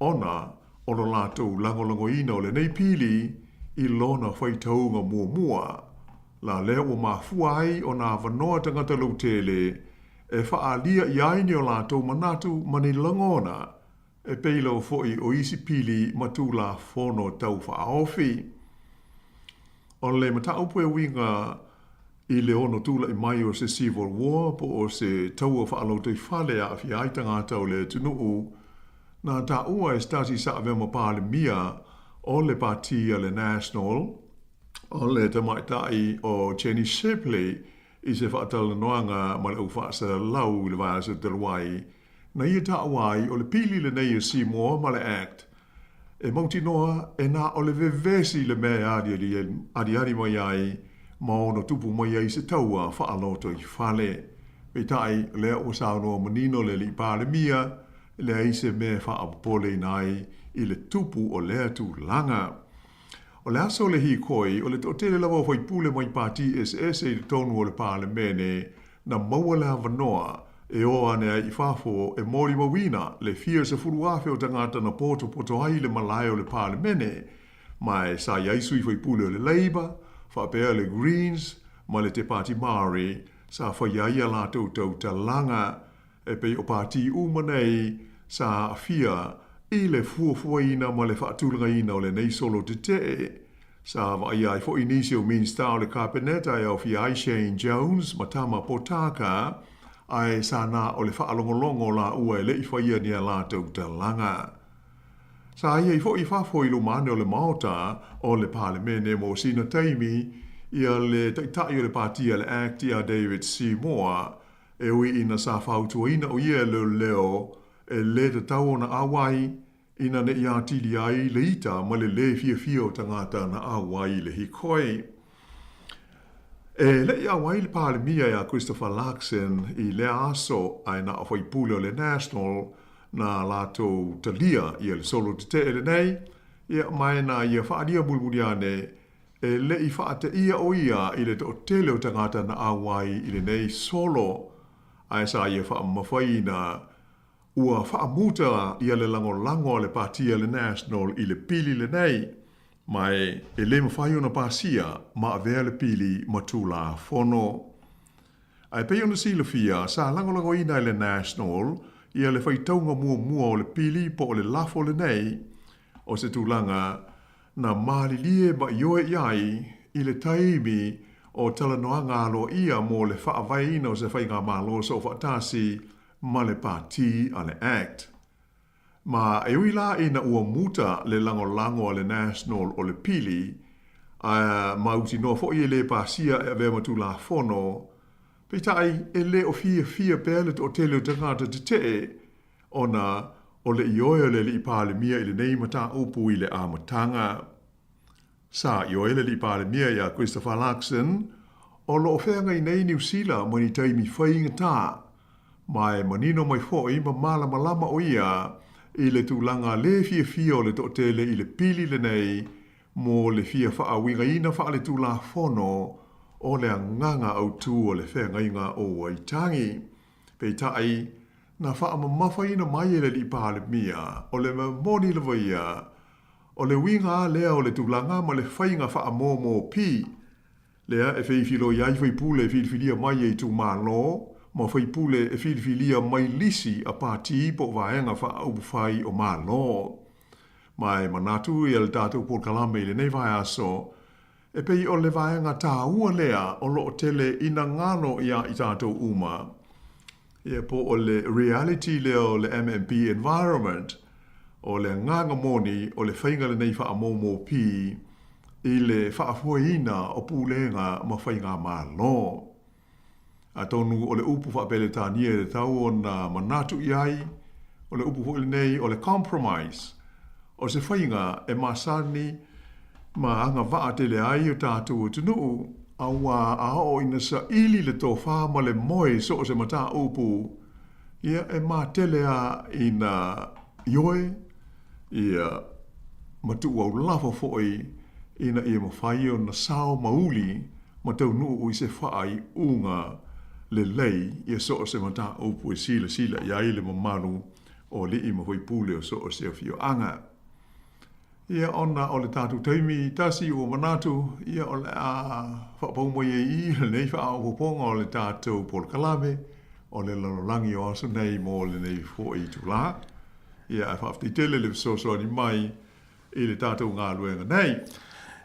Ona o lo lātou langolango ina o le nei pili i lona whai taunga mua. La leo o ma fuai o nā wanoa tangata lautele e whaalia i aini o lātou manatu mani langona e peilo foi o isi pili matu la fono tau whaofi. O le mataupu e winga i le ono tūla i mai o se Civil War po o se taua whaalauto i whale a fi aitanga tau le tunuu na ta ua e stasi sa avema pāle mia o le partia le National o le tamaitai o Jenny Shipley i se whaatala noanga ma le ufasa lau le vāsa te luai na ia ta uai o le pili le nei o Sāmoa ma le Act e mauti noa e na o le vevesi le mea adi mai ai ma ono tupu mai ai se taua whaaloto i whale. Peitai lea o saunoa manino le li pāle mia, le aise me whaapole nai i le tupu o lea tu langa. O le aso le hi koi, o le totele lawa whai pule mai pāti SS e le tonu o le pāle mene, na maua le havanoa e o ane ai i whafo e mori mawina le fia se furuafe o tangata na poto ai le malai o le pāle mene, mai sa iaisu i whai pule o le Labour, whapea le Greens, ma le te pāti Māori, sa whaiaia lātou tau ta langa, e pei o pāti umanei, sa fia i le fuafuaina ma le whaatulungaina o le nei solo te te, sa waiai fo inisi o minsta o le kāpeneta e o fia Shane Jones, ma tama potaka, ai sa na o le whaalongolongo la ua e le i whaia nia lātou ta langa. Sa ia i fo i whafo i lumane o le maota o le pāle mene mo sina taimi ia le taitai o le pātia le actia David Sāmoa e ui ina sa whautua o ia leo e le te tau na awai ina ne ia tili ai le ita ma le fia o tangata na awai le hikoi. E le ia awai le pāle mia ia Christopher Larkson i le aso ai na awhai pule o le National na lātou talia i le solo te ele nei, ia mai na ia whaadia mulmuriane e le i whaate ia o ia i le to tele o tangata na awai i le nei solo, ai sa ia whaamawhai na ua whaamuta i le lango le partia le National i le pili le nei, mai e le mawhai o na pasia ma avea le pili matula fono. Ai pei ona silafia sa lango ina i le National ia le whaitaunga mua o le pili po o le lafo le nei, o se tūlanga na mālilie ma ioe iai i le taimi o talanoanga alo ia mo le whaavaina o se whainga malo so whaatasi ma le pāti a le Act. Ma e uila ina ua muta le lango le National o le pili, ma uti no fo i le pasia e vema tu la fono, peitai e le o fia pele o tele o tangata te te, ona o le ioe le li pāle mia i le nei mata upu i le amatanga. Sa ioe le li pāle mia ia Christopher Larkson, o lo ofenga i nei New Zealand mani taimi whainga tā, mai manino mai foi ma malama o ia i le tūlanga le fia o le to tele i le pili le nei, mo le fia whaawinga ina wha le tūla fono, o le nganga au tū o le whengainga o Waitangi. Peitai, na whaamamawhaina mai e le li pāle mia, o le moni le waia, o le winga lea o le tūlanga ma le whainga whaamomo pi. Lea e whiwhilo iai whaipule e whiwhilia mai e tū mālo, ma whaipule e whiwhilia mai lisi a pāti po vaenga whaauwhai o mālo. Mai manatu i al tātou pōkalame i le nei vai aso, e pei o le vaenga tā ua lea o lo tele ina ngano ia i tātou uma. Ia po o le reality lea o le MMP environment, o le nganga moni o le whainga le nei whaamomo pi, i le whaafuaina o pūlenga ma whainga mālo. A tonu o le upu whaapele tānia le tau o na manatu iai, o le upu hoi nei, o le compromise. O se whainga e masani ma anga waa te le ai o tātou o tunu, awa ao ina sa ili le tō whā ma le moe so o se mata upu. Ia e mā tele a ina ioe, ia matu au lava foi, ina ia mawhai o na sao mauli, ma tau nuu o i se whaai unga le lei, ia so o se mata upu e sila, ia ile mamaru o li i mahoi pule o so o se fio anga. Ia ona o le tātou taimi tasi o manatu, ia o le a whapaumo i le nei wha o poponga o le tātou polkalame, o le lalolangi o aso nei mo le nei fo i tula. Ia e whafti tele le so ni mai i le tātou ngā luenga nei.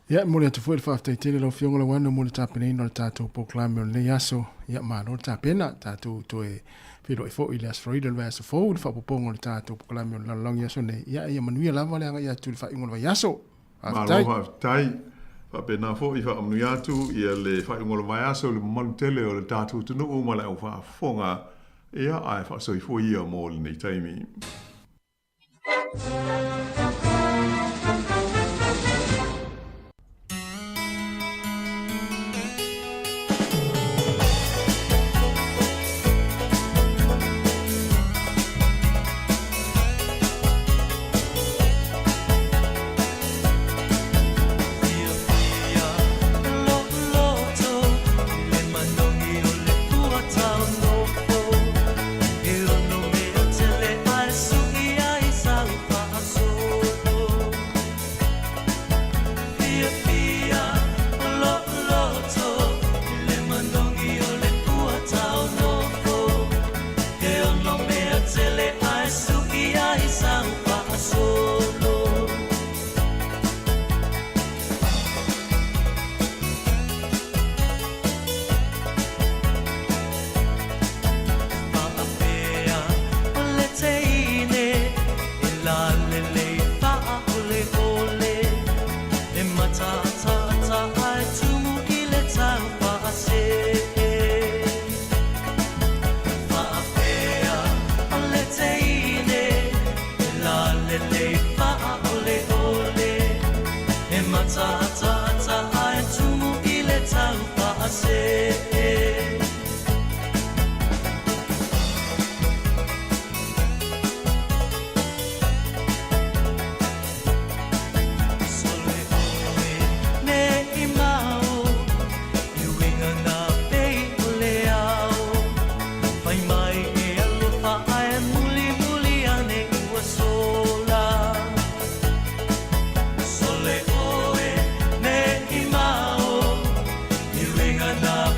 Ia mo le atu foi le whafti tele lo fionga le wano mo le tāpene no le tātou polkalame o le nei aso. Ia maa no le tāpena, tātou toe Pero fo ile as Florida le as fo le fa popongo le tato ko la me la longa so ne ia ia manuia la vale ia tu fa ingol va yaso tai fa pena fo i fa manuia tu ia le fa ingol va yaso le maltele o le tato tu no ma le fa fonga ia ai fa so i fo ia mo le nei taimi Anda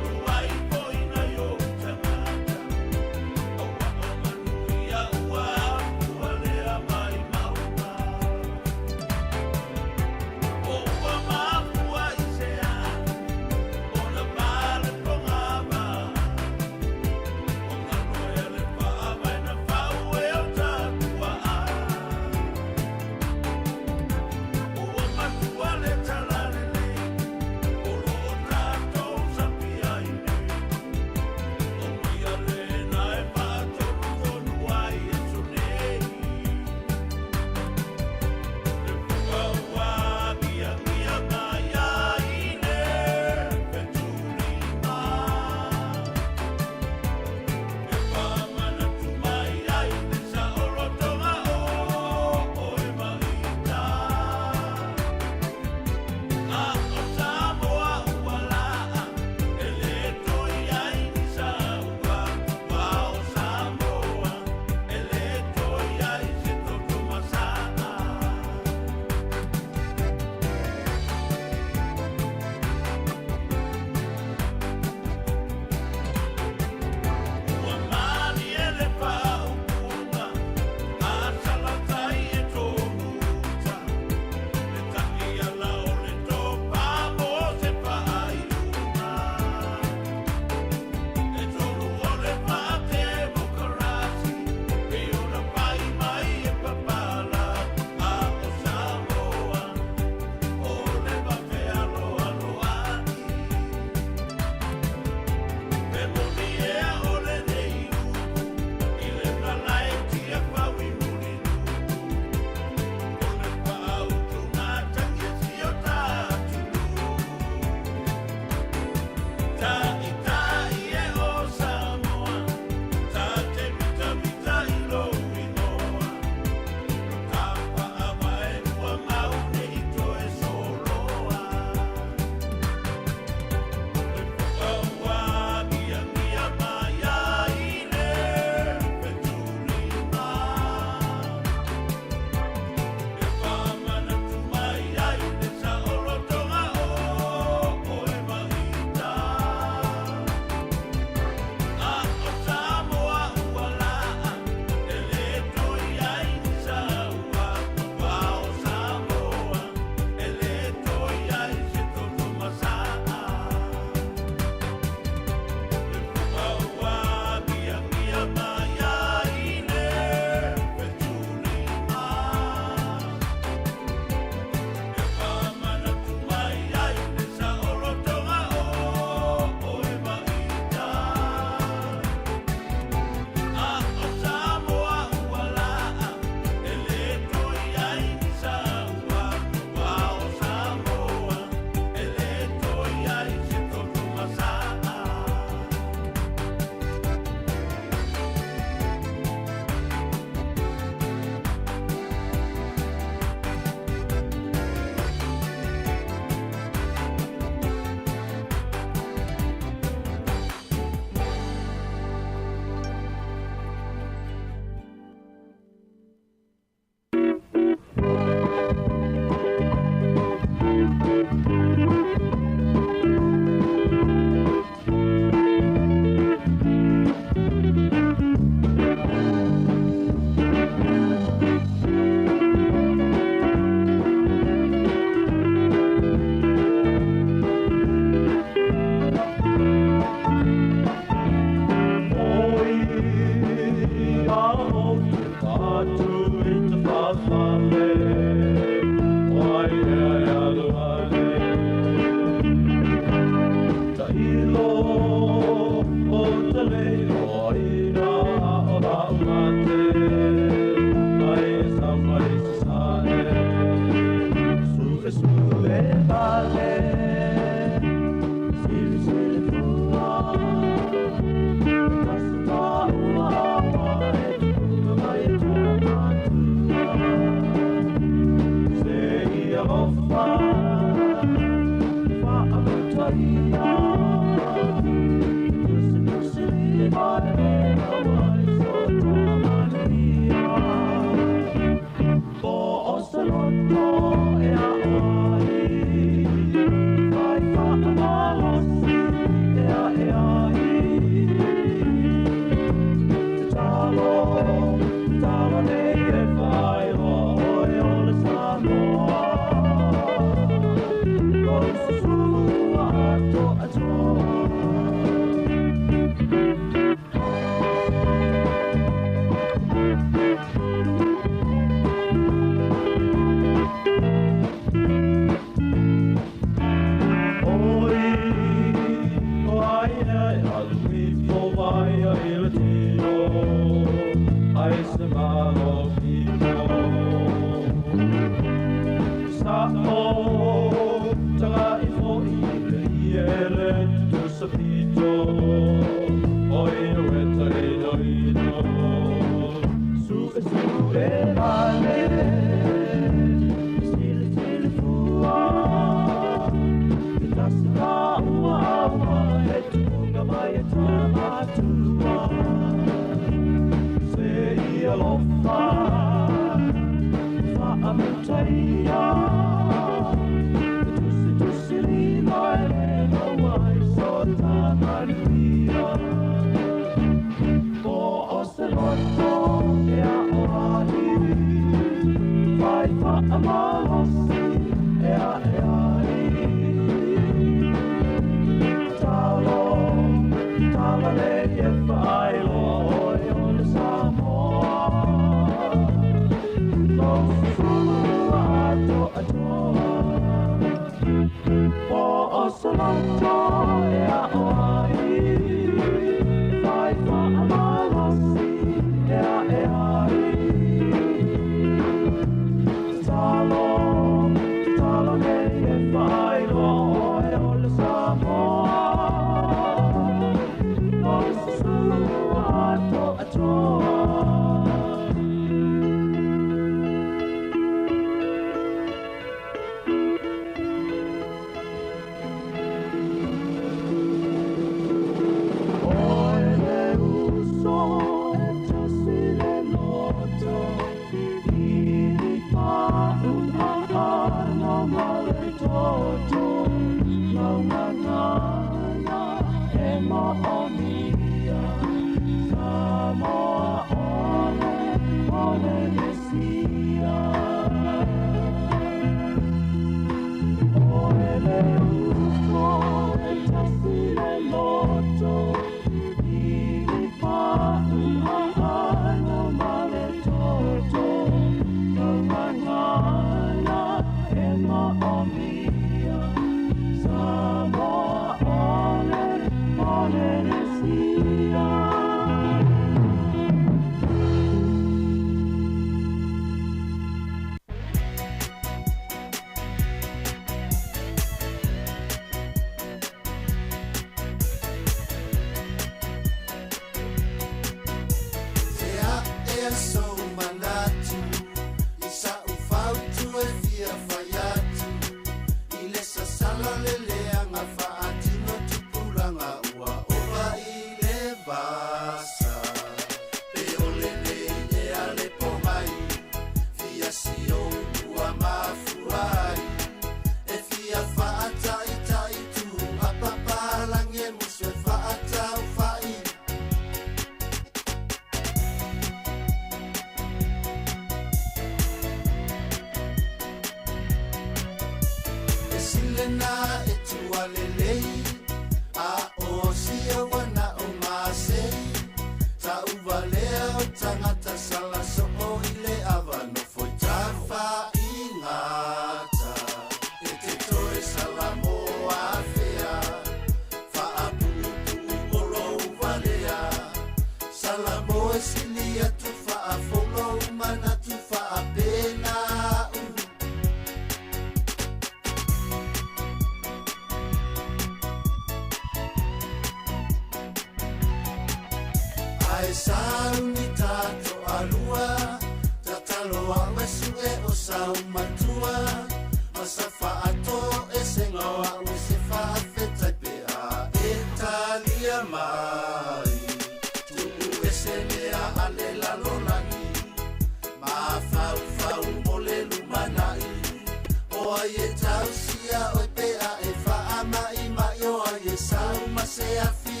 ai e tausia o pea e wha mai mai o ai e sau ma se a fi.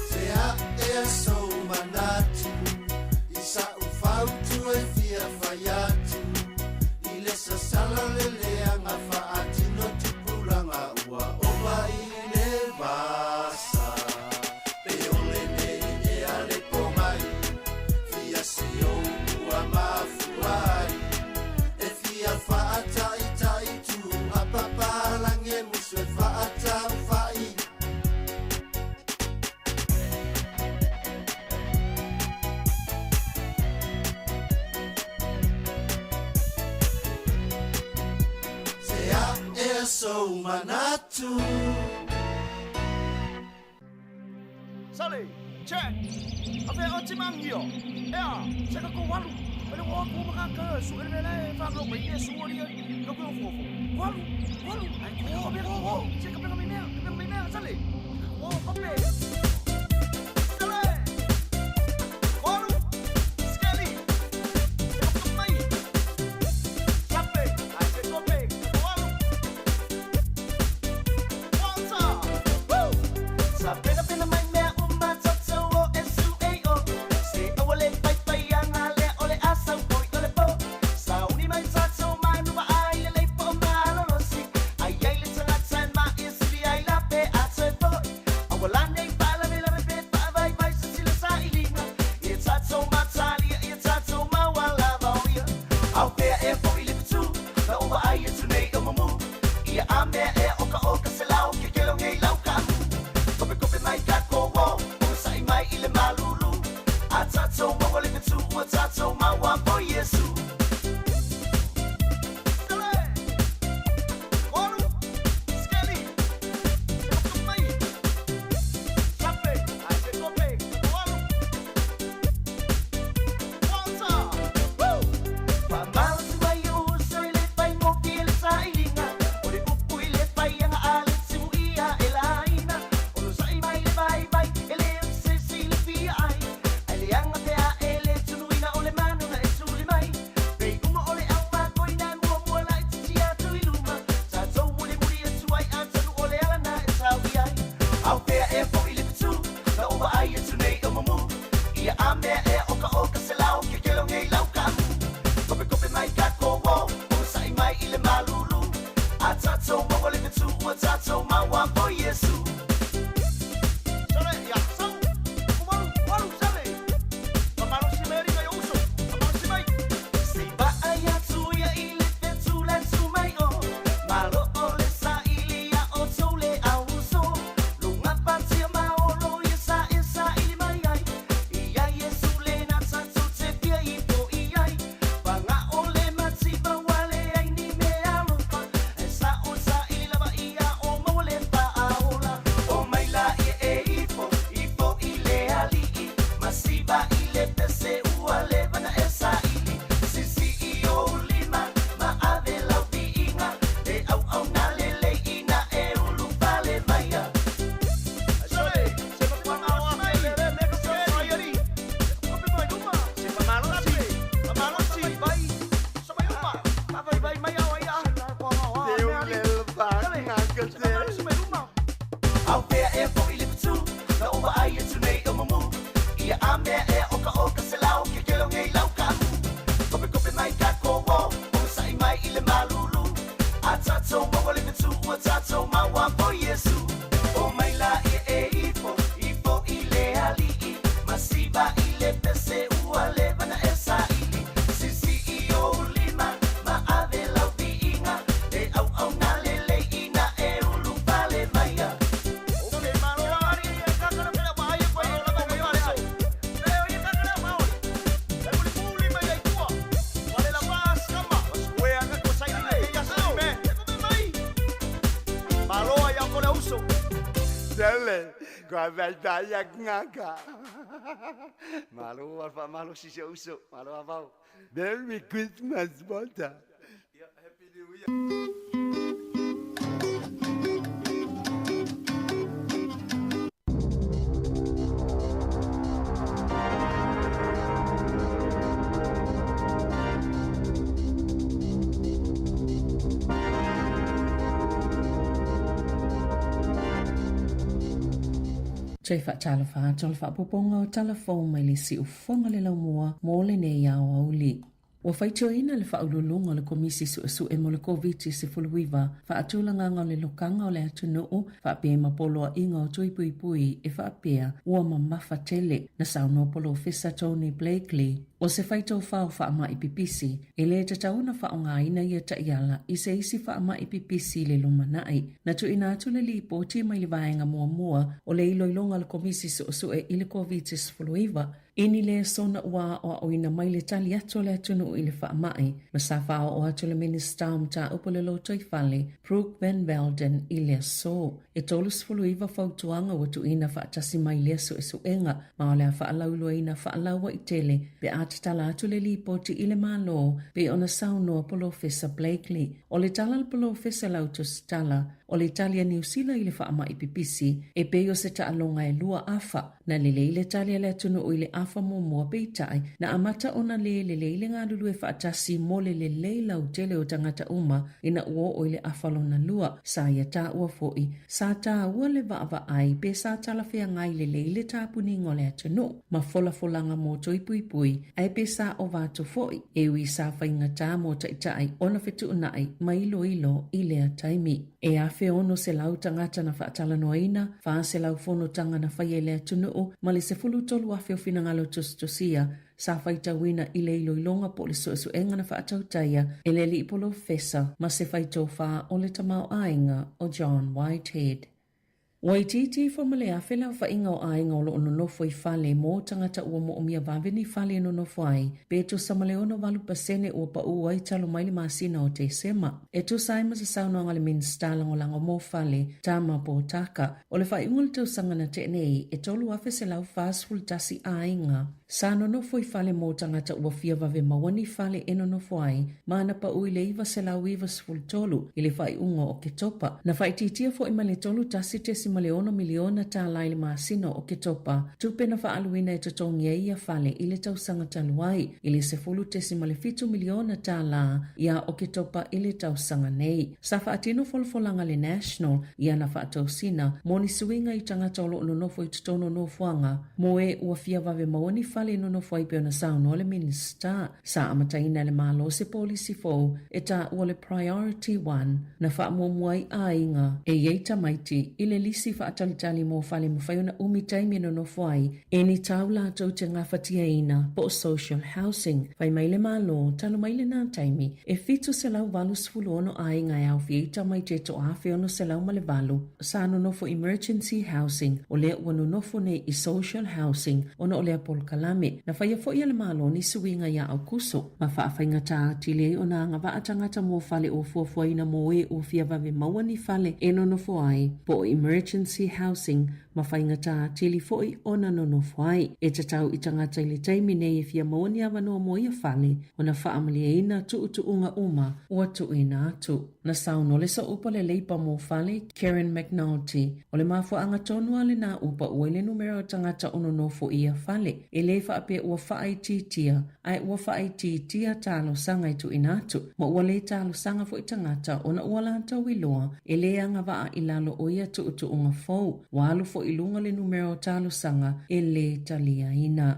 Se a e a sou manatu i sa u fautu e fia whai atu i le sa sala le leanga wha ati no tupuranga ua owa i le vasa. Pe ole nei e ale pomai fia si o ua mafuai e fia wha ata i tai tu a papalange musu e wha ata whai. So manatu Sally, check. Ave o timangio. Ea, seka ko walu. Ele o ko makaka su ele le fa lo mai su ori lo ko fofo. Walu, walu. Ai ko be ko. Seka pe me Sally. O pape. Daya ngaka. Malu alfa malu si uso. Malu apa? Merry Christmas, Bonta. Yeah, Happy New Year. Chai whaatala wha, tala whaapoponga o tala whau mai le si ufonga le lau mua, mō le ne iau auli. Ua whaitioina le whaululunga le komisi su e mo le COVID-19 whaatulanga le lokanga o le atunuu whaapea mapoloa inga o tui pui pui e whaapea ua mamafa tele na saunopolo Fisa Tony Blakely. O se whaitau whao whaama ipipisi e le tatauna whaonga ina ia taiala i se isi whaama ipipisi le lumanai na tu ina atu le lipo ti mai le vaenga mua o le iloilonga le komisi su e ile COVID-19 ini le sona ua o ina mai le tali atu le atunu i le whaamai ma sa whao o atu le minister mta upo le loto i whale Brooke Van Velden i le so e tolus fuluiva whautuanga watu ina whaatasi mai le su enga ma o le a whaalaulua ina whaalaua i tele be atatala atu le lipoti i le malo be ona saunoa polo Fisa Blakely o le tala le polo Fisa lautus tala o le Italia New Zealand i le whaama i pipisi e pe o se taalonga e lua afa na lele i le Italia le atunu o i le afa mua peitai na amata ona lele le ngā lulu e whaatasi mo le lau tele o tangata uma ina ua o i le afalona lua sa ia tā ua foi sa tā ua le vaava ai pe sa talawhia ngai le tāpuni ngole atunu ma folanga mo toi pui ai pe sa o vātu foi e ui sa whainga tā mo taitai ona whetu unai ma ilo i le ataimi e a ono se lau tangata na whaatala noina, wha se lau whono tanga na whaie le atunuu, ma le se fulu tolu awhio finangalo tustosia, sa whaita wina i le iloilonga po le su enga na whaatau taia, e le li polo Fesa, ma se whaito wha o le tamau ainga o John Whitehead. Waititi fo male a whela whainga o ainga o lo ono nofo i whale mō tangata ua mo omia vaveni whale no nofo ai, pe to samale ono valu pasene ua pa ua i talo maili masina o te sema. E to saima sa saunanga le minsta lango lango mō whale, tama po taka, o le whainga le tau sangana te nei, e tolu afe se lau fastful tasi ainga. Sa no nofo i whale mō tangata ua fia vave mawani whale eno nofo ai, maana pa ui le iwa se lau iwa sful tolu, i le whainga o ke topa. Na whaititia fo ima le tolu tasi te maleona miliona tā laile masino o ke topa, tupe na whaaluina e tatongia ia whale i le tausanga taluai, i le sefulu tesi malefitu miliona tā la ia o ke topa i le tausanga nei. Sa whaatino folfolanga le national, ia na whaatausina, moni suinga i tangata olo no nofo i tutono no fuanga, moe ua fia vave maoni whale no nofo i peona sauno le minister, sa amataina le malo se polisi fo, e ta ua le priority 1, na whaamuamuai a inga, e yeita maiti, i le lisi whaatalitali mō whale mwhaiona umitaimi no no whai, e ni tau lātou te ngawhatia ina po social housing, whai maile mālo, talo maile nā taimi, e fitu se lau walu sfulu ono ai ngai au whieita mai te to awhi ono se lau male walu, sa no nofo emergency housing, o lea ua no nofo nei i social housing, ono o lea pol kalame, na whaia fo ia le mālo ni suinga ia au kuso, ma whaawhainga tā tili o nā ngā waatangata mō whale o fuafuaina mō e o fia vave mawani whale e no nofo ai, po emergency housing ma whainga tā tili foi ona no no whai. E te tau i tangata i le taimi nei e fia maoni awa no mo ia whale o na whaamali e ina tu unga uma o atu ina atu. Na sauno le sa upa le leipa mo whale Karen McNulty o le mafua anga tonua le nā upa ua le numero tangata ono no fo ia whale. E le whaape ua whaaititia ai ua whaaititia tālo sanga i tu ina atu. Ma ua le tālo sanga fo i tangata ona ua lanta wiloa e le anga waa i lalo o ia tu unga fau. Walu fo ilunga le numero talo sanga e le talia ina.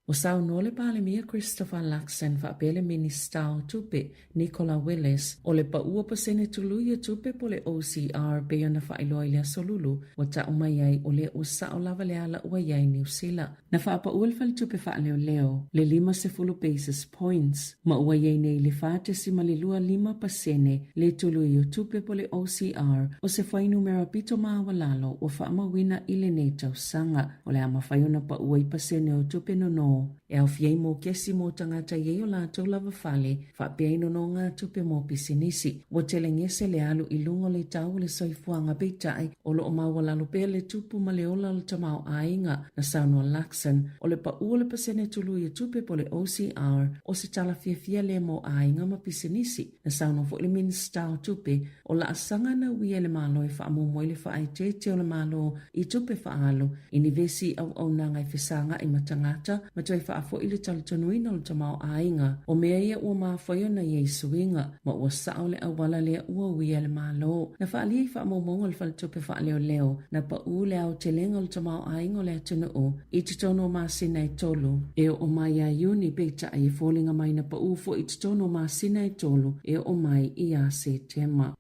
O sau no le pale mia Christopher Luxon fa pele minister tupe Nicola Willis o le pa ua pasene tuluia tupe po le OCR pe ona fa iloa ilia solulu o ta umayai o le usa o lava le ala ua iai New Zealand. Na fa pa ua fal tupe fa leo le 50 basis points ma ua iai nei le fa te sima le lua 5% le tuluia tupe po le OCR o se fai numero pito maa walalo o fa amawina ile nei tau sanga o le ama faiona pa ua i pasene o tupe no e au fiei mo kesi mo tangata ye o lātou lava whale, wha pia no ngā tupe mo pisinisi. Wa tele ngese le alu i lungo le tau le soifuanga peitai, o lo o mawala lupe le tupu ma le ola le tamau ainga na Sāmoa Luxon, o le pa ua le pasene tulu i tupe po le OCR, o se tala fia le mo ainga ma pisinisi, na Sāmoa fo le minister tupe, o la asanga na wia le malo e wha mo le wha ai te o le malo i tupe wha alu, i ni vesi au nanga i whisanga i matangata, ma toi whaafo ili talitonuina o tamau ainga, o mea ia ua mawhaio na Yesuinga, ma ua sao le awala lea ua uia le malo. Na whaalia i whaamomonga le whalatupe whaaleo leo, na pa u le au te lenga o tamau ainga o le atunu o, i tutono o masina i tolu, e o mai a iuni beita a i fōlinga mai na pa u fo i tutono o masina i tolu, e o mai i a se tema.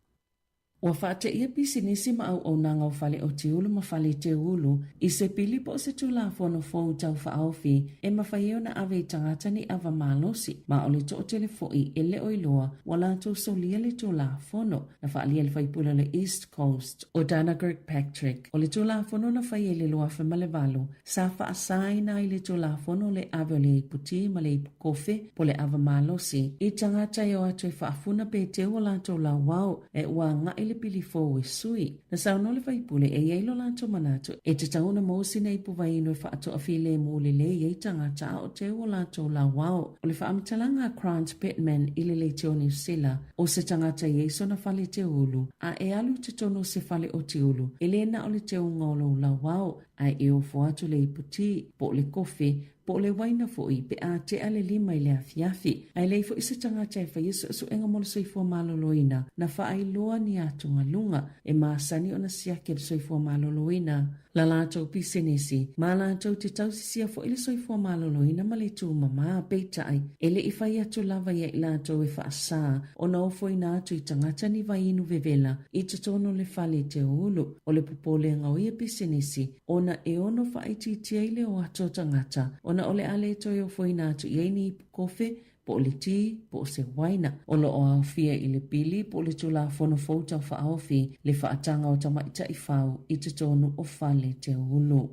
Ua whaate ia pisinisi ma au au nanga o whale o tiulu ma whale te ulu, i se pili po se tula whono fōu tau whaauwhi, e mawhaieo na awe i tangata ni awa malosi, ma o le to o telefoi e le oiloa, wala tau solia le tula whono, na whaalia le whaipula le East Coast, o Dana Kirkpatrick, o le tula whono na whaie le loa whamalewalu, sa whaasai na i le tula whono le awe o le iputi ma le ipukofe, po le awa malosi, i tangata i o atu i whaafuna pe te o la tau la wau, e ua nga le pili fōu e sui. Na sauno le waipule e eilo lanto manato e te tauna mōsi nei puwaino e whaato a while mōle le e tangata o te o lanto la wao. O le whaamitalanga Grant Pittman i le te o New Zealand o se tangata yeso na whale te ulu a e alu te tono se whale o te ulu e le na o le te o ngolo la wao a e o fuatu le iputi po le kofi po le waina foi pe a te ale lima i le afiafi. Ai leifo isa tangata e whaiso su enga molo soifua maloloina na whaai loa ni atunga lunga e maasani o na siake le soifua maloloina. La lātou pisenesi, ma lātou te tausisia fo ile soifua maloloina ma le tū mama peitai ele i whai atu lava ia i lātou e whaasā o na ofo i nātu i tangata ni vai inu vevela i te tono le whale te ulu o le popole ngau ia pisenesi o na e ono whaiti tia ile o ato tangata o na ole ale toi o fo i nātu i eini i kofe po le ti, po se waina. O lo o au fia i le pili, po le tula fono fauta wha au fi, le whaatanga o tamaita i whau, i te tonu o whale te ulu.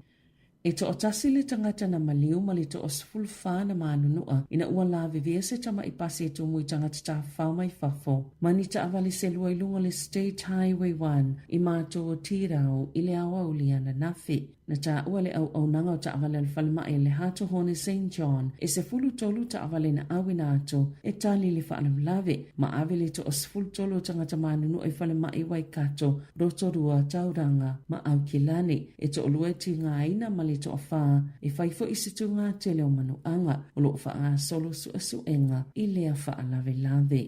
E to o tasi le tangata na maliu ma le to o sifulu whāna mānunua, ina ua la vivea se tama i pasi e tumu i tangata ta whau mai whafo. Mani ta awali se lua i lunga le State Highway 1, i mātou o tirau, i le awa uliana nafi. Na ta ua le au nanga o ta awale le whalema e le hato hone St. John, e se fulu tolu ta awale na awina ato, e tali le whaalam lave, ma awe le to o sifulu tolu tangata mānunua i whalema i waikato, rotorua tauranga, ma au kilani, e to o lua ti ngā ina ma le to o wha, e whaifo i situ ngā tele o manuanga, o lo wha solo su enga, i lea whaalave lave.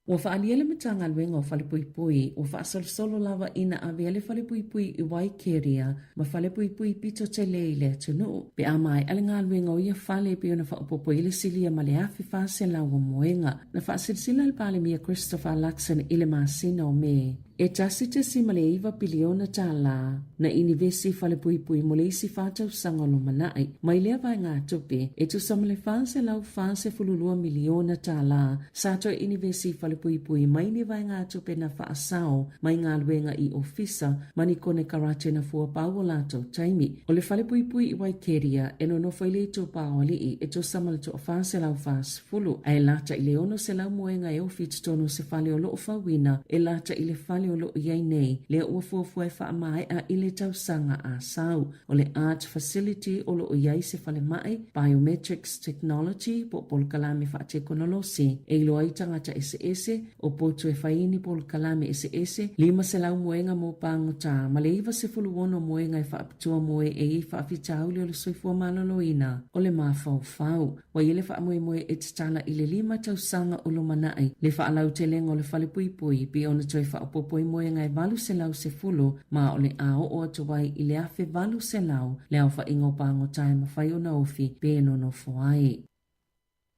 Ua whaaliele matanga luenga o whalepuipui, ua whaasolo lava ina aweale whalepuipui i Waikeria, ma whalepuipui pito te leile atunu. Pe amai ale ngā luenga o ia whale pe ona whaupopo ile silia ma le afi whaase lawa moenga. Na whaasirisila le pale mia Christopher Luxon ile maasina o me. E tasi te si male iwa piliona tā la, na inivesi whalepuipui mo le isi whātau sangolo manai, mai lea vai ngā tupe, e tu samale whaase lau whaase fululua miliona tā la, sato e inivesi whalepuipui mai ni vai ngā tupe na whaasao, mai ngā luenga i ofisa, mani kone karate na fua pāua lātou taimi. O le whalepuipui i Waikeria, e no whaile i tō pāwali i, e tu samale tō whaase lau whaase fulu, ai lata i leono se lau moenga e ofi tutono se whale o loo whawina, e lata i le whale o lo iai nei, le ua fuafua e wha mai a ile tausanga a sau, o le art facility o lo iai se whale mai, biometrics technology, po pol kalame wha te konolosi, e ilo ai tangata ese, o potu e whaini pol kalame ese, lima se lau moenga mo pangota, ma le iwa se fuluono moenga e wha apitua moe e i wha apitauli o le soifua maloloina, o le mawhau, wa ile wha moe e tala i le lima tausanga o lo manai, le wha alau te lengo o le whale pui, bi ona toi wha apopo i moe ngai valu se lau se fulu, ma o le ao o atuwai i le afe valu se lau, le au wha ingo pango tae ma whai o na ofi, pe no no fuai.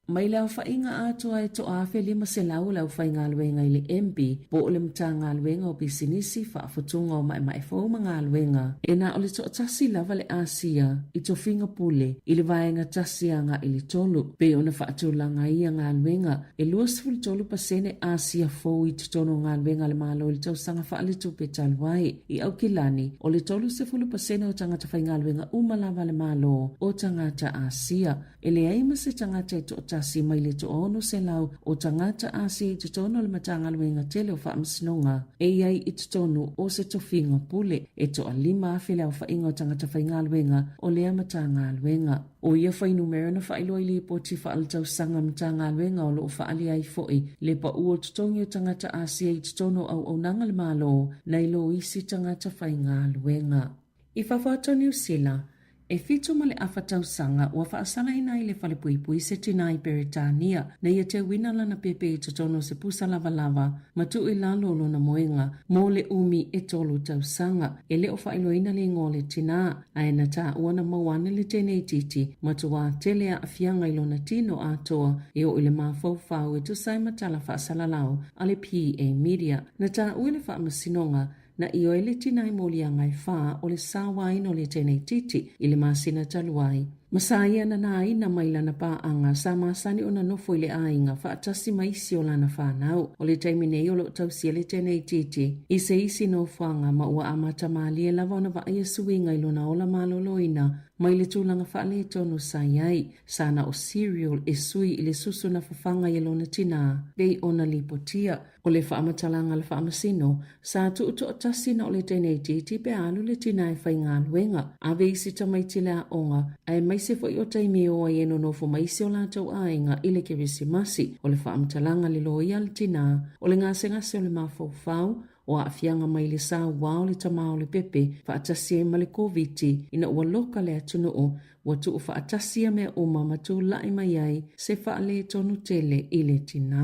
Mai lau wha inga atua e to afe lima se lau whai ngā luenga i le MP, po o le mta ngā luenga o bisinisi wha afutunga o mai fau ma ngā luenga. E na o le to tasi lava le Asia, i to finga pule, i le vaenga tasi anga i le tolu, pe o na wha atulanga ia ngā luenga, e luas fulu tolu pasene Asia fau i tutono ngā luenga le malo i le tausanga wha ale tupe talwai, i au kilani, o le tolu se fulu pasene o tangata whai ngā luenga umalava le malo, o tangata Asia, e le aima se tangata i to tasi mai le to ono se lau o tangata Asia i tutono le matanga luenga tele o wha amsinonga, e iai i tutono o se to finga pule, e to a lima afele au wha inga o tangata whai ngā luenga o lea matanga luenga. O ia whai numero na wha iloi li poti wha altau sanga matanga luenga o loo wha ali ai foi, le pa ua tutongi o tangata Asia i tutono au nanga le malo, na ilo isi tangata whai ngā luenga. I whawhata New Zealand, E fitu ma le awhatausanga ua whaasala ina i le whalepui se tina i Peritania na ia te wina lana pepe i totono se pusa lava lava ma tu i lalolo na moenga mo le umi e tolu tausanga e le o whailoina le ngole tina a na ta uana mawane le tene titi ma tua tele a fianga ilona tino atoa e o ile mawhau e tu sai matala whaasala lau ale PA Media na ta uile whaamasinonga na i oele tina i moli a ngai wha o le sawa ino le tene titi i le masina taluai. Masaia na na ina maila na pa anga sa masani o na nofo i le ainga wha atasi maisi o lana whanau o le taimine i o lo tausia le tene titi. I se isi no whanga ma ua amata mali e lava ona wa aia suinga i lona ola maloloina mai le tūlanga wha le tono sai ai sana o cereal e sui i le susu na whawhanga i lona tina bei ona lipotia o le whamatalanga le whamasino sa tu uto atasi na o le tene titi pe alu le tina e whainga luenga a veisi tamaitile a onga ai mai se fo i o taimi o ai eno no fo mai se o lātou ainga i le keresimasi o le whaamtalanga le loia le tina o le ngase o le mawhauwhau o a fianga mai le sa wao le tamao le pepe whaatasi e ma le COVID ina ua loka le atunu o ua tu whaatasi a mea uma matu lai mai ai se whaale tonu tele i le tina.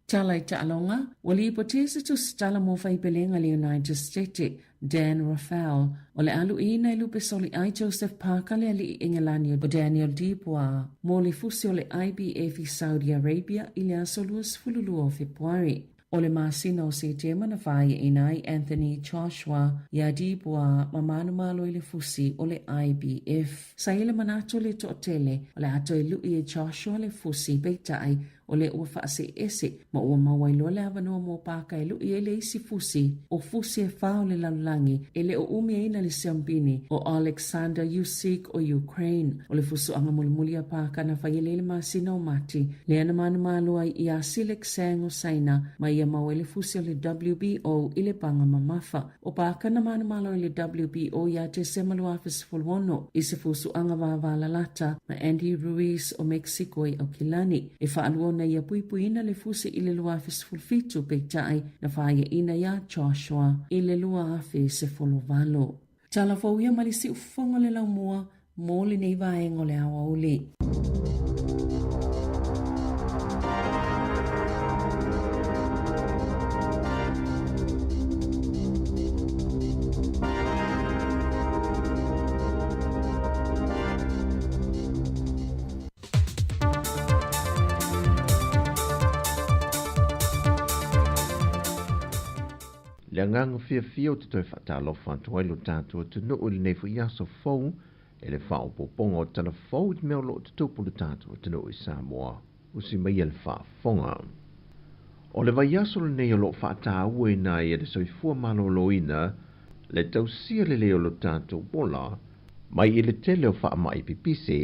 Tala i ta'alonga, wali ipotia se tu stala mo whaipelenga le United States, Dan Raphael, o le alu ina i lupe soli ai Joseph Parker le ali i Engelani o Daniel Dubois, mo le fusi o le IBF i Saudi Arabia i le asolus fululu o Februari. O le masina o se tema na whaia inai Anthony Joshua ia Dubois mamanu malo i le fusi o le IBF. Sa ile manato le to'atele o le ato i lui e Joshua le fusi beitai o le ua whaase ese ma ua mawailoa le avanoa mō pāka e lui e le isi fusi o fusi e whao le lalulangi e le o umi e ina le siambini o Alexander Yusik o Ukraine o le fusu anga mulimuli a pāka na whaile le masina o mati le ana manu malua i a Silek Sang o Saina ma ia maua le fusi o le WBO i le panga mamafa o pāka na manu malo i le WBO ia te semalu afis fulwono i se fusu anga wavala lata ma Andy Ruiz o Mexico i Okilani e whaaluona ia puipuina le fusi i le lua afis fulfitu peitai na whaia ina ia Joshua i le lua afis fulovalo. Tala fauia malisi ufonga le laumua mo le nei vaengo le awa uli. Le ngang fia o te toi whatalofa tua ilo tātua tu no uli nei fu iaso fau e le whao poponga o tala fau i meo lo te tupulu tātua tu no i Sāmoa usi mai e le whaafonga. O le vai aso le nei o lo whaata ue na i e le soifua malo loina le tausia le leo lo tātua wola mai i le tele o wha mai pipise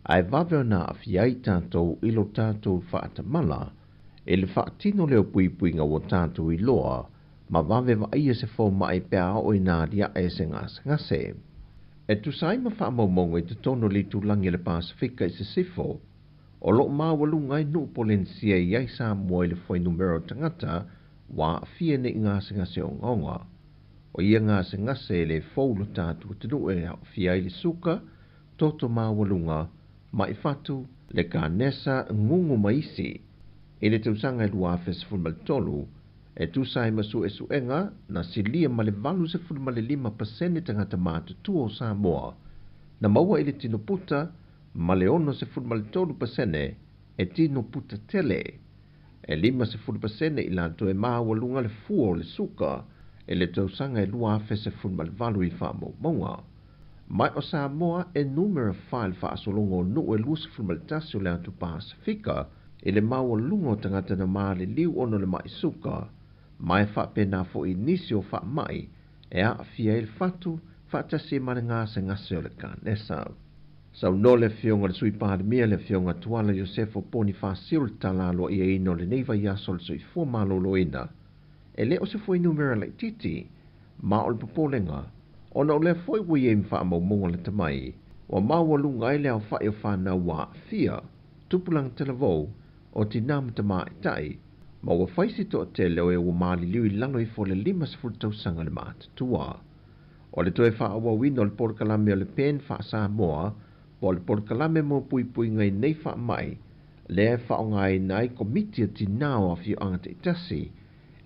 ai vaveo na afiai tātou i lo tātou whaata mala e le whaatino leo pui ngā o tātou i loa ma vave va ia se fo mai pea o ina dia e se ngase. E tu sai ma wha maumongo i te tono li tu langi le Pasifika i se sifo, o lo mawalunga i nu polensia i ai Sāmoa i le foi numero tangata wa fie ne ngase o ngonga. O ia ngase le faulo tātu tenu e fia i le suka, toto mawalunga, mai fatu le ka nesa ngungu maisi, i le tausanga i lua fes fulmaltolu, e tu sai masu e suenga na silia ma le valu se fulu ma le 5% tangata mātu tu o Sāmoa. Na maua i le tino puta, ma le ono se fulu ma le 3% e tino puta tele. E 5% i lanto e mawalunga le fuo le suka, e le tausanga e lua afe se fulu ma le valu i whamo maunga. Mai o Sāmoa e numero file wha asolongo nu e lua se fulu ma le tasi o le antu Pasifika, e le mawalunga o tangata na maa le liu ono le mai suka, mai fa pena fo inisio fa mai e a fia il fatu fa tasi ma ngase o le kanesa. Sau no le fionga le sui pandemia le fionga tuala Josefo Bonifacio talalo i e ino le neiva iaso le sui fua malo loina. E le o se foi numera le titi, ma o le popolenga, o na o le foi ui e mfa mau monga le tamai, o mawalunga i le au fai o whana wa fia, tupulang televou, o tinam tama itai, ma ua whaisi to te leo e ua maali liu I lalo I fo le 5 sanga le mātua. O le toe whaawawina o le porkalame o le pen wha Sāmoa, po le porkalame mo pui ngai nei wha mai, le whaongai nai komiti tinao a whio anga te itasi,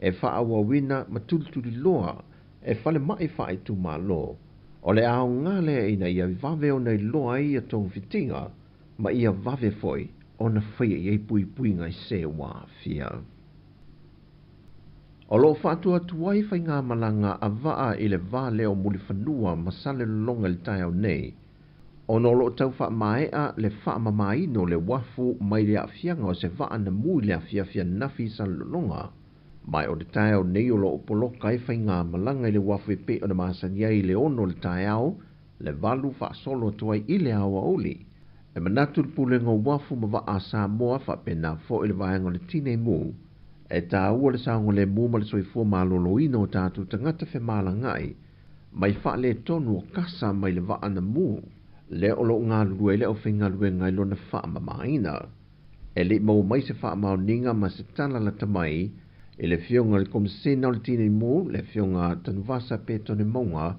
e whaawawina matulutuli loa, e whale mai wha i tu malo. O le ao ngale ina ia vave o nei loa ia tong fitinga, ma ia vave foi, o na whaia iei pui ngai se wā fia. O lo whātua tuai whai ngā malanga a waa i le wā leo muli whanua masale longa le tai au nei. O no lo tau wha maea le wha mamaino le wafu mai le afianga o se waa na mui le afia nafi sa longa. Mai o le tai au nei o lo upoloka i whai ngā malanga i le wafu e pe o na masania i le ono le tai au, le walu wha solo tuai i le awa oli. E manatu le pule ngā wafu ma waa a Sāmoa wha pena fo i le vaenga le tine mu. E tā ua le saongo le muma le soifua malolo ino o tātu tangata whe malangai, mai wha le tonu o kasa mai le waa na mu, le olo ngā lue le o whinga lue ngai lo na wha mamaina. E le mau mai se wha maoninga ma se tala la tamai, e le fionga le komsena o le tine mu, le fionga tanuvasa pe tone maunga,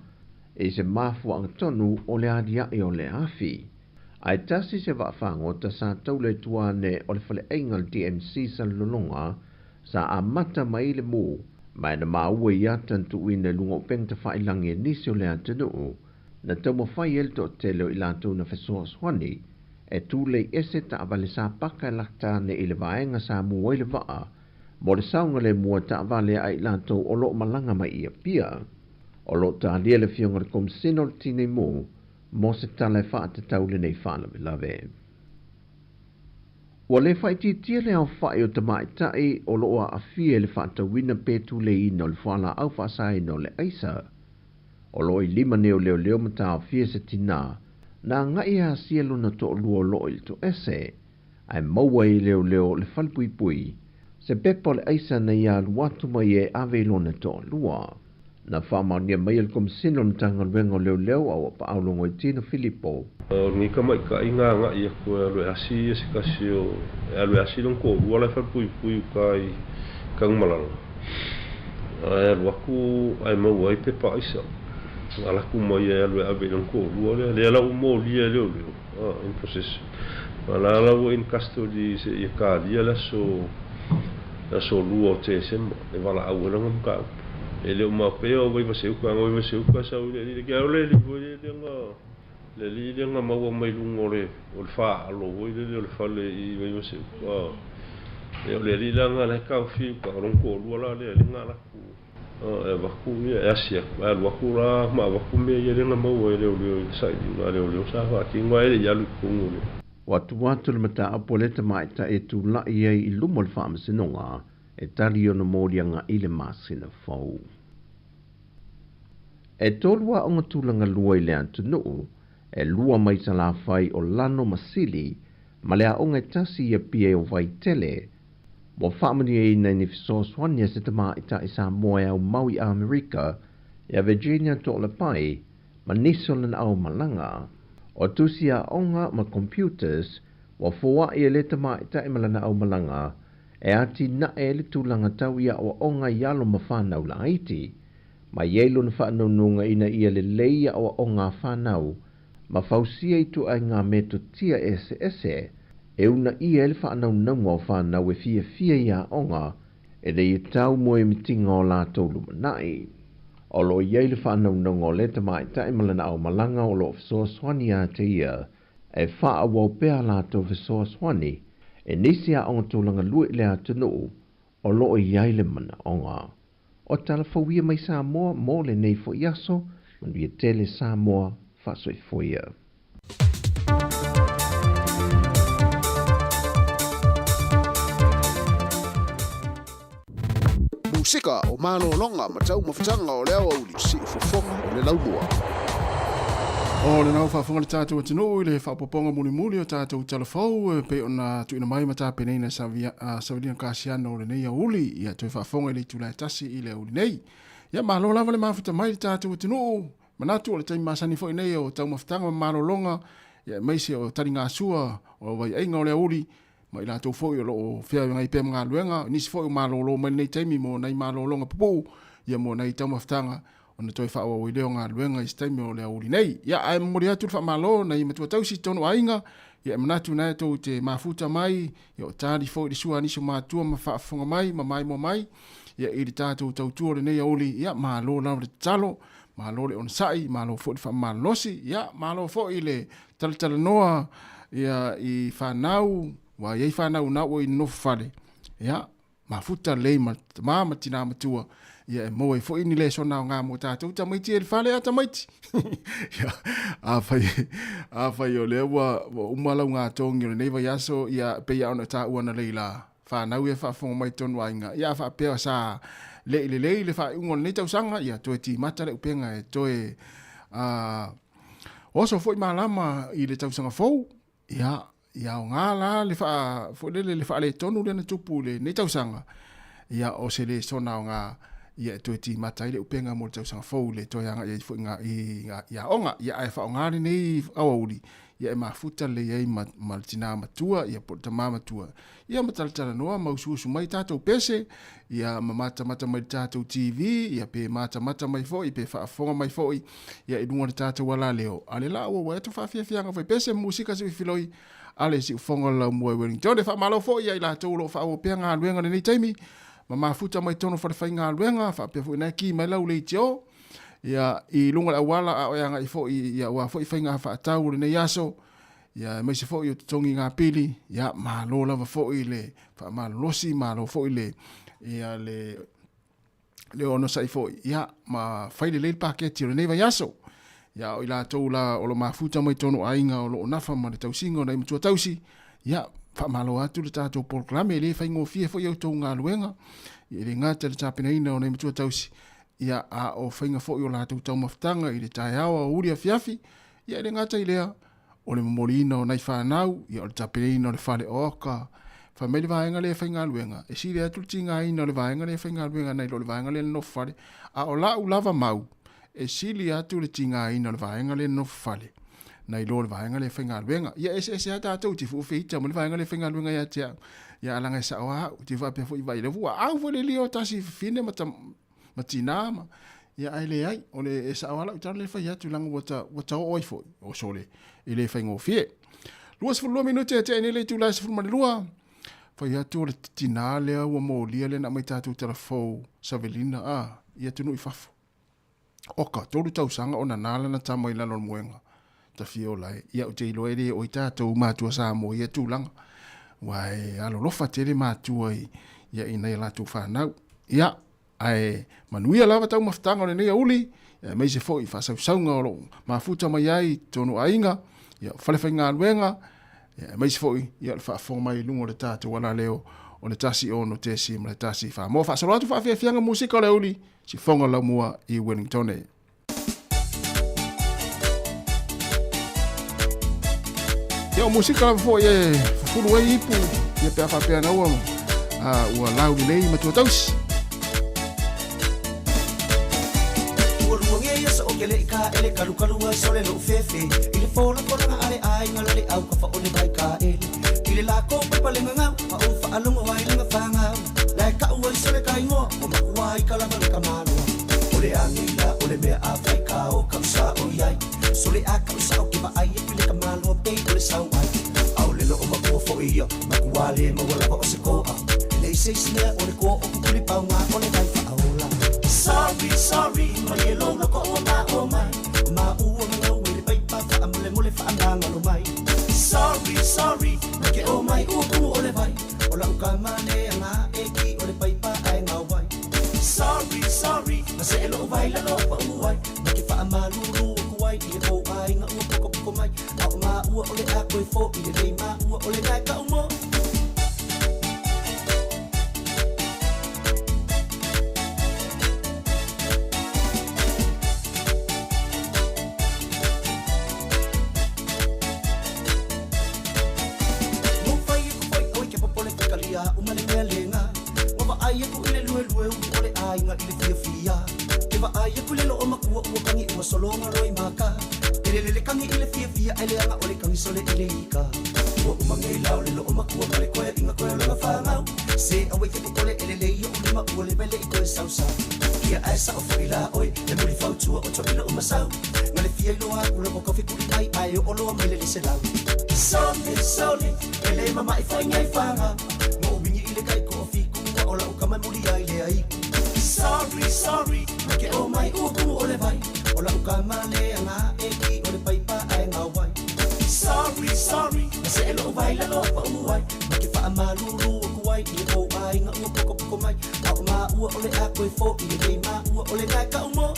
e se mafu ang tonu o le adia e o le afi. Ai tasi se wa whangota sa tau le tuane o le whale einga le DMC sa lolonga, sa amata mai le mu, mai na maua i atan tu ina lungo pengta whailangi nisi o le atanu, na tau mawhai el to telo i lantou na whesoa swani, e tu le ese ta avale sa paka laktane i le vaenga sa mua i le waa, mo le saunga le mua ta avale ai lantou o lo malanga mai ia pia, o lo ta lia le fionga le komsino le tine mu, mo se tala e wha te tau le nei whana me lave. Wa le whaiti tia le au whai o tamai tai o loa a fie le whata wina petu le ino le whala au whaasai no le aisa. O loa i lima neo leo mata o fie se tina, na ngai a sielu na to lua loa il to ese, ai maua i leo le whalpui, se pepo le aisa na ia luatu mai e ave lona to lua. Na whamau nia mai el komsino na tanga wengo leo au pa aulongo i tino Filipo. Ni ka mai ka inga nga ia ko alwe asi se kasio alwe asi don ko wala fa pui kai kang malalo. Alwa ku ai mo wai pe pa isa. Ala ku mo ia alwe ave don ko wala le ala mo lia le. In process. Ala wo in custody se ia ka dia la so luo te sem e wala au ngam ka. Ele uma peo vai você o ka sa le ke ole le li nga maua mai lungo le o le wha alo o le wha le I vai wase e le li langa le kau fi ka ronko lua la le nga la ku e waku e asia e waku la ma waku me e nga maua e le sai nga le sa wa ki nga e ya lu kungu le watu le mata apoleta mai ta e tu la I lumo le wha masinonga e tali o na mōrianga I le masina fau. E tolua o ngatulanga lua I le antunu, e lua mai sa la fai o lano masili, ma lea o ngai tasi ia pia o vai tele, mo whamani e ina ni fisoswania se tama ita I Sāmoa au Maui a Amerika, ia Virginia to le pai, ma nisolan au malanga. O tusia onga ma computers, wa fua I le tama ita I malana au malanga, e ati na e le tūlanga tau ia o onga ialo ma whanau la Haiti, ma ielo na whanau nunga ina ia le leia o onga whanau, ma fausia I tu ai ngā meto tia ese, e una ia le whanau naunga o whanau e fia ia onga, e le I tau moe mitinga o la tolu manai. O lo iei le whanau naunga o le tamai tai malana au malanga o lo fisoa swani a te ia, e wha awau pēr la tau fisoa swani, e nisi a onga tūlanga lue le atunu, o lo iei le mana onga. O talafauia mai Sāmoa mo le nei fo iaso, manuia tele Sāmoa fasoi foia. Musika o malo longa matau mafutanga o leo au si fofonga o le laulua. O le nau whafunga le tātou atinu I le whapoponga muli o tātou talafau pe ona tuina mai mata peneina Savilina Kasiano o le nei a uli ia toi whafunga I le tūlai tasi I le uli nei. Ia mahalo lava le mafuta mai le tātou atinu manatu o le taimi masani fo I nei o tau mafutanga malo longa ia maise o tari ngā sua o vai ainga o le uli ma I lātou fo I o loo whia ngai pēm ngā luenga nisi fo I malo lo mai nei taimi mo nei malo longa pupu ia mo nei tau mafutanga ona toi fa o ile nga luenga i staimi o le uli nei ia ai mori atu fa malo na i matua tausi tonu ainga ia manatu na to te mafuta mai ia tali fo i sua ni so matua ma fa fonga mai ma mai mo mai ia i tatu tautu le nei uli ia malo na le talo malo le on sai malo fo fa malosi ia malo fo ile tal noa ia i fa nau wa ia fa nau na o i no fale ia mafuta le ma tina matua ia mo e fo ini le so na nga mo tatu ta mai ti fale ata mai ia a fai o le wa umala nga tongi nei va yaso ia pe ia ona ta una leila fa nau e fa fo mai ton wainga ia fa pe sa le fa ngol nei tau sanga ia to ti mata le upenga e to e oso foi malama i le tau sanga fo ia ngala le fa fo le fa le tonu le na tupu le nei tau sanga ia o se le sona nga ia to ti mata le upenga mo tau sanga fo le to yanga ia fo nga ia onga ia ai fa nga nei awuli ia ma futa le ia maltina matua ia porta matua ia mataltala noa maususu mai tatou pese ia mata mai tatou TV ia pe mata mai fo i pe fa fonga mai fo ia idunga tatou wala leo ale la o to fa fia nga foi pese musika se filoi ale si fonga la mo Wellington fa malo fo ia ila to lo fa o pe nga luenga ni taimi ma futa mai tono fa fa nga luenga fa pe fo na ki mai la ule tio ia i lunga la wala o nga i fo ia wa fo fa nga fa tau le yaso ia mai se fo i tongi nga pili ia malo lava fo i le fa malosi malo fo i le ia le ono sai fo ia ma fai le paketi o nei va yaso ia o ila toula o lo mafuta mai tono ainga o lo nafa ma le tausinga na imtua tausi ia fa malo atu le tato proclame le fai ngo fie fo i to nga luenga i le ngata le tapina ina o na imtua tausi ia a o fainga fo i o la tau maftanga i le taiawa o uri a fiafi ia le ngata i lea o le momolina o nai whanau, ia o le tapirina o le whale oka, whamei le vaenga le whainga luenga, e si le atu tinga ina o le vaenga le whainga luenga, nei lo le vaenga le no whale, a o la ulava mau, e si le atu le tinga ina o le vaenga le no whale, nei lo le vaenga le whainga luenga, ia ese ata atau ti fu feita, mo le vaenga le whainga luenga ia tea, ia alanga sa oa, ti whapea fu i vai le vua, au fu le lio tasi fine matinama, ia ai le ai o le esa wala utar le fa tu lang wata oi fo o sole ile fa ngo fie luas fu lo minute te ni le tu la fu mal lua fa ya tu le tinale o mo lia le na mai tatu telefo savelina ia tu no i fafo oka tolu tau sanga ona nala na tamo ila lo muenga ta fio lai ia o te lo ele o tatu ma tu Sāmoa ia tu lang wai alo lo fa tele ma tu ai ia ina la tu fa na ia ai manuia lava tau maftanga o nei uli mai se foi fa saunga o mafuta mai ai tonu ainga ia fale fainga luenga mai se foi ia fa fo mai lungo le tatu wala leo o le tasi o no tesi ma le tasi fa mo fa salatu fa fianga musika le uli si fonga la mua i Wellington ia musika la fo e fulu e ipu ia pe fa pe na o lauli nei ma tu tausi ele ka ele kalu sole lo fefe ile fola kona ale ai ngala le au ka fa ole bai ka ele ile la ko pe pale nga ma u fa alu wa ile fa nga la ka u sole ka ngo o ma wa i kala ma ka malo ole anila ole be afrika o ka sa o yai sole a ka sa o ki ba ai ile ka malo pe ole sa ai au le lo ma ko fo ia ma ku wale ma wala ko se ko le se sne ole ko o ku li pa nga ole bai fa ola sorry ma ye lo no ko o mai ma u ma we le pai pa fa amle mole fa andanga lo mai sorry ma ke o mai u ku o le vai o la ka mane nga e ki o le pai pa ai nga vai sorry ma se lo vai la lo pa u vai ma ke fa amalu ru ku vai i ko ai nga u ko mai ma u o le a ko fo i le ma u o le ka u mo solonga roi maka Ele kangi ile fia ele anga ole kangi sole ele ika. Wo umangai lau le lo makua male koe inga koe langa whangau. Se awe te kukole ele le ia ulima uole mele i koe sau. Kia aesa o whaila oi, le muri whautua o toila o masau. Ngale fia iloa ula mo kofi kuri mai ai o oloa mele li se lau. Sole, ele mama i whaingai whanga. Mo wingi ile kai kofi kunga o lau kamai muri ai le ai. Sorry, make o mai uku o le vai. O lau kamale anga eki o le paipa ai ngā wai. Sorry, se elo vai la lo pa uai. Make wha amaluru o kuai i le kou ai ngā ua poko mai. Au mā ua o le a koe fo i le kei mā ua o le ngai ka umo.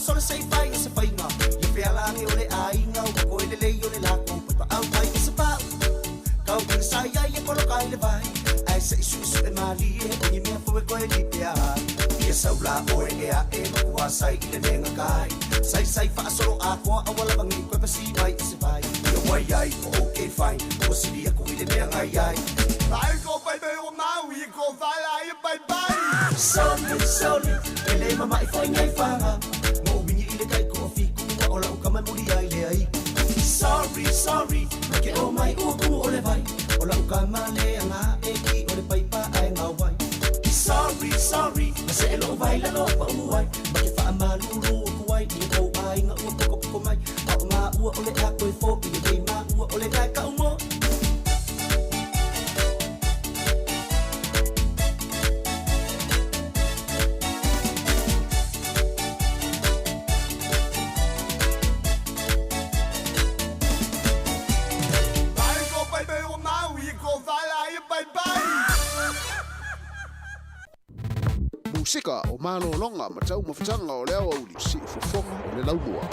Solo sei fai o se fai nga le pe ala nge ole ai nga o ko le le yo le la ko pa au mai se pa ka o sai ai e ko lo kai le vai ai se su e mali e o ni me fo ko e li pe a e sa ula o e a e ko a sai le nenga kai sai fa solo a ko a wala bangi ko pa si mai se vai yo wai ai ko okay fine ko si dia ko le nenga ai ai ko pai be o ma wi ko fa la e bye bye sorry ele mama i foi ngai fanga ola ukama muri ai le ai. Sorry, make o mai uku o le vai. Ola ukama le anga eki o le paipa ai ngā wai. Sorry, se elo vai la lo pa uai. Make wha amaluru o kuai i le kou ai ngā ua poko mai. Au ngā ua o le a koe fo i le kei mā ua o le ngai ka umo. Musika o malo longa ma tau mawhitanga o leo au li si ufofonga o le launua.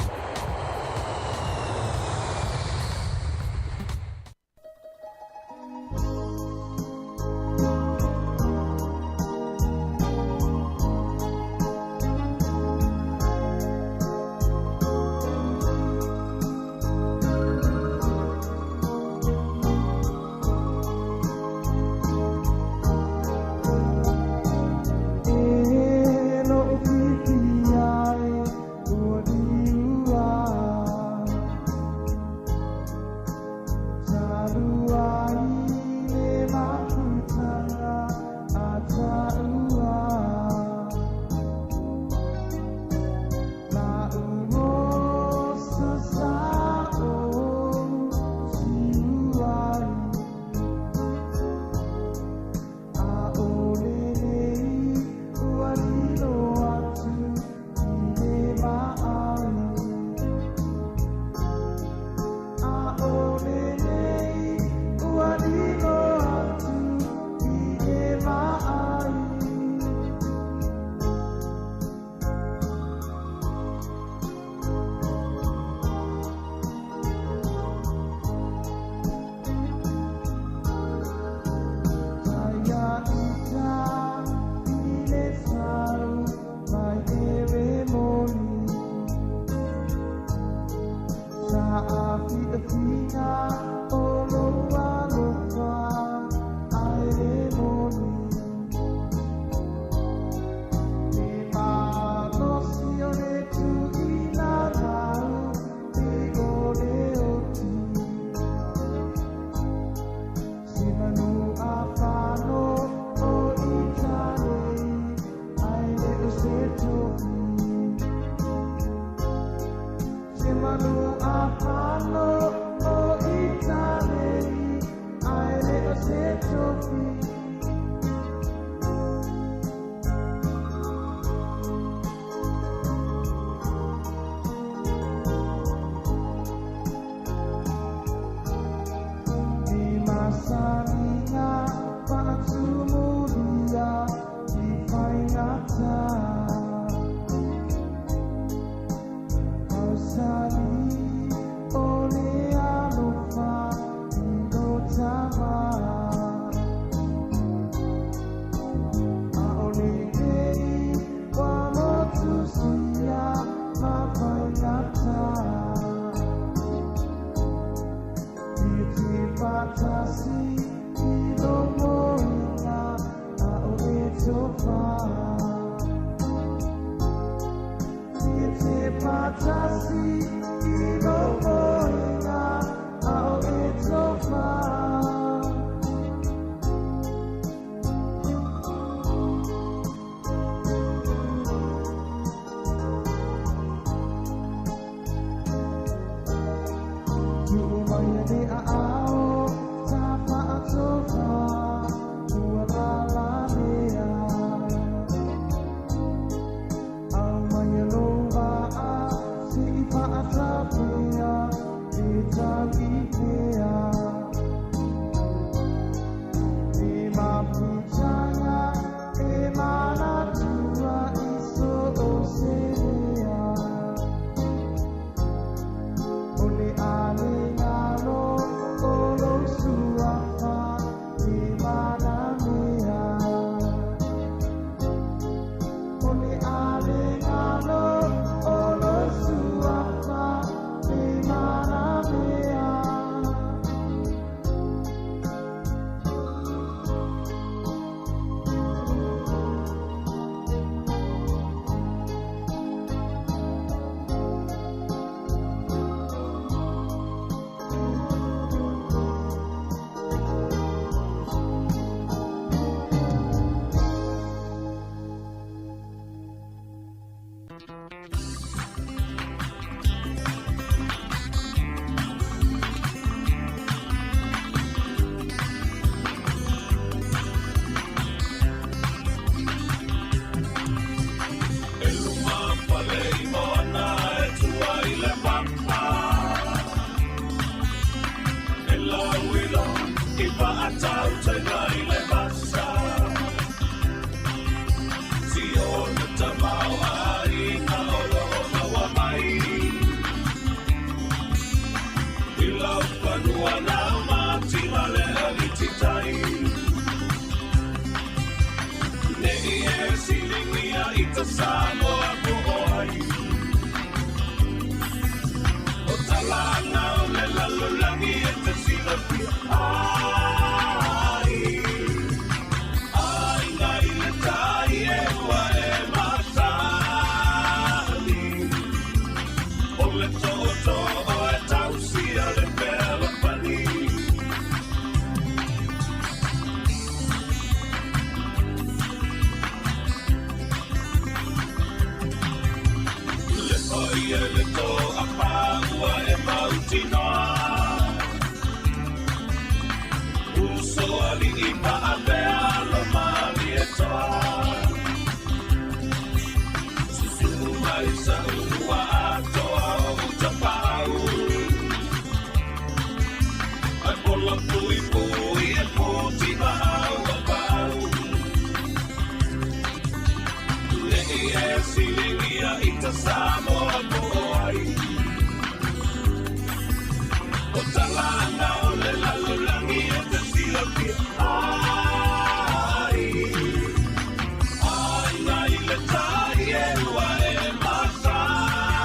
Only Sāmoa ko ai o talanga o le lalolangi e te sila pia ai ngai le tai e ua e matali o le toto o e tausia le pela pani le to a paua e mautinoa uso ali I pa a pea lo mali e toa susu mai sa ua a toa o utapau ai pola pui pui e puti mau a pau le e silingia I ta Sāmoa o talanga o le lalolangi e te sila pia ai ngai le tai e ua e matali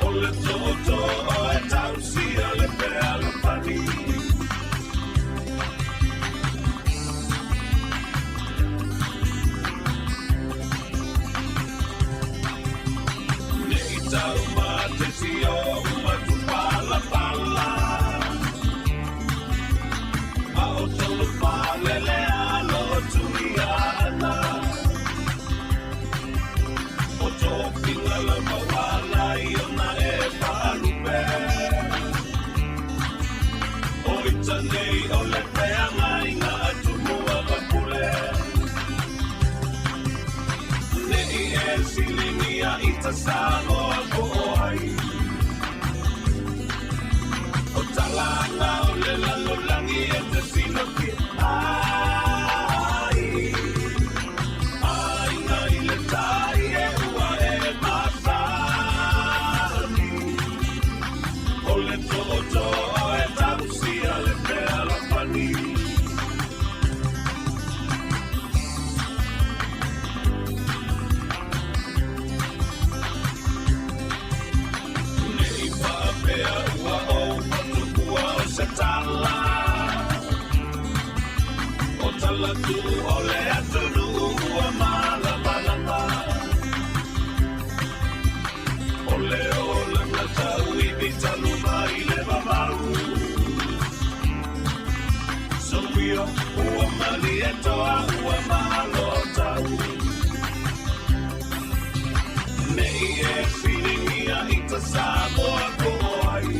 o le toto o e tausia le pea le pani nei tau mate si o pala pala au tolu pale le alo tuiana o topinga la mawala iona e palupe o itanei o le peanga inga atumua kapule nei e silingia I ta Sāmoa ko ai o talanga o le lalolangi e te sila pia ai ngai le tai e ua e matali o le toto o e tausia le pea la pani nei pa pea ua o a ua malo tau. Nei e whiringia i ta Sāmoa ko ai.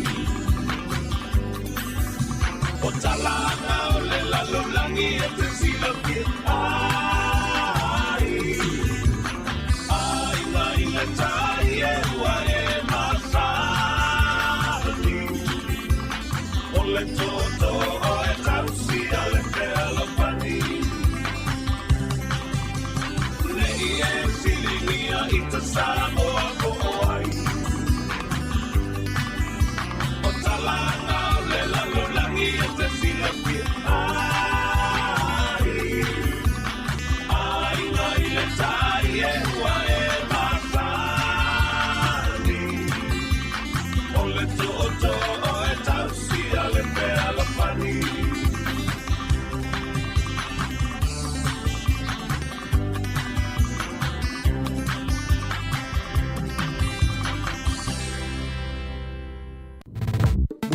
O talanga o le lalolangi e te sila ki ai. Ai mai le tai e ua e masani. O le toto o e tausi a le pea lapani. Nei e whiringia i ta Sāmoa ko ai. O talanga o le lalolangi e te sila ki ai. Ai mai le tai e ua e masani. O le toto o e tausi a le pea lapani.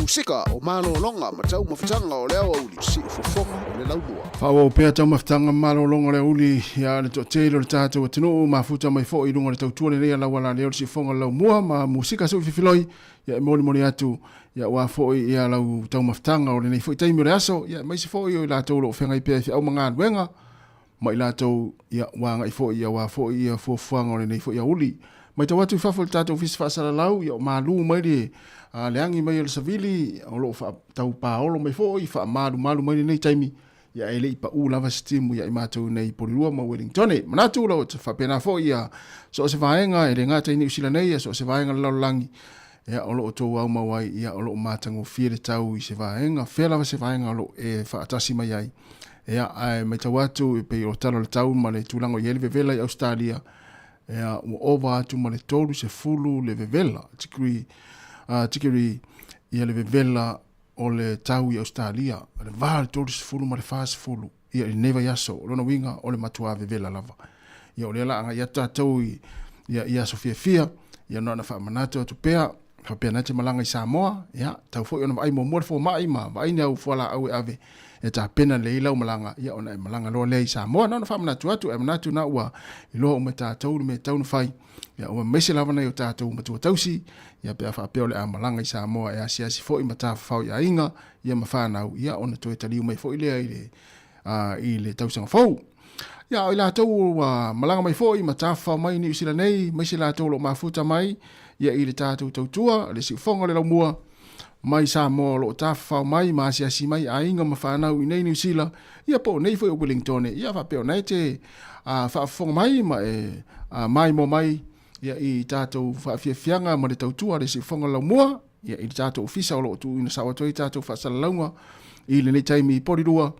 Musika o malolonga ma tau mawhitanga o leo auli si ufofonga o le launua. Whawa o pēr tau mawhitanga malolonga le uli ia le tō teilo le tātou atino mafuta mai fo i runga le tau tuale rea lawa la leo si fonga lau mua ma musika sa uwhifiloi ia e mori atu ia wa fo i ia lau tau mawhitanga o le nei fo i taimi o le aso ia mai si fo i o i lātou lo whenga i pēr au mga aduenga ma i lātou ia wanga i fo i ia wa fo i ia fuafuanga o le nei fo i a uli mai tau atu i whafo le tātou fisi whaasara lau ia o malu mai le leangi mai o le savili o lo tau paolo mai fo i wha malu mai nei taimi ia ele i pa u lava stimu ia i mātou nei porirua ma Wellington manatu lau te whapena fo ia so se vaenga e le ngata i ni usila nei so se vaenga lau langi ia o lo o tō au mawai ia o lo o mātango fie tau i se vaenga whea lava se vaenga o lo e whaatasi mai ai ia ai mai tau atu e pei o talo le tau ma le tūlango i ele vevela i Australia ia o ova atu ma le tolu se fulu le vevela tikiri ia le vevela o le tau i Australia le vale tolu se fulu ma le fase fulu ia i neva yaso lona winga o le matua vevela lava ia o le la anga ia tātou ia sofia fia ia nona wha manatu atu pea whapea nate malanga i Sāmoa ia tau fo i ona ai mo mua fo mai ma vai ni au fuala au e ave e ta pena le ilau malanga ia ona e malanga loa le i Sāmoa nona wha manatu atu e manatu na ua i loa o me tātou me taunu whai ia ua mese lava nei o tātou matua tausi ia pea whapea o le a malanga i Sāmoa e asiasi fo i mata whau ia inga ia ma whanau ia ona toe taliu mai fo i lea i le tausanga fau ia o i lātou malanga mai fo i mata whau mai ni usila nei mai si lātou lo mafuta mai ia i le tātou tautua le si fonga le lau mua mai Sāmoa lo tawhau mai ma asiasi mai a inga ma whanau i nei ni usila ia po nei fo i Wellington ia whapea nei te whafonga mai ma e mai mo mai ia i tātou whaafiafianga ma le tautua le si fonga lau mua ia i tātou ofisa o lo tu ina sawatoi tātou whaasala launga i le nei taimi i porirua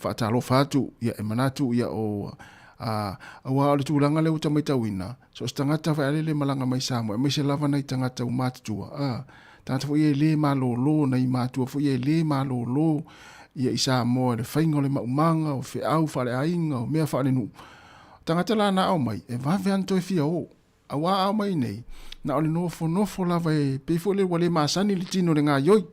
whaatalo whaatu ia e manatu ia o awa le tūlanga leo ta mai tauina so stangata whaelele malanga mai Sāmoa mai se lava nei tangata u mātutua tangata fo ia le malolo nei mātua fo ia le malolo ia i Sāmoa le whainga le maumanga o whi au whare ainga o mea whare nu tangata la na au mai e wawe anto e fia o awa au mai nei na ole nofo lava e pefo le wale maasani le tino le ngā yoi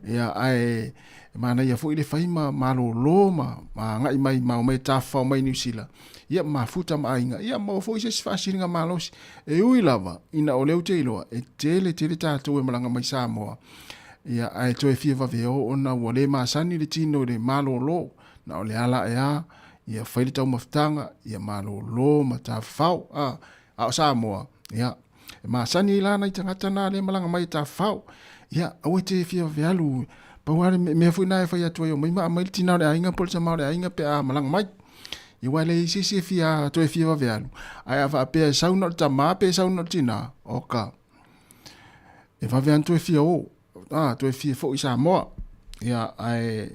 ia ai mana ia fo ile faima malolo ma ngai mai ma mai tafa mai New Zealand ia mafuta ma inga ia mo fo se fasiringa malos e ui lava ina o leu te iloa e tele tātou e malanga mai Sāmoa ia ai to e fia vaveo ona wale maasani le tino le malolo na ole ala ia faile tau maftanga ia malolo ma tafau a Sāmoa ia maasani lana i tangata na le malanga mai tafau ia au te fia vealu paware me fu na fa ya to yo mai mai tina le ainga polsa ma le ainga pe a malang mai i wale si fia to fia va vealu ai va pe sa no ta ma pe sa no tina oka e va vean to fia o to fia fo i Sāmoa ia ai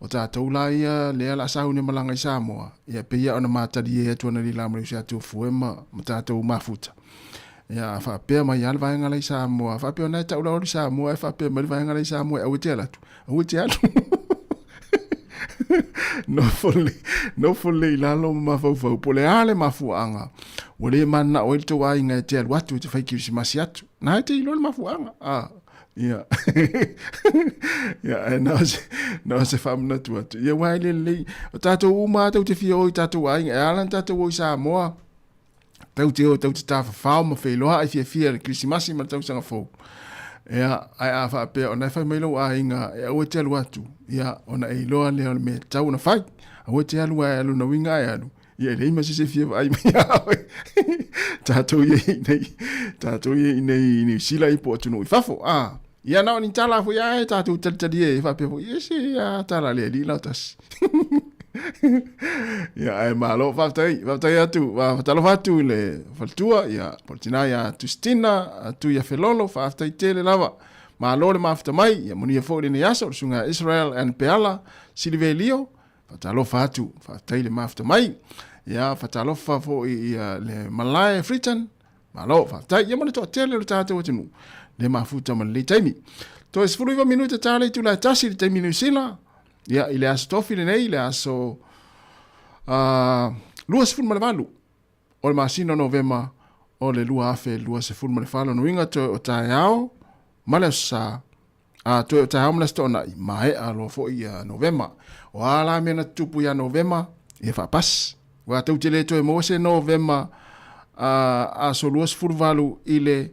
o ta to la ia le ala sa une malanga i Sāmoa ia pe ia ona mata di e to na li la mo sia to fuema mata to mafuta ia fa pe mai al vai ngala i Sāmoa fa pe na ta ula i Sāmoa fa pe mai vai ngala i Sāmoa au te atu no fole la lo ma fo pole ale ma fuanga o le mana o to ai nga te watu te fai ki si masiatu na te lo ma fuanga Ia. Ia, no se whamuna tu atu. Ia wai le, o tātou uma tau te whio i tātou ai, e alan tātou o i Sāmoa. Tau te tāwha whao ma wheloa ai fia le Krisimasi ma tau sanga fōu. Ia, ai a whaapea, o nai whai mailo a inga, e aue te alu atu. Ia, o na e loa leo me tau na whai. Aue te alu ai alu na winga ai alu. Ia, le ima se fia ai mai awe. Tātou ye nei sila i po atu no i whafo. Ia nao ni tala fo ia e tātou talitali e whapea fo. Ia se ia tala lea li lau tas. Ia ai malo whaftai atu. Whatalo whatu le whaltua. Ia portina ia Tustina, atu ia whelolo whaftai tele lava. Malo le mawhata mai. Ia moni fo le ne asa. Sunga Israel and Peala. Silive lio. Whatalo whatu. Whaftai le mawhata mai. Ia whatalo whafo i le Malaya Freetown. Malo whaftai. Ia moni toa tele le tātou atinu. Le mafuta ma le taimi. To e 10 minuta tale tu la tasi le taimi New Zealand. Ia ile aso tofi le nei, ile aso lua sefulu ma le valu. O le masino Novema, o le lua afe, lua sefulu ma le falo. No inga to o tae ao, ma le sa, to o tae ao ma le stona i mae a lo fo i Novema. O ala mena tupu ia Novema, ia whapas. Wa tau te le to e mose Novema, aso lua sefulu valu ile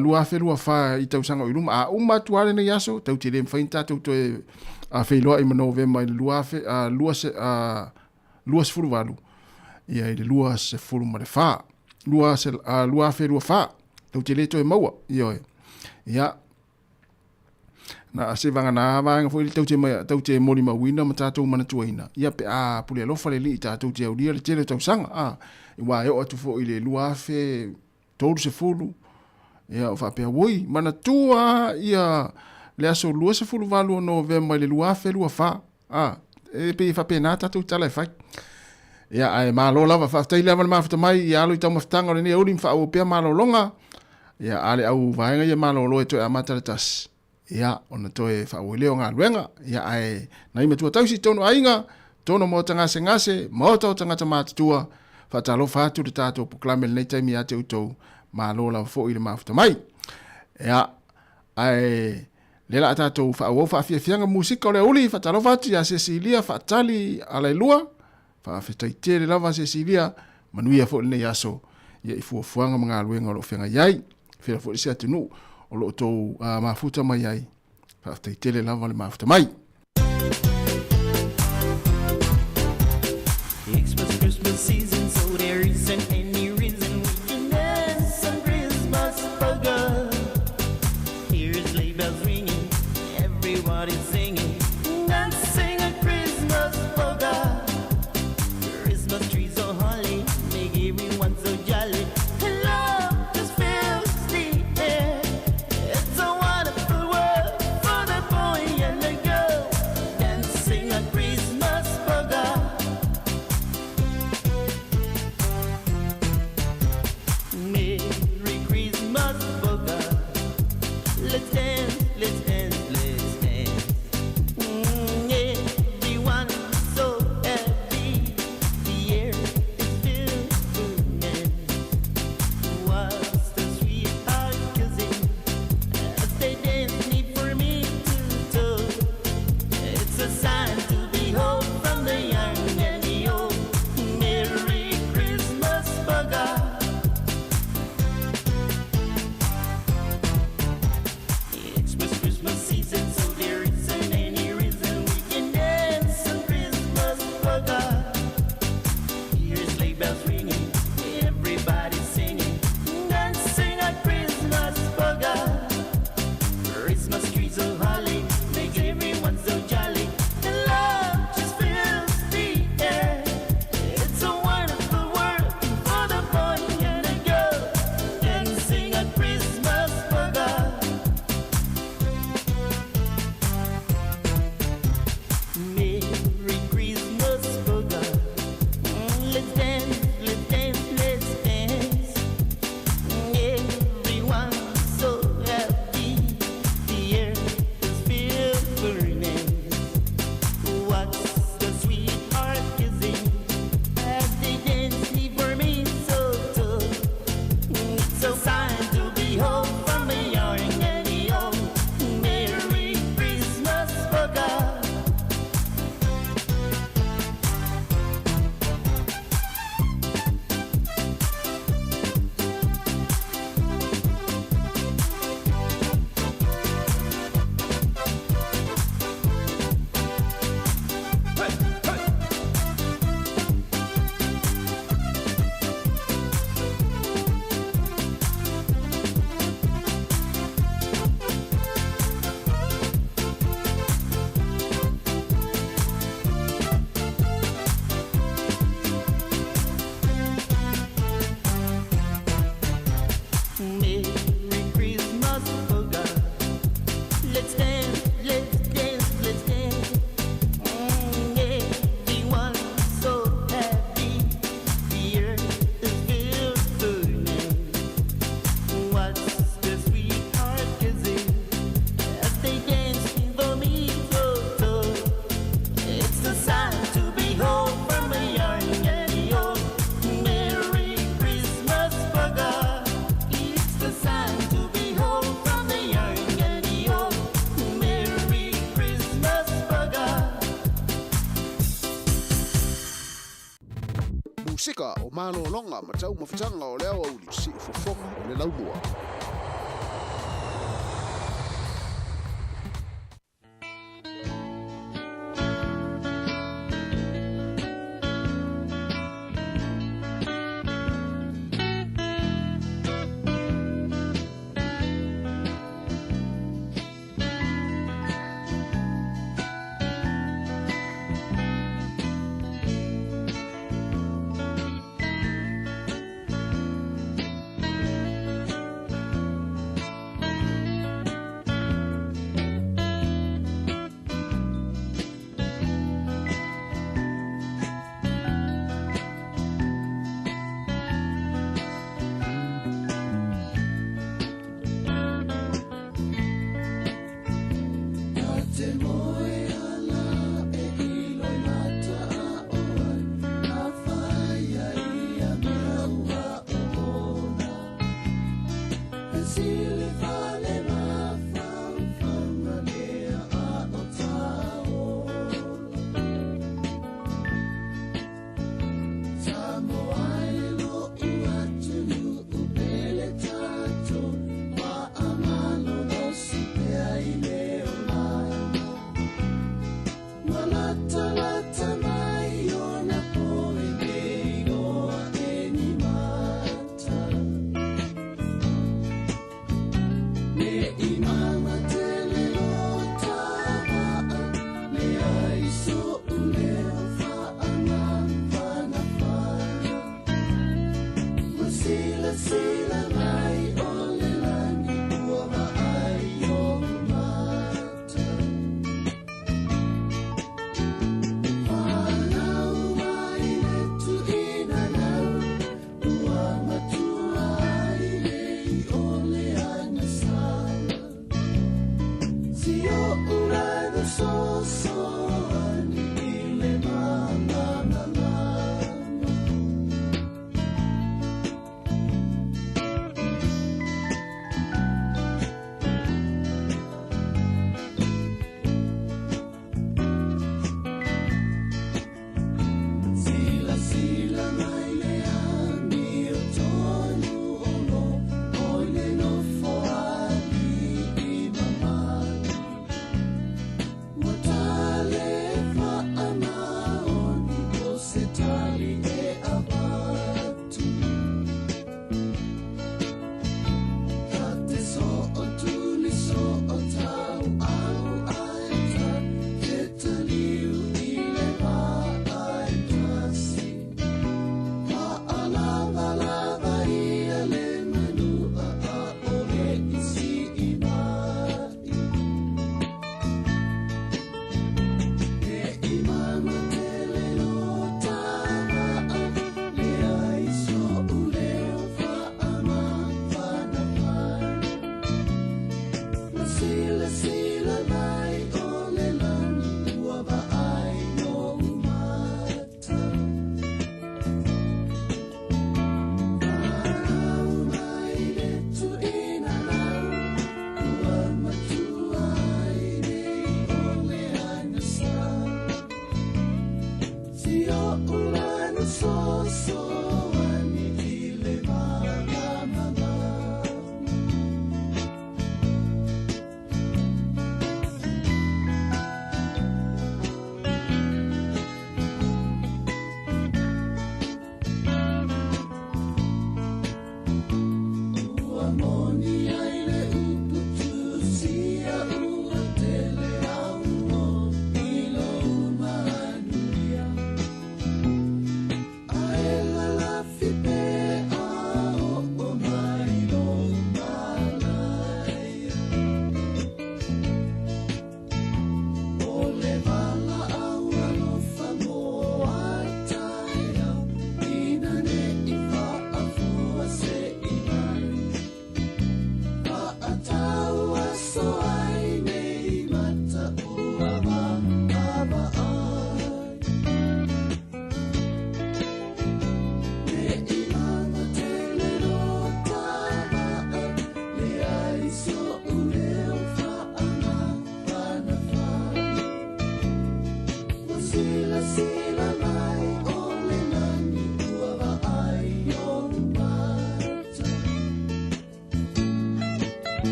lua afe lua wha i tau sanga o iluma. A umatuare ne yaso, tau te le mwhainta tau to e whailoa i ma Novema i le lua afe, lua sefulu valu. Ia i le lua sefulu ma le wha. Lua afe lua wha. Tau te le to e maua. Ia. Na se vanga na vanga fo i tau te mori mawina ma tātou mana tuaina. Ia pe pule alofa le li i tātou te aulia le tele tau sanga. I wā eo atu fo i le lua afe tolu sefulu. Ia o whapea woi. Mana tua ia le aso lua sefulu valu o Novema i le lua afe lua wha. E pe i whapea nā tātou tala e whai. Ia ai malo lava whaftai lava le mawhata mai i alo i tau mawhatanga o le nea ulim wha au pia malo longa. Ia ale au vaenga ia malo loe toi amata le tas. Ia ona toi wha au leo ngā luenga. Ia ai nai matua tausi tono ainga. Tono mo tangase ngase. Mauta o tangata mātatua. Whatalo whatu le tātou puklame le nei taimi a te utou. Malo lava fo i le mawhata mai. Ia ai lela tātou wha au wha fianga musika o le uli. Whatalo whatu ia Cecilia whatali alailua. Whawhetai tere lava Cecilia, manuia fo le aso, ia i fuafuanga mga aluenga o lo whenga iai, whira fo le sea tunu, o lo tau mafuta mai iai, whawhetai tere lava le mafuta mai. Xmas Christmas season, so there isn't any reason we can dance on Christmas bugger. Here's sleigh bells ringing, everybody's singing, dancing a Christmas bugger. Christmas trees so holly, make everyone so jolly. Love just fills the air. It's a wonderful world for the boy and the girl, dancing a Christmas bugger. Merry Christmas bugger. Let's dance, let's dance, let's dance. Everyone so happy. The air is filled with men. What's the sweetheart kissing as they dance need for me to do? It's a sign to behold from the young and the old. Merry Christmas bugger. Xmas Christmas let's dance, let's dance, let's dance. Everyone so happy. The earth is filled burning. What's the sweetheart kissing as they dance for me? It's the sign to be home from a young and young. Merry Christmas, Bugger. It's the sign to be home from the young and young. Merry Christmas, Bugger. Musika o malolonga ma tau mawhitanga o leo au li si ufofonga o le laumua. Darling.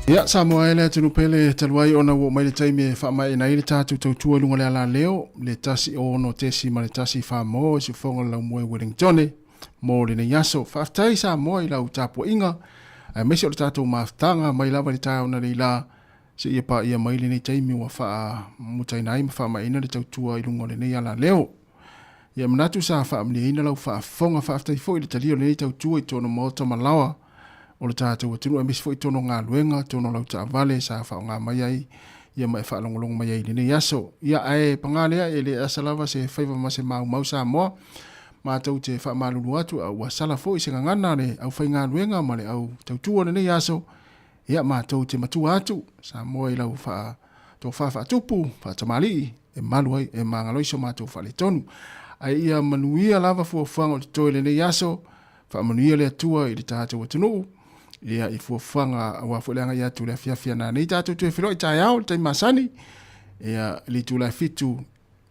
Ia Sāmoa ele tunu pele taluai ona wo mai le taimi fa mai na ile tatu tautua lunga le ala leo le tasi o no tesi ma le tasi Sāmoa si fonga la moe Wellington mo le yaso fa tai Sāmoa i la utapo inga ai mesi o le tatu maftanga mai lava le tau na le la se ia pa ia mai le nei taimi wa fa mutai nai ma fa mai ina le tautua i lunga le nei ala leo ia manatu sa fa amni ina la fa fonga fa tai fo i le talio le nei tautua i tono mota malawa o le tātou wa tunu emis fwoi tono ngā luenga, tono lau ta vale sa whao ngā mai ai, ia mai whaalongolong mai ai nene yaso. Ia ae pangalea e le asalava se whaiva ma se mau Sāmoa, mātou te wha malulu atu au wa sala fwoi se ngangana le au whai ngā luenga ma le au tautua nene yaso, ia mātou te matua atu, Sāmoa i lau wha tō wha tupu, wha tamali, e malu ai, e mangaloiso mātou wha le tonu. Ai ia manuia lava fuafuanga o te toe nene yaso, wha manuia le atua i le tātou wa tunu, ia i fuafanga wa fuleanga ia tu le fiafia na nei tatu tu filo i tai au tai masani ia li tu la fitu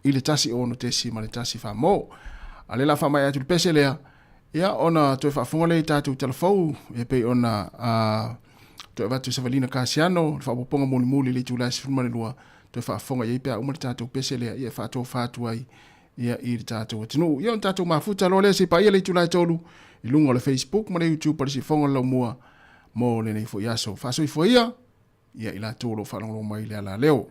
i le tasi ono tesi ma le tasi Sāmoa ale la fa mai atu le pese lea ia ona tu fa fonga le tatu telefou e pe ona tu va tu Savalina Casiano fa poponga moli moli le tu la sifuma le lua tu fa fonga ia pe uma le tatu pese lea ia fa tu ai ia i le tatu tunu ia tatu mafuta lo le si pa ia le tu la tolu i lunga le Facebook ma le YouTube pa si fonga lo mua mo le nei fo yaso fa so fo ia ila tolo fa lo mai le ala leo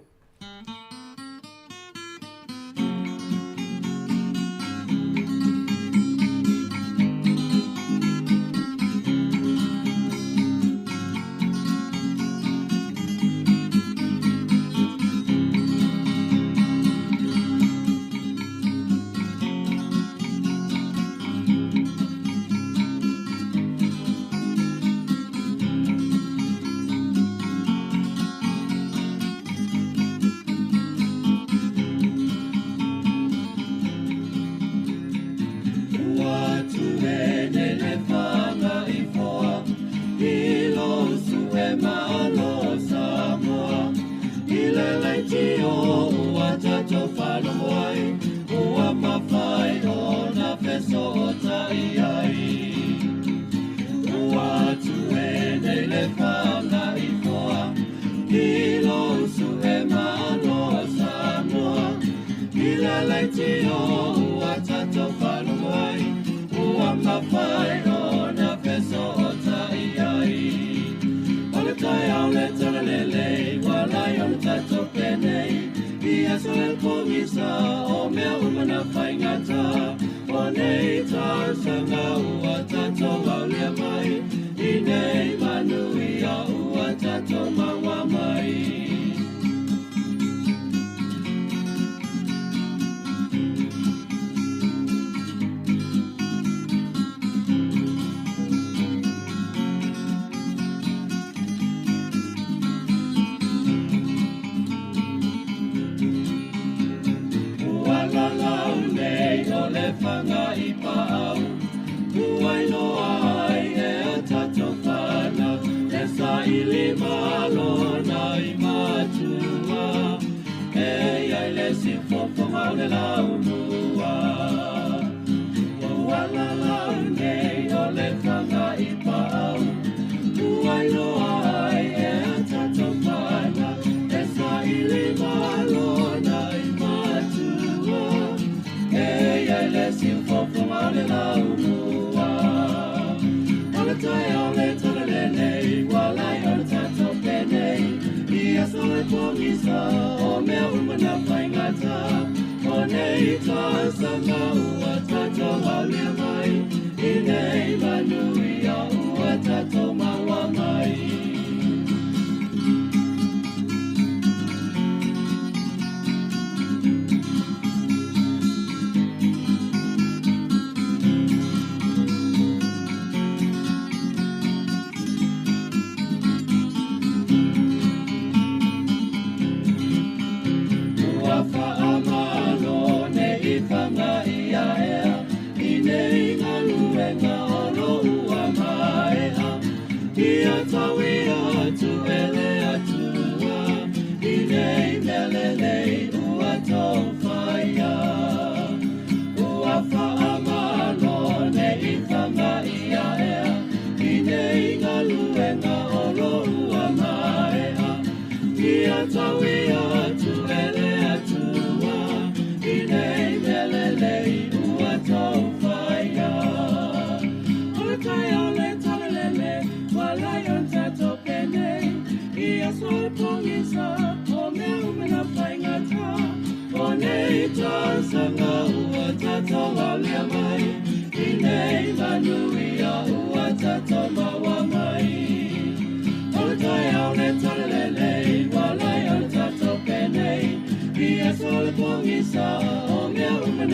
Ine inga luenga ono ua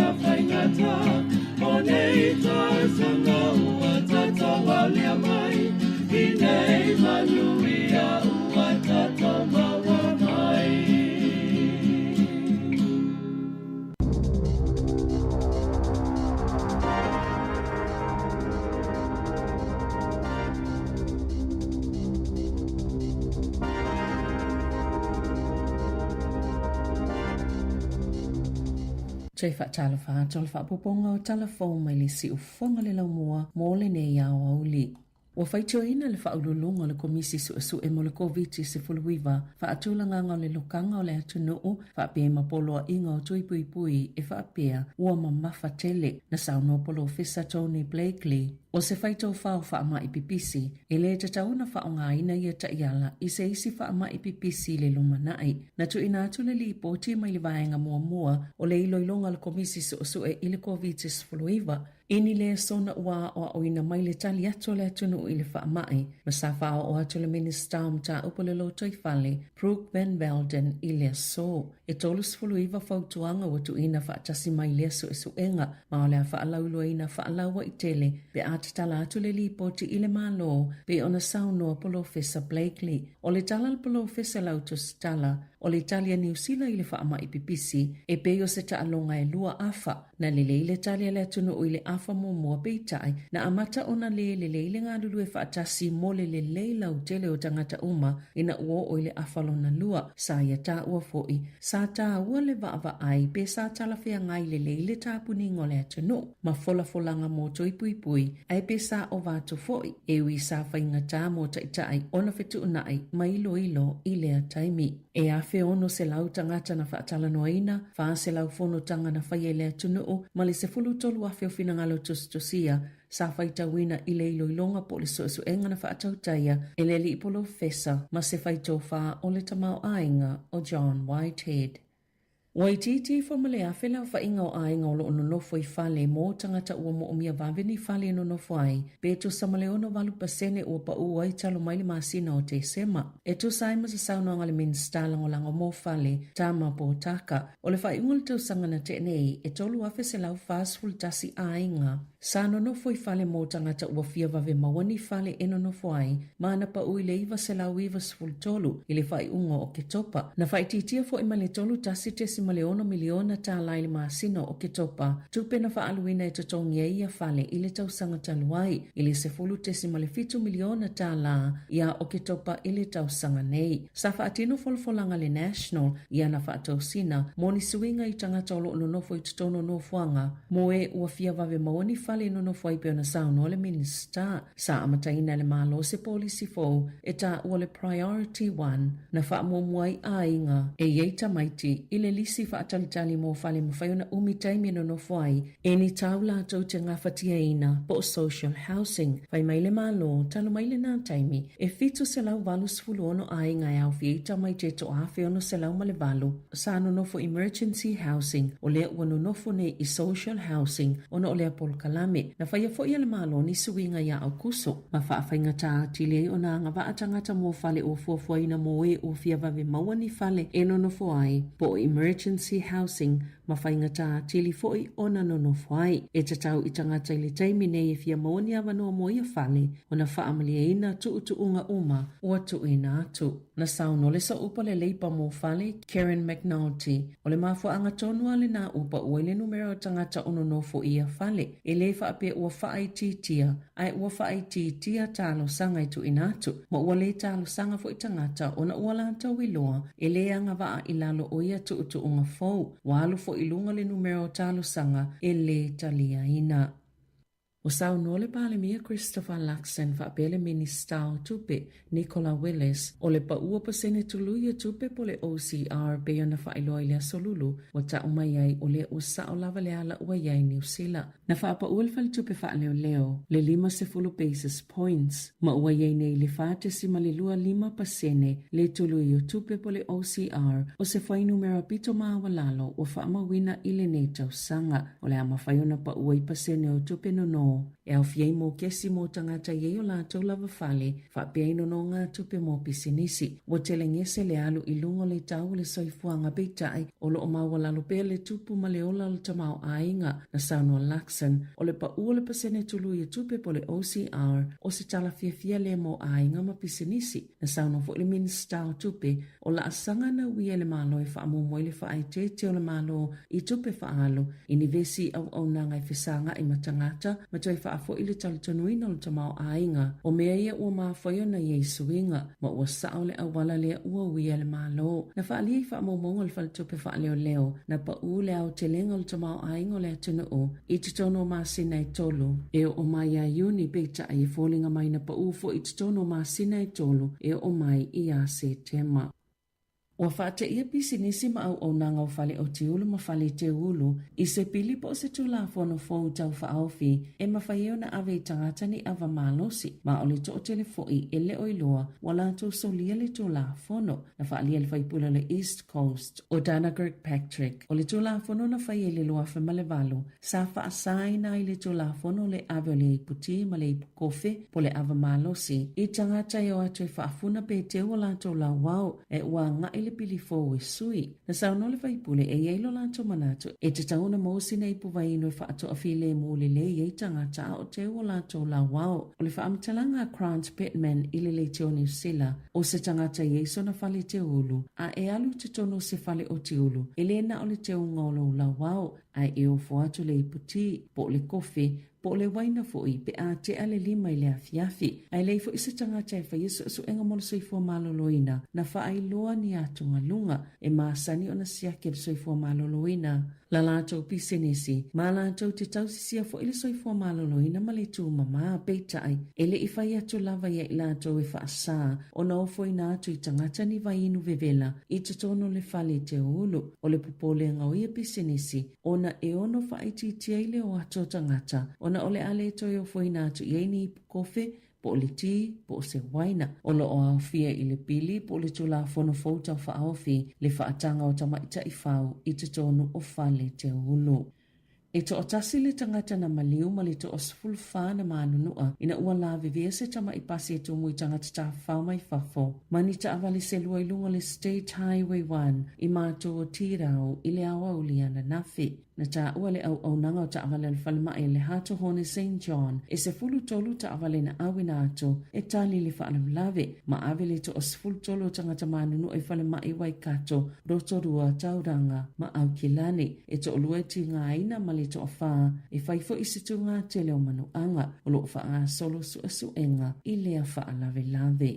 na whaingata o nei tai sanga ua tata wale mai i nei manuia ua tata maua mai. Tei whaatala whaatala whaapoponga o talafou mai le si ufonga le laumua mo le nei au auli. Ua whaitioina le whaululunga le komisi su e mo le COVID-19 whaatulanga le lokanga o le atunuu whaapea mapoloa inga o tui pui pui e whaapea ua mamafa tele na saunopolo ofisa Tony Blakely. O se whaitau whao whaama ipipisi, e le te tauna whaonga ina ia taiala i se isi whaama ipipisi le lumanai. Na tu ina atu le li poti mai le vaenga mua o le iloilonga le komisi su e ile COVID-19. Ini le sona ua o oina mai le tali atu le atunu i le whaamai. Ma sa whao o atu le minister o mta upo le loto i whale, Brooke Van Velden i le so. E tolus fuluiva fautuanga wa tu ina whaatasi mai le su enga, ma o le a whaalaulo ina whaalaua i tele, be atatala atu le li poti i le malo, be ona saunoa polo Officer Blakely. O le tala polo Officer Lautus tala, o le Italia New Zealand i le whaama i pipisi, e peo se ta alonga e lua afa, na lele i le Italia le atunu o i le afa mua peitai, na amata ona le ngā lulu e whaatasi mo le lau tele o tangata uma, ina ua o i le afalona lua, sa ia tā ua foi, sa tā ua le vaava ai, pe sa talawhea ngai le tāpuni ngole atunu, ma folanga mo toi pui pui, ai pe sa o vātu foi, e ui sa whainga tā mo taitai, ona whetu unai, ma ilo i lea taimi. E a whe ono se lau tangata na whaatala noaina, wha se lau whono tanga na whaie lea tunuu, ma le se fulu tolu a whio whina ngalo tustosia, sa whaitau ina i le iloilonga po le su enga na whaatau taia, e le li polo fesa, ma se whaitau wha o le tamau ainga o John Whitehead. Waititi fo male a whela whainga o ainga o loo nonofo i whale mō tangata ua mo umia vaveni whale nonofo ai, pe tu samale ono valu pasene ua pa ua i talo maile maasina o te sema. E tu saima sa saunoanga le minsta langolango mō whale, tāma po taka, o le whainga le tau sangana te nei, e tolu afe se lau fastful tasi ainga. Sa nonofo i whale mō tangata ua fia vave mawani whale e nonofo ai, maana pa ui le iwa se lau iwa sful tolu, i le whainga o ke topa. Na whaititia fo ima le tolu tasi te maleono miliona tā laile maasino o ke topa, tupe na whaaluina e totongia ia whale i le tausanga taluai, i le sefulu tesi malefitu miliona tā la ia o ke topa i le tausanga nei. Sa whaatino folfolanga le national, ia na whaatausina, moni suinga i tangata o loo nonofo i tutono nofuanga, mo e ua fia vave maoni whale nonofo i peona sauno le minister, sa amataina le malo se polisi fo, e ta ua le priority 1, na whaamuamuai a inga, e yeita maiti, i le lisi whaatalitali mō whale mwhaiona umi taimi no fuai, e ni tau lātou te ngawhatia ina po social housing. Whai maile malo, talo maile nā taimi, e fitu se lau valu sfulu ono ai ngai au fieta mai te to awhi ono se lau male valu. Sa no nofo emergency housing, o lea ua no nofo ne i social housing, ono o lea pol kalame, na whaia fo ia le malo ni suinga ia au kuso. Ma whaafenga tā tile o nā ngā vaatangata mō whale o fuafuaina mō e o fia vave mawani whale e no nofo ai, po emergency housing, ma whainga tā tili foi ona nono whai. E te tau i tangata i le taimi nei e fia maoni awa noa mo ia whale, o na whaamali e ina tu unga uma, o atu ina atu. Na sauno le sa upa le leipa mo whale, Karen McNulty, o le mafua anga tonua le na upa ua le numero tangata ono nofo ia whale, e le whaape ua whaititia, ai ua whaititia talo sanga i tu ina atu, ma ua le talo sanga fo i tangata ona ua lanta wiloa, e le anga waa i lalo o ia tu unga fau, walu fo ilunga le numero talo sanga e le talia ina. O sauno le pale mia Christopher Luxon whaapele minister o tupe Nicola Willis o le paua pasene tuluia tupe po le OCR bea na whaeloa ilea solulu o ta umaiai o le usa o lava le ala ua iai New Zealand. Na whaapa ualfali tupe whaeleo leo le 5 basis points ma ua iai nei le whaate si ma le lua 5% le tuluia tupe po le OCR o se whai numera pito maawalalo o whaamawina ile nei tausanga o le ama whaiona pa ua i pasene o tupe no no. E au fiei mo kesi mo tangata ye o lātou lava fale, wha pia ino no ngā tupe mo pisinisi. Wa tele ngese le alu ilungo le tau le soifuanga beitai, o lo o maua lalo pia le tupu ma le ola le tamau ainga na Sāmoa Lakson, o le pa ua le pasene tulu i tupe po le OCR, o se tala fia le mo ainga ma pisinisi, na Sāmoa fo le minista o tupe, o la asanga na wia le malo e wha amu moile wha ai te o le malo i tupe wha alo, ini vesi au nanga i fisanga i matangata, ma toi wha afo ili talitonuina o le tamau ainga, o mea ia ua mawhaio na Yesuinga, ma ua sao le awala lea ua wia le malo, na wha alia i wha amu mongo le wha tupe wha leo, na pa u le au te lenga o le tamau ainga o le atunu o, i te tono masina i tolu, e o mai a iuni beita ai fōlinga mai na pa u fo i te tono masina i tolu, e o mai i a se tema. Wa whaate ia pisinisi ma au nanga o whale o te ulu ma whale te ulu, i se pili po se tula whono fōu tau whaawhi, e ma whaio na awe i tangata ni awa malosi, ma o le to o telefoi e le oiloa, wala to solia le tula whono, na whaalia le whaipula le East Coast, o Dana Kirkpatrick, o le tula whono na whaie le loa whamale valo, sa whaasai na i le tula whono le awe le iputi ma le ipukofe, po le awa malosi, i tangata i o atu e whaafuna pe te wala to la wau, e ua nga ili pili fōu e sui. Na sauno le whaipule e eilo lanto manato e te tauna mōsi nei puwaino e whaato a while mōle le i tangata o te o lanto la wao. O le whaamtalanga Grant Pittman i le te o New Zealand o se tangata yeso na whale te ulu a e alu te tono se whale o te ulu e le na o le te o ngolo la wao a e o fuatu le iputi po le kofi po le waina foi pe a te ale lima i le afiafi. Ai lei fo isa tangata e whai isu enga molo soifua maloloina na wha ai loa ni atunga lunga e maasani o na siake le soifua maloloina. La lātou pisenesi, ma lātou te tausisia fo ili soifua maloloina ma le tū mama peitai. Ele i whai atu lava ia i lātou e whaasā o na ofo i nātu i tangata ni vai inu vevela i te tono le whale te ulu o le pupole ngau ia pisenesi o na e ono whai titia i le o ato tangata ona ole ale toi o foi natu i eini kofe, po le ti, po se waina. Olo o au fia i le pili, po le tula fono fauta o whaawhi, le whaatanga o tamaita i whau, i te tonu o whale te ulu. E to o tasi le tangata na maliu ma le to o sifulu whāna mānunua, ina ua la vivea se tama i pasi e tumu i tangata ta whau mai whafo. Mani ta awale se lua i lunga le State Highway 1, i mātou o tirau, i le awa uliana nafi. Na ta ua le au nanga o ta awale al whalema e le hato hone St. John, e se fulu tolu ta awale na awina ato, e tali le whaalam lave, ma awe le to o sifulu tolu o tangata mānunu e whalema i waikato, roto rua tauranga, ma au kilani, e to o lua ti ngā ina ma le to o whaa, e whaifo i situ ngā te leo manuanga, o lo whaa solo su enga, i lea whaalave lave.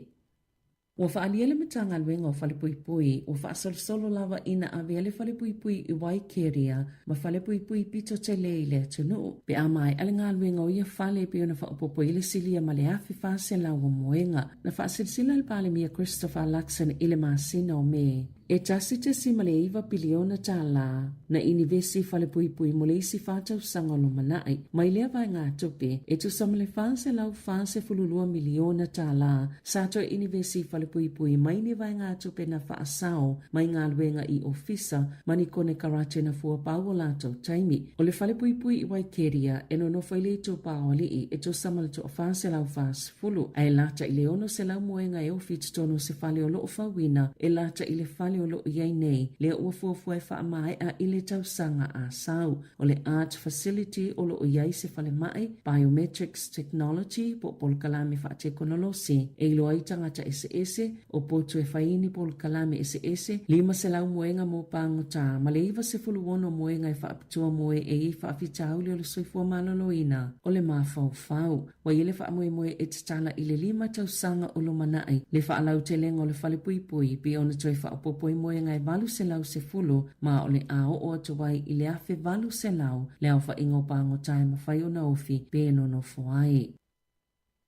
Ua whaaliele matanga luenga o whalepuipui, ua whaasolo lava ina aweale whalepuipui i Waikeria, ma whalepuipui pito te leile tunu. Pe amai ale ngā luenga o ia whale pe ona whaupopo ile silia ma le afi whaase lau o moenga, na whaasilsila le pale mia Christopher Luxon ile maasina o me. E tasi te si male iwa piliona tā la, na inivesi whalepuipui mo le isi whātau sangolo manai, mai lea vai ngā tupe, e tu samale whaase lau whaase fululua miliona tā la, sato inivesi whalepuipui mai ni vai ngā tupe na whaasao, mai ngā luenga i ofisa, mani kone karate na fua pau o lātou taimi. O le whalepuipui i Waikeria, e no whaile i tō pāoli i, e tu samale tō whaase lau whaase fulu, ai lata i le ono se lau moenga e ofi tono se whale o loo whawina, e lata i le whale o loo iai nei, lea ua fuafua e whaamai a ile tausanga a sau, o le art facility o loo iai se whale mai, biometrics technology, po pol kalame whaate konolosi, e ilo ai tangata ese, o potu e whaini pol kalame ese, lima se lau moenga mo pangota, ma le iwa se fuluono moenga e whaapitua moe e i whaafitauli o le soifua maloloina, o le mawhau, wa i le whaamoe e tatala i le lima tausanga o lo manai, le whaalau te lenga o le whalepuipui, pi ona toi whaapopo i moe ngai valu se lau se fulu, ma o le ao o atuai i le afe valu se lau, le au wha ingo pango tae ma whai o na ofi, pe no no fuai.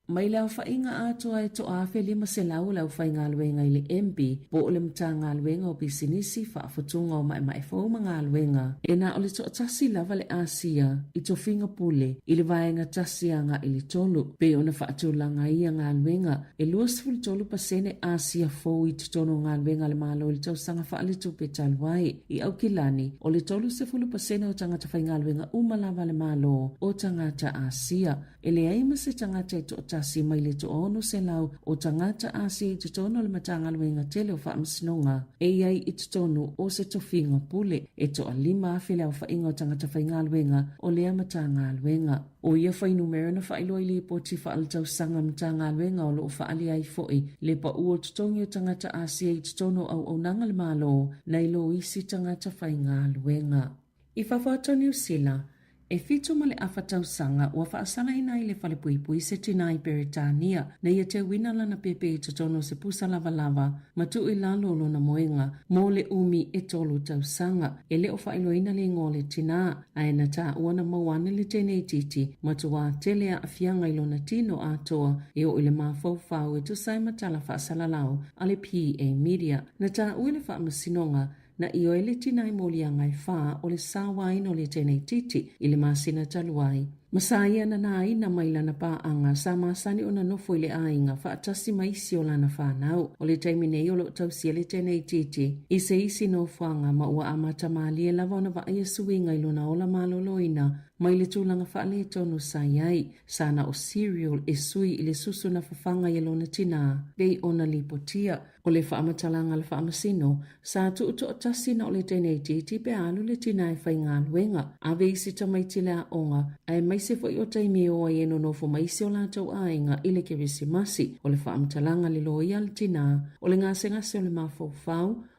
Mai lau whainga atua e to awhi lima se lau whainga luenga i le MP, po o le mtanga luenga o bisinisi whaafatunga o mai whauma ngā luenga. E na o le to tasi lava le Asia, i to whinga pule, i le vaenga tasi anga i le tolu. Pe ona whaatulanga ia ngā luenga, e luas fulu tolu pasene Asia fōu i tutono ngā luenga le malo i le tau sanga whaalitu pe taluai. I au kilani, o le tolu se fulu pasene o tangata whainga luenga umalava le malo o tangata Asia. E le aima se tangata i to tasi mai le to ono se lau o tangata Asia i tutono le matanga luenga tele o whaamasinonga. E iai i tutono o se tofinga pule e to alima awhile au whainga o tangata whainga luenga o lea matanga luenga. O ia whainumera na whailo i le poti whaalatau sanga matanga luenga o loo whaali ai foi le pa ua tutongi o tangata Asia i tutono au nanga le malo na ilo isi tangata whainga luenga. I whawhatau sila, e fito ma le awhatau sanga ua whaasanga ina i le whalepui se tina i Beretania na ia te wina lana pepe i tutono se pusa lava lava matu i lalolo na moenga mo le umi e tolu tau sanga e le o whailo ina le ngole tina a e na ta uana mawane le tene titi matu wa tele a fianga ilo na tino atoa e o ile mafau fau e tu sai matala whaasalalao ale PA Media na ta uile whaamasinonga na i oele tina i moli a ngai wha o le sāwain o le tenei titi i le masina taluai. Masaia na nai na mailana pa anga sa masani o na nofo i le ainga whaatasi maisi o lana whanau o le taimine i o lo tausia le tenei titi. I se isi no whanga ma ua amata maali e lava ona wa aia suinga i lona ola maloloina mai le tūlanga whaale tonu sai ai sana o cereal e sui i le susu na whawhanga i lona tina vei ona lipotia o le whaamatalanga le whaamasino sa tuuto o tasina o le tenei titi pe alu le tina e whainga luenga a vei si tamaiti lea onga ai mai se foi o taimi o ai eno nofo mai se o lātou ainga i le keresimasi o le whaamatalanga le loia le tina o le ngase o le mafau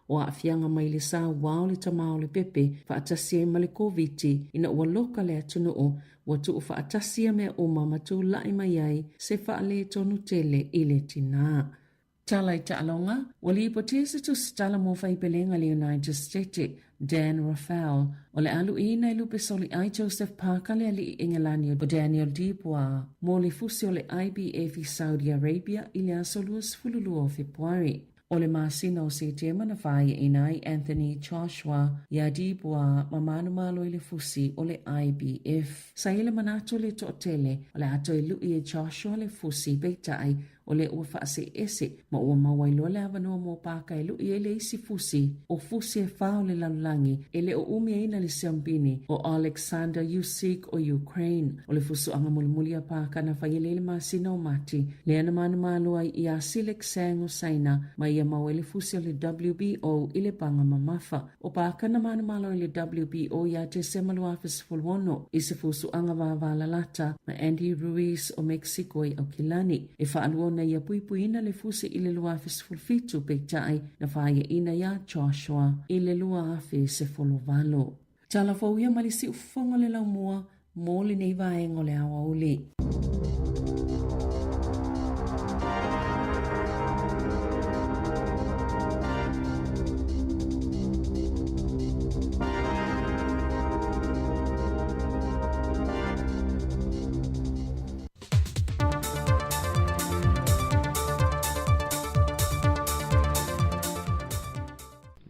o a fianga mai le sa wao le tamao le pepe whaatasi e ma le COVID ina ua loka le atunu o ua tuu whaatasi me o mamatu lai mai ai se whaale tonu tele i le tina. Tala i ta'alonga, wali ipotia se tu stala mo whaipelenga le United States, Dan Raphael, o le alu ina ilu pesoli ai Joseph Parker le ali i Engelani o Daniel Dubois, mo le fusi o le IBF i Saudi Arabia i le asoluas fululu o Februari. O le masina o se tema na whaia inai Anthony Joshua ia Dubois mamanu malo i le fusi o le IBF. Sa ile manato le to'otele o le ato i lui e Joshua le fusi beitai o le ua whaase ese ma ua mawailo le avanua mo paka e lui e le isi fusi o fusi e whao le lalulangi e le o umi e ina le siambini o Alexander Usyk o Ukraine o le fusu anga mulimuli a paka na whaile le masina o mati le ana manu malua i a Silek Sang o Saina ma ia mau le fusi o le WBO i le panga mamafa o paka na manu malo i le WBO ia te semalu afis fulwono i se fusu anga wavala lata ma Andy Ruiz o Mexico i Aukilani e whaaluo na ia puipuina le fusi i le lua afis fulfitu peitai na whaia ina ia Joshua i le lua afis se fulovalo. Tala fauia malisi ufonga le laumua mo le nei vaengo le awa uli.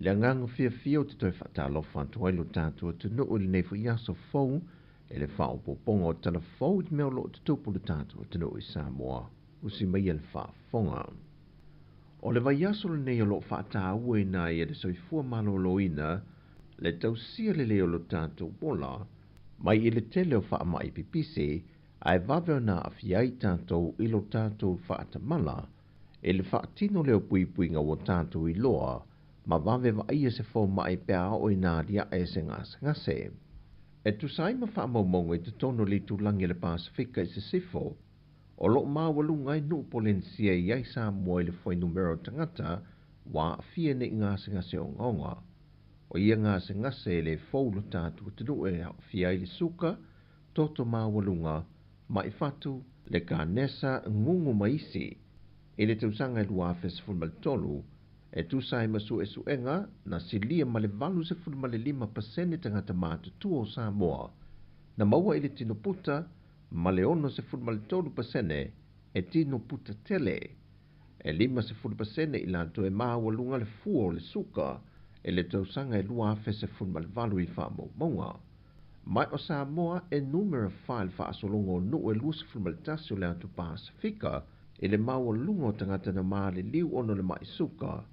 Le ngang fia o te toi whaatalofa atu ai lo tātua te nuu le nei fu iaso fau e le whao poponga o tala fau i meo lo te tupu le tātua te nuu i Sāmoa usi mai le whaafonga. O le vai iaso le nei o lo whaata ue na i e le soifua maloloina le tausia le leo lo tātua wola mai i le tele o whaamai pipise ai vaveo na awhiai tātou i lo tātou whaatamala e le whaatino leo puipuinga o tātou i loa ma vave va ia se fo mai pea o ina dia e se ngase. E tu sai ma wha maumongo i te tono li tu langi le Pasifika i se sifo, o lo maa walunga i nu polensia i ai Sāmoa i le foi numero tangata wa fia ne ngase o ngonga. O ia ngase le fau lo tātu te nu e fia i le suka, toto maa walunga, ma i fatu le ka nesa ngungu maisi, e le tausanga i lua fesful tolu, e tu sai masu e suenga na silia ma le valu se fulu ma le 5% tangata mātutu o Sāmoa. Na maua i le tino puta, ma le ono se fulu ma le 3% e tino puta tele. E 50% i lanto e māwalunga le fua o le suka, e le tausanga e lua afe se funma le valu i wha maunga. Mai o Sāmoa e numera file wha asolongo nu e lusa funma le tasi o le atu Pasifika, e le māwalunga o tangata na maa le liu ono le mai suka,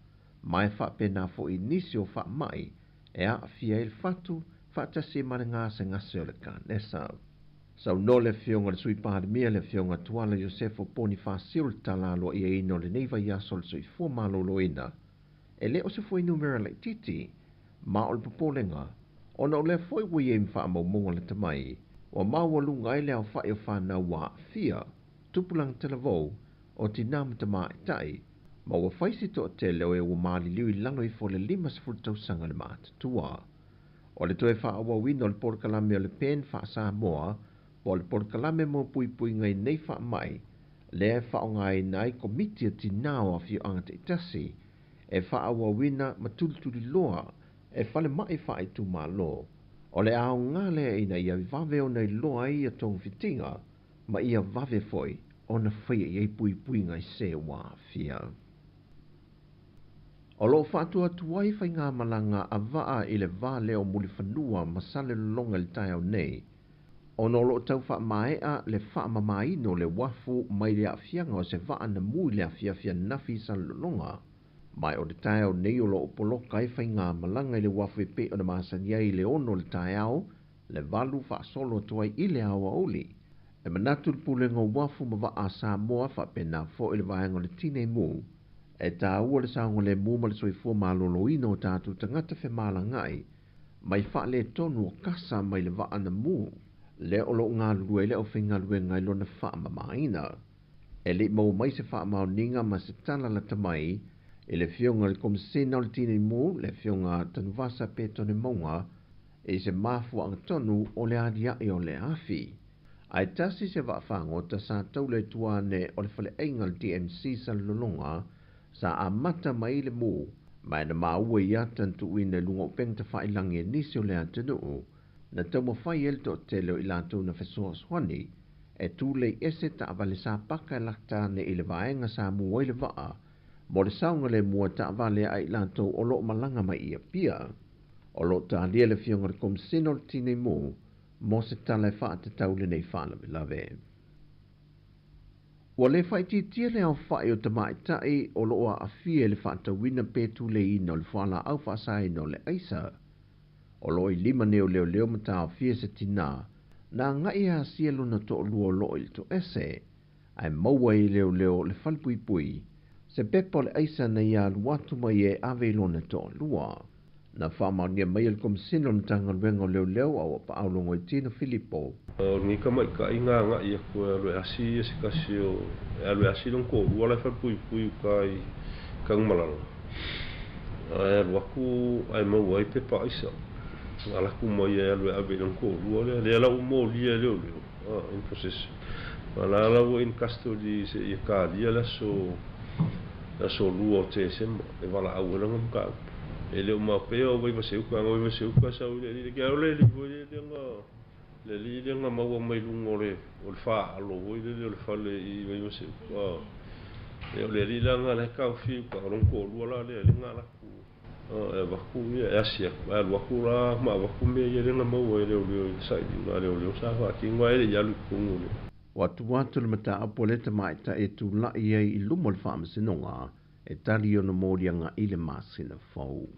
mai wha pena fo i nisi o wha mai, e a fia il fatu, wha tasi e mare ngase ngase o le kānesa. Sau no le fionga le sui pandemia le fionga tuala Josefo Bonifacio le talalo i e ino le neiva iaso le sui fua malolo ina. E le o se fui numera le titi, ma o le popolenga, ona o le foi wui e mwha maumonga le tamai, o mawalunga e leo whai o whana wa fia, tupulang telavou, o tinam tama e tai, ma wa whaisi to te leo e wa maali liui lano i fo le 5 sanga le maata tua. O le toe wha awa wino le porkalame o le pen wha Sāmoa, o le porkalame mo pui pui ngai nei wha mai, le wha o ngai nai komitia tinao a fio angata i tasi, e wha awa wina matulutuli loa, e whale mai wha i tu maa lo. O le ao ngale ina ia vave o nei loa i a tong fitinga, ma ia vave foi, o na whaia i pui pui ngai se wa fia. O lo whatua tuai whai ngā malanga a waa i le vā leo muli whanua masale longa le tai au nei. O no lo tau wha maea le wha mamaino le wafu mai le afianga o se waa na mui le afiafia nafi sa longa. Mai o le tai au nei o lo opoloka i whai ngā malanga i le wafu e pe o na masania i le ono le tai au, le valu wha solo tuai i le awa oli. E manatu le pulenga wafu ma waa Sāmoa wha pena fo i le vaenga le tine mu. E tā ua le saonga le muma le soifua malolo ino o tātu tangata whe malangai, mai wha le tonu o kasa mai le waa na mu, le olo ngā lue le o whinga lue ngai lona wha mamaina. E li mau mai se wha maoninga ma se tala la tamai, e le fionga le komisena o le tine mu, le fionga tanuvasa pe tone maunga, e se mafua ang tonu o le adia e o le afi. Ai tasi se wa whango ta sa tau le tuane o le whale einga le DMC sa lolonga, sa amata mai le mu, mai na maua i atan tu ina lungo pengta wha ilangi e nisi o le atanu, na tau mo whai elto te leo i lantou na whesoa swani, e tu le ese ta avale sa paka laktane i le vaenga sa mua i le waa, mo le saunga le mua ta avale a i lantou o lo malanga mai ia pia, o lo ta alia le fionga le komsino le tine mu, mo se tala e wha te tau le nei wha lave. Wa le whaiti tia le au whai o tamai tai o loa a fie le whata wina petu le ino le whala au whaasai no le aisa. O lo i 5 neo leo mata o fie se tina, na ngai a sielo na to luo lo il to ese, ai maua i leo le whalpui pui, se pepo le aisa na ia luatu mai e ave lo na to lua. Na whamau nia mai el komisino na tanga luenga leo au pa aulongo i tino Filipo. Ni ka mai ka inga nga ia kua lue asi e se kasi o e lue asi long ko ua lai whalpui pui kai kangmalalo. E luaku ai mau ai pepa isa. Alaku mai e lue abe long ko ua le ala umo lia leo in process. Ala ala in custody se ia ka lia la so lua o te sema e wala au langa mkau. E leo ma peo wai maseuka sa ule ke ole le nga maua mai lungo le o le wha alo wai le whale i wai maseuka e ole li langa le kau fiu ka ronko lua la le nga laku e waku e asia e waku la ma waku me e nga maua e leo sai nga leo sa wa ki ngwa e yalu kungu le watu le mata apoleta mai ta e tu la i e lumo le wha masinonga e tali o na mōrianga i le masina fau.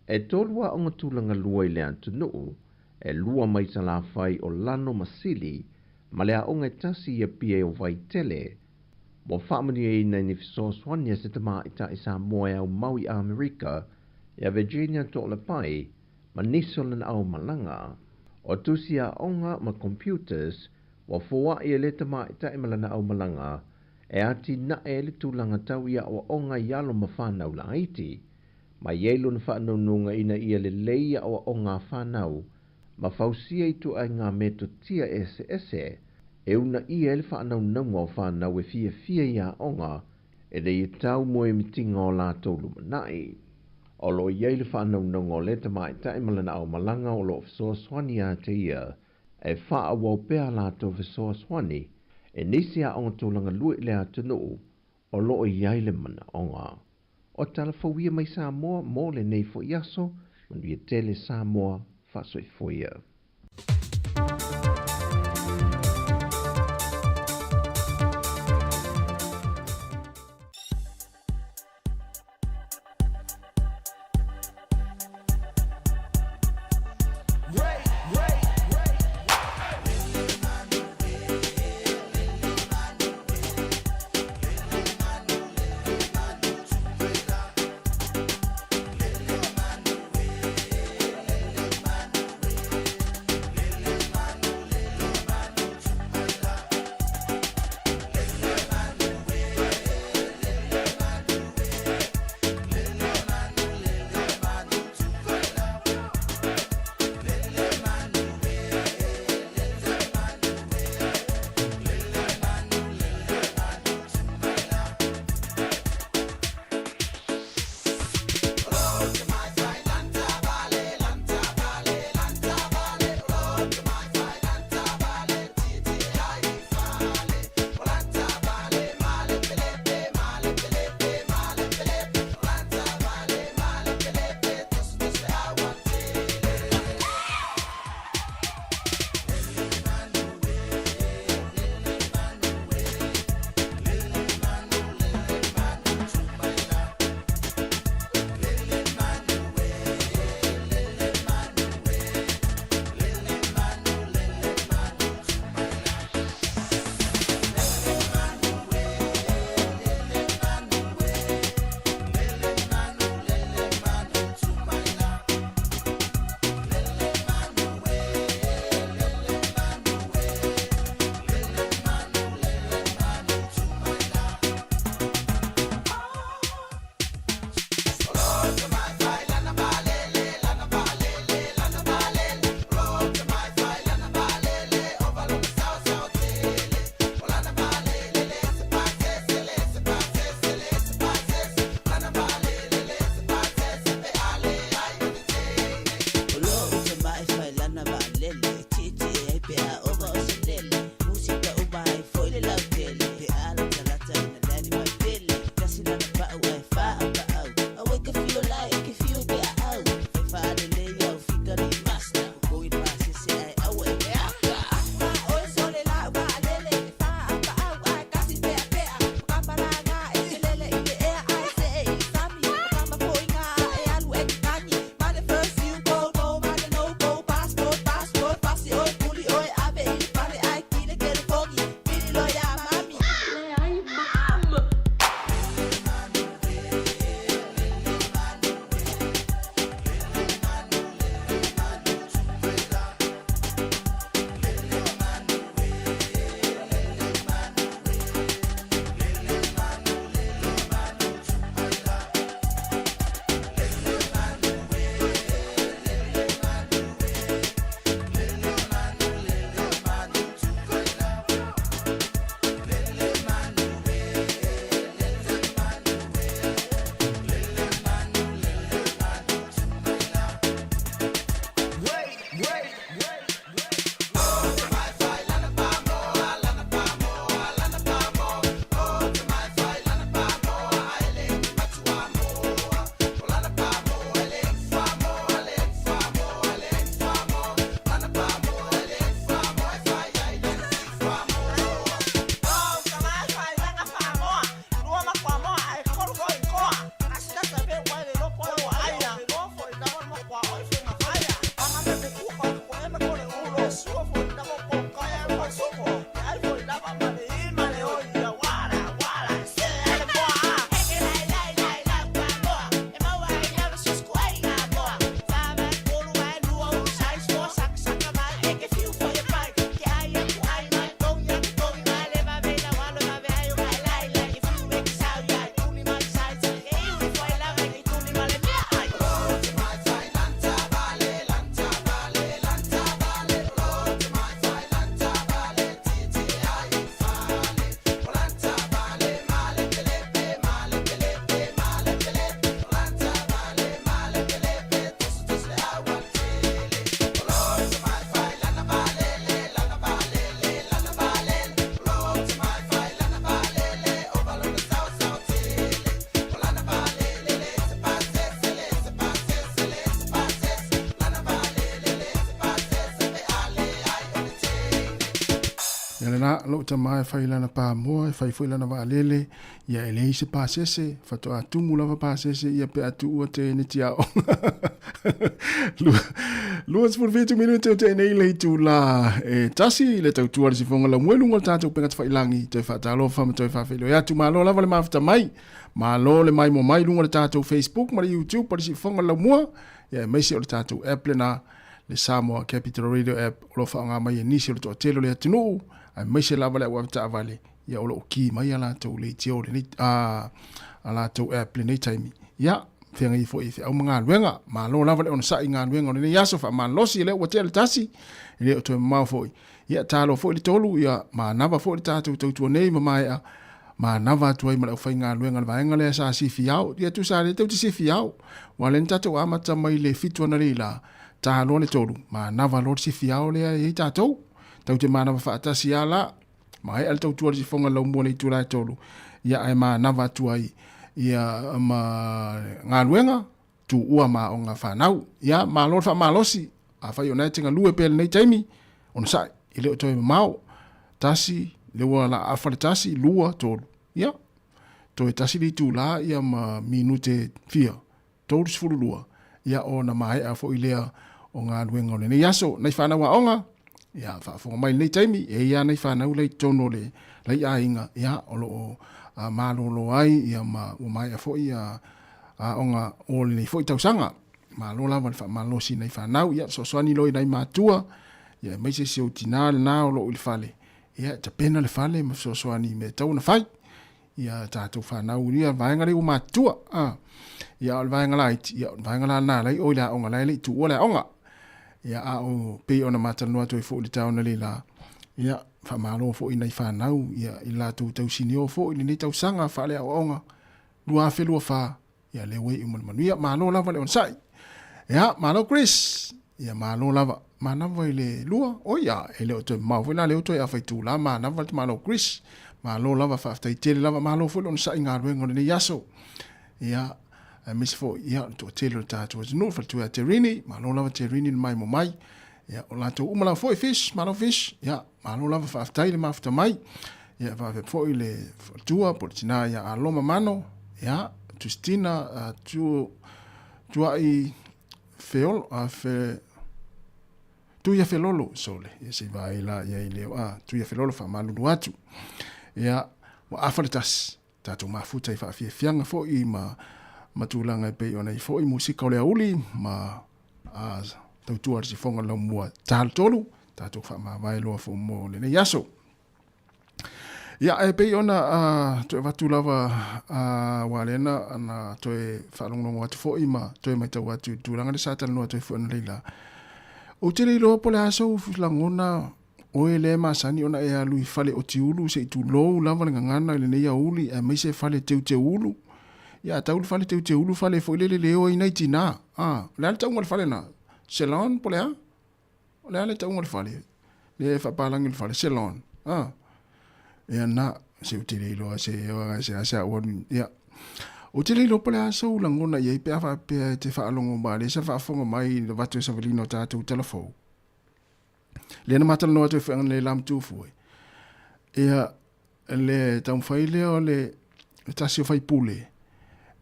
E tolua o ngatulanga lua i le antunuu, e lua mai sa la whai o lano masili, ma lea o ngai tasi ia pia o vai tele, mo whamani e ina ni fisoswania se tama i ta i Sāmoa au Maui a Amerika, ia Virginia to le pai, ma nisolan au malanga, o tusia onga ma computers, wa fua i le tama i ta i malana au malanga, e ati na e le tūlanga tau ia o onga ialo ma whanau la Haiti, ma ielo na whanau ina ia le leia o onga whanau, ma fausia i tu ai ngā meto tia ese, e una ia e le whanau nunga o whanau e fia ia onga, e le i tau moe mitinga o la tolu manai. O lo ia i le whanau nunga o le tamai tai malana au malanga o lo fisoa swani a te ia, e wha awa pēa la tau fisoa swani, E nisi a onga tūlanga lue le atunu o loo iai le mana onga. O talafauia mai Sāmoa mo le nei fo iaso, manuia tele Sāmoa whasoifoia. Ya na lo ta mai fai lana pa mo fai foi lana va lele ya ele se pa sese fato atu mula va pa sese ya pe atu o te ni tia. Luas por 20 minutos te nei le tu la tasi le tau tuar si fonga la muelu ngol tatu penga te fai langi te fa talo fa me te fa filo ya tu malo la vale mafta mai malo le mai mo mai lunga le tatu Facebook ma YouTube par si fonga la mua ya mai si o le tatu app le na le Sāmoa Capital Radio app o lo fa nga mai ni si o to telo le tunu ai mai se la vale wa ta vale ya o lo ki mai ala to le tio le ni ala to app le ni time ya fenga i fo i au mga luenga ma lo lava le ona sa inga luenga le yaso fa ma losi le hotel tasi le to ma fo ya talo fo le tolu ya ma nava fo le tatu to nei ma ya ma nava to ai ma fa inga luenga va inga le sa si fiao ya tu sa le tu si fiao wale tatu ama ta mai le fitu na le la talo le tolu ma nava lo si fiao le ai tatu te ma nava fa tasi ala ma ai al tu si fonga lo mo le tu la tolu ya ai ma nava tu ai ia ma ngaluenga tu ua ma o nga whanau ia ma lor wha malosi a whai o nai tinga lue pele nei taimi on sai i leo toi mau tasi lewa la awhare tasi lua tolu ia toi tasi li tu la ia ma minute fia tolu sifuru lua ia o na mai a fo i lea o ngaluenga o nei yaso nei whanau a onga ia wha mai nei taimi e ia nei whanau lei tono le lei a inga ia o lo a malolo ai ia ma o mai a foi a onga o le foi tau sanga malo la van fa malo si nei fa nau ia so soani loi nei matua ia mai se o tinal na o lo il fale ia te pena le fale ma so soani me tau na fai ia ta tu fa nau ia vai ngari o matua ia vai ngala ia vai ngala na lai o la onga lai tu o la onga ia a o pe ona mata no to fo le tau na le la ia fa malo fo ina fa nau ia ila tu tau sinio fo ni tau sanga fa le onga lua fe lua fa ia le we umul manuia malo lava le on sai ia malo Chris ia malo lava mana vai le lua o ia ele to ma vo na le to ia fa tu la mana va malo Chris malo lava fa tai tele lava malo fo on sai nga rengo ni yaso ia mis fo ia to tele ta to no fa tu terini malo lava terini mai mo mai ia o la to umala foi fish malo fish ia malo lava fa aftai le mafta mai ia va foi le tua portina ia aloma mano ia Justina tu ai feol a fe tu ia felolo sole ia se vai la ia ile tu ia felolo fa malu atu ia wa afalitas tatu mafuta i fa fianga foi ma tulanga pe ona i foi musika le uli ma tau tuar si fonga la mua tal tolu tatu fa ma vai lo fo mo le yaso ya e pe ona to va tu lava walena ana to e fa long wat fo ima to e mai tau atu tulanga le satal no to fo na leila o te lo po la so flangona o ele ma sani ona e alu i fale o tiulu se tu lo lava ngana le nei uli e mai se fale te ulu ya tau fale te ulu fale fo le o ina tina la tau ngal fale na Selon polea le tau ngal fale le fa palang il fale selon ya na se utile lo se won ya utile lo polea so langona ye pe fa pe te fa longo ba le se fa fonga mai le vatu sa velino tatu telefo le na matal no te fa le lam tu fu ya le tau fai le o le tasio fai pule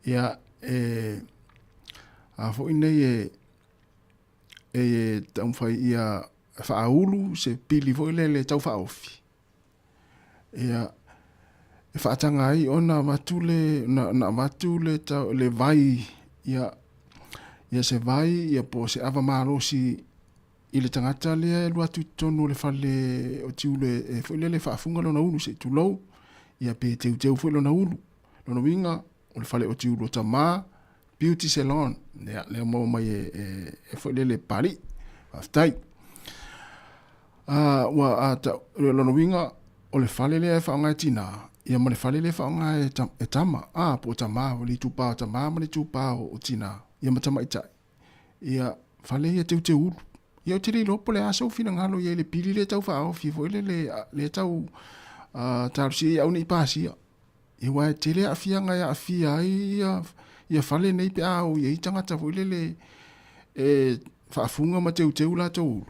ya a fo ine tau fai ia whaahulu se pili fo le tau whaofi. Ia whaatanga ai ona matule na matule tau le vai ia se vai ia po se ava marosi i le tangata lea lua tonu le fale o tiule fo le whaafunga lona ulu se tulou ia pe teu fo lona ulu lona winga o le fale o tiulu o tamaa beauty salon le mo mai fo le pari aftai wa ata lo no winga o le fale le fa nga tina ia mo le fale le fa nga e tama po tama o le tupa tama mo le tupa o tina ia matama ita ia fale ia te ulu ia te lo pole aso fina ngalo ia le pili le tau fa o fi fo le tau tarsi au ni pasia ia wa te le afia nga ia afia ia fale nei pe au ia tangata fo le fa funga ma te la to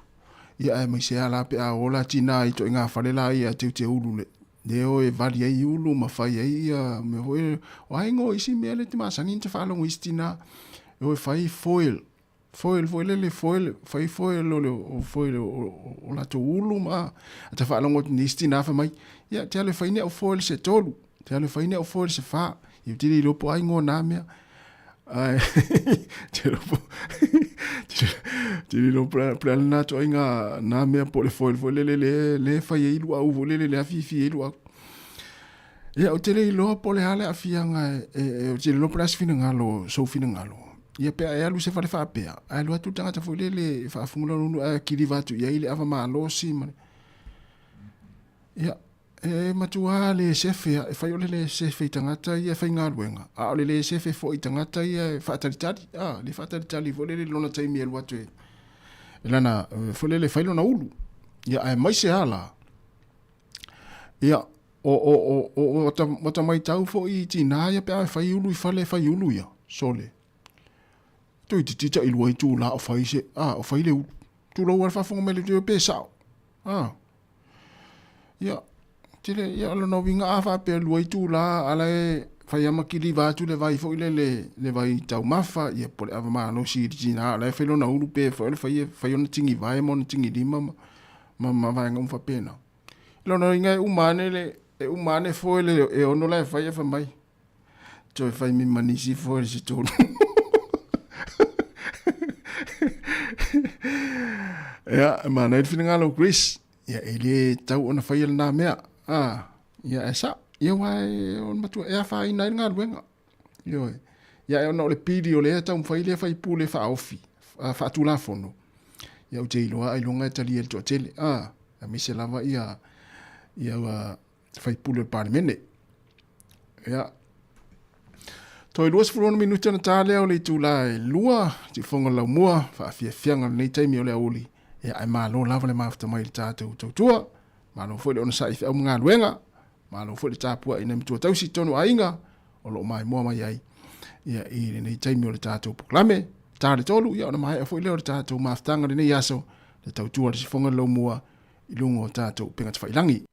ia e mai se ala pe a ola tina I to inga whare la ia te ulu le. Leo e vali ai ulu ma whai ai ia me hoe o aingo isi mea le te masangi te whalongo isi tina e hoe whai foil lele foil whai foil o foil o la to ulu ma a te whalongo ni isi tina wha mai ia te ale whaine o foil se tolu te ale whaine o foil se wha i tiri lopo aingo nā mea tiri lopo preale nā to ainga nā mea po le foil lele le whai e ilu au lele le afifi e ilu au ia o te le iloa po le hale a fianga o te le lopo rasi fina ngalo so fina ngalo ia pea e alu se whare wha pea a alu atu tangata fo lele whaafungula nunu a kiri vatu ia ile awa maa losi mane ia e matua le sefe e whai ole le sefe I tangata ia whai ngā ruenga a ole le sefe fo I tangata ia whaataritari le whaataritari fo lele lona taimi e luatu e lana fo lele whai lona ulu ia ai mai se ala ia o ta mai tau fo I tina ia pe ai whai ulu I whai ulu ia sole toi te tita I lua I tū la o whai se o whai le ulu tū lau ar whafonga me le teo pe sao ia tire ia alo no winga afa pe lua I tū la ala e whai amakiri vātu le vai fo le vai tau mafa ia pole ava maa no si tina ala e whai lona ulu pe whai ona tingi vai mona tingi lima ma vai ngam wha pena lona inga e umane foi e ono la fai e mai to fai mi manisi foi se tu ya mana e fina ngalo Chris ya ele tau ona fai na mea ya esa ya wai on matu e fai na ngalo wenga yo ya ono le pidi le tau fai pule fa ofi fa tu la fono ya o te loa ai longa tali el to tele a mi se lava ia fai pule parmene ya toi luas furon minuta na tale o le tula lua ti fonga la mua fa fianga nei taimi o le oli ya ai malo lava le mafta mai tatu tua malo foi ona sai fa mga luenga malo foi tapua ina mitua tausi tonu ainga o lo mai mo mai ai ya I nei taimi o le tatu proklame tale tolu ya ona mai foi le tatu maftanga nei yaso le tautua si fonga la mua I lungo tatu penga tfailangi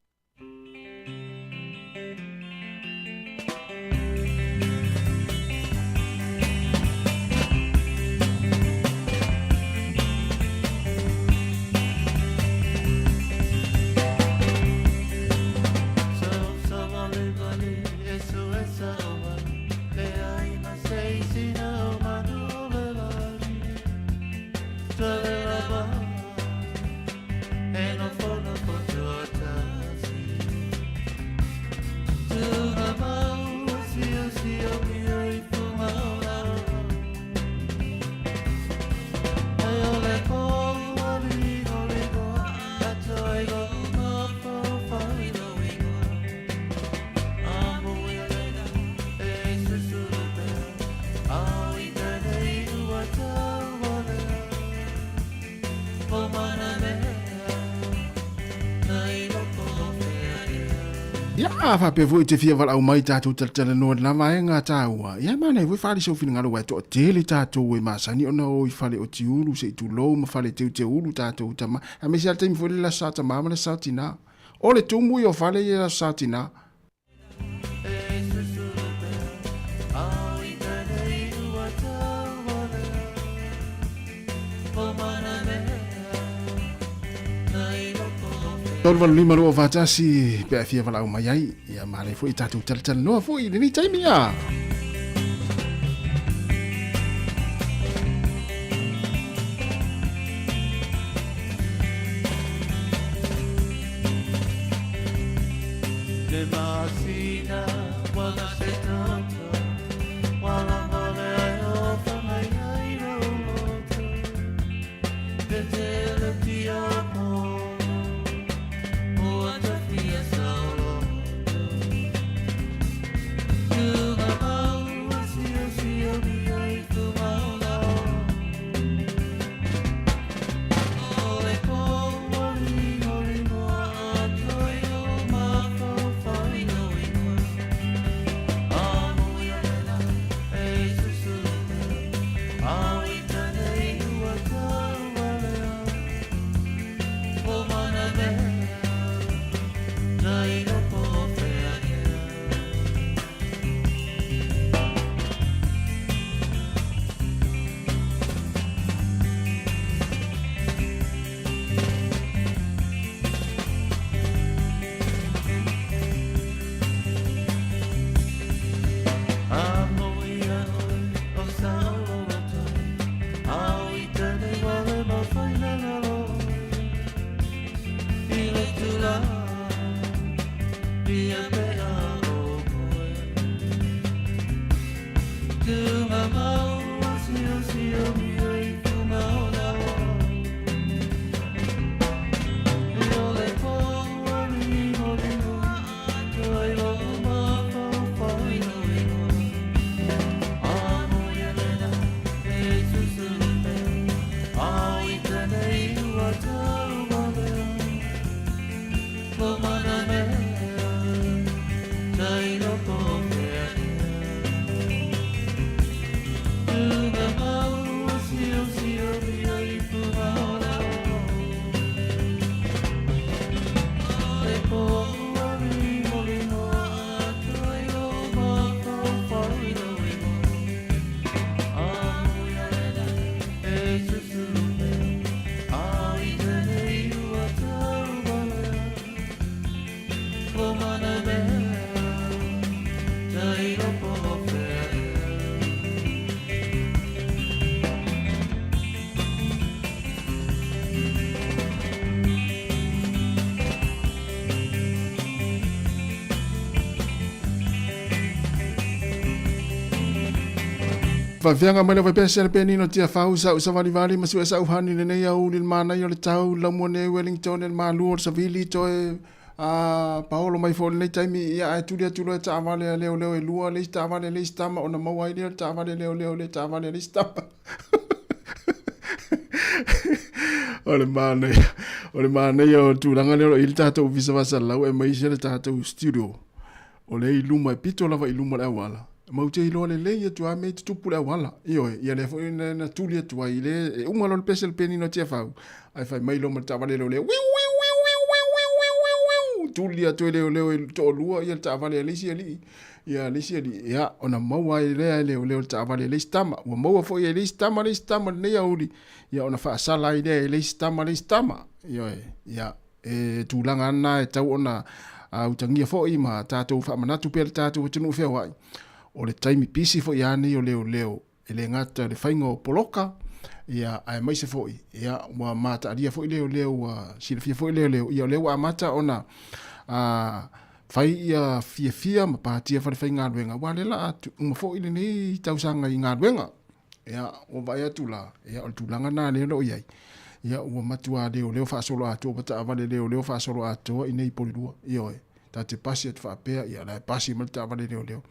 fa pe voi te fia vala au mai tatu tala no na mai nga taua ia mana voi fali so fina ngalo to tele tatu we masani ona o I fale o tiulu se tu lo ma fale te ulu tatu tama a me sia tem foi la sata mama la satina o le tumu yo fale la satina Tolu valu lima lua vatasi pe fia vala au mai ai ia male foi tatu tala no foi ni taimi ia Fafianga mai lewa pesa pe nino tia fau sa vali masu sa uhani le nei au le mana yo le tau la mone Wellington le malu sa vili to Paolo mai fo le taimi ya tu dia tu le ta vale le e lua le sta vale le sta ma ona mawai le ta vale le ta vale le sta ole mana yo tu langa le il ta to visa vasa la e mai se ta to studio ole iluma pito lava iluma la wala mau te ilo le ya tu ame tu pula wala io ya le fo na tu le tu ai le uma lo pesel peni no te fa ai fa mai lo mata vale le tu le tu le to lua ya ta vale le si ali ya ona mau ai le ta vale le stama wa mau fo ya le stama ne ya uli ya ona fa sala ide le stama ya tu langa na tau ona au tangia fo i ma tatou fa manatu pe tatou tunu fe wai o le taimi pisi fo ia nei o leo ele ngata le faingo poloka ia ai mai se fo ia wa mata alia fo leo silfia fo leo ia leo a mata ona fai ia fia ma patia fa fainga luenga wale la uma fo ile nei tausanga inga luenga ia o vai atula ia o tulanga na le lo ia ia o matua leo fa solo ato pata vale leo fa solo ato inei polua ia ta te pasi at fa pe ia la pasi malta vale leo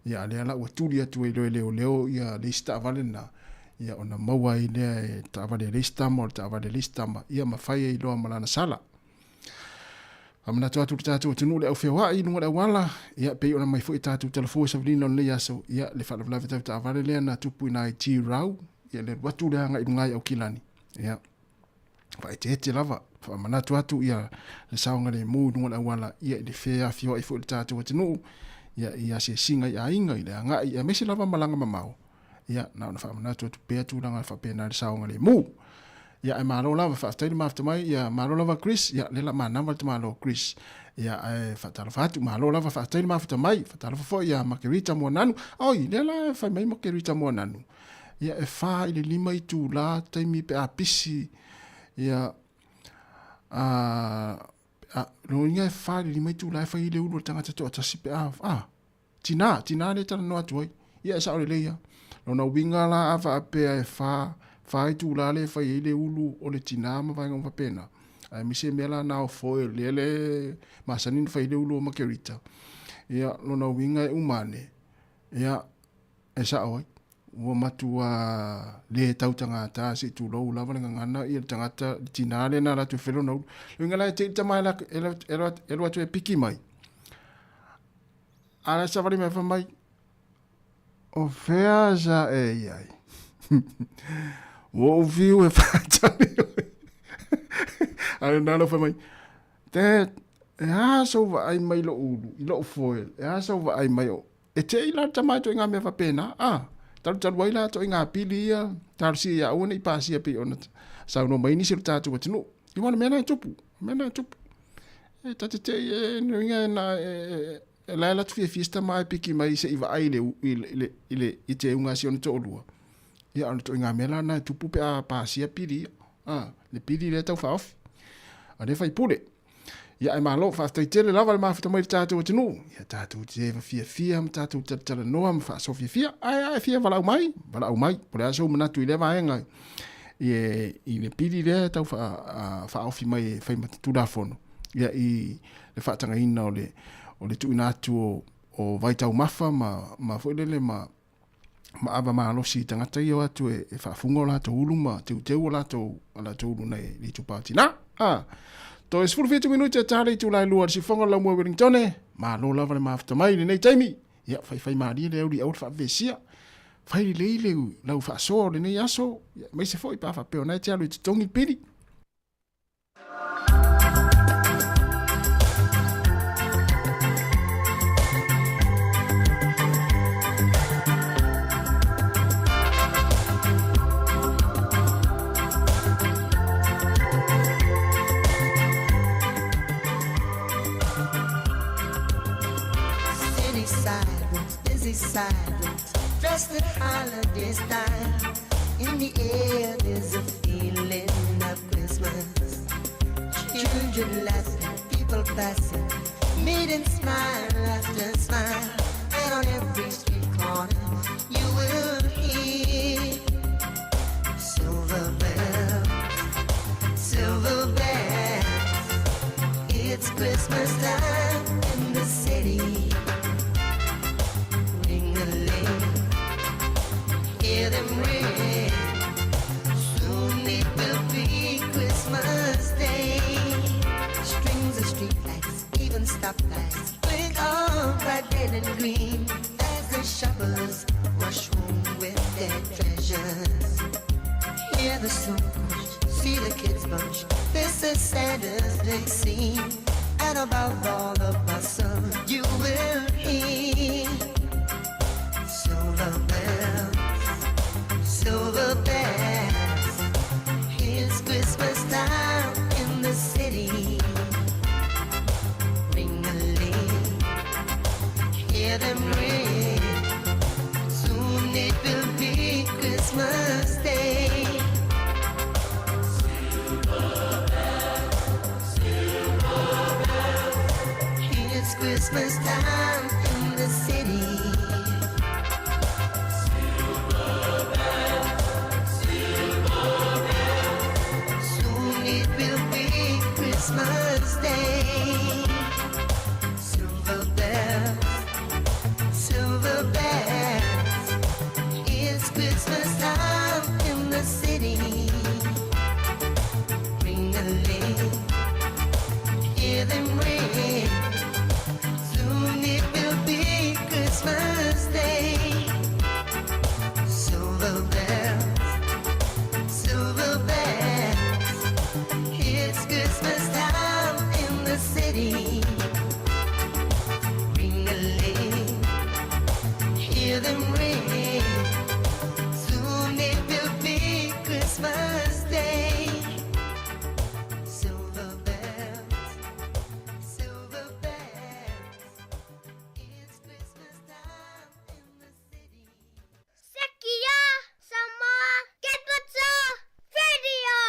ia le ala o tulia tu leo ia le sta vale na ia ona maua i le ta vale le sta mo ta vale le sta ma ia ma fai i lo malana sala amna tu tatu tunu le o fe wa i no wala ia pe ona mai fo tatu telefo sa vlino le yaso ia le fa la ta vale le na tu puina i ti rau ia le watu le nga i ngai au kilani ia fa te lava fa mana tu ia le saunga le mu no wala ia le fe afio i fo tatu tunu ia se singa ia inga i le nga ia mesi lava malanga mamau ia na fa mana tu pe tu langa fa pe na le saunga le mu ia e malo lava fa tele mafta mai ia malo lava Chris ia le la mana va malo Chris ia e fa tala fa tu malo lava fa tele mafta mai fa tala fo ia makerita mo nanu oi le la fa mai makerita mo nanu ia e fa ile lima i tu la taimi pe apisi ia no ia e fa ile lima i tu la fa ile ulo tanga to atasi pe tina le tala no atu ia sa ole le ia no na winga la ava pe e fa fai tu la le fai le ulu o le tina ma vai ngam pena ai mi se mela na o foi le masanin fai le ulu makerita ia no na winga umane ia esa oi o matua le tautanga ta si tu lo la vanga ngana ia tangata tina le na la tu felo no winga la te tama la elo tu piki mai ala sa vale me fa mai o fea ja ai o viu e fatani ai nalo foi mai te so va ai mai lo ulu I lo foil so va ai mai o e te ila tama to nga me fa pena tal wai la to nga pilia tal si ya una I pasi pe ona sa no mai ni sir tatu watino I wana mena tupu e tate te no nga na la la tu fiesta mai piki mai se iva ai le ite unga si on to lua ia on to nga mela na tu pupe a pasia pili le pili le tau faof ade fai pule ia e malo fa sta tele lava ma fa mai tatu tinu ia tatu te fia tatu tele no am fa so fia ai fia vala mai por aso mona tu le va nga i le pili le tau fa off mai fai tu da fono ia I le fa tanga ina o le tu ina tu o vai tau mafa ma foi le ma ava ma lo si tanga tai o atu e fa fungo la to ulu ma te la to ulu nei li tu party na To is 45 minuti tale tu lai luar si fonga la mo Wellington ma lo la vale ma after mai nei taimi ya fai ma di le au fa vesia fai le la fa so le nei aso mai se foi pa fa pe ona tia lu tongi pili Sidewalks, dressed at holiday style. In the air there's a feeling of Christmas. Children laughing, people passing, maiden smile after smile. And on every street corner you will hear silver bells, silver bells. It's Christmas time in the city. Hear them ring. Soon it will be Christmas Day. Strings of streetlights, even stoplights, blink on bright red and green as the shoppers rush home with their treasures. Hear the song push, see the kids bunch. This is Santa's big scene, and above all the bustle, you will hear silver bells, silver bells. It's Christmas time in the city. Ring-a-ling, hear them ring. Soon it will be Christmas Day. Silver bells, it's Christmas time in the city. Christmas Day. Silver bells, it's Christmas time in the city. Ring-a-ling, hear them ring. Soon it will be Christmas Day. Silver bells, it's Christmas time in the city. Ring-a-ling, hear them ring. Soon it will be Christmas Day. Silver bells, it's Christmas time in the city. Sekia, Sāmoa, get what's up? Radio!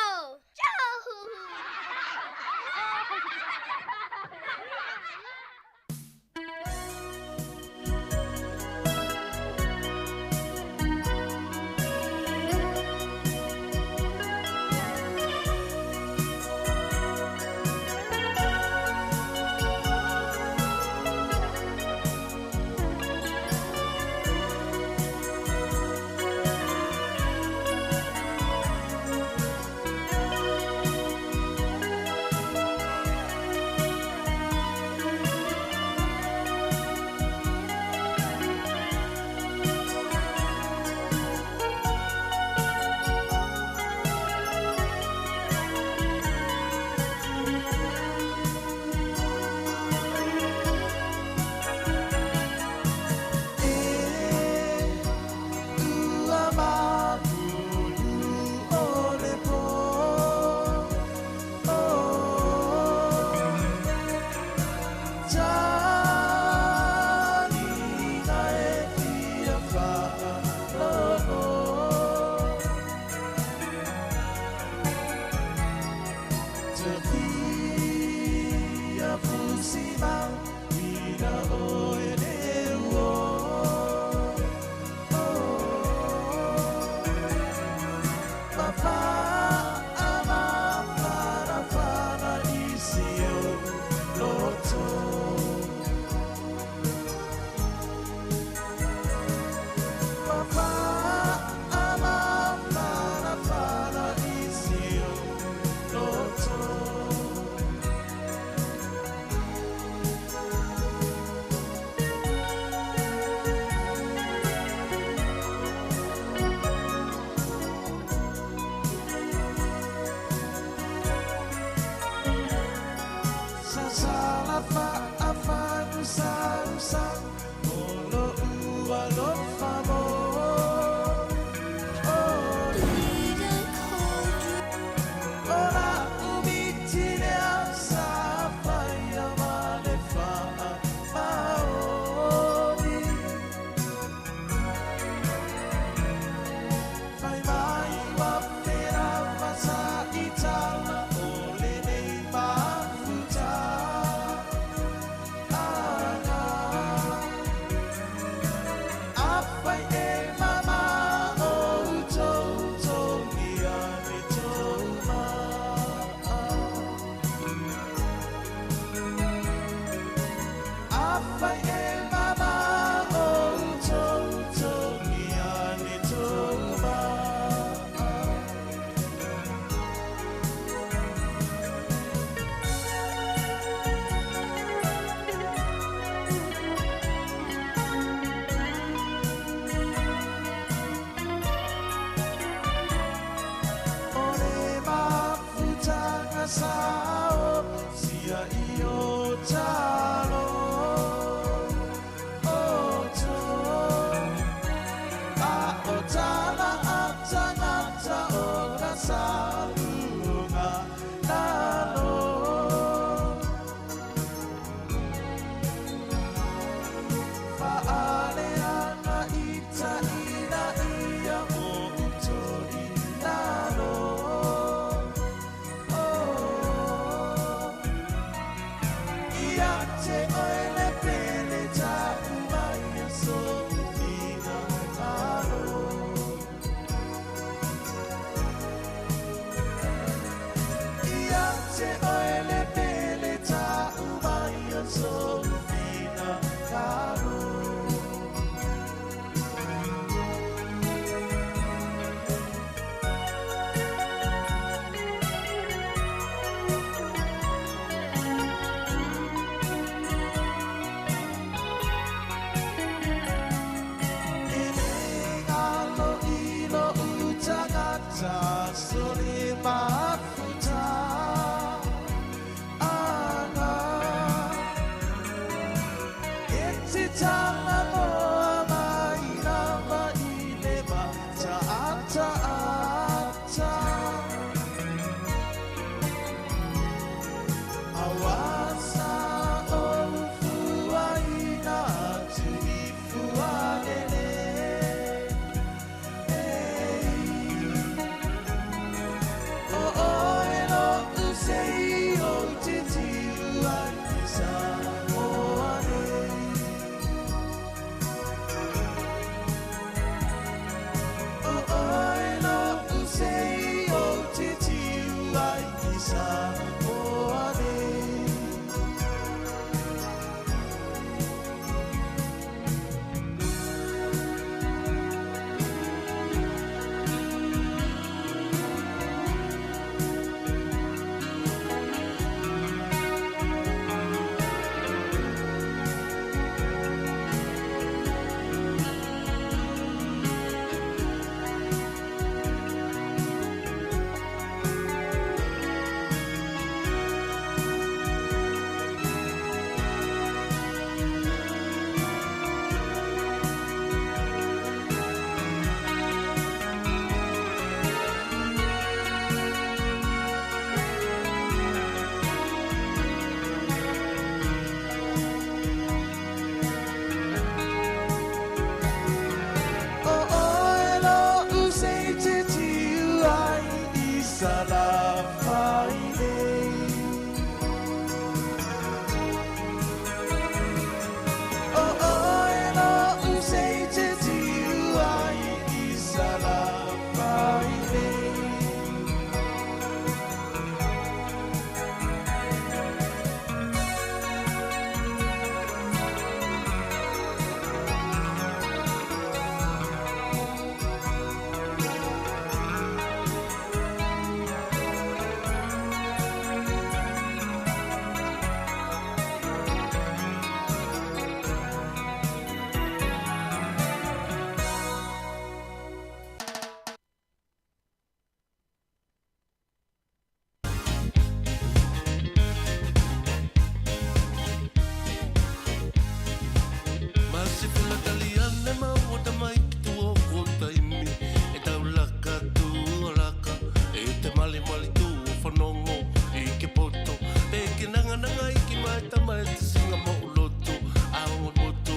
nanga i ki mai tama te singa mo loto. I want moto,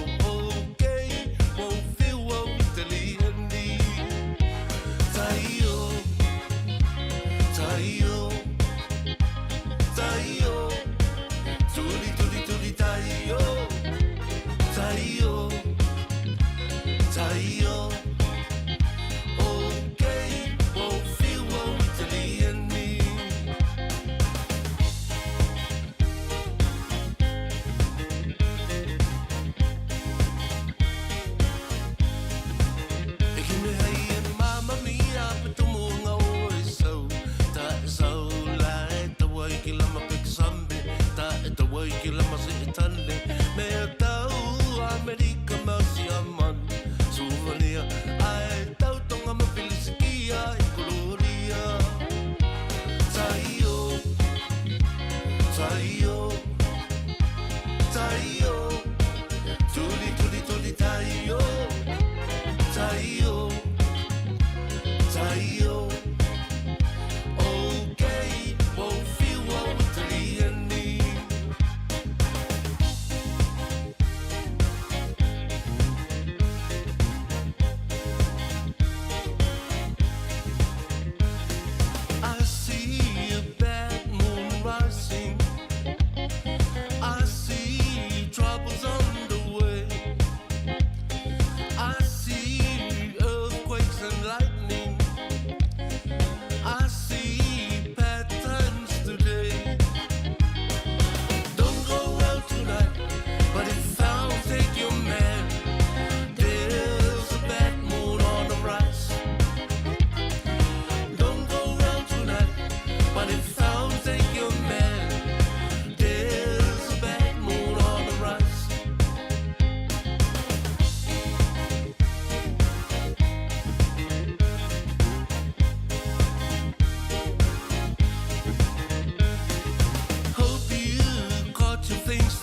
okay. Won't feel what we tell ni. Taio, taio, taio. Tuli, tuli, tuli, taio. Taio, taio. Okay, won't feel what we tell ni.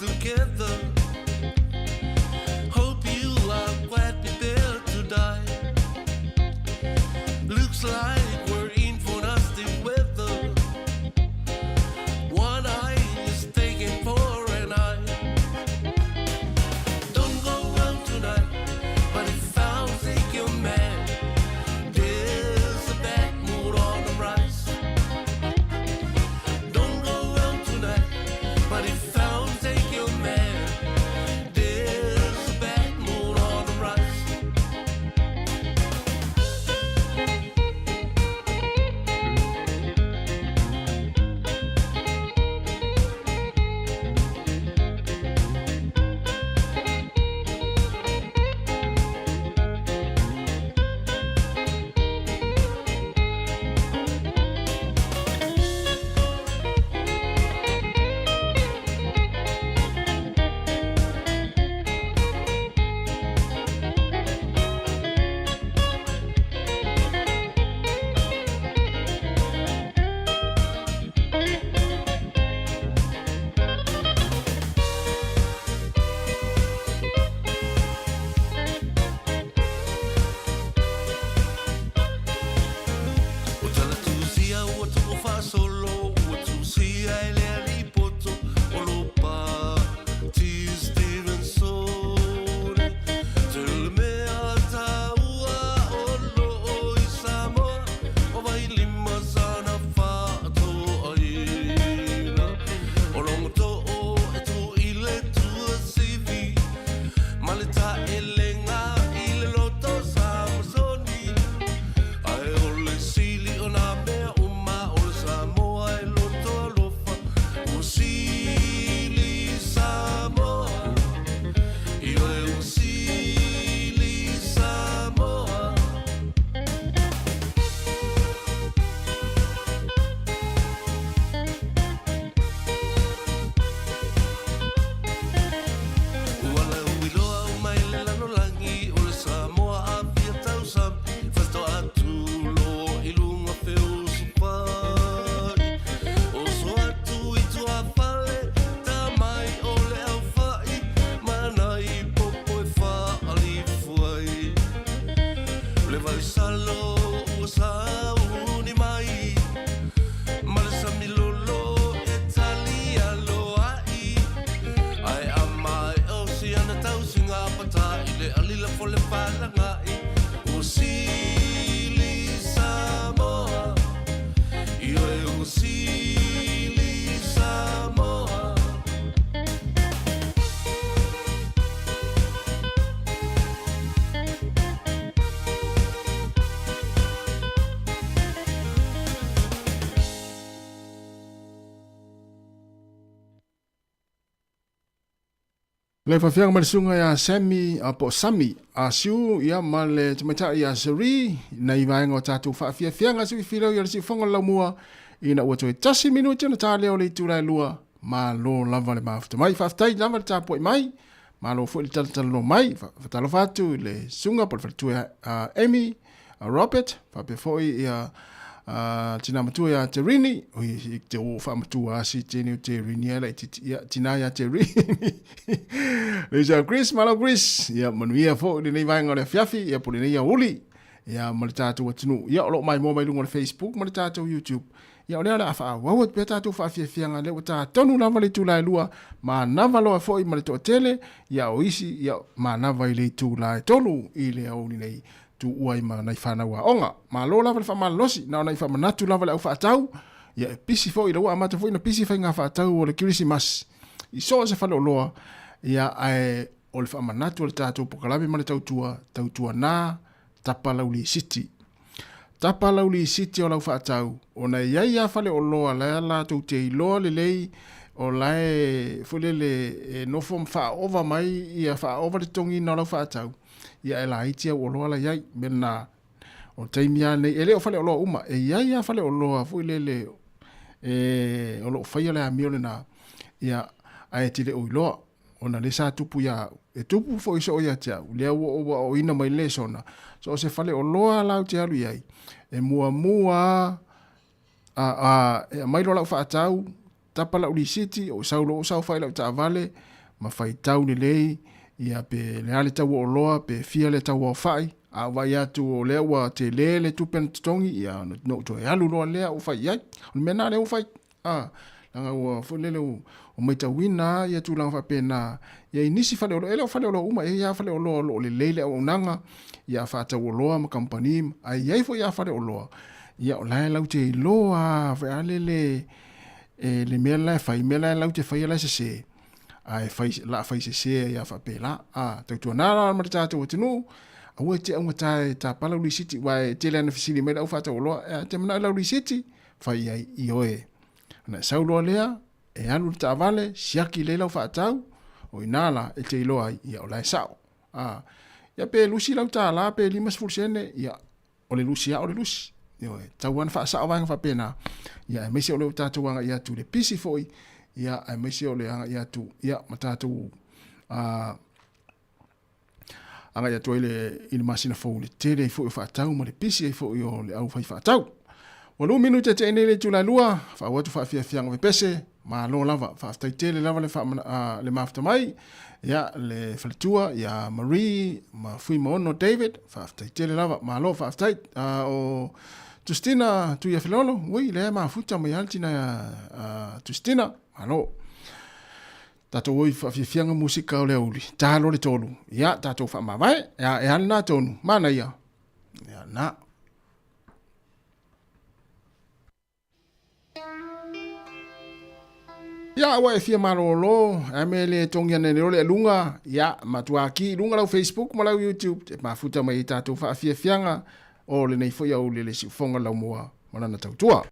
Together, hope you are quite prepared to die. Looks like we're in for nasty weather. One eye is taken for an eye. Don't go around tonight, but if I'll take your man, there's a bad mood on the rise. Don't go around tonight, but if I'll take your man, e alila fole whananga o sili Sāmoa Io e o sili Sāmoa Le fafianga malisunga ya Semi apo Sami asiu ia male tamaita ia Seri na ivaenga o tatu fafianga si filo ia si fonga la mua ina wato tasi minuti na tale o le tulai lua ma lo lava le mafta mai faftai lava le tapo mai ma lo fo le talo mai fatalo fatu le sunga por fatu Amy Robert fa pe foi ia tina matua ya Terini oi te o fa matua si tenu Terini ala tina ya Terini le Chris malo Chris ya manuia fo le nei vai ngore fiafi ya pole nei ya uli ya maltatu watunu ya lo mai mo mai lungo Facebook maltatu YouTube ya ole ala fa wa peta tu fa fianga le wata tonu na vale tu la lua ma na valo fo i malto tele ya oisi ya ma na vai tu la tolu ile au nei tu uai ma nai whana wa onga. Ma lo lava le wha malosi, na nai wha manatu lava le au whaatau, ia e pisi fo i la ua amata fo i na pisi wha i ngā whaatau o le kirisimas. I soa se whale o loa, ia ai o le wha manatu o le tātou pokalawe ma le tautua nā Tapalauli City. Tapalauli City o lau whaatau, o na iai a whale o loa, lai ala tau te iloa le lei, o lai fulele no fom wha ova mai, ia wha ova le tongi na lau whaatau. Ia e la itia o loa la iai, mena o taimia nei, e leo fale o loa uma, e iai a fale o loa, fui lele, o loo whaia le a miole na, ia a e tile o iloa, o na le sa tupu ia, e tupu fo iso o ia tia, lea o ina mai le sona, so se fale o loa lau te alu iai, e mua, e mailo lau whaatau, Tapalauli City, o saulo o sau whai lau ta vale, ma whai tau ni lei, ia pe le ale tau o loa, pe fia le tau o whai, a wai atu o lea ua te le tupen tongi, ia no to e alu loa lea o whai iai, o mena le o whai, langa ua fulele o maita wina, ia tu langa whape na, ia inisi whale o loa, ele o whale o loa uma, ia whale o loa o le leile o nanga, ia whaatau o loa ma kampani, ai iai fo ia whale o loa, ia o lae lau te loa, whai ale le mea lai whai, mea lai lau te whai lai se ai fai se ya fa pela tau tu na ma tata o tinu a o te ang tai ta Tapalauli City wa te lana fisili me au fa ta lo te mana Lauli City fai ai i oe na saulo lea e alu ta vale siaki le lau fa tau o inala e te lo ai ya o lai sao ya pe lusi lau ta la pe limas fulsene ya o le lusi ya o le lusi yo tau wan fa sa wa fa pena ya me se o le tata wa ya tu le pisi foi ia ai mai se o le anga ia tu ia matatu anga ia tu ile masina fo le tele fo fa tau mo le pisi fo yo le au fa tau o lu minuta te ene le tu la lua fa watu fa fia ngwe pese ma lo lava fa sta tele lava le fa le mafta mai ia le faltua ia Marie ma fui mo no David fa sta tele lava ma lo fa sta o Justina tu ia filolo ui le ma futa mai altina Justina alo tato oi fa fianga musika o le uli talo le tolu ia tato fa ma vai ia e alna tonu mana ia na ia wa fia marolo amele tongia ne le lunga ia matuaki lunga la Facebook ma la YouTube ma futa mai tato fa fianga o le nei foi au le si fonga la moa mana na tautua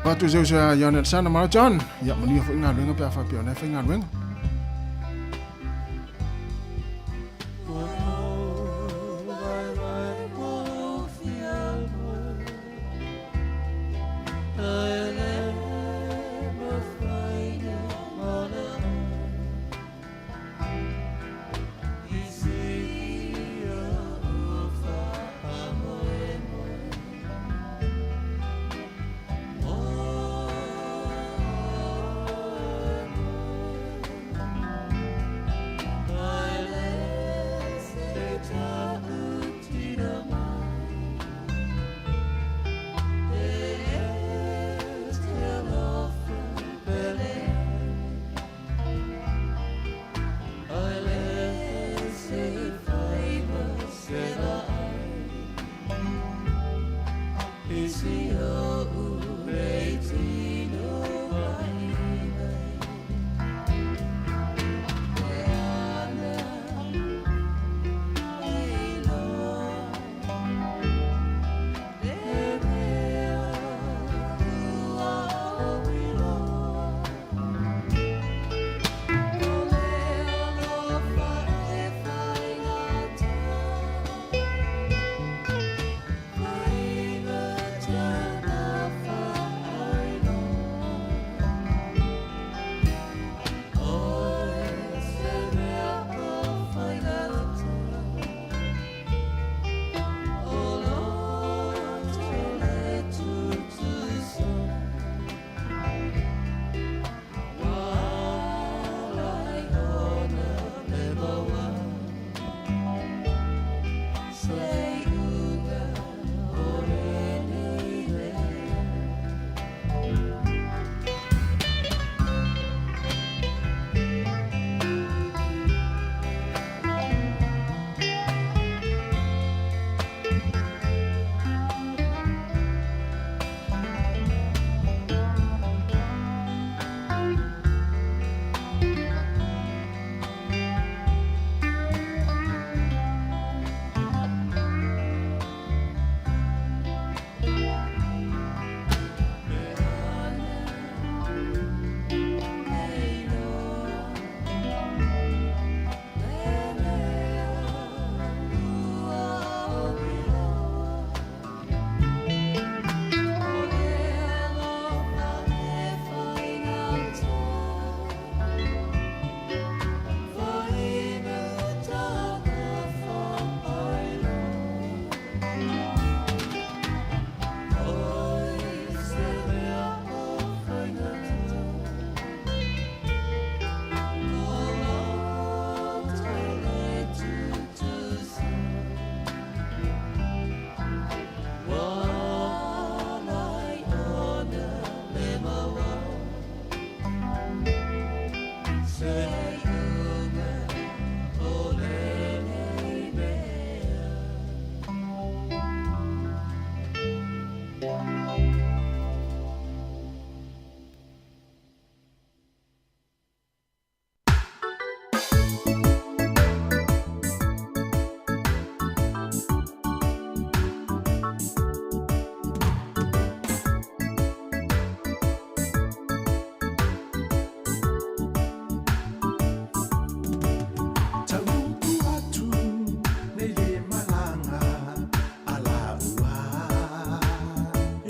Patu zeu sa Yanel sana mara John ya mani foi nga lenga pa fa pio na foi nga lenga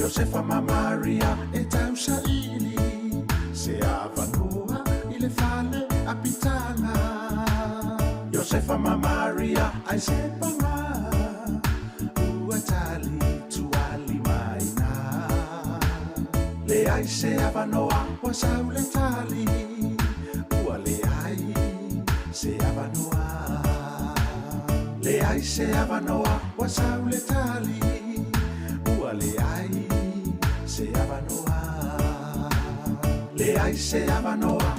Josefa ma Maria e tau saili se avanua i le fale a pitanga. Josefa ma Maria ai se panga ua tali tuali maina. Le ai se avanoa wa sau le tali ua le ai se avanoa. Le ai se avanoa wa sau le tali ua le ai se avanoa. Le ai se avanoa.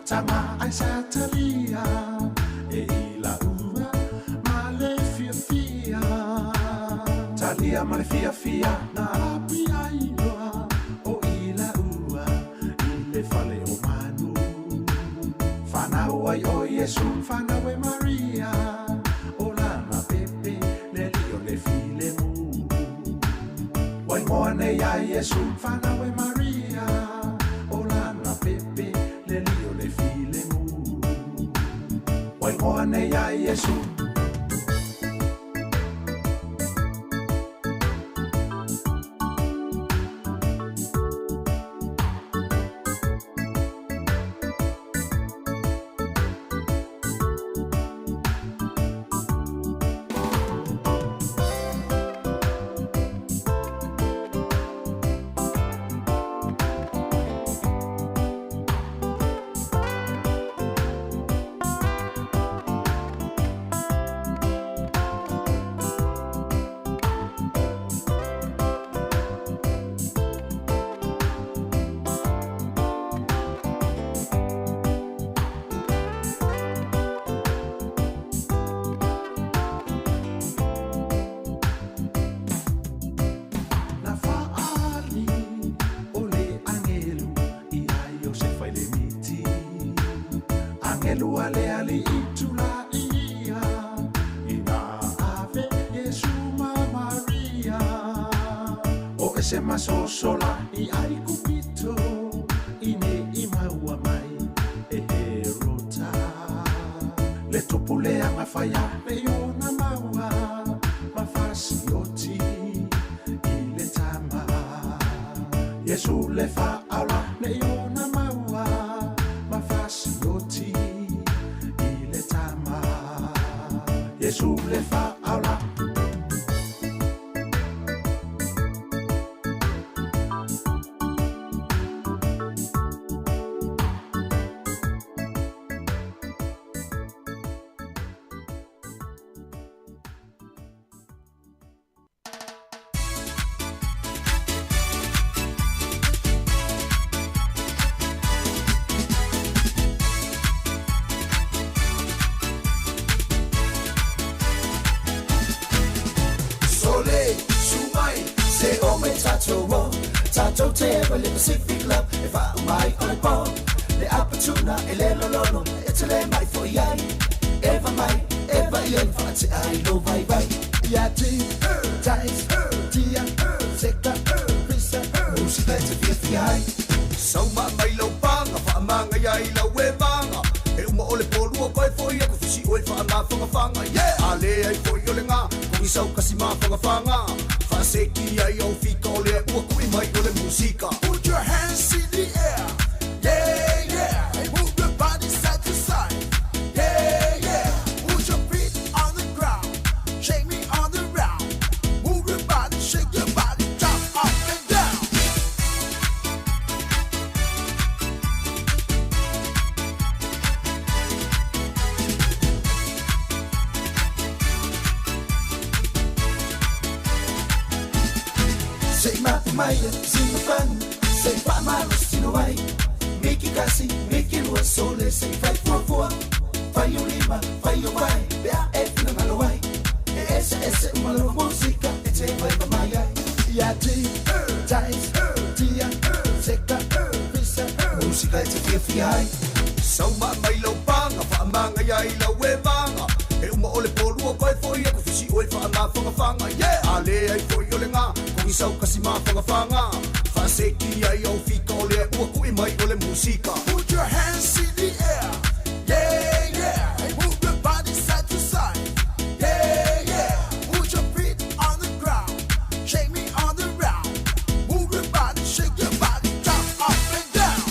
Tama ai satalia e ila ua ma le fia fia. Talia ma le fia fia na api ailoa o ila ua i le fale o manu. Whanau ai o Yesu, whanau e Maria o lana pepe le lio le file mu. Wai moa nei a Yesu, whanau e Maria o lana pepe le lio le file mu. Wai moa nei a Yesu. Se maso sola i ai kupito ine i maua mai e he rota. Le topulea mawhaia le ona maua mawhasi oti i le tama. Yesu le whaala le ona maua mawhasi oti i le tama. Yesu le whaala. Tato te eva le Pacific love e fa mai o le po le apatuna e le lolono e te le mai fo iai eva mai eva iai fa te ai lo vai vai ia ti tais tia seka pisa musica te via fiai sau ma mai lo panga fa manga iai la we manga e uma o le polu ko fo ia ko fisi o fa ma fa fanga yeah ale ai fo yo le nga ko sau kasi ma fa fanga fa seki ai o fiko le u ko mai o le musica. Put your hands in the air yeah yeah and move your body side to side yeah yeah put your feet on the ground shake me on the ground move your body shake your body jump up and down. Say Maya, sing the fun. Say Pamaro, sing away. Make it gassy, make it was so let's say 544. Fire Lima, fire away. Bea F in the way. S Malo Musica, it's a vibe Maya. Yati, Tais, Tia, Seka, Visa, Musica, it's a 50. Sauma mai lau panga fa manga ya ila we manga e uma ole polua koe foi e kufisi oi fa nga fanga yeah ale ai foi ole nga kung isau kasi ma fanga fa seki ai au fika ole ua kui mai ole musika. Put your hands in the air yeah yeah and move your body side to side yeah yeah put your feet on the ground shake me on the ground move your body shake your body jump up and down.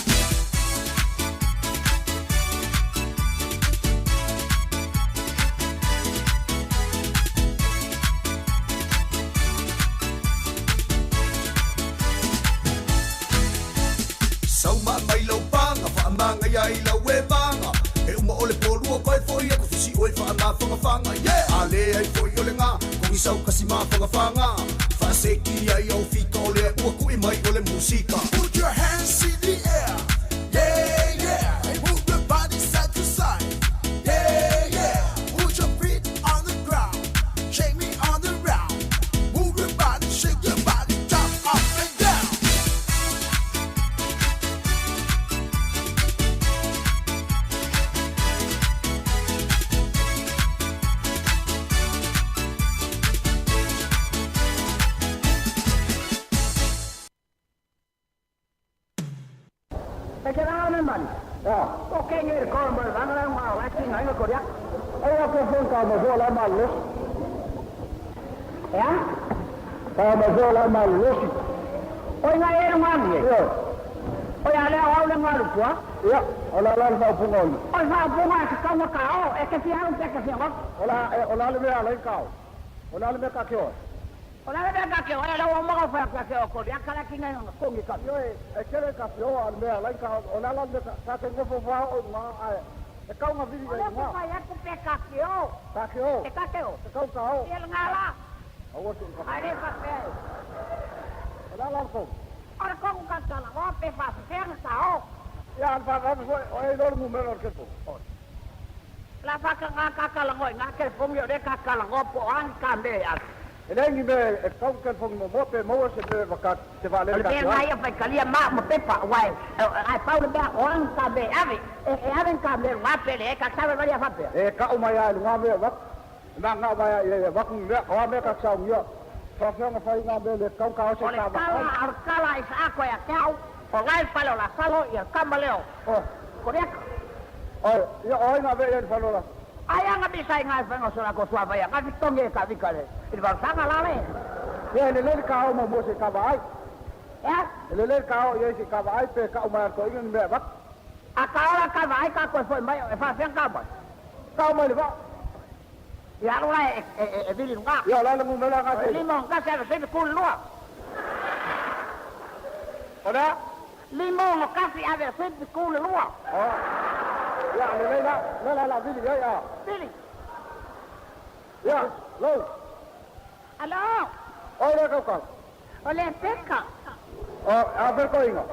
Sauma mai lau panga fa manga ya ila we manga e uma ole polua koe foi e kufisi oi fa nga fanga yeah ale ai foi ole nga kung isau kasi ma fanga fa seki ai au fika ole ua kui mai ole musika. Put your hands in the air yeah yeah and move your body side to side yeah yeah put your feet on the ground shake me on the ground move your body shake your body jump up and down. Perché eravamo in mano? Ok, io ricordo, vanno da un mano, noi lo corriamo. E io che sono come solo la malus. Come solo la malus. Poi non era un anno. Poi allora ho le mani qua. Allora fa un pungolo. Poi fa un pungolo che sta un cao e che si ha un pecca si va. Allora le mia lei cao. Allora le mia cacchio. Ora le cacchio, ora la uomo che fa cacchio con la cara che non con i cacchio e che le cacchio al mia lei cao. Ora la sta che non fa ma e cao una video ma. Ora fa ecco per cacchio. Cacchio. E cacchio. Cao. E ngala. Are fa pe. Ora la con. Ora con un cacchio la va pe fa ferma cao. Ya fa oi lor numero che po. La fa cacca la ngoi ngake pom yo de cacca la go po an cambe ya. E lei mi e kau ke fong mo pe mo se pe vakat se vale ka. Pe mai fa kalia ma mo pe pa wai. Ai pau le ba on ka be ave. E ave ka be wa pe le ka sa ba ya fa pe. E ka o mai ai nga be vak. Na nga ba ya vak me ka me ka sa yo. Fa fa nga fa nga be le kau ka se ka ba. Ar kala is aqua ya kau. O lai palo la salo y el cambaleo. Correcto. Yo hoy nga be el palo la. Ayah nggak bisa ingat pengosola ko suapa ya, kasi tonge ka vikale. Ibang sanga lale. Ya lele kau mau si kabai. Ya lele kau ya si kabai pe kau mau ko ingin bebak. Akala kabai ka ko foi mai e fa sen kabai. Kau mau liba. Ya lo lai e bilin nga. Ya la mu mela ka. Limon ka se kul lua. Oda limon ka si ave se kul lua. Ya, la, Billy, ya. Billy. Ya, lo. Aló. Hola, Coca. Hola, pesca. A ver, coinga.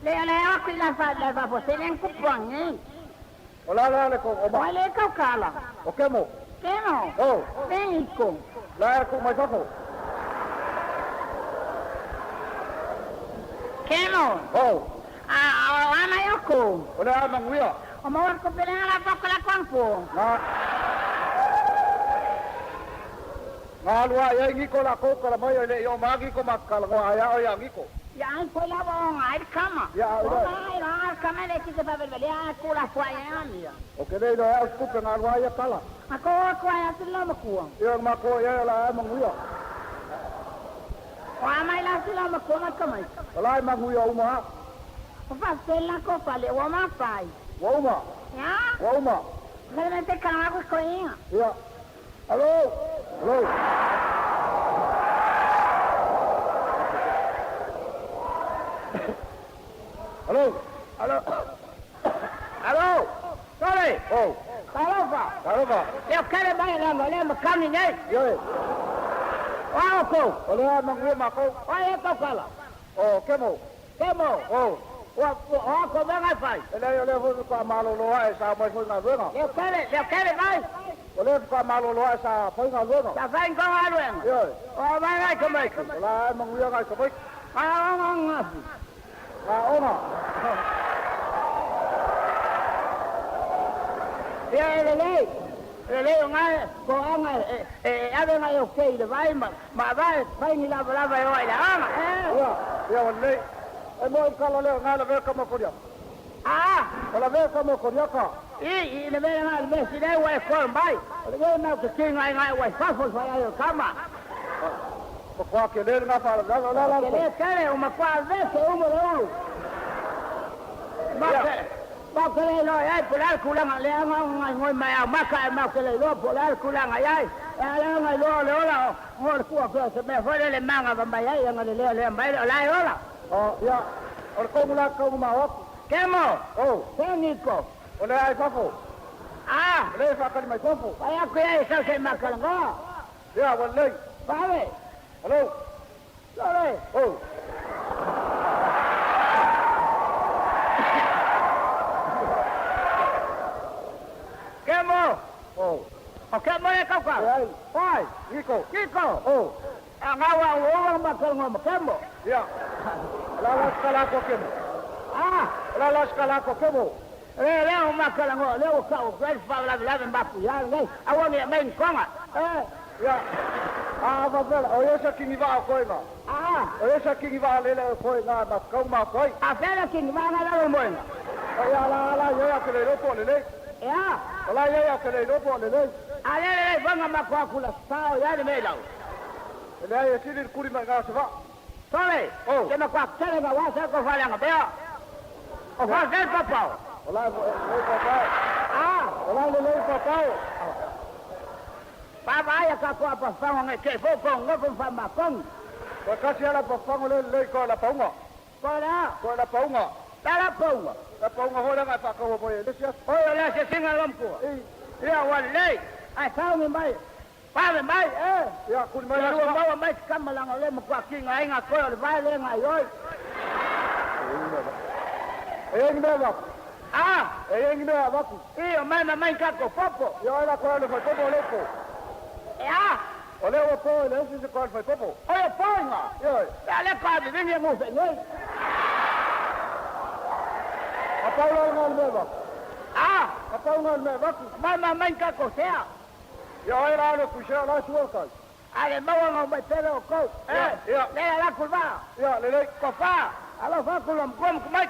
Le aquí la va pues en cupón, ¿eh? Hola, le con. Hola, Coca. ¿O qué mo? ¿Qué no? Oh. México. La con más ojo. ¿Qué no? Oh. Ana yoko. Hola, manguia. O mawar ko pila la pa kala kwangpo. Ngalwa ya ngiko la ko kala mo le yo magi ko makal ko aya o ya ngiko. Ya an ko la bon ai kama. Ya ai la kama le ki se pa bel ya ko la kwa ya mi. O ke le do ya ko pe ngalwa ya kala. Ako ko ya sila makuwa. Yo mako ya la manguya. O amai la sila makuwa kamai. Wala manguya uma. O fa sela ko pale o ma pai. Wauma. Ya? Wauma. Realmente carajo es coña. Ya. Aló. Aló. Aló. Aló. Aló. Sorry. Oh. Tarofa. Tarofa. Eu quero mais lá, mulher, me caminhei. Yo. Olha o co. Olha, mangue maco. Olha o cala. Oh, quemo. Quemo. Oh. Como é que faz? Ele levou com a maloloa essa mas foi na zona. Eu quero mais. Eu levo com a maloloa essa foi na zona. Já vai com a zona. Eu. Oh, vai como é que? Lá não ia mais como é? Não. Ah, ona. Ia ele ngai ko anga ave ngai okay le vai ma vai ni lava e oi la anga ia wale e mo kala le ngai la ve kama koria wala ve kama koria ka I le ve ngai le si dai wai ko mai le ve na ke ngai wai fa fo vai kama ko kwa ke le na fa la le kare o ma kwa ve se o mo lo ma ke le lo ai pular kulanga le anga ngai ngoi mai ma ka ma ke le lo pular kulanga ai le ngai lo la mo ku ko se me fo le manga va mai ai ngai le mai la ola ya or ko mula ko ma o kemo teniko ole ai fafo le fa ka mai fafo ai ko ai sa se ma kalanga ya wale vale hello dale Kemo kemo le kau pai Kiko ngawa o makal ngom kemo ya la skala ko kemo la skala ko kemo le o makal ngo le o kau vel fa la mbapu ya ngai awoni men konga ya va o yesa kingi va ko ina o yesa kingi va le ko ina ba ko ma ko fela kingi va la mo ina ya la ya ke le ko le ya la ya ke le ko le ale vanga makakula sao yani melau le ya sidi kuri ma ga swa sole ke makak tele ga wasa ko fala nga bea o fa zel papa wala le papa wala le papa papa ya ka ko pa fa nga ke ko ngo fa ma kong ko ka sia la pa fa le ko la paunga ko la paunga la paunga ho la pa ko bo ye o la se singa lompo ia wale ai sao me mai pa me mai ya kun mai la ba mai kama la ngole mo kwa kinga ai nga ko le vai le nga yoi ngi ba ngi ba ku o mai ka ko popo yo la ko le popo le po ole o po le si ko le popo o po nga yo le ka de ni mo se ni apa lo ngol ba apa ngol me ba ku mai ka ko sea yo era lo kusha la suelta ale mawa ngo betelo ko le la kurba le ko fa alo fa ko lom kom mai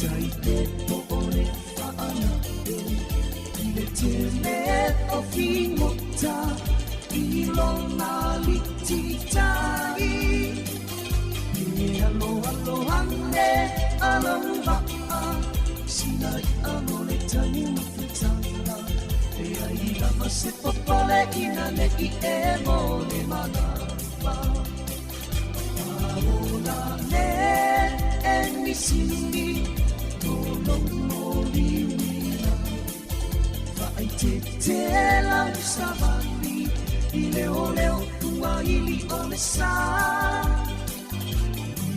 tai te po o le whaana e i le te me o whingota i lona liti tai e alo alo hane alo waka sina i alo le tani mawhitanga e ai lama se popole ina le i e mo le mana Aola le e misini Tolo moli wina Vai te lau savani I leo leo tua ili o le sa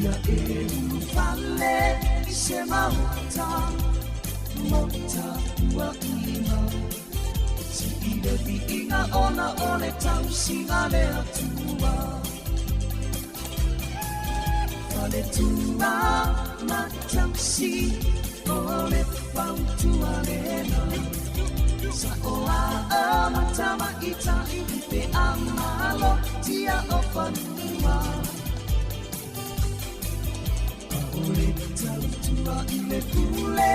Ia e unu fale I se mauta Mota ua ina Si ida vi inga ona o le tau singa le atua Fale tua matamsi ole pautua lena Sa oa a matama ita I pe amalo tia o fanua A ole tautua I le pule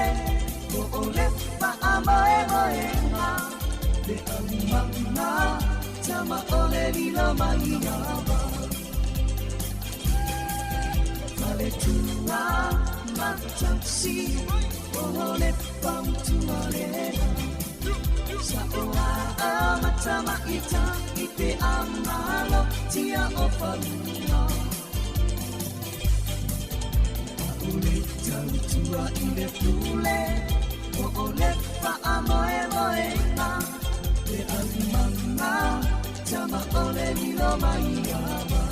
Ko ole pa amae moenga Le alimanga tama ole lilo mahiava Fale tua matamsi ole pautua lena Sa oa a matama ita I te amalo tia o fanua A ole tautua I le pule Ko ole pa amoe moena Le alimanga tama ole lilo mahiava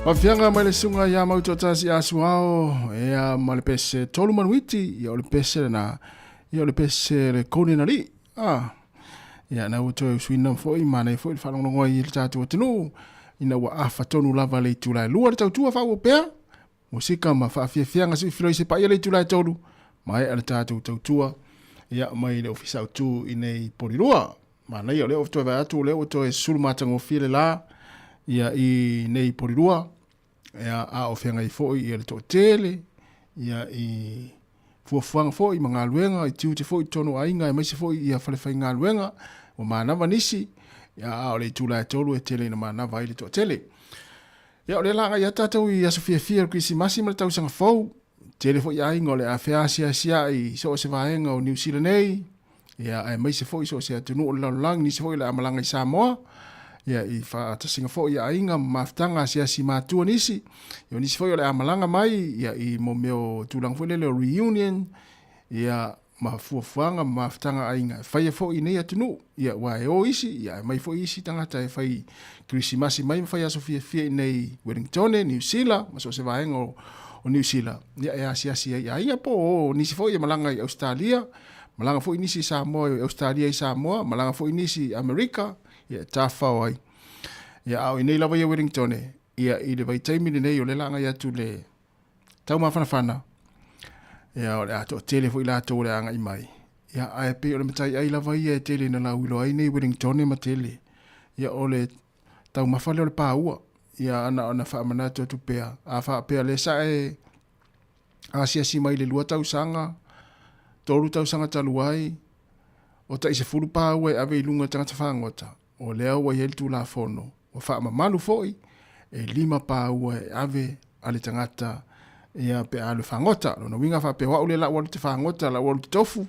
Mafianga mai le sunga ya mauto tasi asuao ya male pese tolu manuiti ya ole pese na ya ole pese le kone na li ya na uto swina foi mana foi fa no ngoi il tatu tunu ina wa afa tonu lava le tula lua tau tua fa opea musika ma fa fianga si filo se pa ile tula tolu mai ala tatu tau tua ya mai le ofisa tu inei porirua mana ya le ofto va tu le oto e sulmatango file la ya I nei porirua ya a ofenga I foi I le totele ya I fuafuanga foi mga luenga I tiu te foi tono ainga mai se foi ia falefai ngā luenga o mana vanisi ya a o le tula tolu e tele na mana vai le totele ya o le langa ya tatau I asofia fia krisi masima le tau sanga fau tele foi ainga o le afea sia I so se vaenga o New Zealand nei ya ai mai se foi so se atunu o le lang ni se foi le amalanga I Sāmoa ya I fa ta Singapore ya inga maftanga sia si matua nisi yo nisi foi le amalanga mai ya I momeo tulang foi le reunion ya mafuafanga maftanga ainga fa foi nei atunu ya wa o isi ya mai foi isi tanga tai fai Christmas mai fa ya Sofia fia nei Wellington New Zealand maso se va o New Zealand ya sia ya po nisi foi malanga I Australia malanga foi nisi Samoa Australia I Samoa malanga foi nisi America ya tafa wai ya au nei lava ya Wellington ya I le vai taimi nei o le langa ya tu le tau mafana ya o le ato tele foi la to le anga I mai ya ai pe o le matai ai lava ya tele na la ulo ai nei Wellington ma tele ya o le tau mafale o le paua ya ana fa mana to tu pe a fa pe le sa e asia si mai le lua tau sanga toru tau sanga taluai o ta se fulu paua ave lunga tanga tafangota o leo wa yel tu la fono o fa malu foi e lima pa ua ave ale tangata ia pe ale fangota no winga fa pe wa ole la wa te fangota la wa te tofu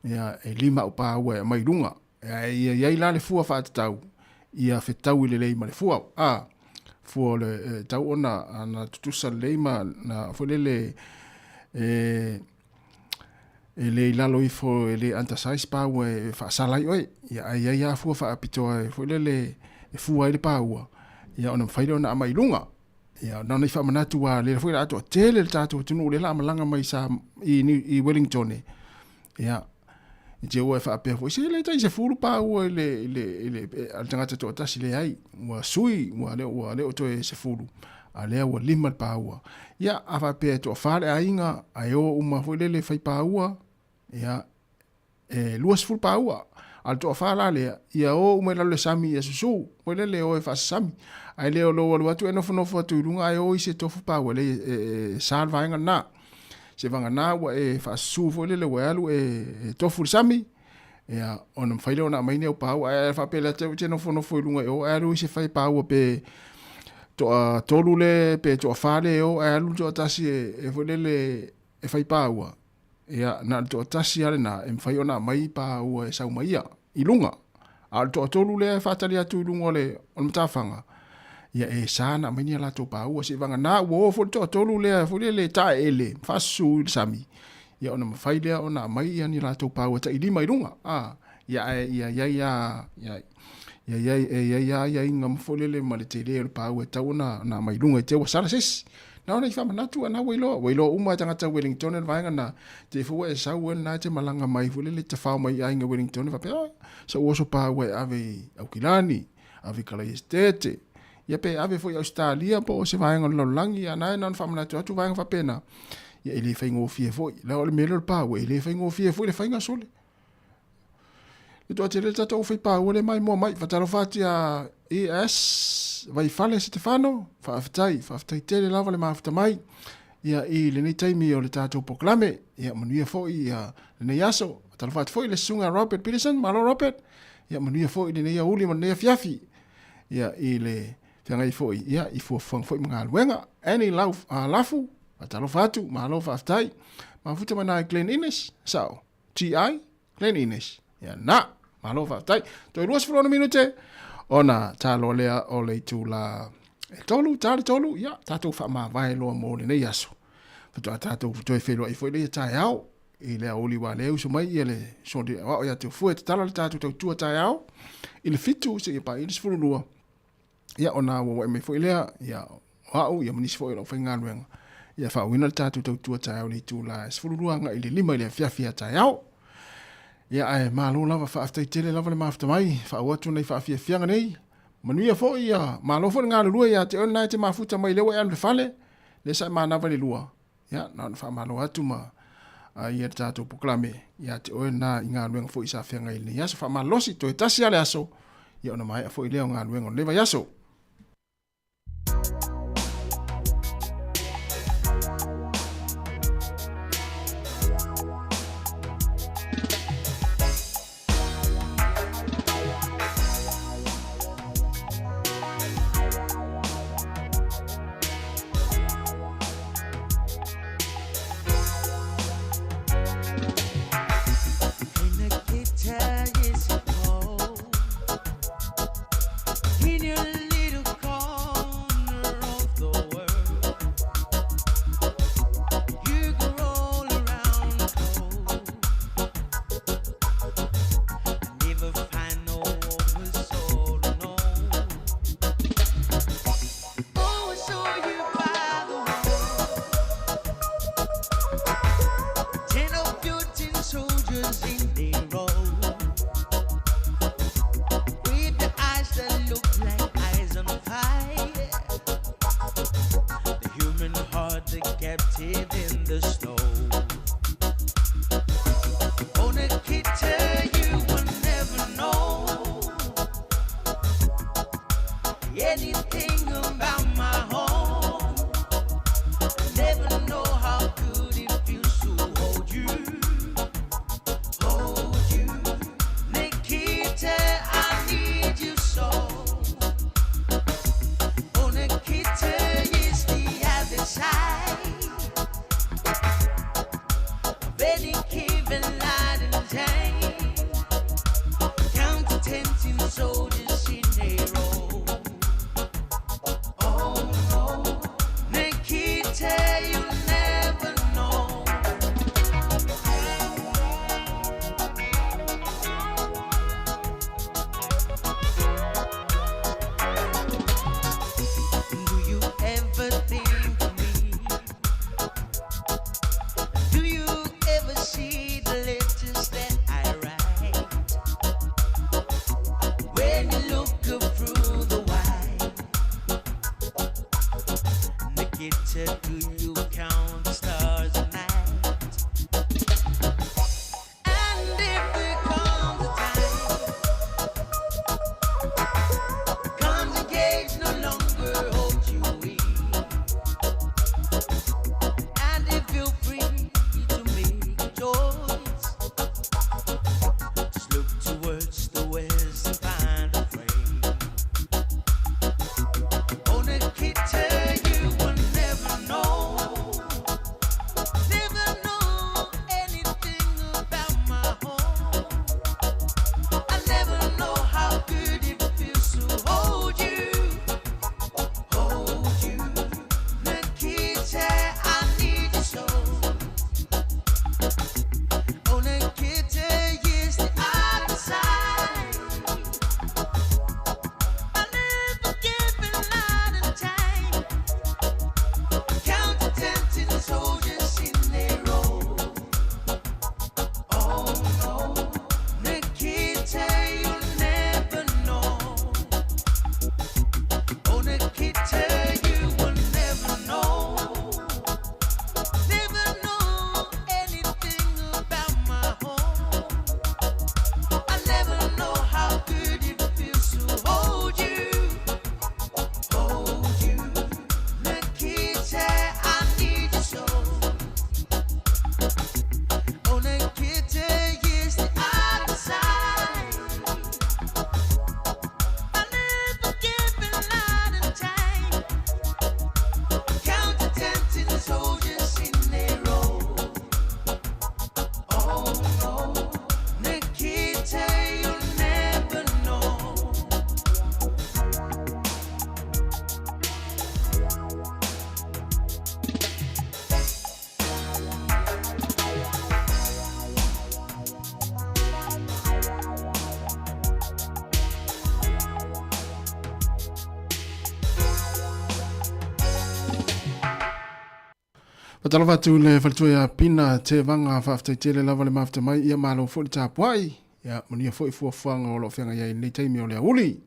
ia e lima pa ua mai lunga ia ia le fua fa tau ia fe tau le ma le fua fua le tau ona ana tutusa le ma na fo le ele lalo I fo ele antasais pa we fa salai oi ia fu fa apito fo le fu ai pa wa ia ona fai ona mai lunga ia na fa manatu wa le fo ato tele tatu tunu le la malanga mai sa I Wellington ia je wa fa pe fo le tai se fu pa wa le altangata to tasi le ai wa sui wa le o to se fu ale wa lima pa wa ia afa pe to fa le ainga ayo uma fo le fai pa wa ia luas ful paua al to fa la le ia o me la le sami ia susu mo le o fa sami ai le lo lo atu no fo tu lunga ai o se to fu paua le salva nga na se vangana ua e whaasu fo le ua alu e tofu sami. Ia, ona mwhaile ona maini au pāua, e whapele te tēnā whono whoilunga e o, e alu se whai pāua pe tolu le, pe toa whale e o, e alu toa tasi e whailele e whai pāua. Ia, na toa tasi ale na, e mwhai ona mai pāua e sau maia, i lunga. A toa tolu le, e whatari atu i lunga le, on matawhanga. Ia e sana maini ala tō pāua, se vanga nā ua o, fo toa tolu le, whailele tae ele, whasu i sami. Ia ona mawhailea ona mai ia ni rātou pāua ta i lima i runga. Ia inga mawholele ma le te leo pāua tau na mai runga i te wa sara sesi. Na ona i whamanatu ana wailo uma tangata Wellington e vaenga na te fua e sau e na te malanga mai fulele te whao mai ainga Wellington e whapea. Sa uoso pāua e ave Aukilani, ave Kalai Estete. Ia pe ave foi Australia po se vaenga lolangi ana e na whamanatu atu vaenga whapena. Ia ele whaingo fie foi. La ole mele pāua, ele whaingo fie foi le whainga sole. Le toa te le tato whai pāua le mai mua mai. Whataro whati a ES, vai whale Stefano, whaafetai tele lava le maafta mai. Ia i le nei taimi o le tato poklame. Ia manuia foi ia le nei aso. Whataro whati foi le sunga Robert Peterson, malo Robert. Ia manuia foi le nei auli ma nei fiafi. Ia i le whiangai foi. Ia i fuafang foi mga aluenga. Ani lafu. Atalo fatu, malo faftai. Mafuta mana Glen Innes, sao. T.I. Glen Innes. Ya na, malo faftai. Toi luas fulona minute. Ona talo lea o le tu la tolu, ya, tatou whama vai loa mo le nei aso. Fatua tatou toi whelua i foi le tai au. I lea oli wa leu so mai i le sonde wao ya te fue te tala le tatou tau tua tai au. I le fitu se i pa i le sfululua. Ya ona wa me foi lea, ya wao ya manisi foi lo whainga nuenga. Ia whauina le tātou tau tua tai au ni tū la sifururua i le lima i le fiafia tai au. Ia ai mālo lava whaaftai tele lava le maafta mai, whaauatu nei whaafiafianga nei. Manuia fo ia, mālo fo ngā lua ia te ona te mafuta mai lewa e anu le whale, le sai mānawa le lua. Ia, na ona whaamalo atu ma ia te tātou poklame, ia te ona i ngā luenga fo i sāwhianga i le iaso, whaamalosi to e tasi ale aso, ia ona mai a fo i leo ngā luenga o lewa iaso. Can you tala watu le faltua ya pina te vanga whaftai te le lava le mafta mai ia malo fo le tapuai. Ia munia fo i fuafuanga o lo whenga ia i nei taimi o le auli.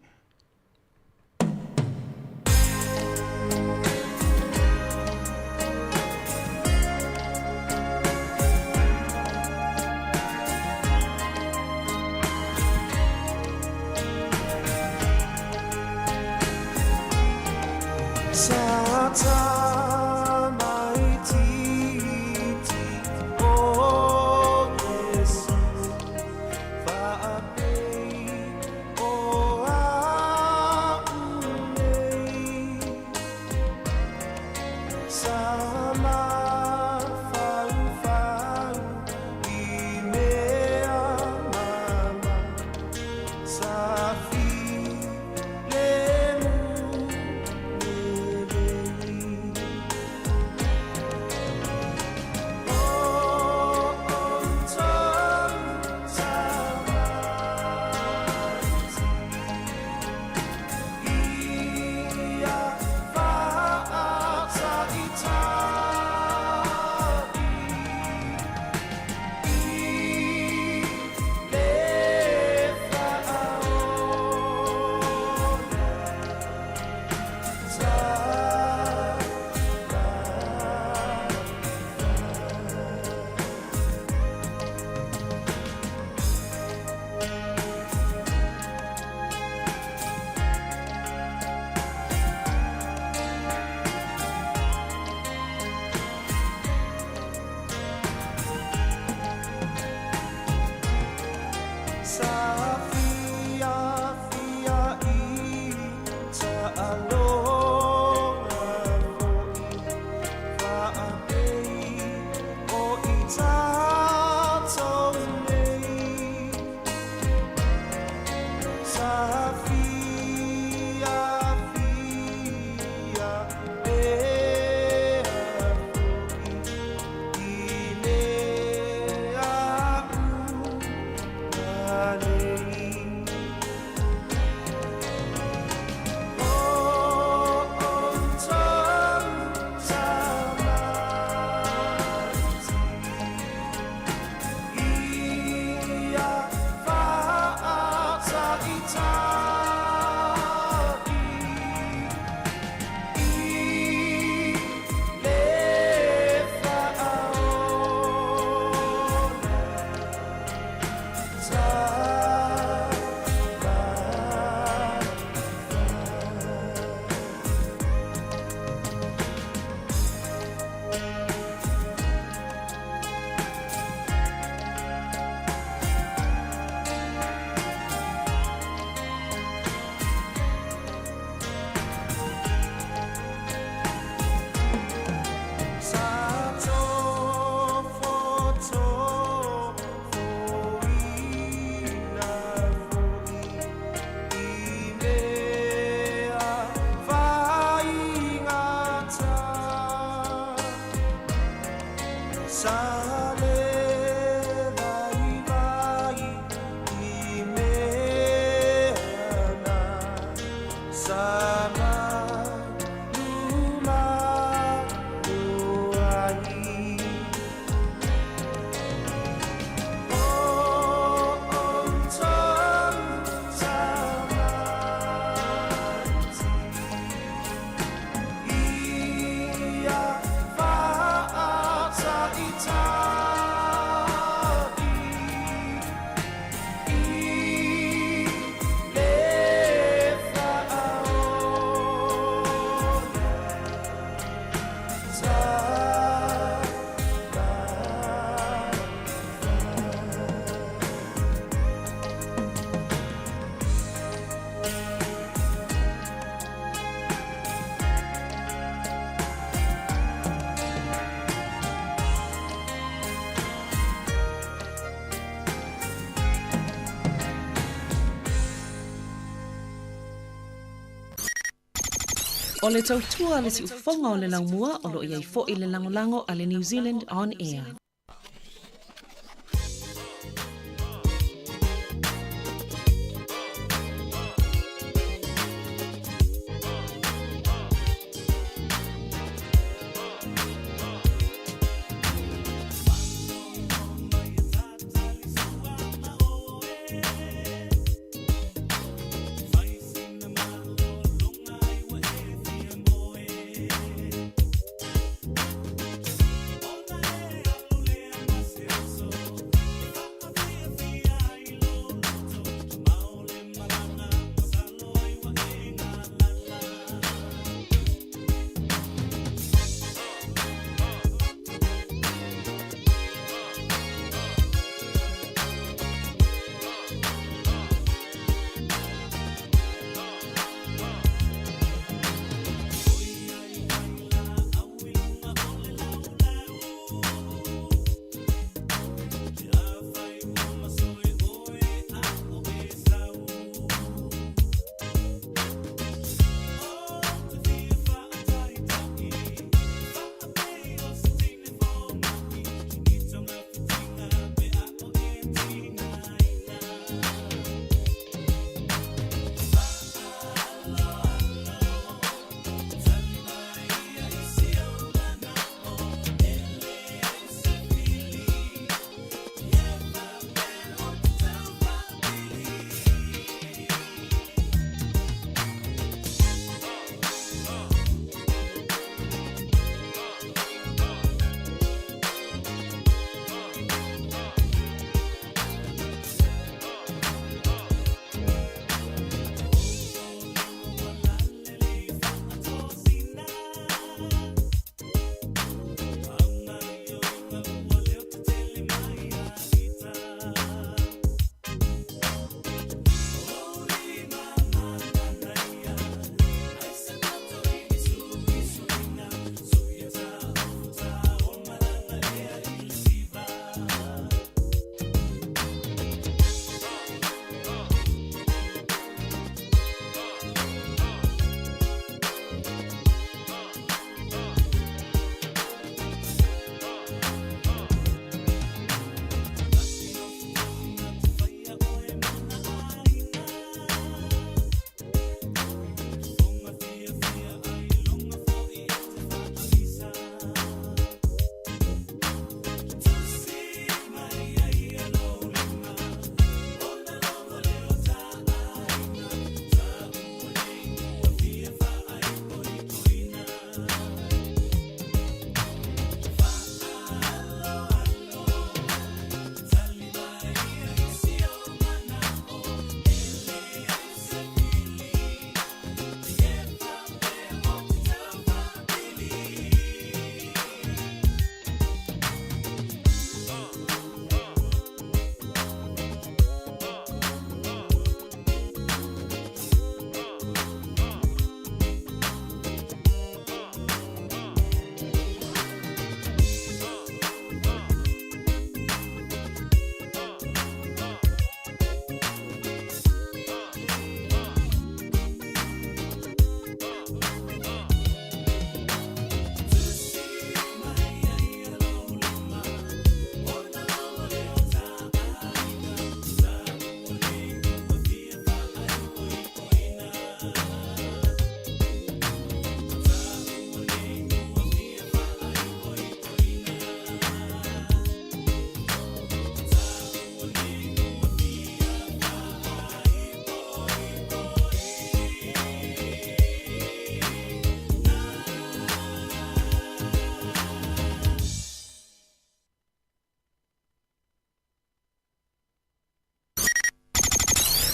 O le tautua le si ufonga o le laumua o lo iai fo i le langolango a le New Zealand On Air.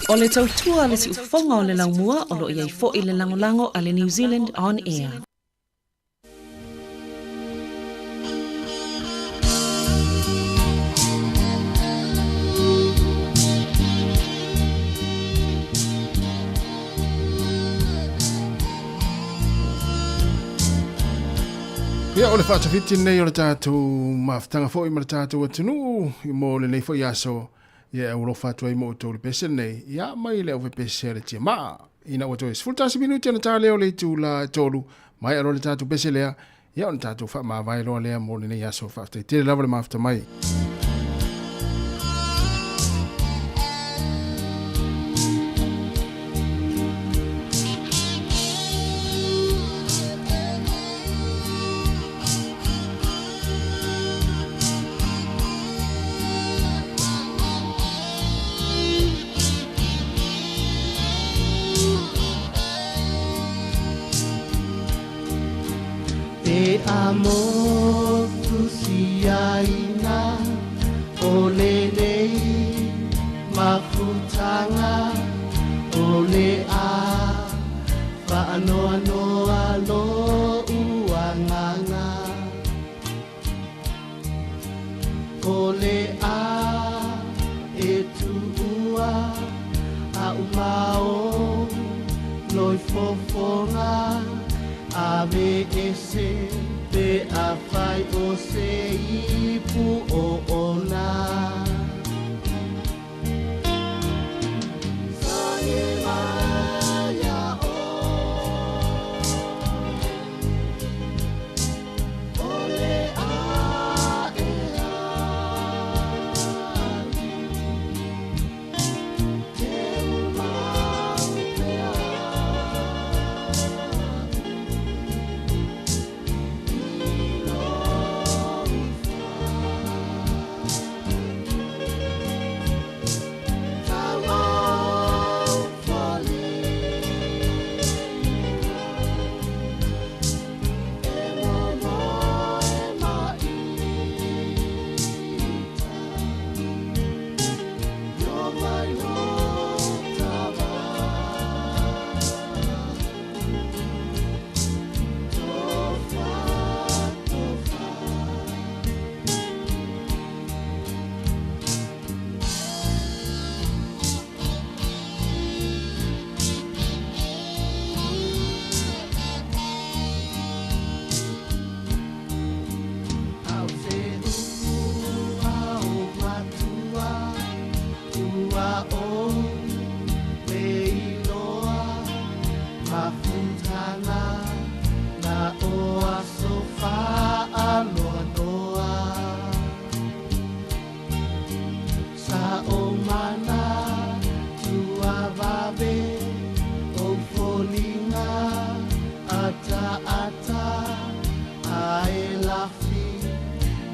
O le tautua le si ufonga o le laumua o lo iai fo i le langolango a le New Zealand On Air. Ia o le whaatawhiti nei o le tātou mawhitanga fo i ma le tātou atunu i mo le nei fo i aso ia e ulo whātua i mo o tō le pese nei ia mai le uwe pese le tia maa ina o tō e sfultasi minuti ana tā leo le tū la tōlu mai alo le tātou pese lea ia o le tātou wha maa vai loa lea mo le nei aso whaatai tere lava le mawhita mai. Amor tu siaina o le nei mafutanga o le a whaanoa noa lo uanganga o le a e tuua a umao loi fofonga ave ese pe a fai o se ipu o ona Sani maya o le a e a te umau pe a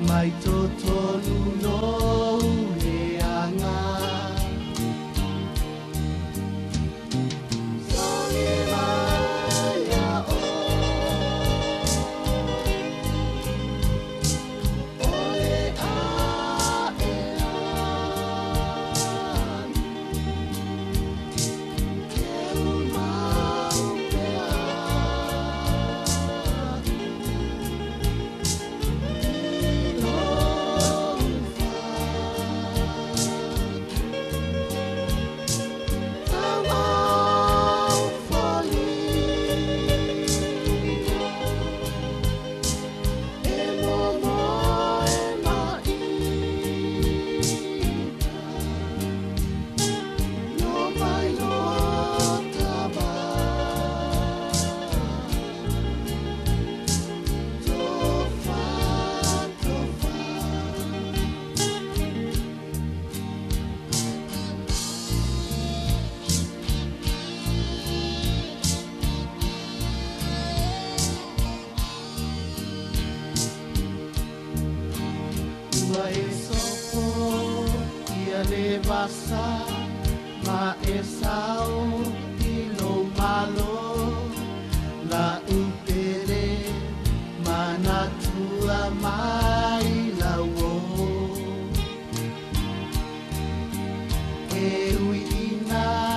mai totonu no leanga Sani maya o le a e an ke umau pe a Vasa ma esau ilo malo la upere manatua mai la wo e uina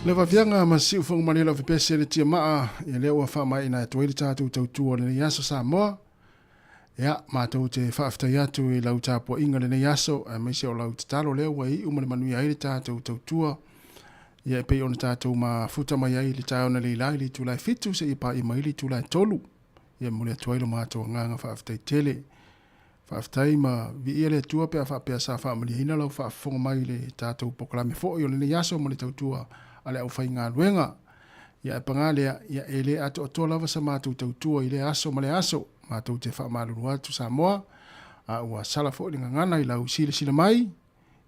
Le vavianga ma siu fonga mani la vipese le tia maa ia lea ua wha mai na tuai le tātou tautua le nei aso Sāmoa. Ia, mātou te whaaftai atu i lau tāpua inga le nei aso, a meise o lau te talo lea ua i umane manui ai le tātou tautua. Ia e pei ona tātou ma futa mai ai le tāo na leilai li tūlai fitu se i pa i mai li tūlai tolu. Ia mule atuai lo mātou nganga whaaftai tele. Whaaftai ma vi ia le tua pia whaapea sa whaamali hina lau whaafonga mai le tātou pokalame fo i o le nei aso ma le tautua ale au whai ngā ruenga. Ia e pangalea, ia e le ato atoa lava sa mātou tautua i le aso ma le aso. Mātou te whaamaluru atu Sāmoa. A ua sala fo i ngana i lau sila mai.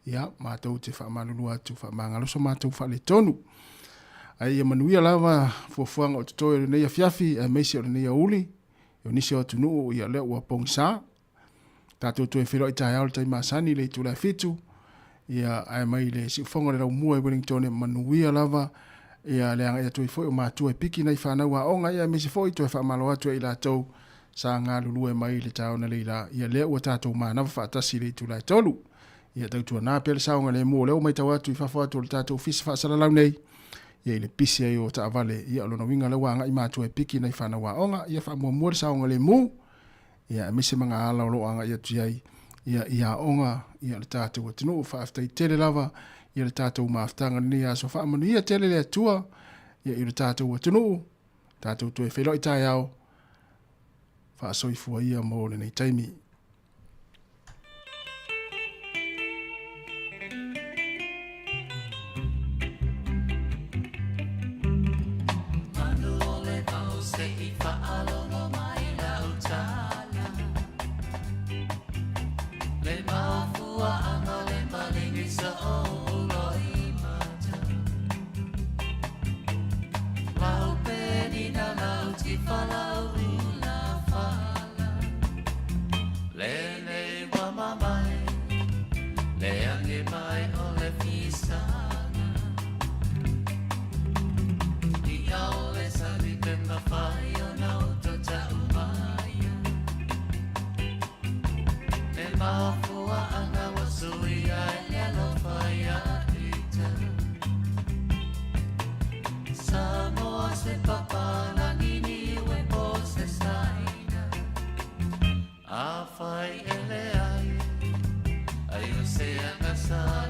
Ia, mātou te whaamaluru atu whaamangaloso mātou wha le tonu. Ai ia manuia lava fuafuanga o tutoe le neia fiafi, e meisi o le neia uli. Io nisi o tunu ia lea ua pongsa. Tātou tue whiro i tae aole tai māsani le tūlai fitu. Ia ai mai le si fonga le rau mua i Wellington e manuia lava. Ia le anga ia tui foi o mātua e piki nei whanau a onga ia mesi foi tue whaamalo atu e la tau sa ngā lulu e mai le tau na leila. Ia lea ua tātou mānawa whaatasi le tūlai tolu. Ia tautua nā pele saunga le mua leo mai tau atu i whawha atu le tātou fisa whaasara lau nei. Ia ile pisi ai o ta avale. Ia alona winga lau anga i mātua e piki nei whanau a onga. Ia wha mua le saunga le mu. Ia mesi mga ala o lo anga ia tuiai. Ia onga, ia le tātou atinu, whaaftai tele lava, ia le tātou maaftanga ni aso whaamanu ia tele le atua, ia i le tātou atinu, tātou tue whelo i tai au, whaasoifua ia mo le nei taimi. Ai o se anga sa